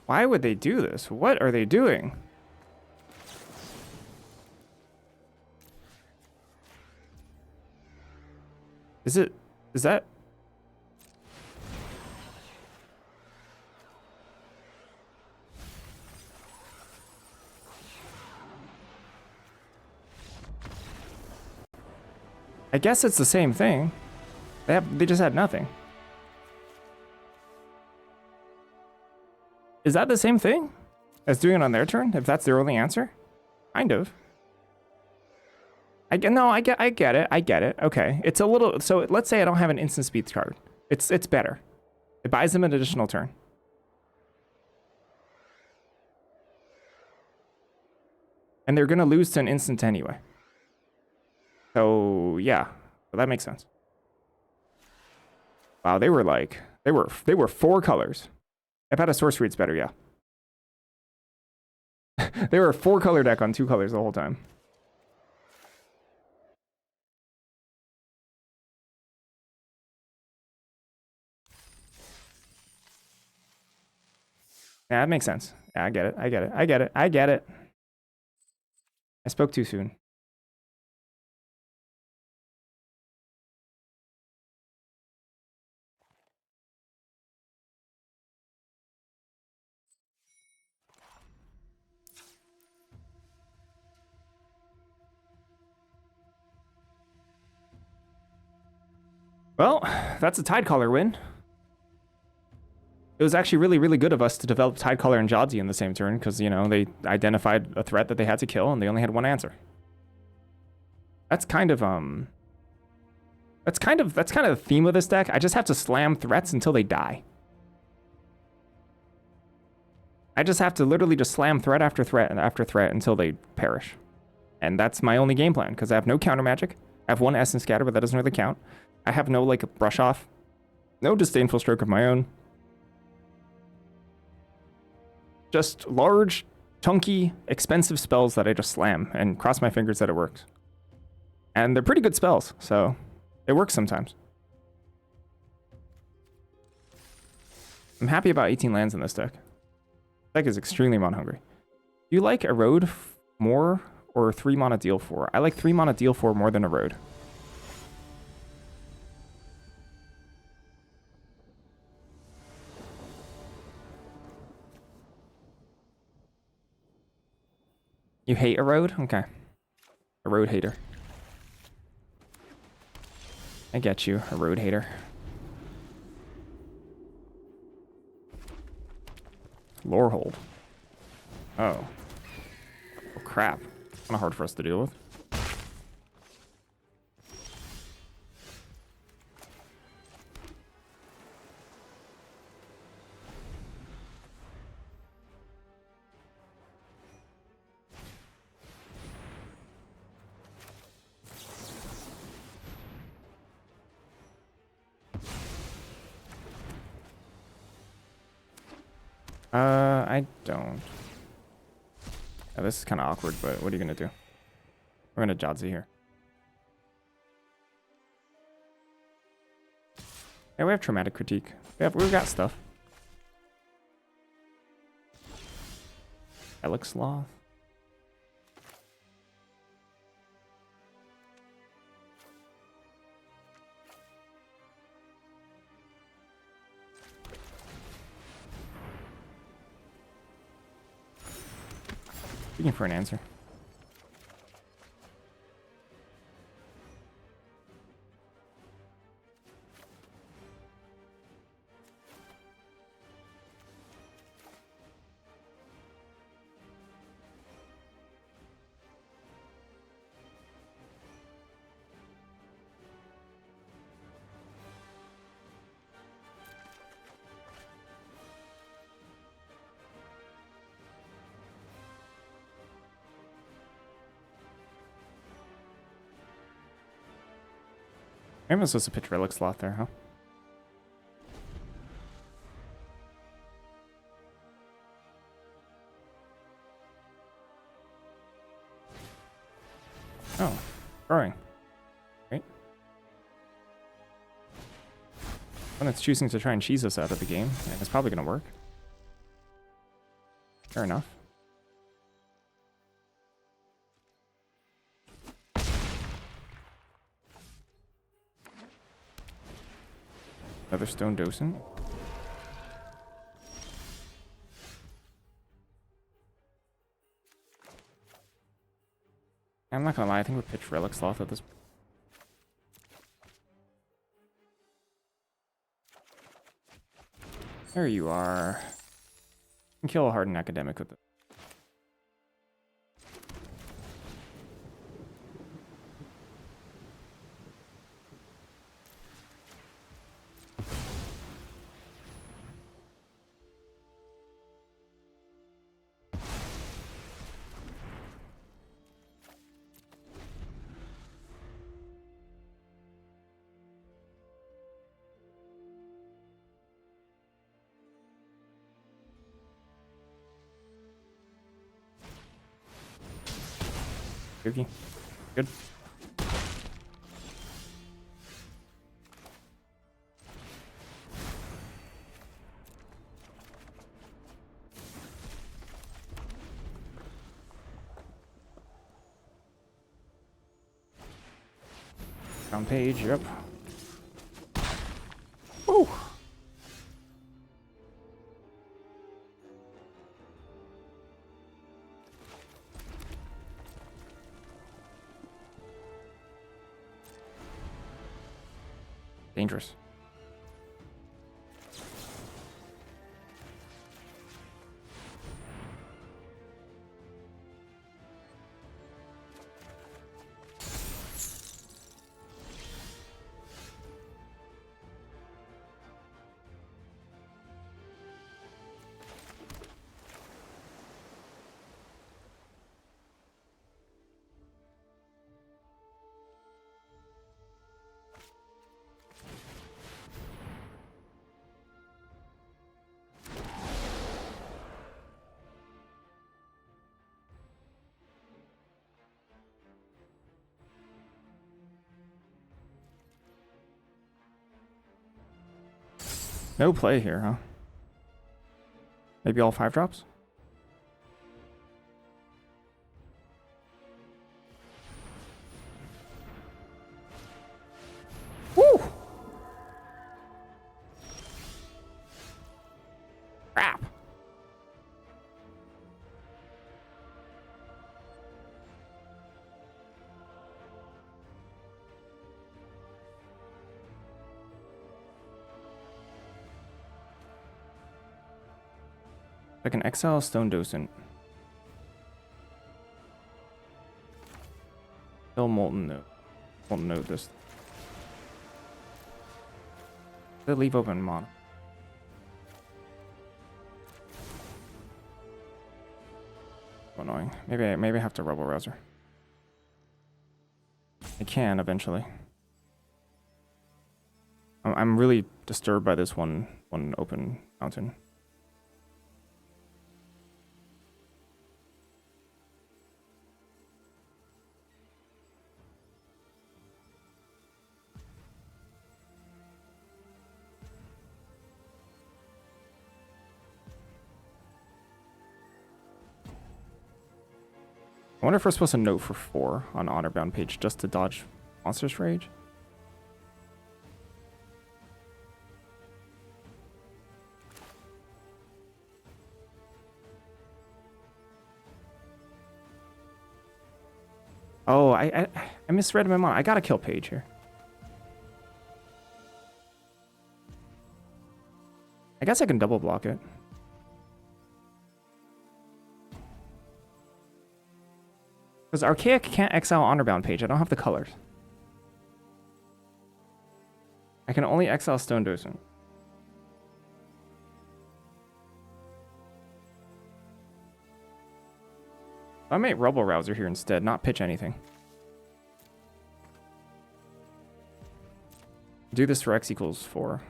Why would they do this? What are they doing? Is that? I guess it's the same thing. They just had nothing. Is that the same thing as doing it on their turn, if that's their only answer? Kind of. I get it. I get it. Okay. It's a little, so let's say I don't have an instant speed card. It's better. It buys them an additional turn. And they're gonna lose to an instant anyway. So yeah, well, that makes sense. Wow, they were like they were 4 colors. If I had a sorcery, it's better, yeah. They were a 4-color deck on 2 colors the whole time. Yeah, that makes sense. Yeah, I get it. I get it. I get it. I get it. I spoke too soon. Well, that's a Tidecaller win. It was actually really, really good of us to develop Tidecaller and Jadzi in the same turn because, you know, they identified a threat that they had to kill and they only had one answer. That's kind of that's kind of the theme of this deck. I just have to slam threats until they die. I just have to literally just slam threat after threat and after threat until they perish. And that's my only game plan because I have no counter magic. I have 1 Essence Scatter, but that doesn't really count. I have no, like, brush off. No Disdainful Stroke of my own. Just large, chunky, expensive spells that I just slam and cross my fingers that it works. And they're pretty good spells, so it works sometimes. I'm happy about 18 lands in this deck. Deck is extremely mana hungry. Do you like Erode more or 3 mana deal 4? I like 3 mana deal 4 more than Erode. You hate Erode? Okay. Erode hater. I get you, Erode hater. Lorehold. Oh. Oh crap. Kind of hard for us to deal with. I don't. Yeah, this is kind of awkward, but what are you gonna do? We're gonna Jadzi here. Yeah, we have Traumatic Critique. We've got stuff. Elix Sloth. Looking for an answer. Maybe I'm supposed to pitch Relic Sloth there, huh? Oh, growing. Great. When it's choosing to try and cheese us out of the game, and it's probably going to work. Fair enough. Another Stone Docent. I'm not gonna lie, I think we pitch Relic Sloth at this point. There you are. You can kill a hardened academic with it. Yuki. Good. Down page, yep. Woo! Dangerous. No play here, huh? Maybe all 5 drops? Woo! Crap. Like an XL Stone Docent. Still Molten Note. Molten Note this. They leave open mono. Annoying. Maybe I have to Rebel Rouser. I can eventually. I'm really disturbed by this one open mountain. I wonder if we're supposed to note for 4 on Honor Bound page just to dodge Monstrous Rage. Oh, I misread my mind. I gotta kill Page here. I guess I can double block it. Because Archaic can't exile Honorbound Page. I don't have the colors. I can only exile Stone Docent. I might Rebel Rouser here instead, not pitch anything. Do this for X equals 4.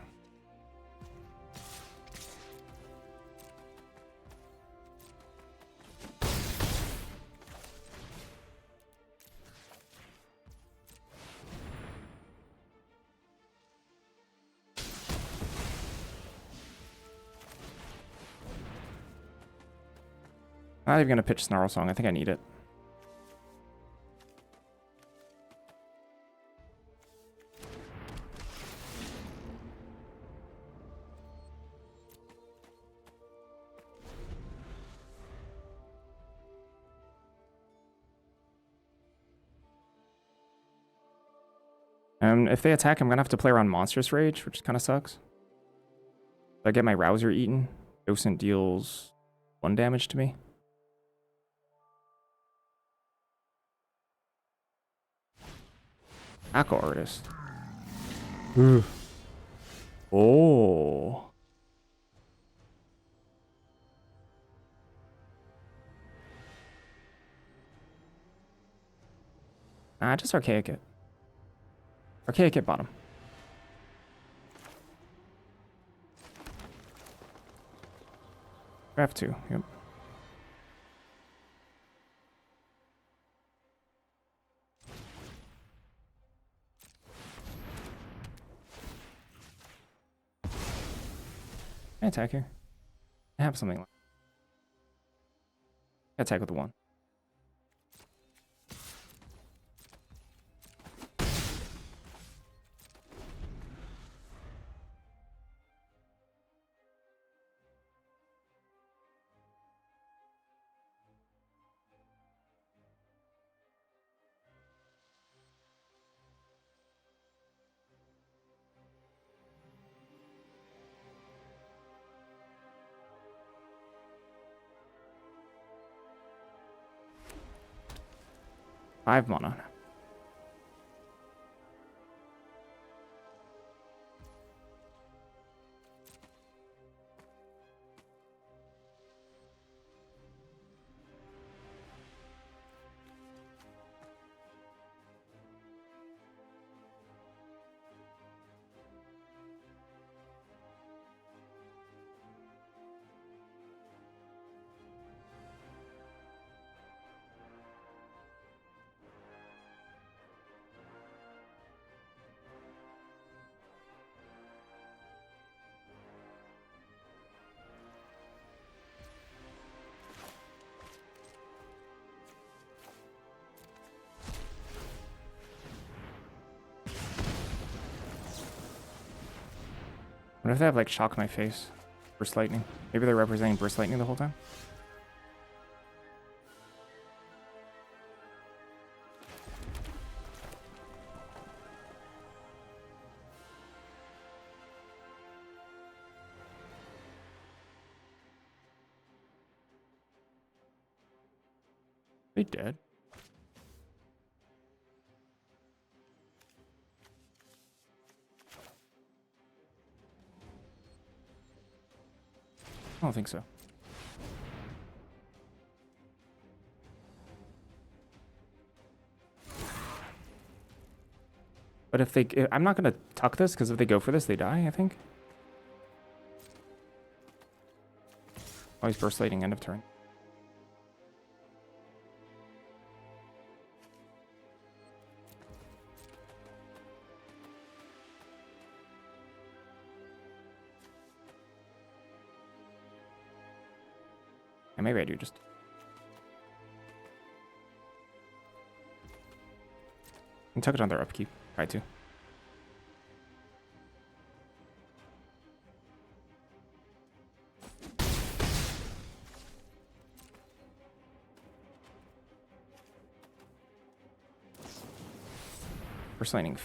Not even gonna pitch Snarl Song. I think I need it. If they attack, I'm gonna have to play around Monstrous Rage, which kind of sucks. If I get my Rouser eaten, Docent deals 1 damage to me. Aqua Artist. Ooh. Oh. Nah, just Archaic it. Archaic it bottom. Draft 2, yep. Can I attack here? I have something. Attack with the 1. Five mana. What if they have like shock my face? Burst lightning. Maybe they're representing burst lightning the whole time? They dead. I don't think so. But if they... I'm not going to tuck this, because if they go for this, they die, I think. Always burst lighting end of turn. And maybe I do just... I can tuck it on their upkeep. Try to. Burst lightning.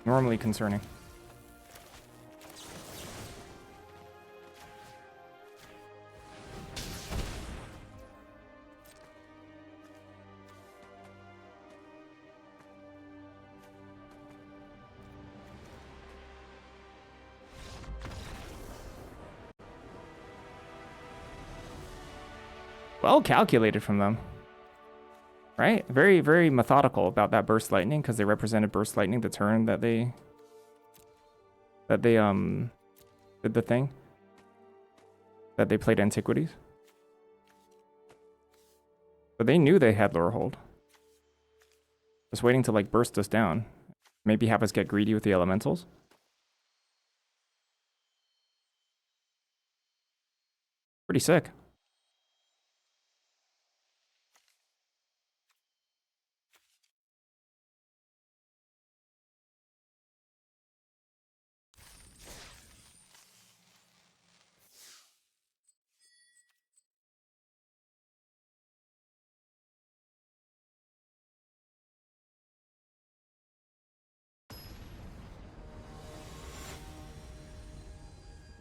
Normally concerning. Well calculated from them. Right? Very, very methodical about that burst lightning, because they represented burst lightning the turn that they did the thing. That they played Antiquities. But they knew they had Lure Hold. Just waiting to like burst us down. Maybe have us get greedy with the elementals. Pretty sick.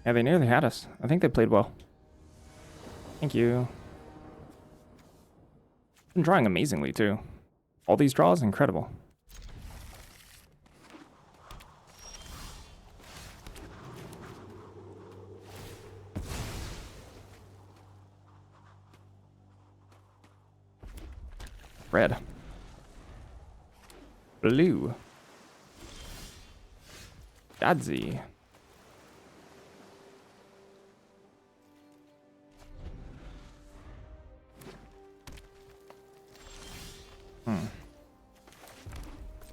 Yeah, they nearly had us. I think they played well. Thank you. Been drawing amazingly too. All these draws, incredible. Red. Blue. Dadzy. I'm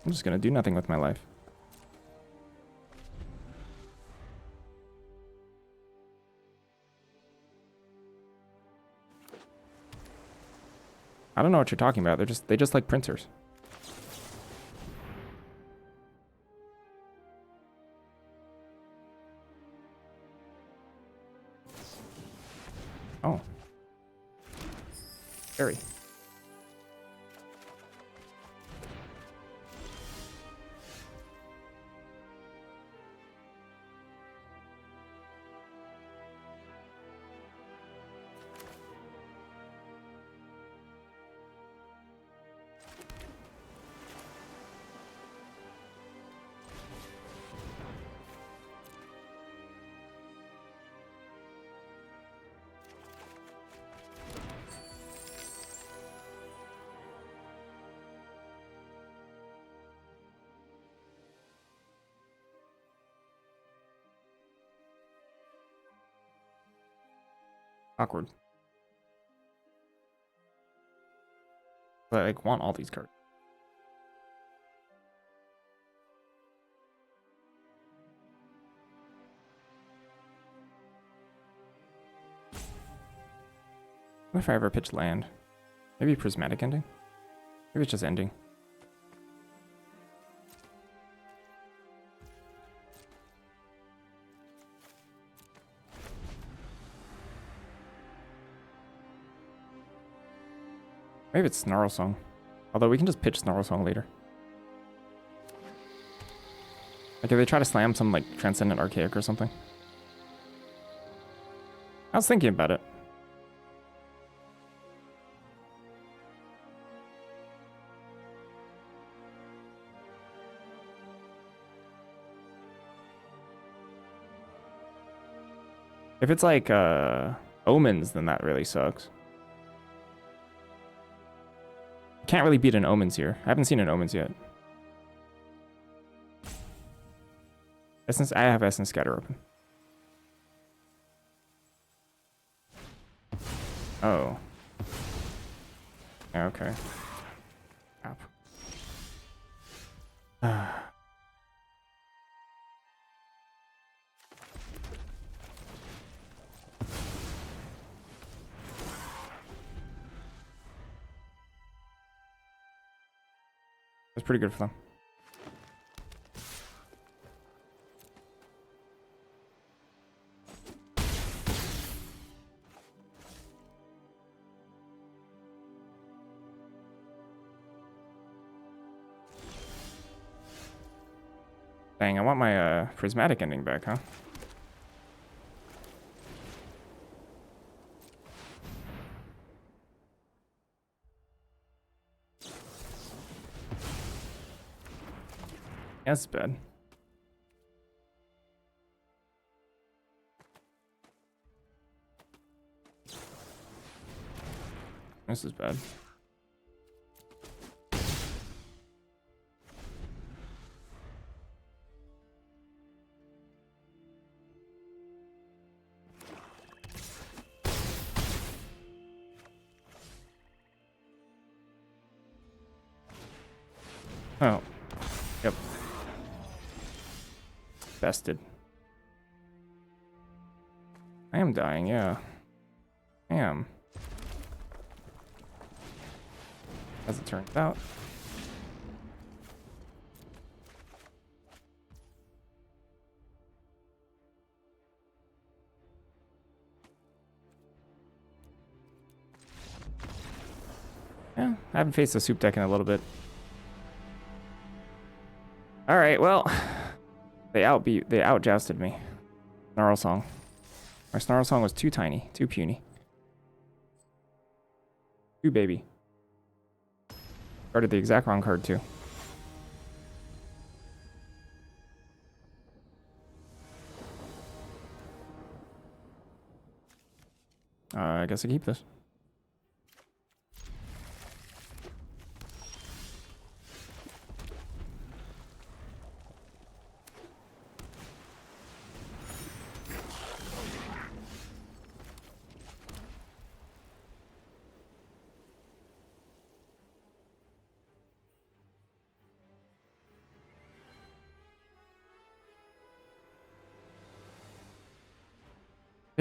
just gonna do nothing with my life. I don't know what you're talking about. They just like printers. Oh. Very. Awkward. But I like, want all these cards. What if I ever pitch land? Maybe prismatic ending? Maybe it's just ending. Maybe it's Snarl Song. Although we can just pitch Snarl Song later. Like if they try to slam some like Transcendent Archaic or something. I was thinking about it. If it's like Omens, then that really sucks. Can't really beat an Omens here. I haven't seen an Omens yet. Essence, I have Essence Scatter open. Oh. Yeah, okay. App. That's pretty good for them. Dang, I want my prismatic ending back, huh? That's bad. This is bad. Oh. Yep. Bested. I am dying, yeah. I am. As it turns out. Yeah, I haven't faced a soup deck in a little bit. Alright, well. They outjousted me. Snarl Song. My Snarl Song was too tiny, too puny. Too baby. Started the exact wrong card too. I guess I keep this.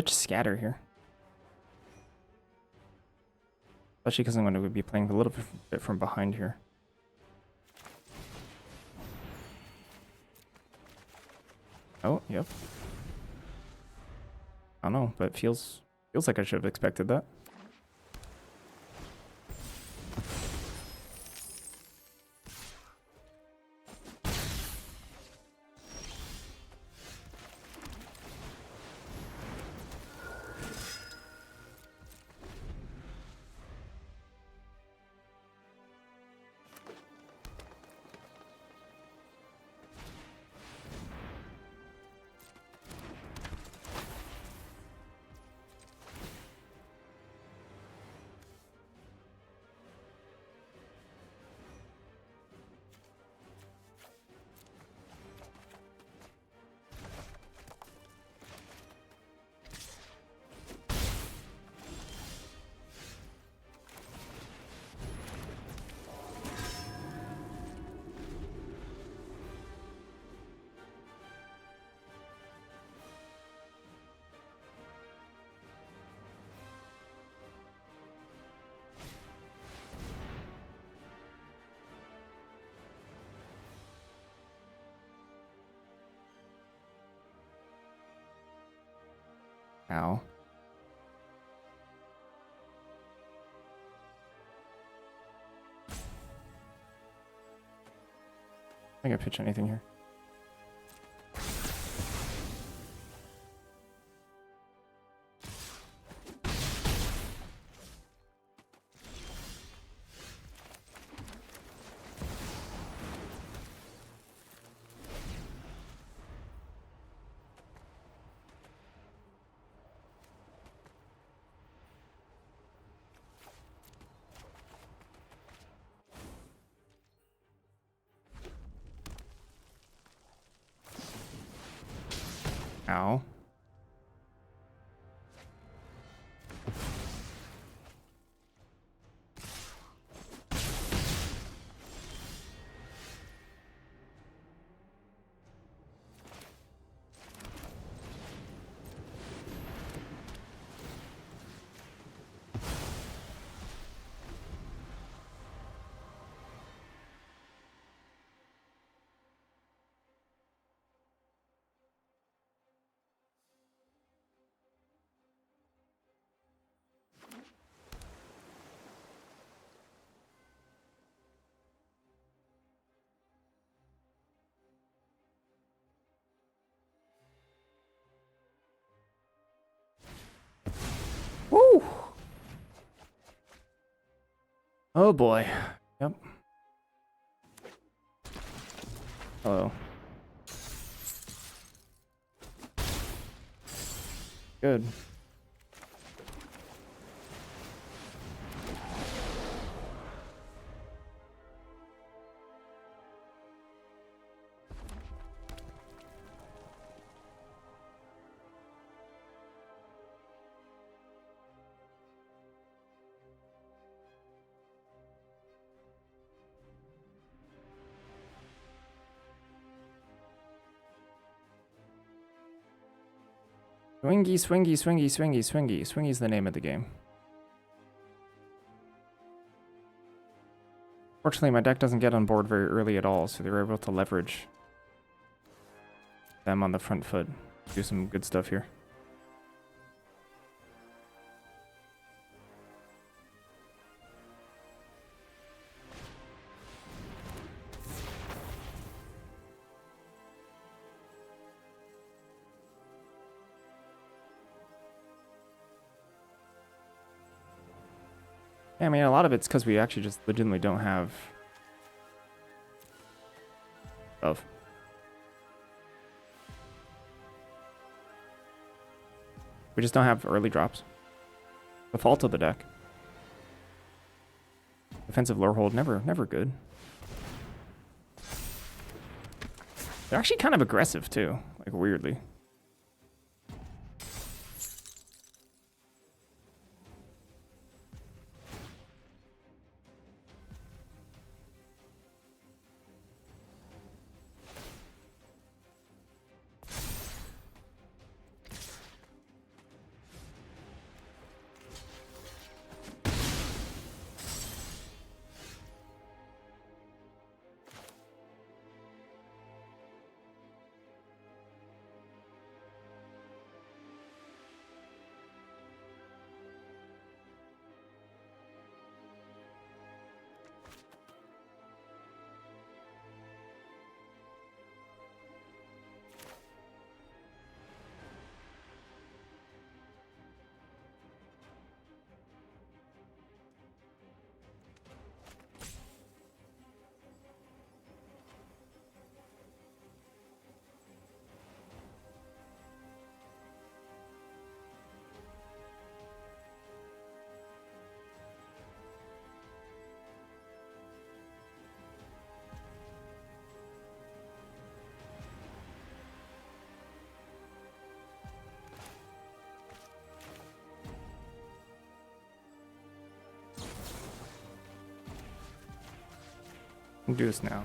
pitch scatter here. Especially because I'm going to be playing a little bit from behind here. Oh, yep. I don't know, but it feels like I should have expected that. Ow. I think I pitch anything here. Ow. Woo! Oh boy. Yep. Hello. Good. Swingy, swingy, swingy, swingy, swingy. Swingy's the name of the game. Fortunately, my deck doesn't get on board very early at all, so they were able to leverage them on the front foot. Do some good stuff here. Yeah, I mean, a lot of it's because we actually just legitimately don't have stuff. We just don't have early drops. The fault of the deck. Defensive lore hold, never good. They're actually kind of aggressive too, like weirdly. can do this now.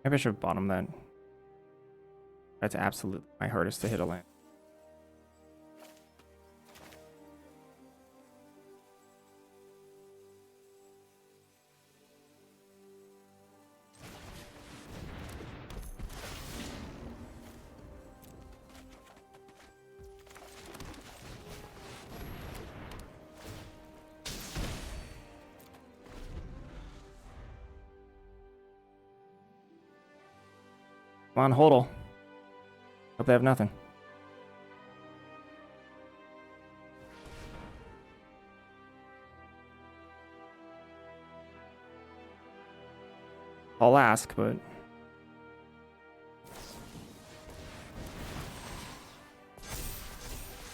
Maybe I should have bottomed that. That's absolutely my hardest to hit a land. Come on, hodl. Hope they have nothing. I'll ask, but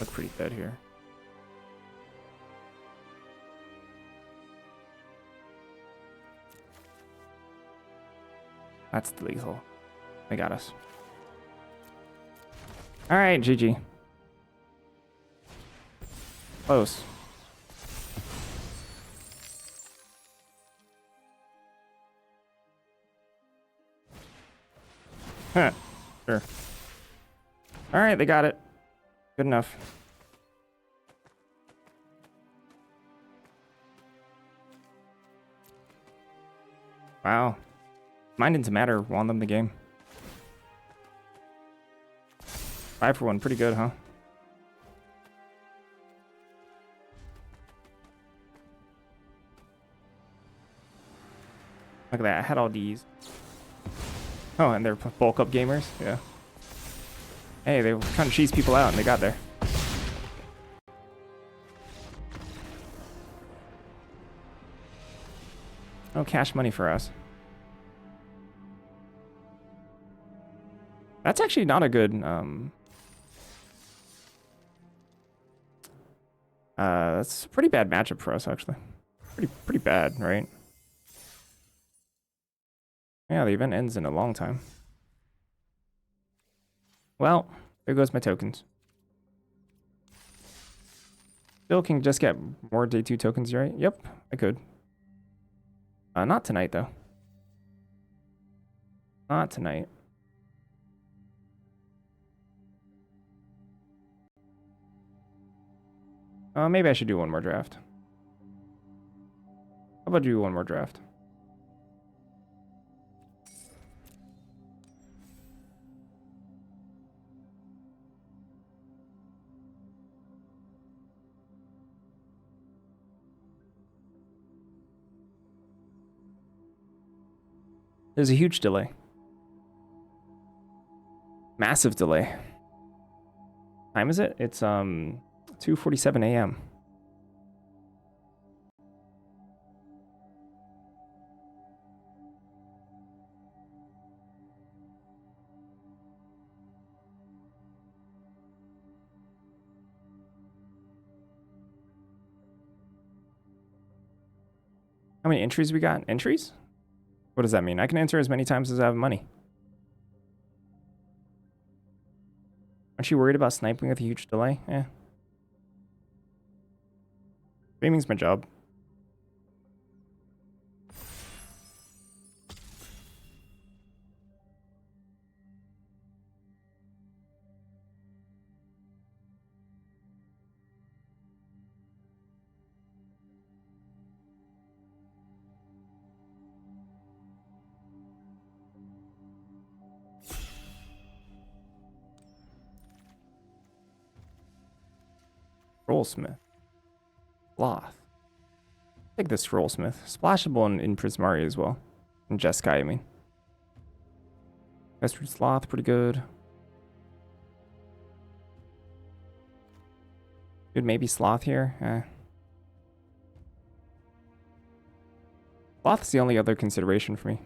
look pretty dead here. That's the lethal. They got us. All right, GG. Close. Huh. Sure. All right, they got it. Good enough. Wow. Mine didn't matter. Won them the game. 5 for 1. Pretty good, huh? Look at that. I had all these. Oh, and they're bulk up gamers? Yeah. Hey, they were trying to cheese people out and they got there. No cash money for us. That's actually not a good, that's a pretty bad matchup for us, actually. Pretty bad, right? Yeah, the event ends in a long time. Well, there goes my tokens. Still can just get more day 2 tokens, right? Yep, I could. Not tonight, though. Not tonight. Maybe I should do one more draft. How about do one more draft? There's a huge delay. Massive delay. Time is it? It's 2:47 a.m. How many entries we got? Entries? What does that mean? I can enter as many times as I have money. Aren't you worried about sniping with a huge delay? Eh. Streaming's my job. Rollsmith. Sloth. Take this Rollsmith. Splashable in Prismari as well. And Jeskai, I mean. Western Sloth, pretty good. Dude, maybe Sloth here. Sloth's the only other consideration for me.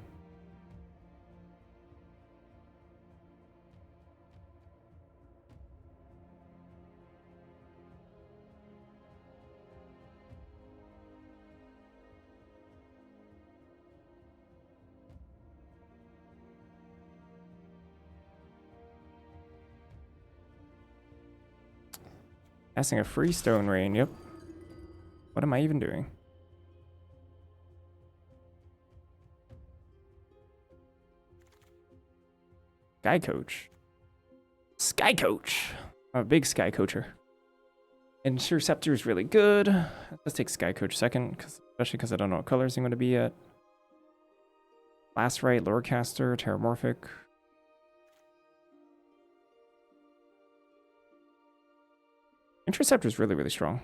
Casting a free stone rain, yep. What am I even doing? Sky Coach. Sky Coach. I'm a big Sky Coacher. Interceptor is really good. Let's take Sky Coach second, especially because I don't know what colors I'm going to be yet. Last Right, Lorecaster, Terramorphic. Interceptor is really, really strong.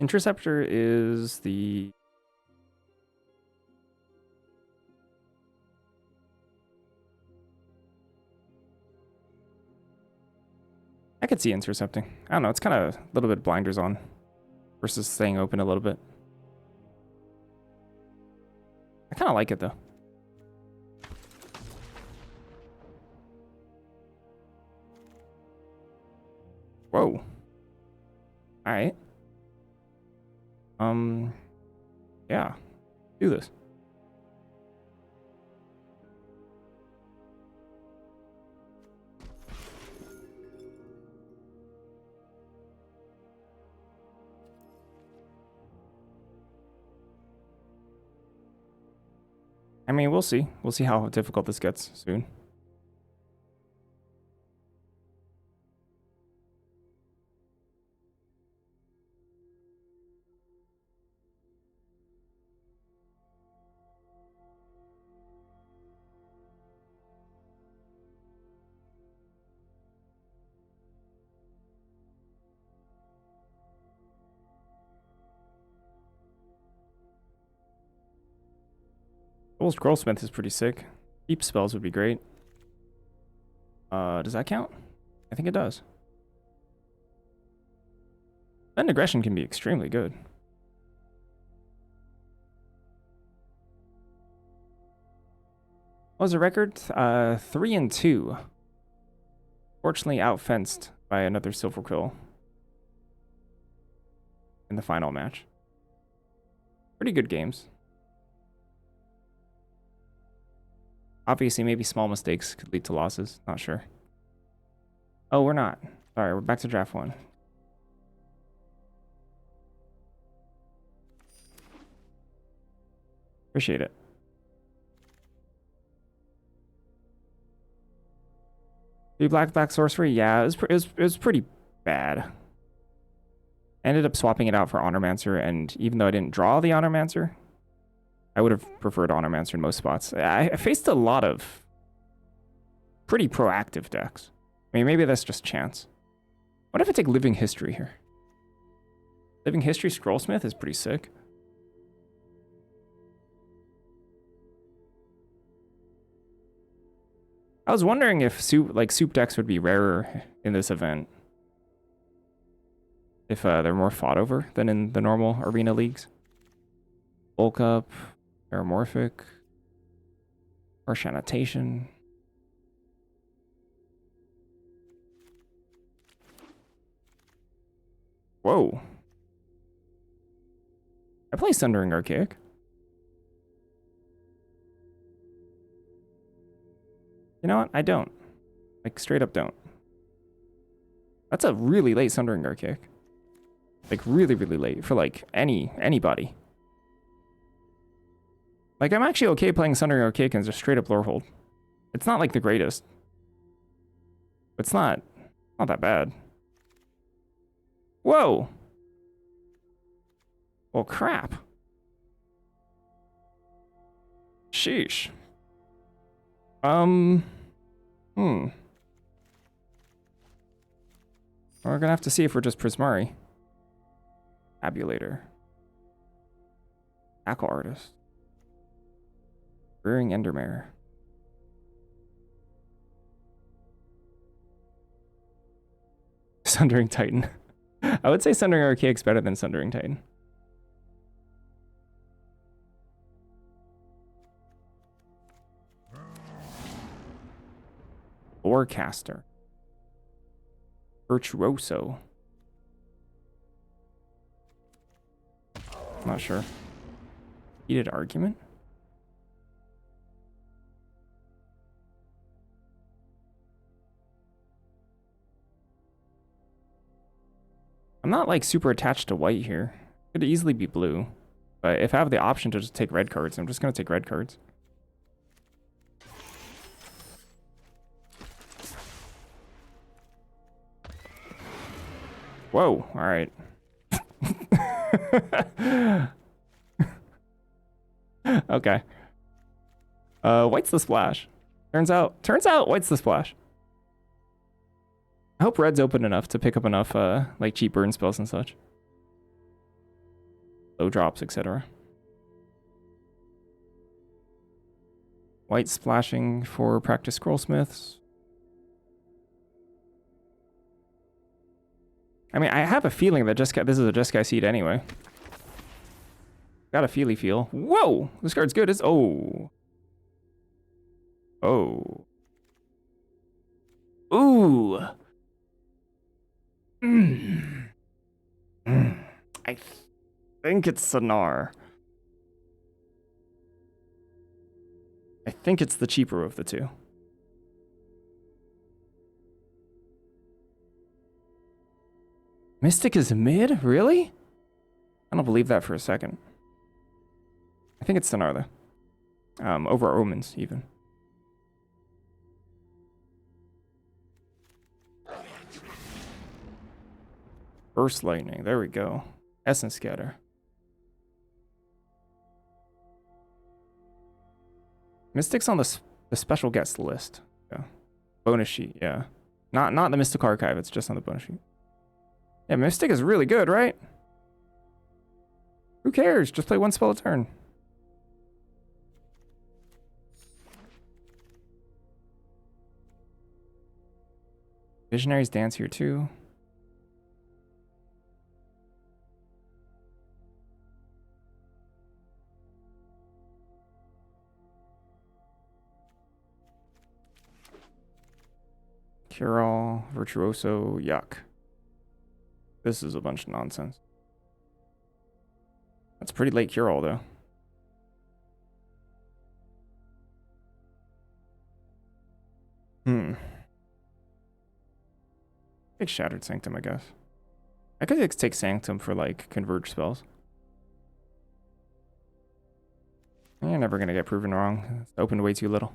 Interceptor is the... I could see intercepting. I don't know, it's kind of a little bit blinders on versus staying open a little bit. I kind of like it though. Whoa. All right. Yeah. Do this. I mean, we'll see. We'll see how difficult this gets soon. Scrollsmith is pretty sick. Deep spells would be great. Does that count? I think it does. Then aggression can be extremely good. What was the record? 3-2. Fortunately outfenced by another silver kill in the final match. Pretty good games. Obviously, maybe small mistakes could lead to losses. Not sure. Oh, we're not. Sorry, we're back to draft 1. Appreciate it. The black sorcery, yeah, it was pretty bad. Ended up swapping it out for Honormancer, and even though I didn't draw the Honormancer, I would have preferred Honormancer in most spots. I faced a lot of pretty proactive decks. I mean, maybe that's just chance. What if I take Living History here? Living History Scrollsmith is pretty sick. I was wondering if soup decks would be rarer in this event. If they're more fought over than in the normal arena leagues. Bulk up, paramorphic, harsh annotation. Whoa. I play Sundering Archaic. You know what? I don't. Like, straight up don't. That's a really late Sundering Archaic. Like, really, really late for, like, anybody. Like, I'm actually okay playing Sundering Archaic and just straight up lore hold. It's not, like, the greatest. But it's not that bad. Whoa! Well, crap. Sheesh. We're gonna have to see if we're just Prismari. Tabulator. Tackle Artist. Rearing Endermare. Sundering Titan. I would say Sundering Archaic's better than Sundering Titan. Lorecaster. Virtuoso. Not sure. Heated Argument? I'm not like super attached to white here. Could easily be blue. But if I have the option to just take red cards, I'm just gonna take red cards. Whoa, alright. Okay. White's the splash. Turns out white's the splash. I hope red's open enough to pick up enough like cheap burn spells and such. Low drops, etc. White splashing for practice scrollsmiths. I mean, I have a feeling that this is a Jeskai seed anyway. Got a feely feel. Whoa! This card's good. It's oh. Oh. Ooh. I think it's Sonar. I think it's the cheaper of the two. Mystic is mid? Really? I don't believe that for a second. I think it's Sonar though. Over Omens even. Burst Lightning, there we go. Essence Scatter. Mystic's on the special guest list. Yeah. Bonus sheet, yeah. Not the Mystic Archive, it's just on the bonus sheet. Yeah, Mystic is really good, right? Who cares? Just play one spell a turn. Visionary's Dance here too. Cure-all, Virtuoso, yuck. This is a bunch of nonsense. That's pretty late cure-all though. Take Shattered Sanctum, I guess. I could take Sanctum for like converge spells. You're never gonna get proven wrong. It's opened way too little.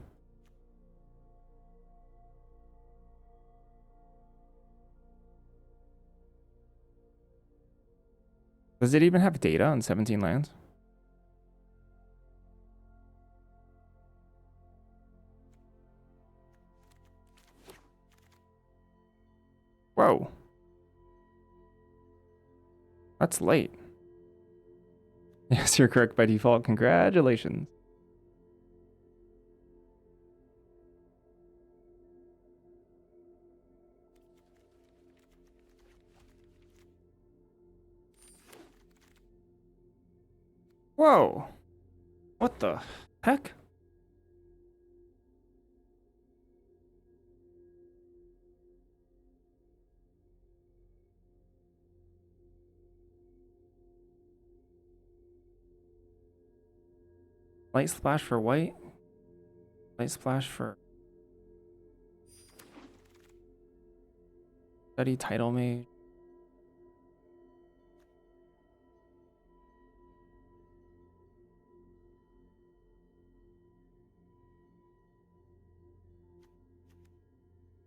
Does it even have data on 17 lands? Whoa. That's late. Yes, you're correct by default. Congratulations. Whoa. What the heck? Light splash for white. Light splash for study title mage.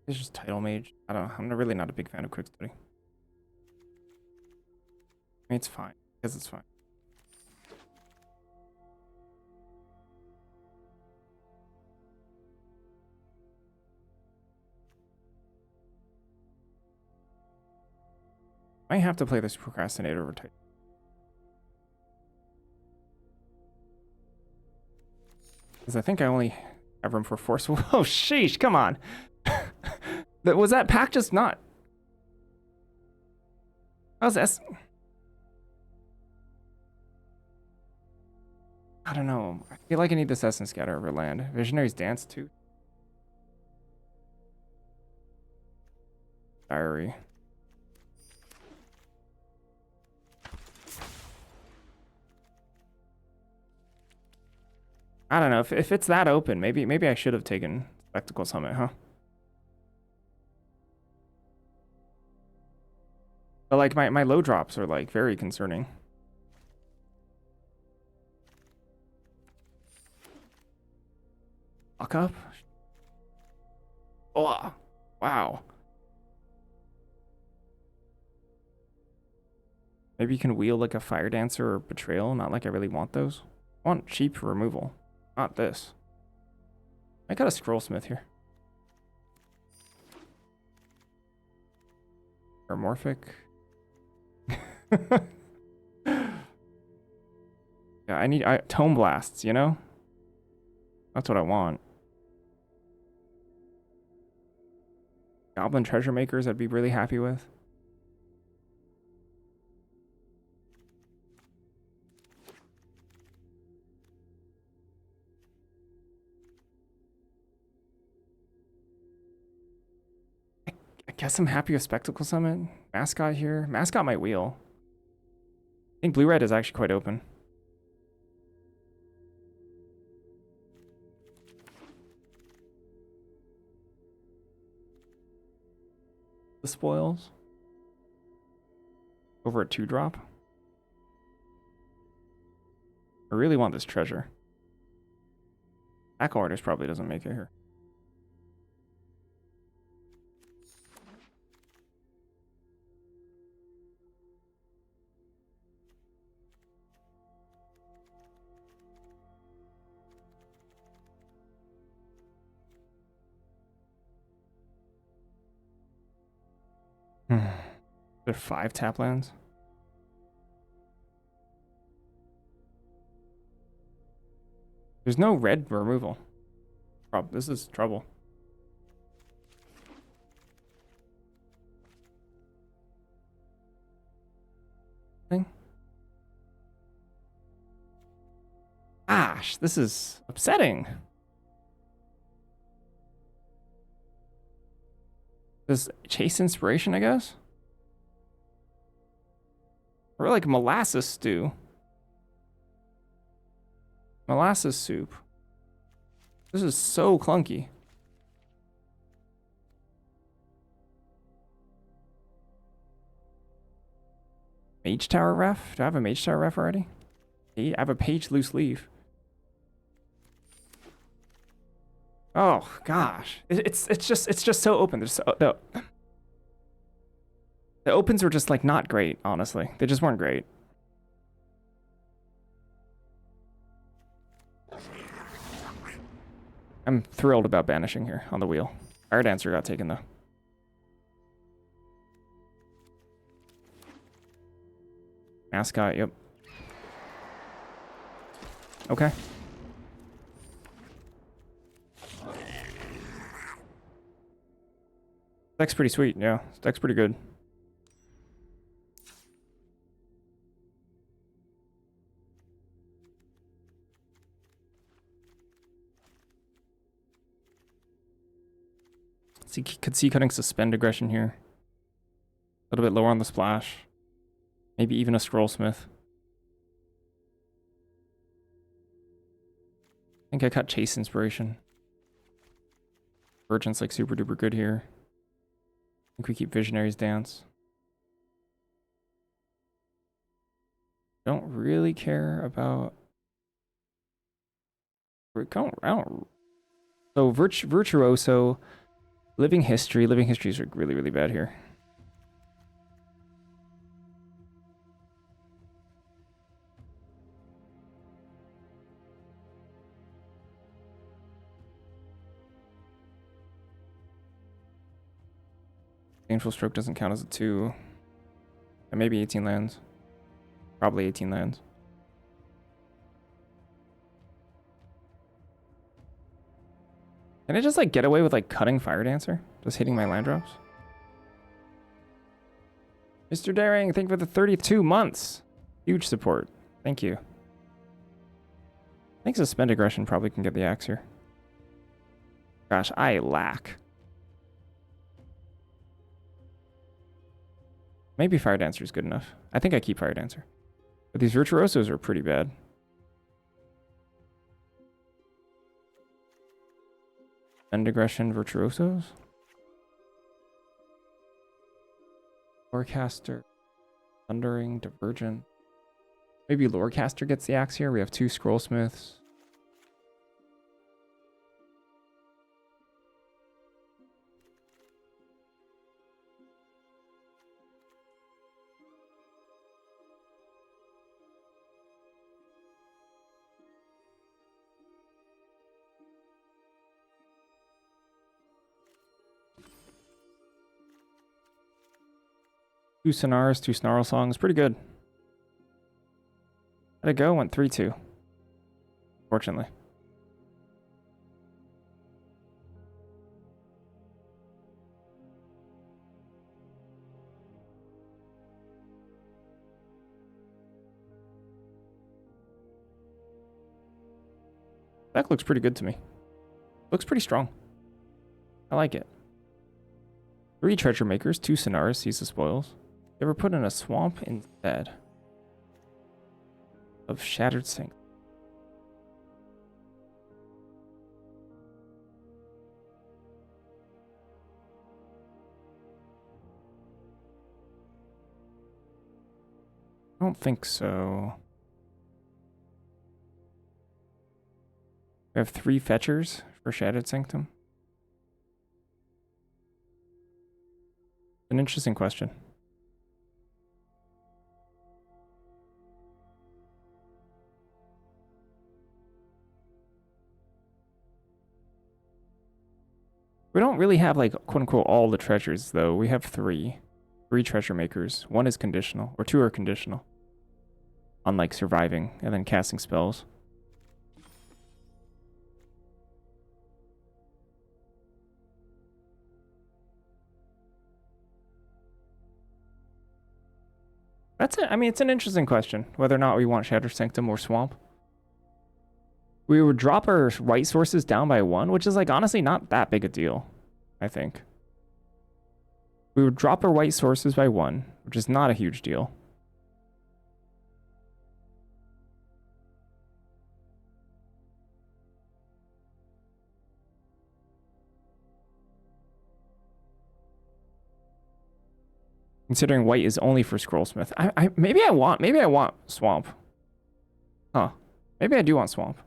It's just title mage. I don't know. I'm really not a big fan of quick study. I mean, it's fine. Because it's fine. I have to play this procrastinator over title. Because I think I only have room for force. Oh, sheesh. Come on. Was that pack just not? How's this? I don't know. I feel like I need this Essence Scatter over land. Visionary's Dance too. Diary. I don't know. If it's that open, maybe I should have taken Spectacle Summit, huh? But like my low drops are like very concerning. Lock up? Oh, wow. Maybe you can wheel like a Fire Dancer or Betrayal. Not like I really want those. I want cheap removal. Not this. I got a Scrollsmith here. Morphic. Yeah, I need Tome Blasts, you know? That's what I want. Goblin Treasure Makers I'd be really happy with. I guess I'm happy with Spectacle Summit. Mascot here. Mascot might wheel. I think blue-red is actually quite open. The spoils. Over a 2-drop. I really want this treasure. Back artist probably doesn't make it here. There are 5 tap lands. There's no red removal. This is trouble. Gosh, this is upsetting. Does chase inspiration, I guess? Or like molasses stew. Molasses soup. This is so clunky. Mage Tower ref? Do I have a Mage Tower ref already? I have a page loose leaf. Oh gosh, it's just so open. There's the opens were just like not great, honestly. They just weren't great. I'm thrilled about banishing here on the wheel. Fire Dancer got taken though. Mascot, yep. Okay. Deck's pretty sweet, yeah. Deck's pretty good. See, could see cutting suspend aggression here. A little bit lower on the splash. Maybe even a scrollsmith. I think I cut chase inspiration. Virgin's like super duper good here. I think we keep Visionary's Dance. Don't really care about... I don't... So Virtuoso, Living History. Living History is really, really bad here. Painful Stroke doesn't count as a 2. And maybe 18 lands. Probably 18 lands. Can I just like get away with like cutting Fire Dancer? Just hitting my land drops? Mr. Daring, thank you for the 32 months. Huge support. Thank you. I think Suspend Aggression probably can get the axe here. Gosh, I lack. Maybe Fire Dancer is good enough. I think I keep Fire Dancer. But these Virtuosos are pretty bad. End Aggression, Virtuosos. Lorecaster, Thundering, Divergent. Maybe Lorecaster gets the axe here. We have 2 Scrollsmiths. Two Sonars, 2 Snarl Songs. Pretty good. How'd it go? Went 3-2. Fortunately. That looks pretty good to me. Looks pretty strong. I like it. 3 Treasure Makers, 2 Sonars, seize the spoils. You ever put in a swamp instead of Shattered Sink? I don't think so. We have 3 fetchers for Shattered Sanctum. An interesting question. We don't really have like quote unquote all the treasures though. We have 3. 3 treasure makers. 1 is conditional, or 2 are conditional. On like surviving and then casting spells. That's it. I mean, it's an interesting question, whether or not we want Shattered Sanctum or Swamp. We would drop our white sources down by 1, which is like honestly not that big a deal, I think. We would drop our white sources by 1, which is not a huge deal. Considering white is only for Scrollsmith. Maybe I want Swamp. Huh. Maybe I do want Swamp.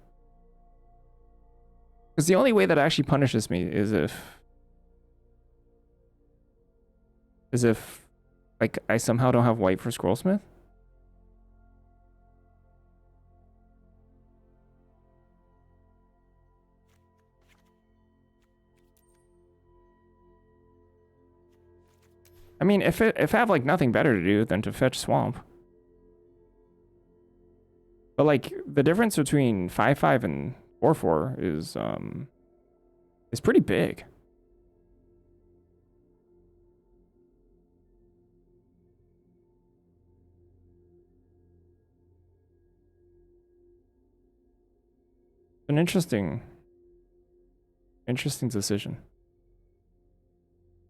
Because the only way that actually punishes me is if like I somehow don't have white for Scrollsmith. I mean, if I have like nothing better to do than to fetch Swamp. But like the difference between 5/5 and 4/4 is pretty big. An interesting decision.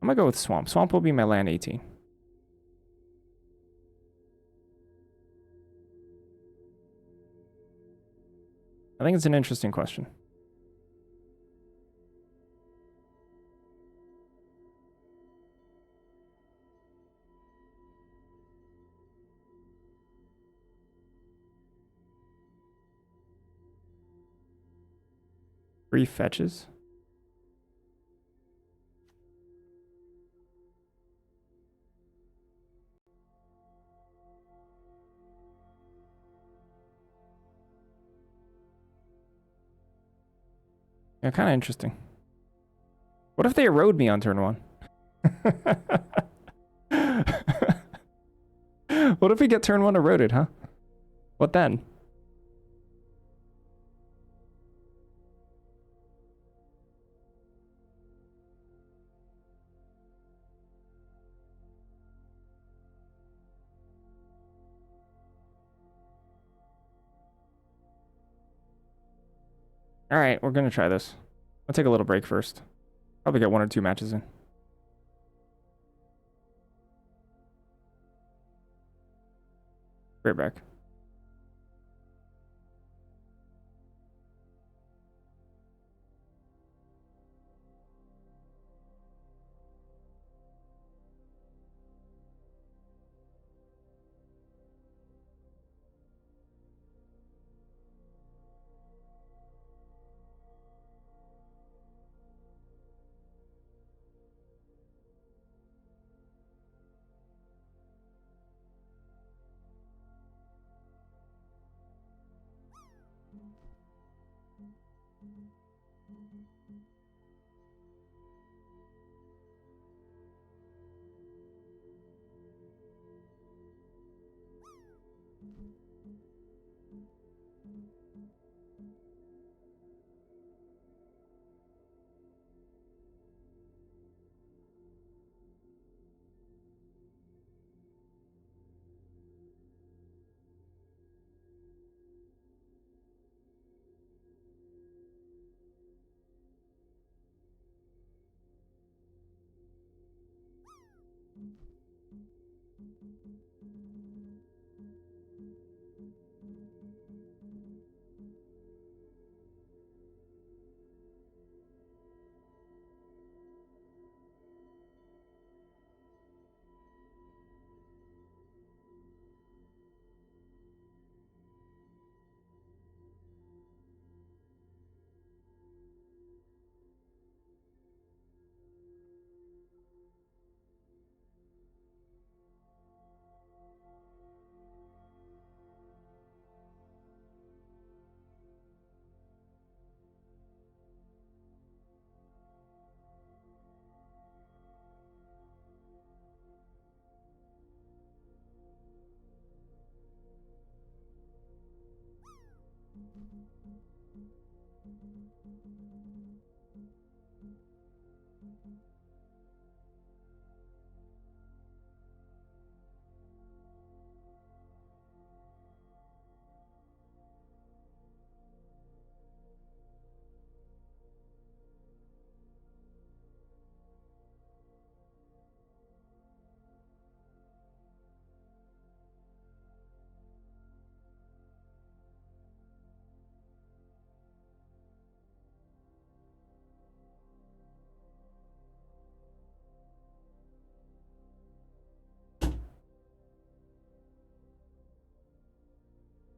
I'm gonna go with Swamp. Swamp will be my land 18. I think it's an interesting question. Three fetches. Yeah, kind of interesting. What if they erode me on turn 1? What if we get turn 1 eroded, huh? What then? All right, we're gonna try this. I'll take a little break first. Probably get 1 or 2 matches in. Right back.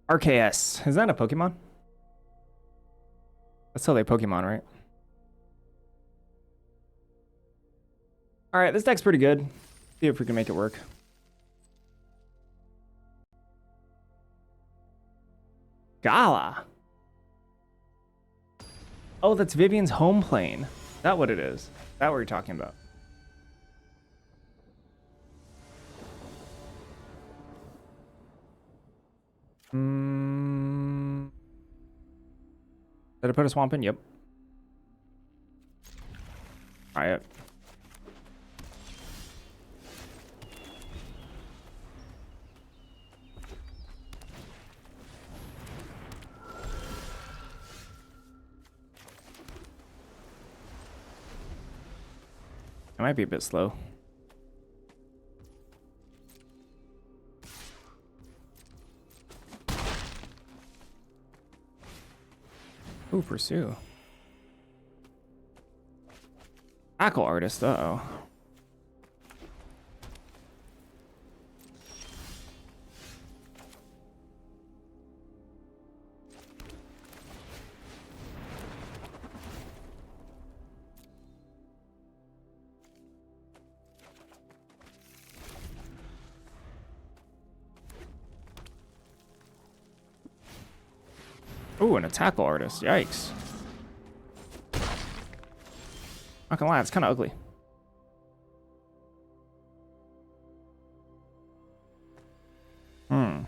RKS. Is that a Pokemon? That's how they Pokemon, right? All right, this deck's pretty good. See if we can make it work. Gala. Oh, that's Vivian's home plane. Is that what it is? Is that what you're talking about? Did I put a swamp in? Yep. All right. might be a bit slow. Ooh, pursue. Tackle artist, uh-oh. Ooh, and a tackle artist. Yikes. Not gonna lie, it's kind of ugly. Hmm.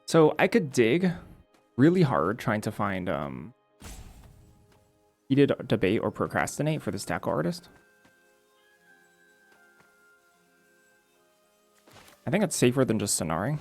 So I could dig really hard trying to find heated debate or procrastinate for this tackle artist. I think it's safer than just sonaring.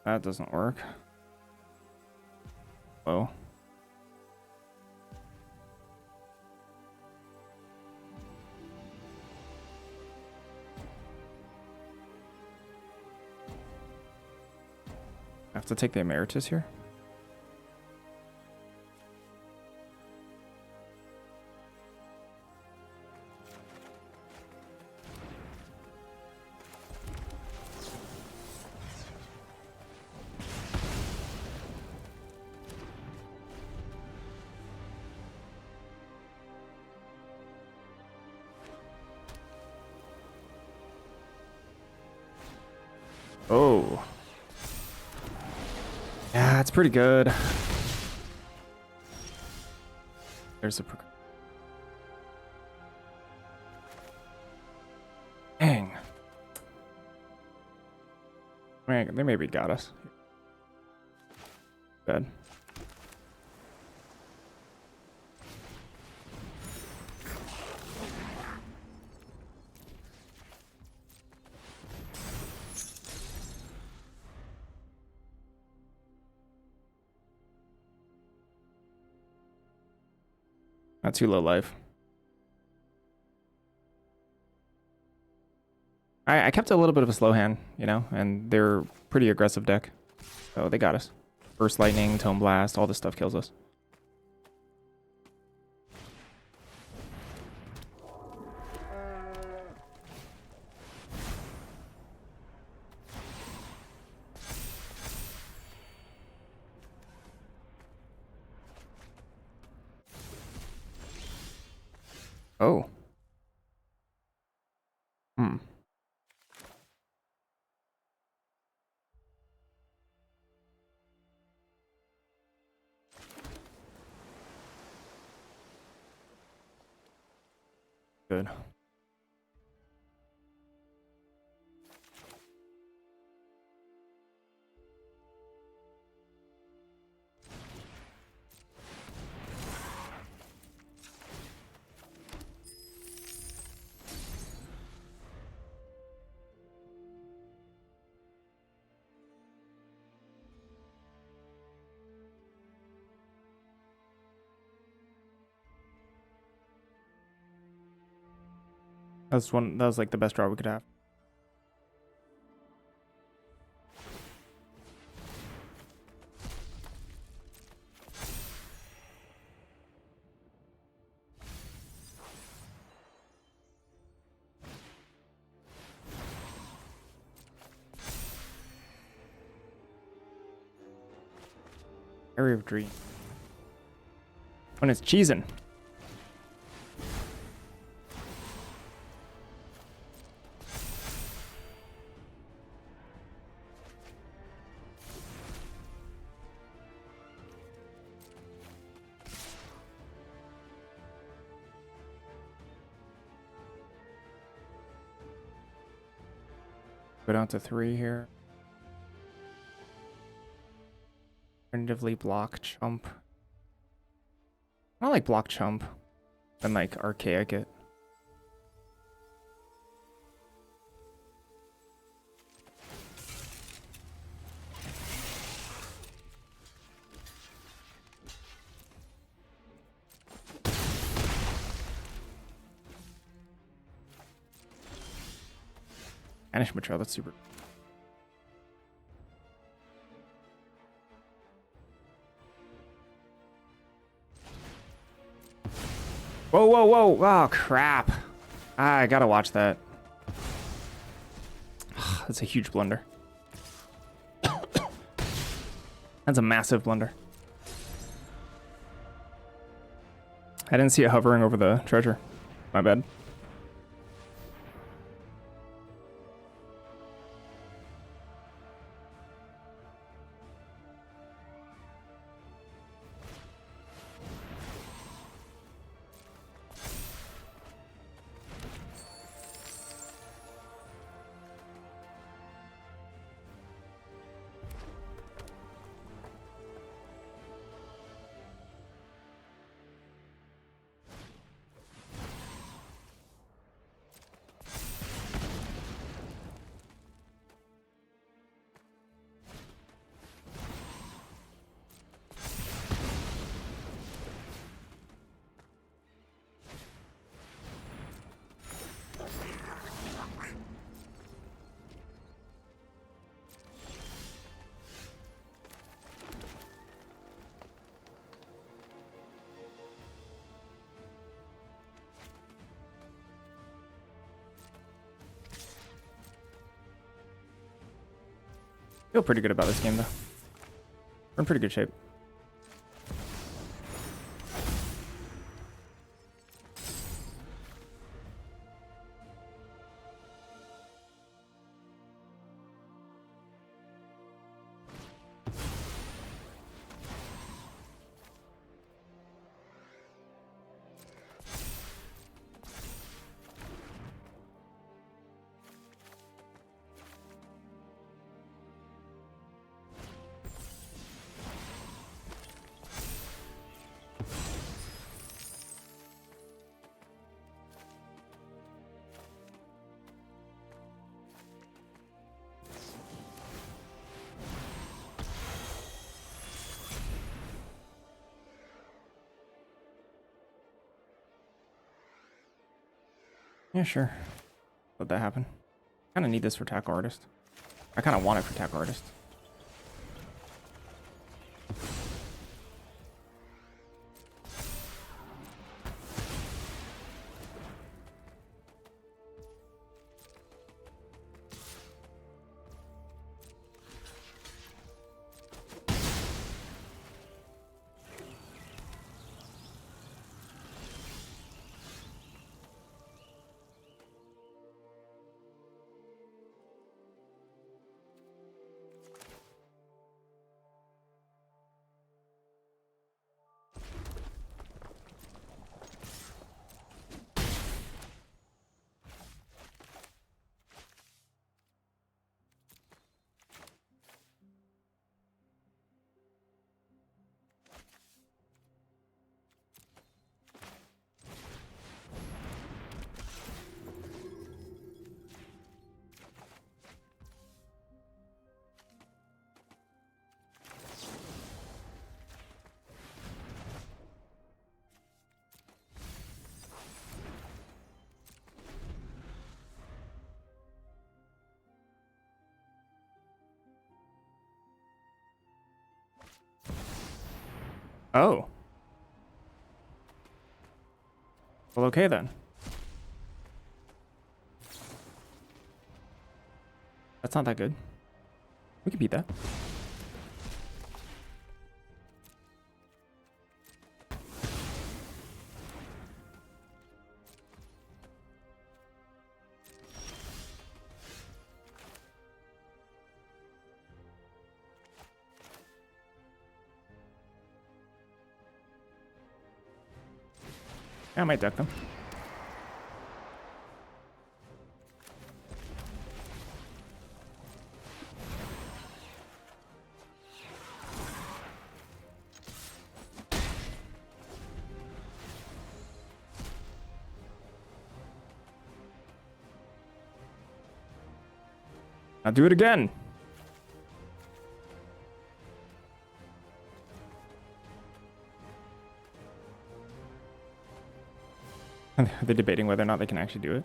That doesn't work. Oh. I have to take the emeritus here. Oh. Yeah, it's pretty good. There's a... Dang. Man, they maybe got us. Bad. Not too low life. I kept a little bit of a slow hand, you know, and they're pretty aggressive deck. So they got us. Burst Lightning, Tome Blast, all this stuff kills us. Oh. Hmm. Good. That was like the best draw we could have. Area of Dream. When it's cheesing. Go down to 3 here. Alternatively, block chump. I like block chump than like archaic it. Banish Betrayal, that's super. Whoa, whoa, whoa. Oh, crap. I gotta watch that. That's a huge blunder. That's a massive blunder. I didn't see it hovering over the treasure. My bad. Feel pretty good about this game, though. We're in pretty good shape. Yeah, sure. Let that happen. Kind of need this for Tackle Artist. I kind of want it for Tackle Artist. Oh. Well, okay then. That's not that good. We can beat that. Yeah, I might deck them. Now do it again. They're debating whether or not they can actually do it.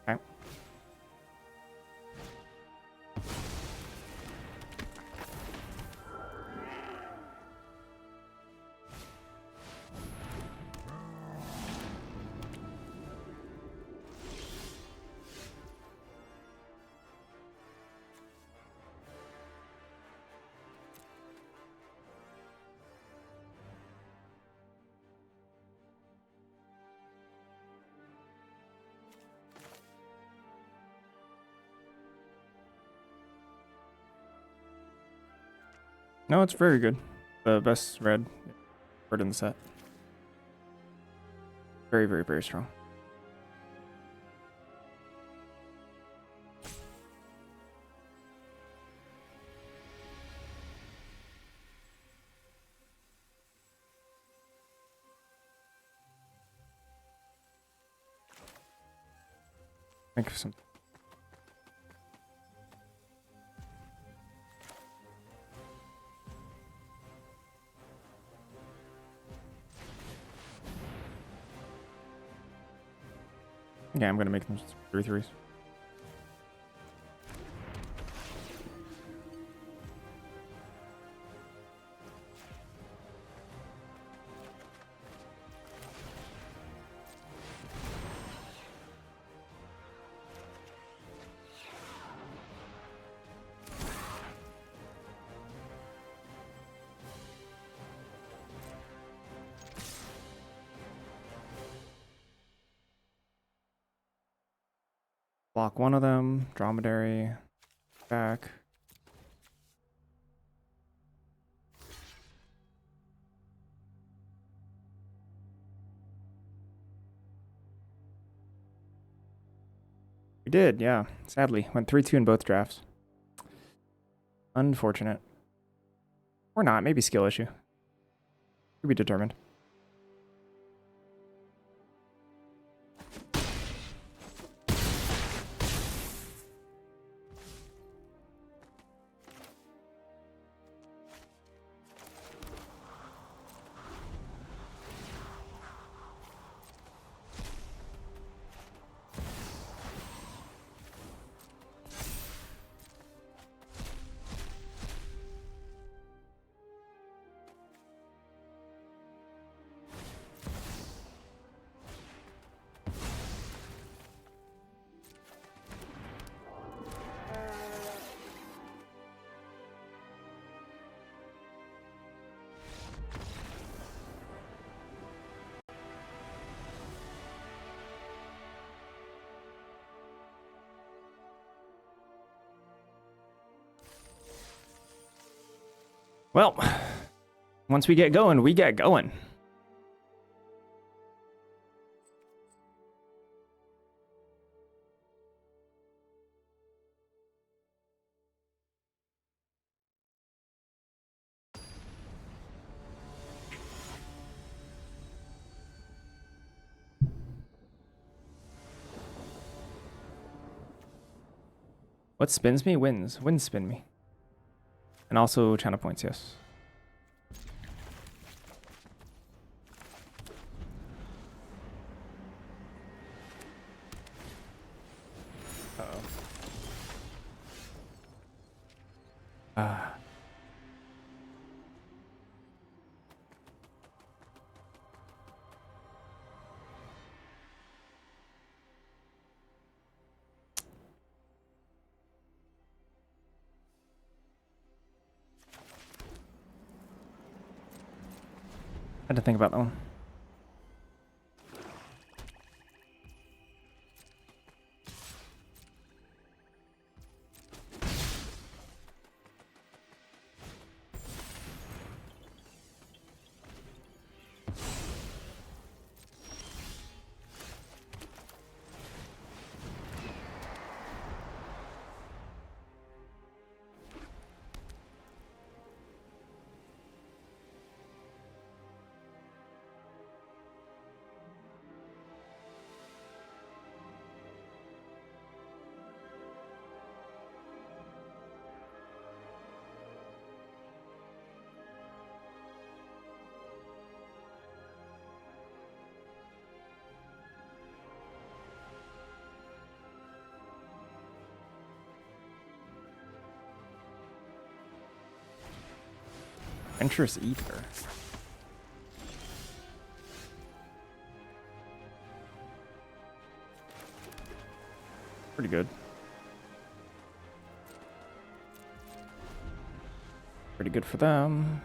Okay. No, it's very good. The best red bird in the set. Very, very, very strong. Think of some. Yeah, I'm gonna make them 3/3s. Block one of them. Dromedary. Back. We did, yeah. Sadly. Went 3-2 in both drafts. Unfortunate. Or not. Maybe skill issue. To be determined. Well, once we get going, we get going. What spins me wins. Wins spin me. And also channel points, yes. Uh-oh. Had to think about that one. Venturous Ether. Pretty good. Pretty good for them.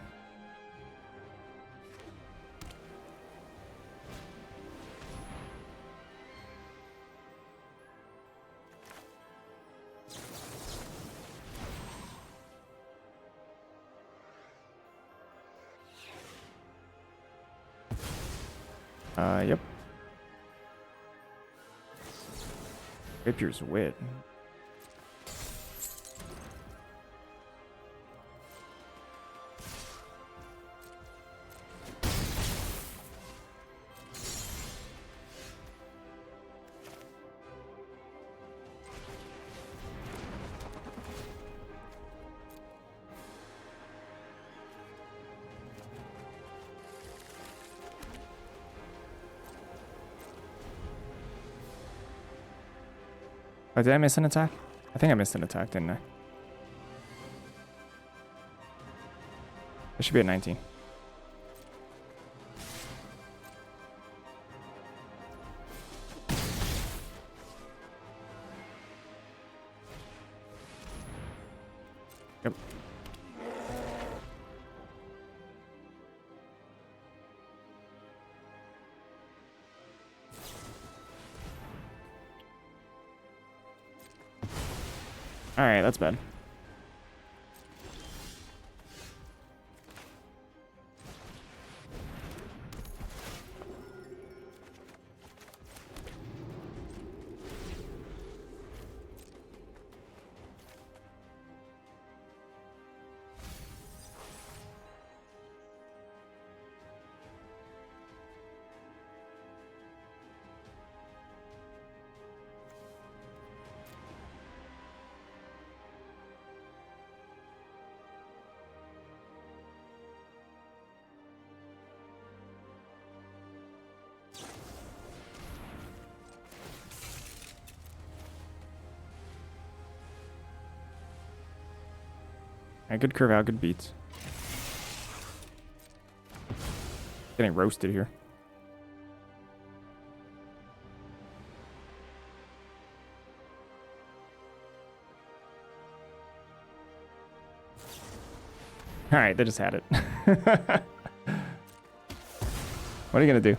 Yep. Rapier's wit. Oh, did I miss an attack? I think I missed an attack, didn't I? It should be at 19. Yep. All right, that's bad. Alright, good curve out, good beats. Getting roasted here. Alright, they just had it. What are you gonna do?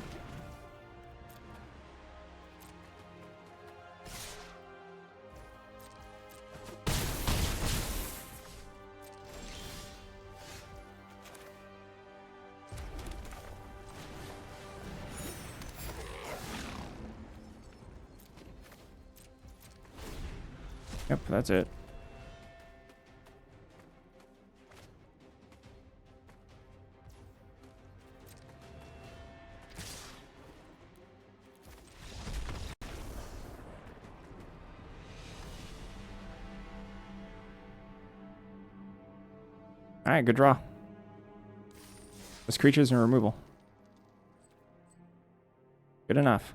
Yep, that's it. Alright, good draw. This creature's in removal. Good enough.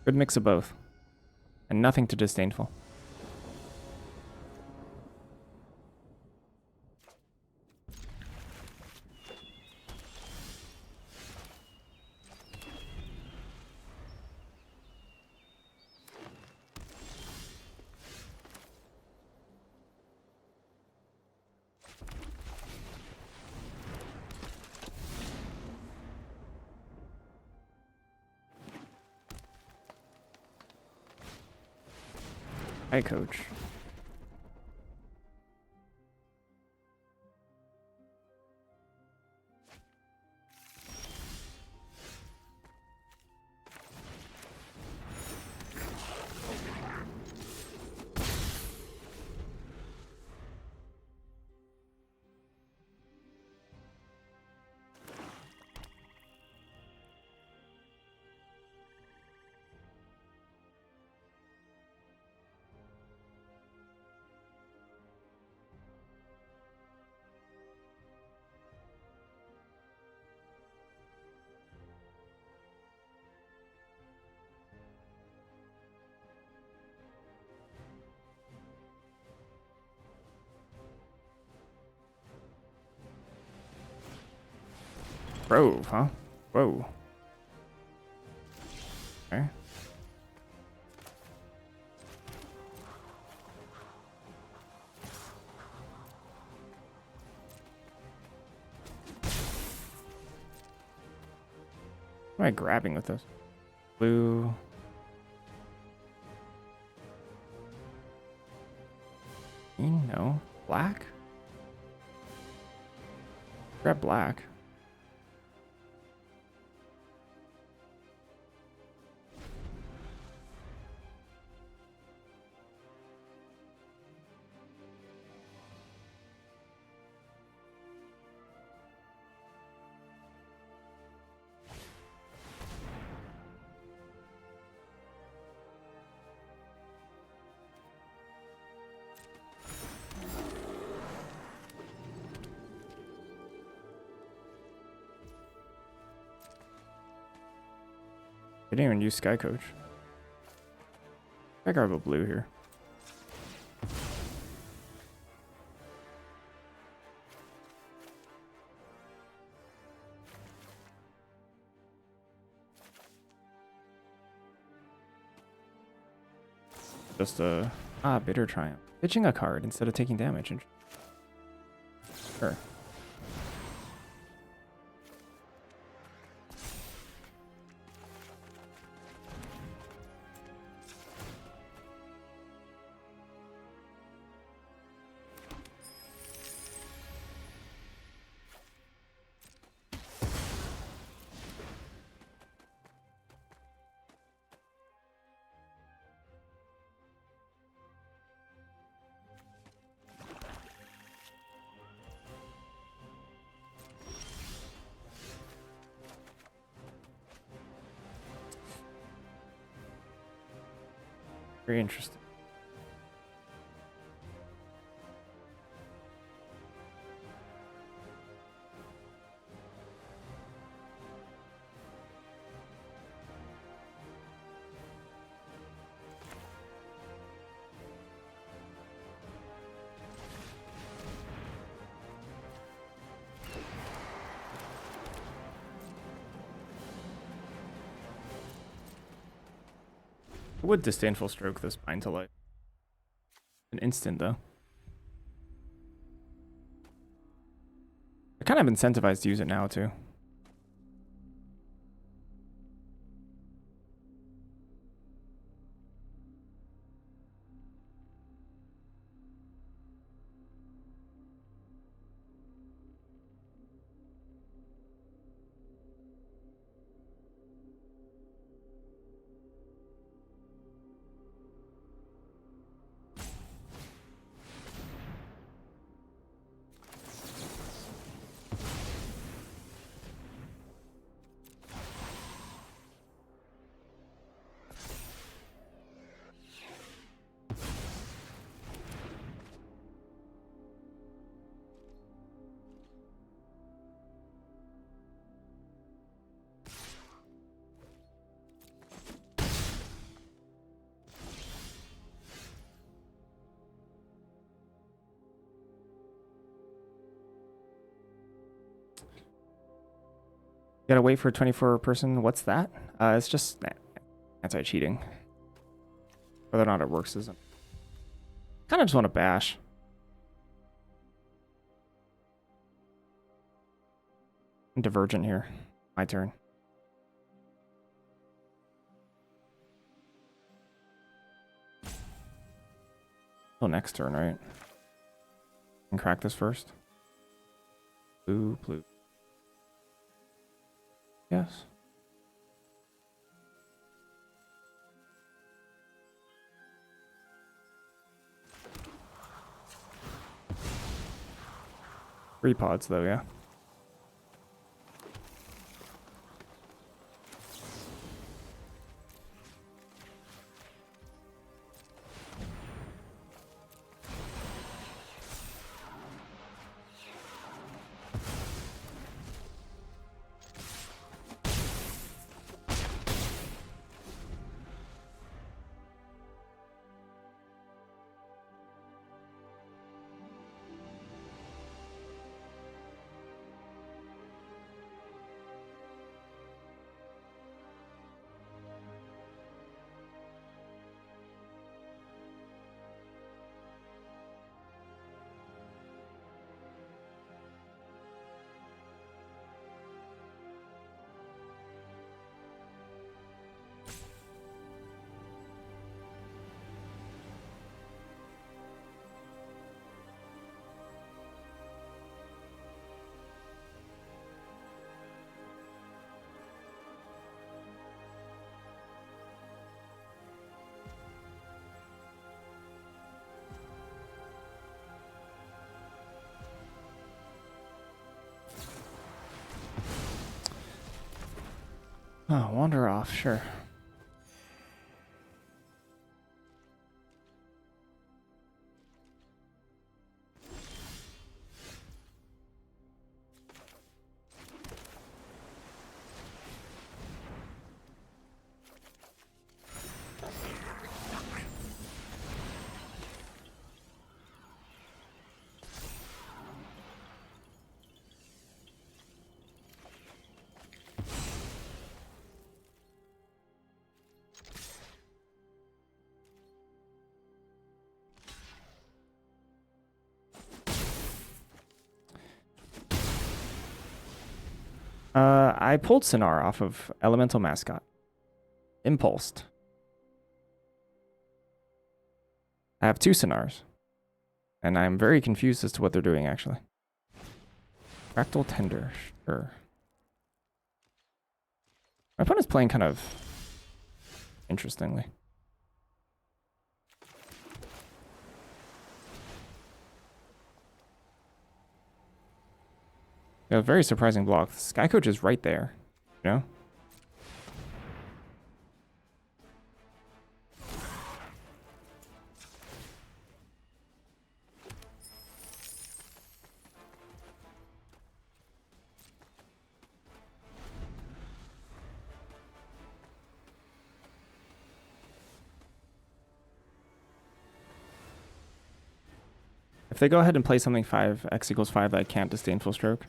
Good mix of both. And nothing too disdainful. Hi, coach. Grove, huh? Whoa. Okay. What am I grabbing with this? Blue. Green? No. Black? Grab black. I didn't even use Sky Coach. I grab a blue here. Just a bitter triumph. Pitching a card instead of taking damage. Sure. Very interesting. I would disdainful stroke this bind to life. An instant though. I kind of incentivized to use it now too. Gotta wait for a 24 person. What's that? It's just anti-cheating. Whether or not it works isn't. Kind of just want to bash. I'm divergent here. My turn. Till next turn, right? And crack this first. Blue, blue. Yes. Three pods though, yeah. Oh, wander off, sure. I pulled Sonar off of Elemental Mascot. Impulsed. I have 2 Sonars. And I'm very confused as to what they're doing, actually. Fractal Tender, sure. My opponent's playing kind of interestingly. Yeah, very surprising block. Sky Coach is right there, you know? If they go ahead and play something 5, x equals 5 that can't Disdainful Stroke,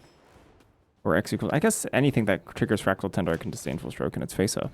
or x equals, I guess anything that triggers Fractal Tender can Disdainful Stroke in its face up.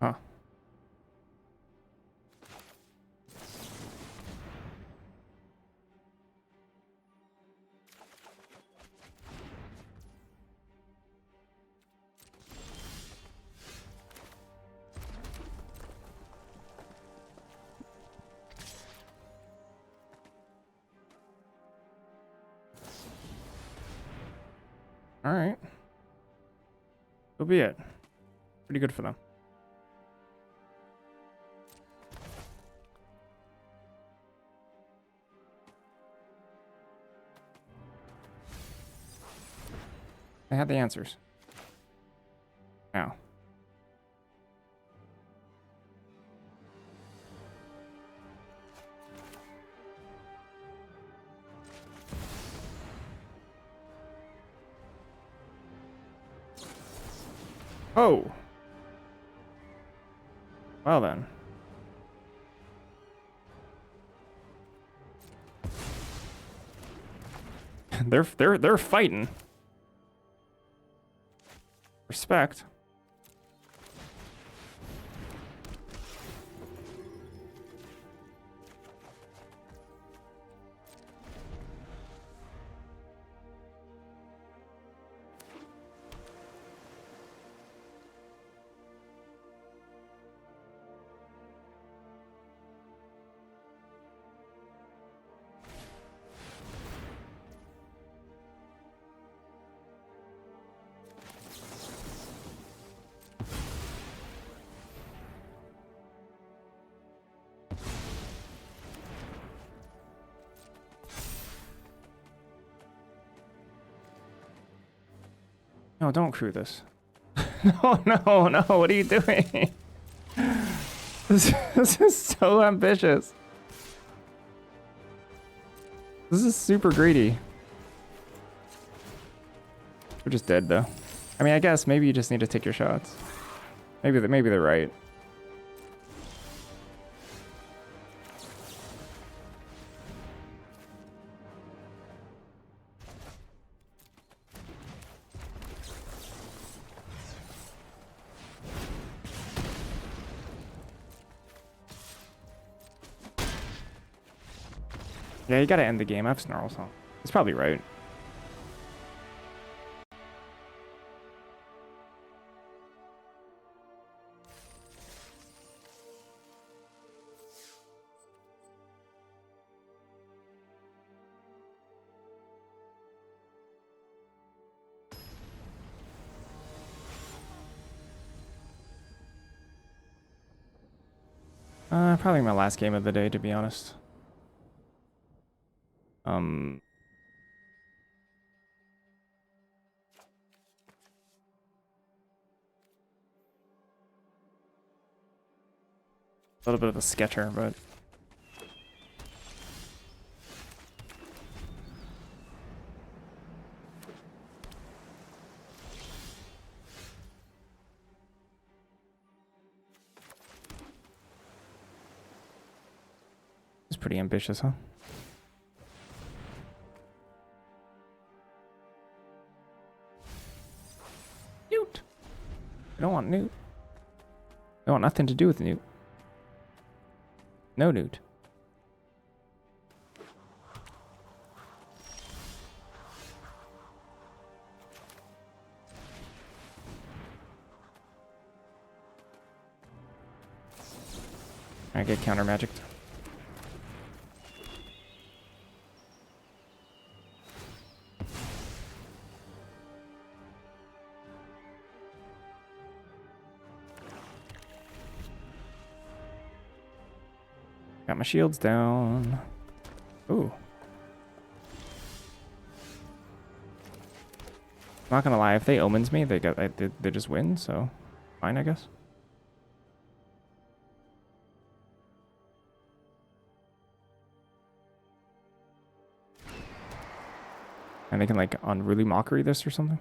Huh. All right. So be it. Pretty good for them. I had the answers. Now. Oh. Well then. They're fighting. Respect. No, don't crew this. No, no, no, what are you doing? This is so ambitious. This is super greedy. We're just dead though. I mean, I guess maybe you just need to take your shots. Maybe they're right. Yeah, you gotta end the game. I have snarl, so it's probably right. Probably my last game of the day, to be honest. A little bit of a sketcher, but it's pretty ambitious, huh? Newt. I don't want Newt. I want nothing to do with Newt. No Newt. I get counter magicked. Got my shields down. Ooh. Not gonna lie, if they omens me, they just win, so fine, I guess. And they can like unruly mockery this or something.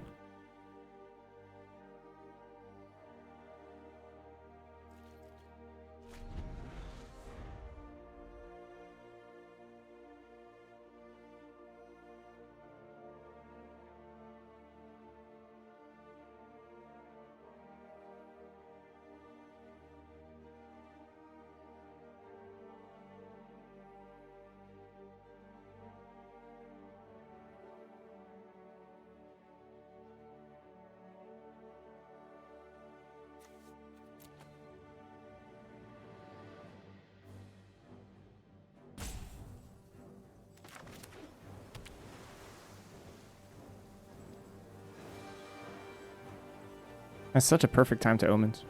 That's such a perfect time to omens.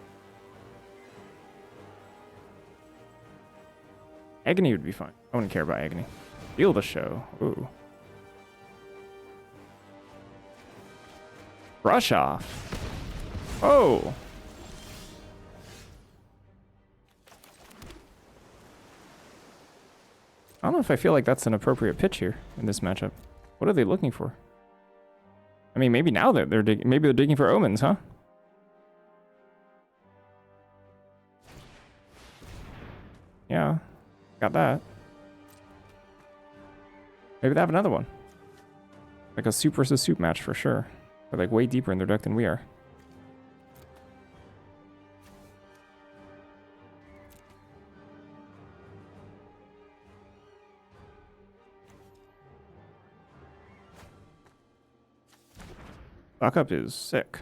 Agony would be fine. I wouldn't care about agony. Feel the show. Ooh. Brush off. Oh. I don't know if I feel like that's an appropriate pitch here in this matchup. What are they looking for? I mean, maybe now they're digging. Maybe they're digging for omens, huh? Yeah, got that. Maybe they have another one. Like a soup versus soup match for sure. They're like way deeper in their deck than we are. Lockup is sick.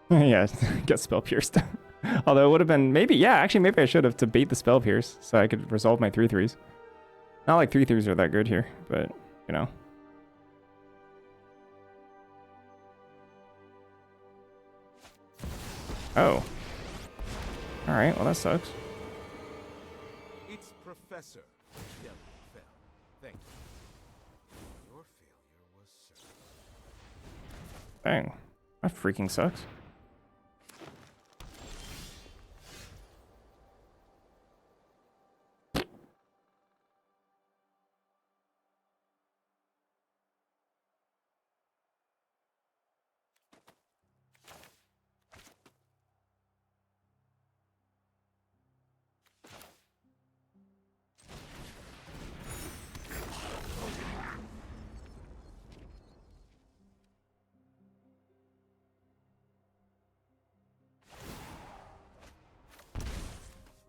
Yeah, get spell pierced. Although it would have been maybe, yeah, actually maybe I should have to bait the spell pierce so I could resolve my 3/3s. Not like 3/3s are that good here, but you know. Oh. Alright, well that sucks. It's Professor. Yep, fell. Thank you. Your failure was certain. Dang. That freaking sucks.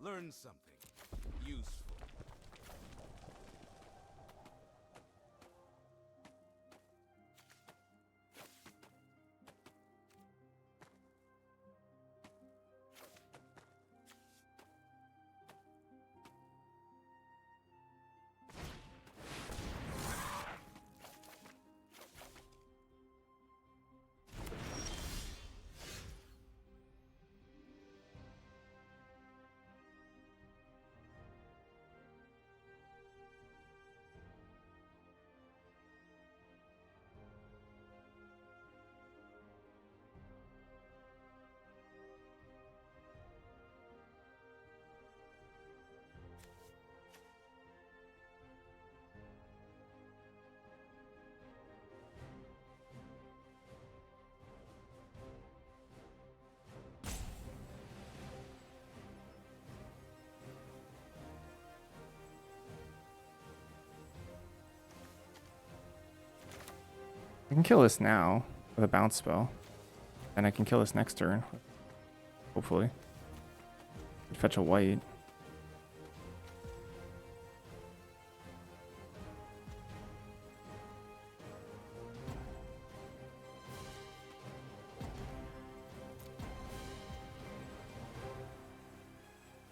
Learn something useful. I can kill this now with a bounce spell. And I can kill this next turn. Hopefully. Could fetch a white.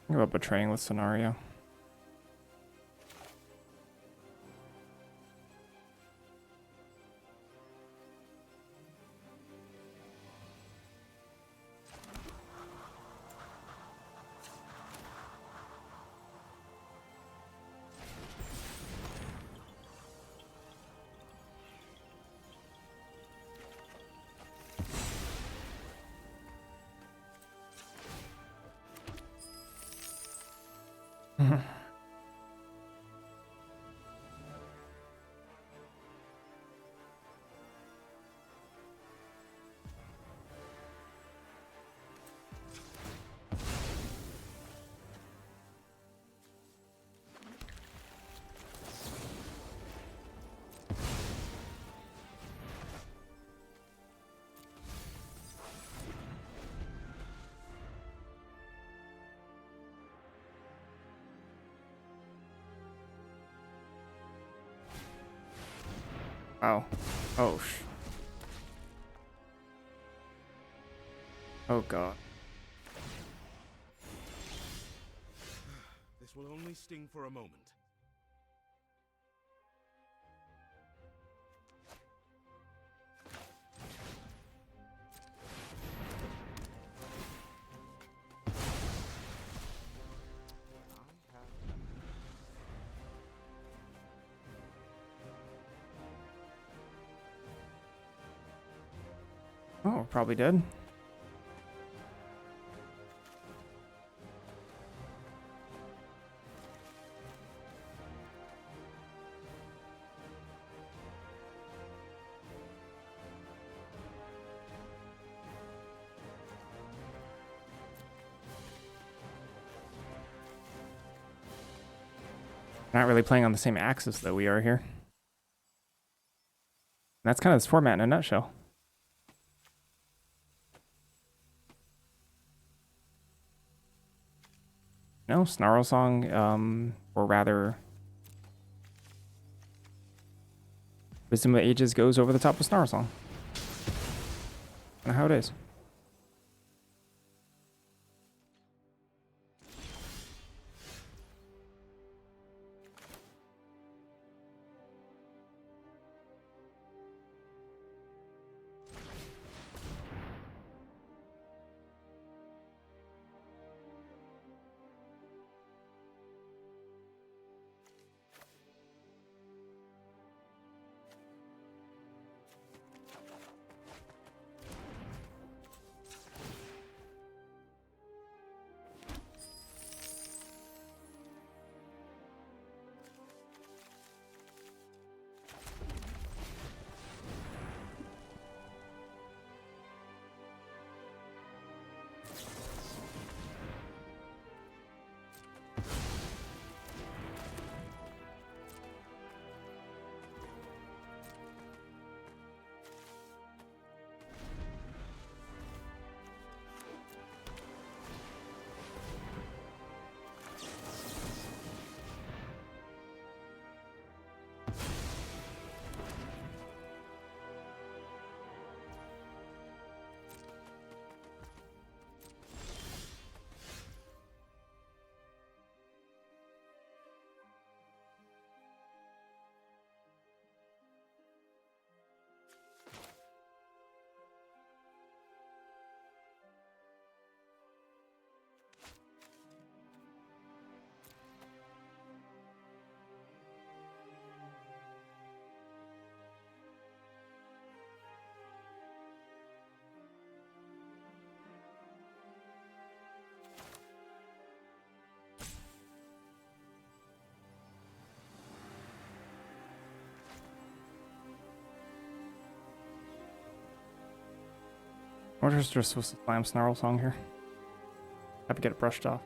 Think about betraying with scenario. Oh. Oh, oh, God. This will only sting for a moment. Oh, we're probably dead. Not really playing on the same axis that we are here. And that's kind of this format in a nutshell. No, Snarl Song, or rather, Wisdom of Ages goes over the top of Snarl Song. Kind of how it is. I wonder if they're supposed to slam Snarl Song here. Have to get it brushed off.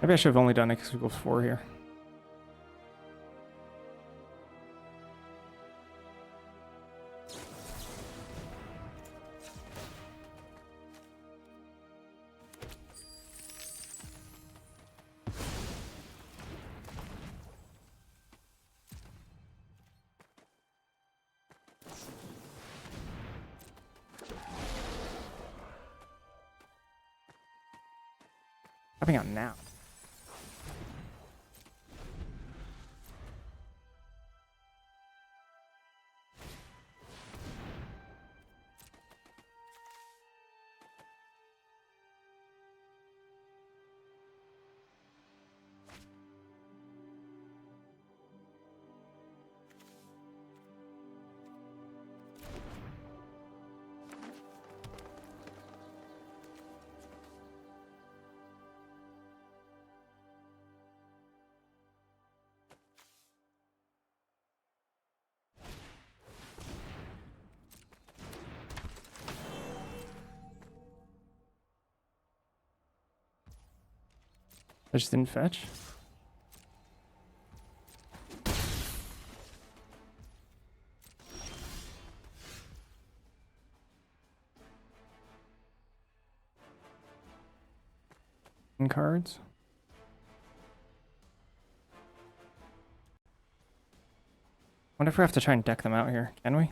Maybe I should have only done X equals 4 here. Coming out now. I just didn't fetch. Cards. Wonder if we have to try and deck them out here. Can we?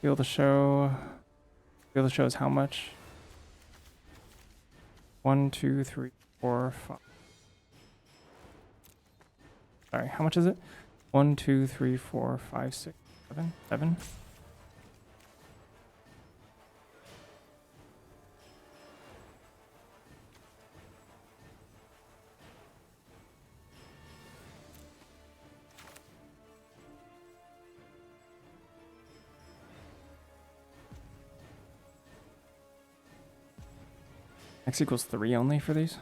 Feel the show. Feel the show is how much? 1, 2, 3, 4, 5. Sorry, how much is it? 1, 2, 3, 4, 5, 6. 7. X equals 3 only for these.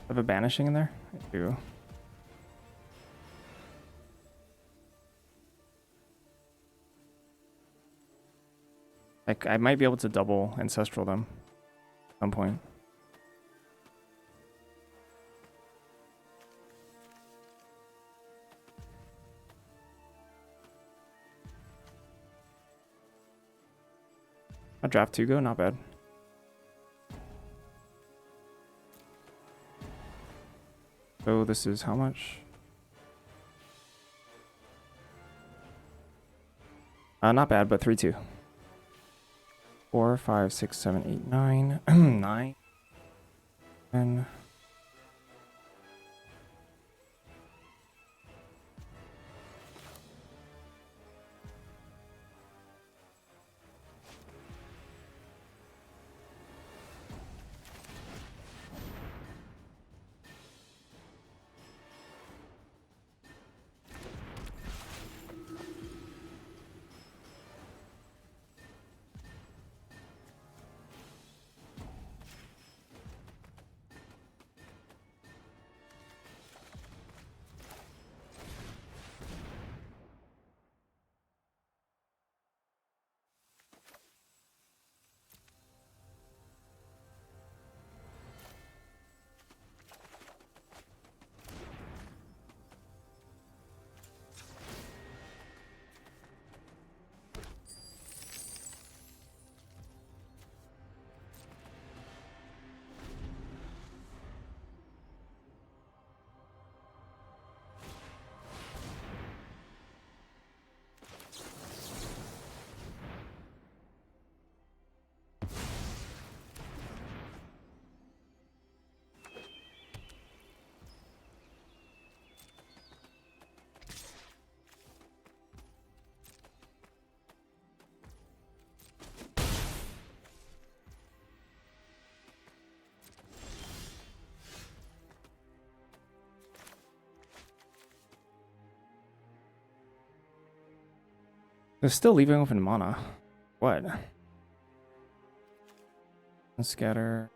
Have a banishing in there? I do. Like, I might be able to double Ancestral them at some point. A draft 2 go, not bad. So this is how much? Not bad, but 3-2. 4, 5, 6, 7, 8, 9, 9, 10. They're still leaving open mana. What? Scatter.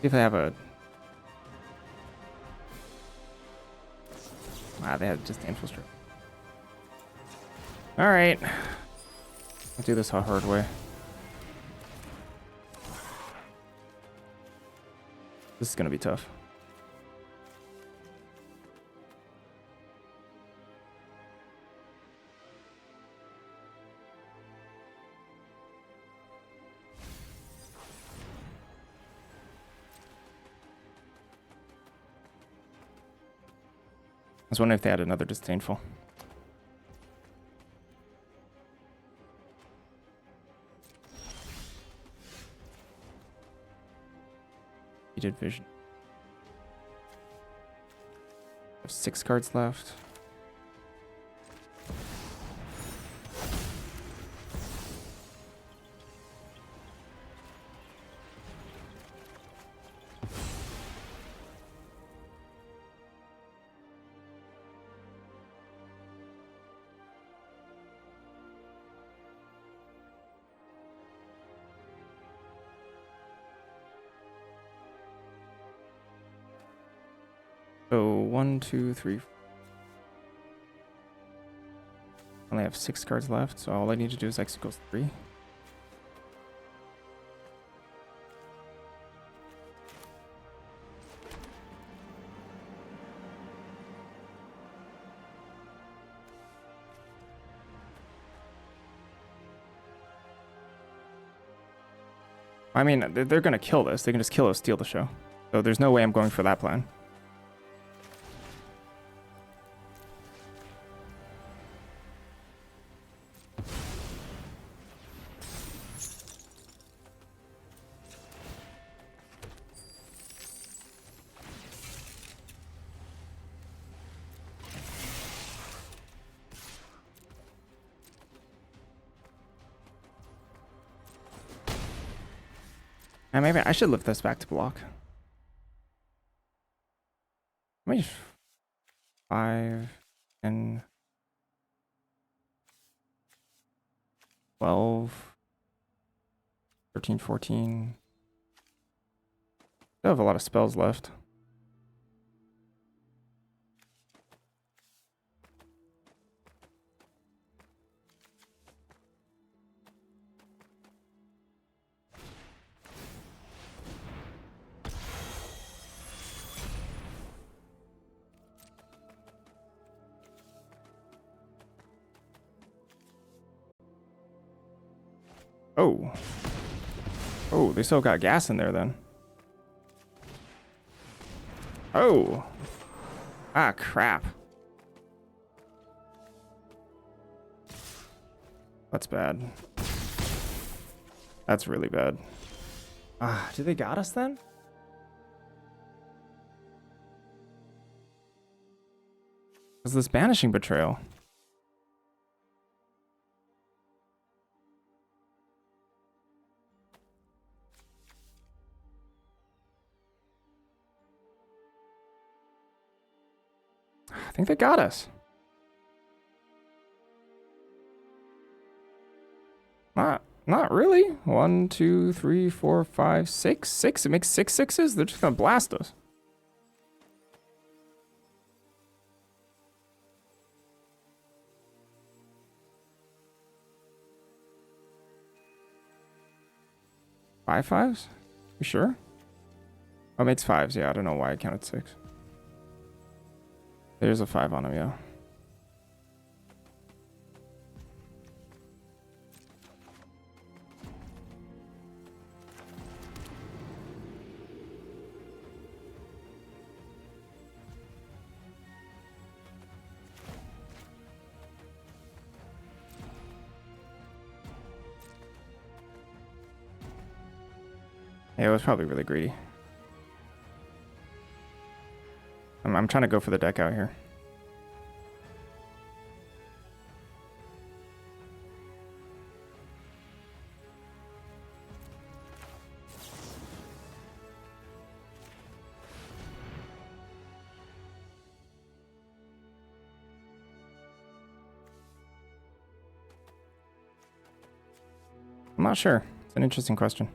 See if they have a... Wow, they had just infiltrate. Alright. I'll do this a hard way. This is gonna be tough. was wondering if they had another disdainful. He did vision. Have 6 cards left. So 1, 2, 3. Only have 6 cards left, so all I need to do is X equals 3. I mean, they're gonna kill this. They can just kill us, steal the show. So there's no way I'm going for that plan. And maybe I should lift this back to block. Maybe 5 and 12, 13, 14. Still have a lot of spells left. Oh. Oh, they still got gas in there then. Oh. Ah, crap. That's bad. That's really bad. Ah, do they got us then? Was this banishing betrayal? I think they got us. Not really. 1, 2, 3, 4, 5, 6. 6. It makes 6 sixes. They're just gonna blast us. Five fives? You sure? Oh, it makes 5s. Yeah, I don't know why I counted 6. There's a 5 on him, yeah. Yeah, it was probably really greedy. I'm trying to go for the deck out here. I'm not sure. It's an interesting question.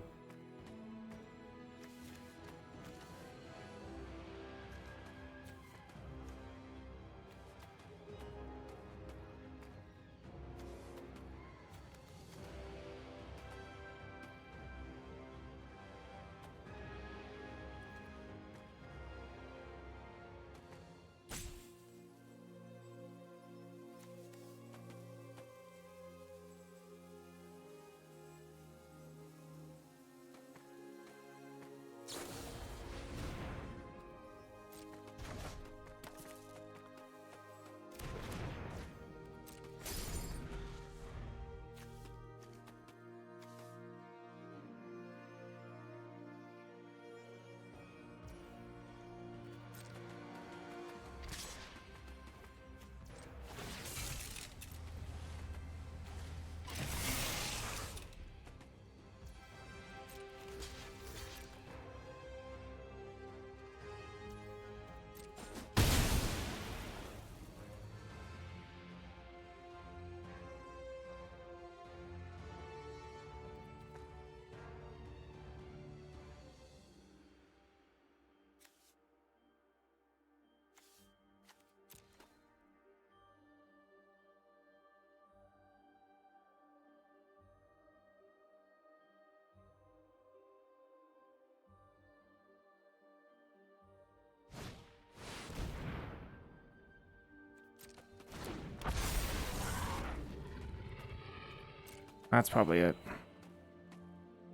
That's probably it.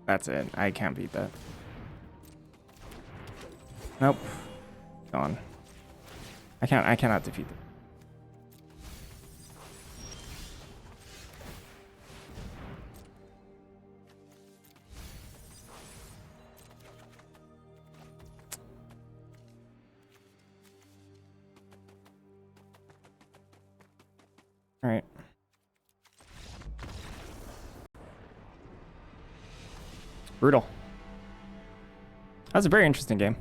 That's it. I can't beat that. Nope. Gone. I cannot defeat it. All right. Brutal. That was a very interesting game.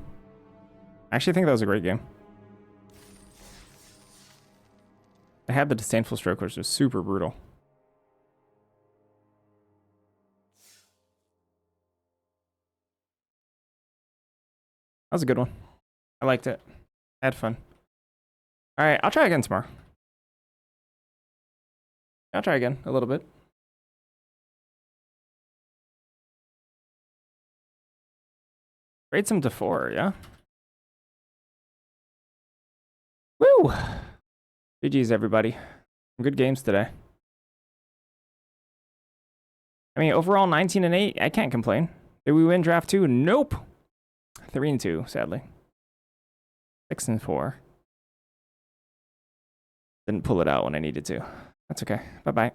I actually think that was a great game. I had the disdainful stroke, which was super brutal. That was a good one. I liked it. I had fun. All right, I'll try again tomorrow. I'll try again a little bit. Rate some to 4, yeah? Woo! GG's, everybody. Some good games today. I mean, overall 19 and 8. I can't complain. Did we win draft 2? Nope. 3 and 2, sadly. 6 and 4. Didn't pull it out when I needed to. That's okay. Bye-bye.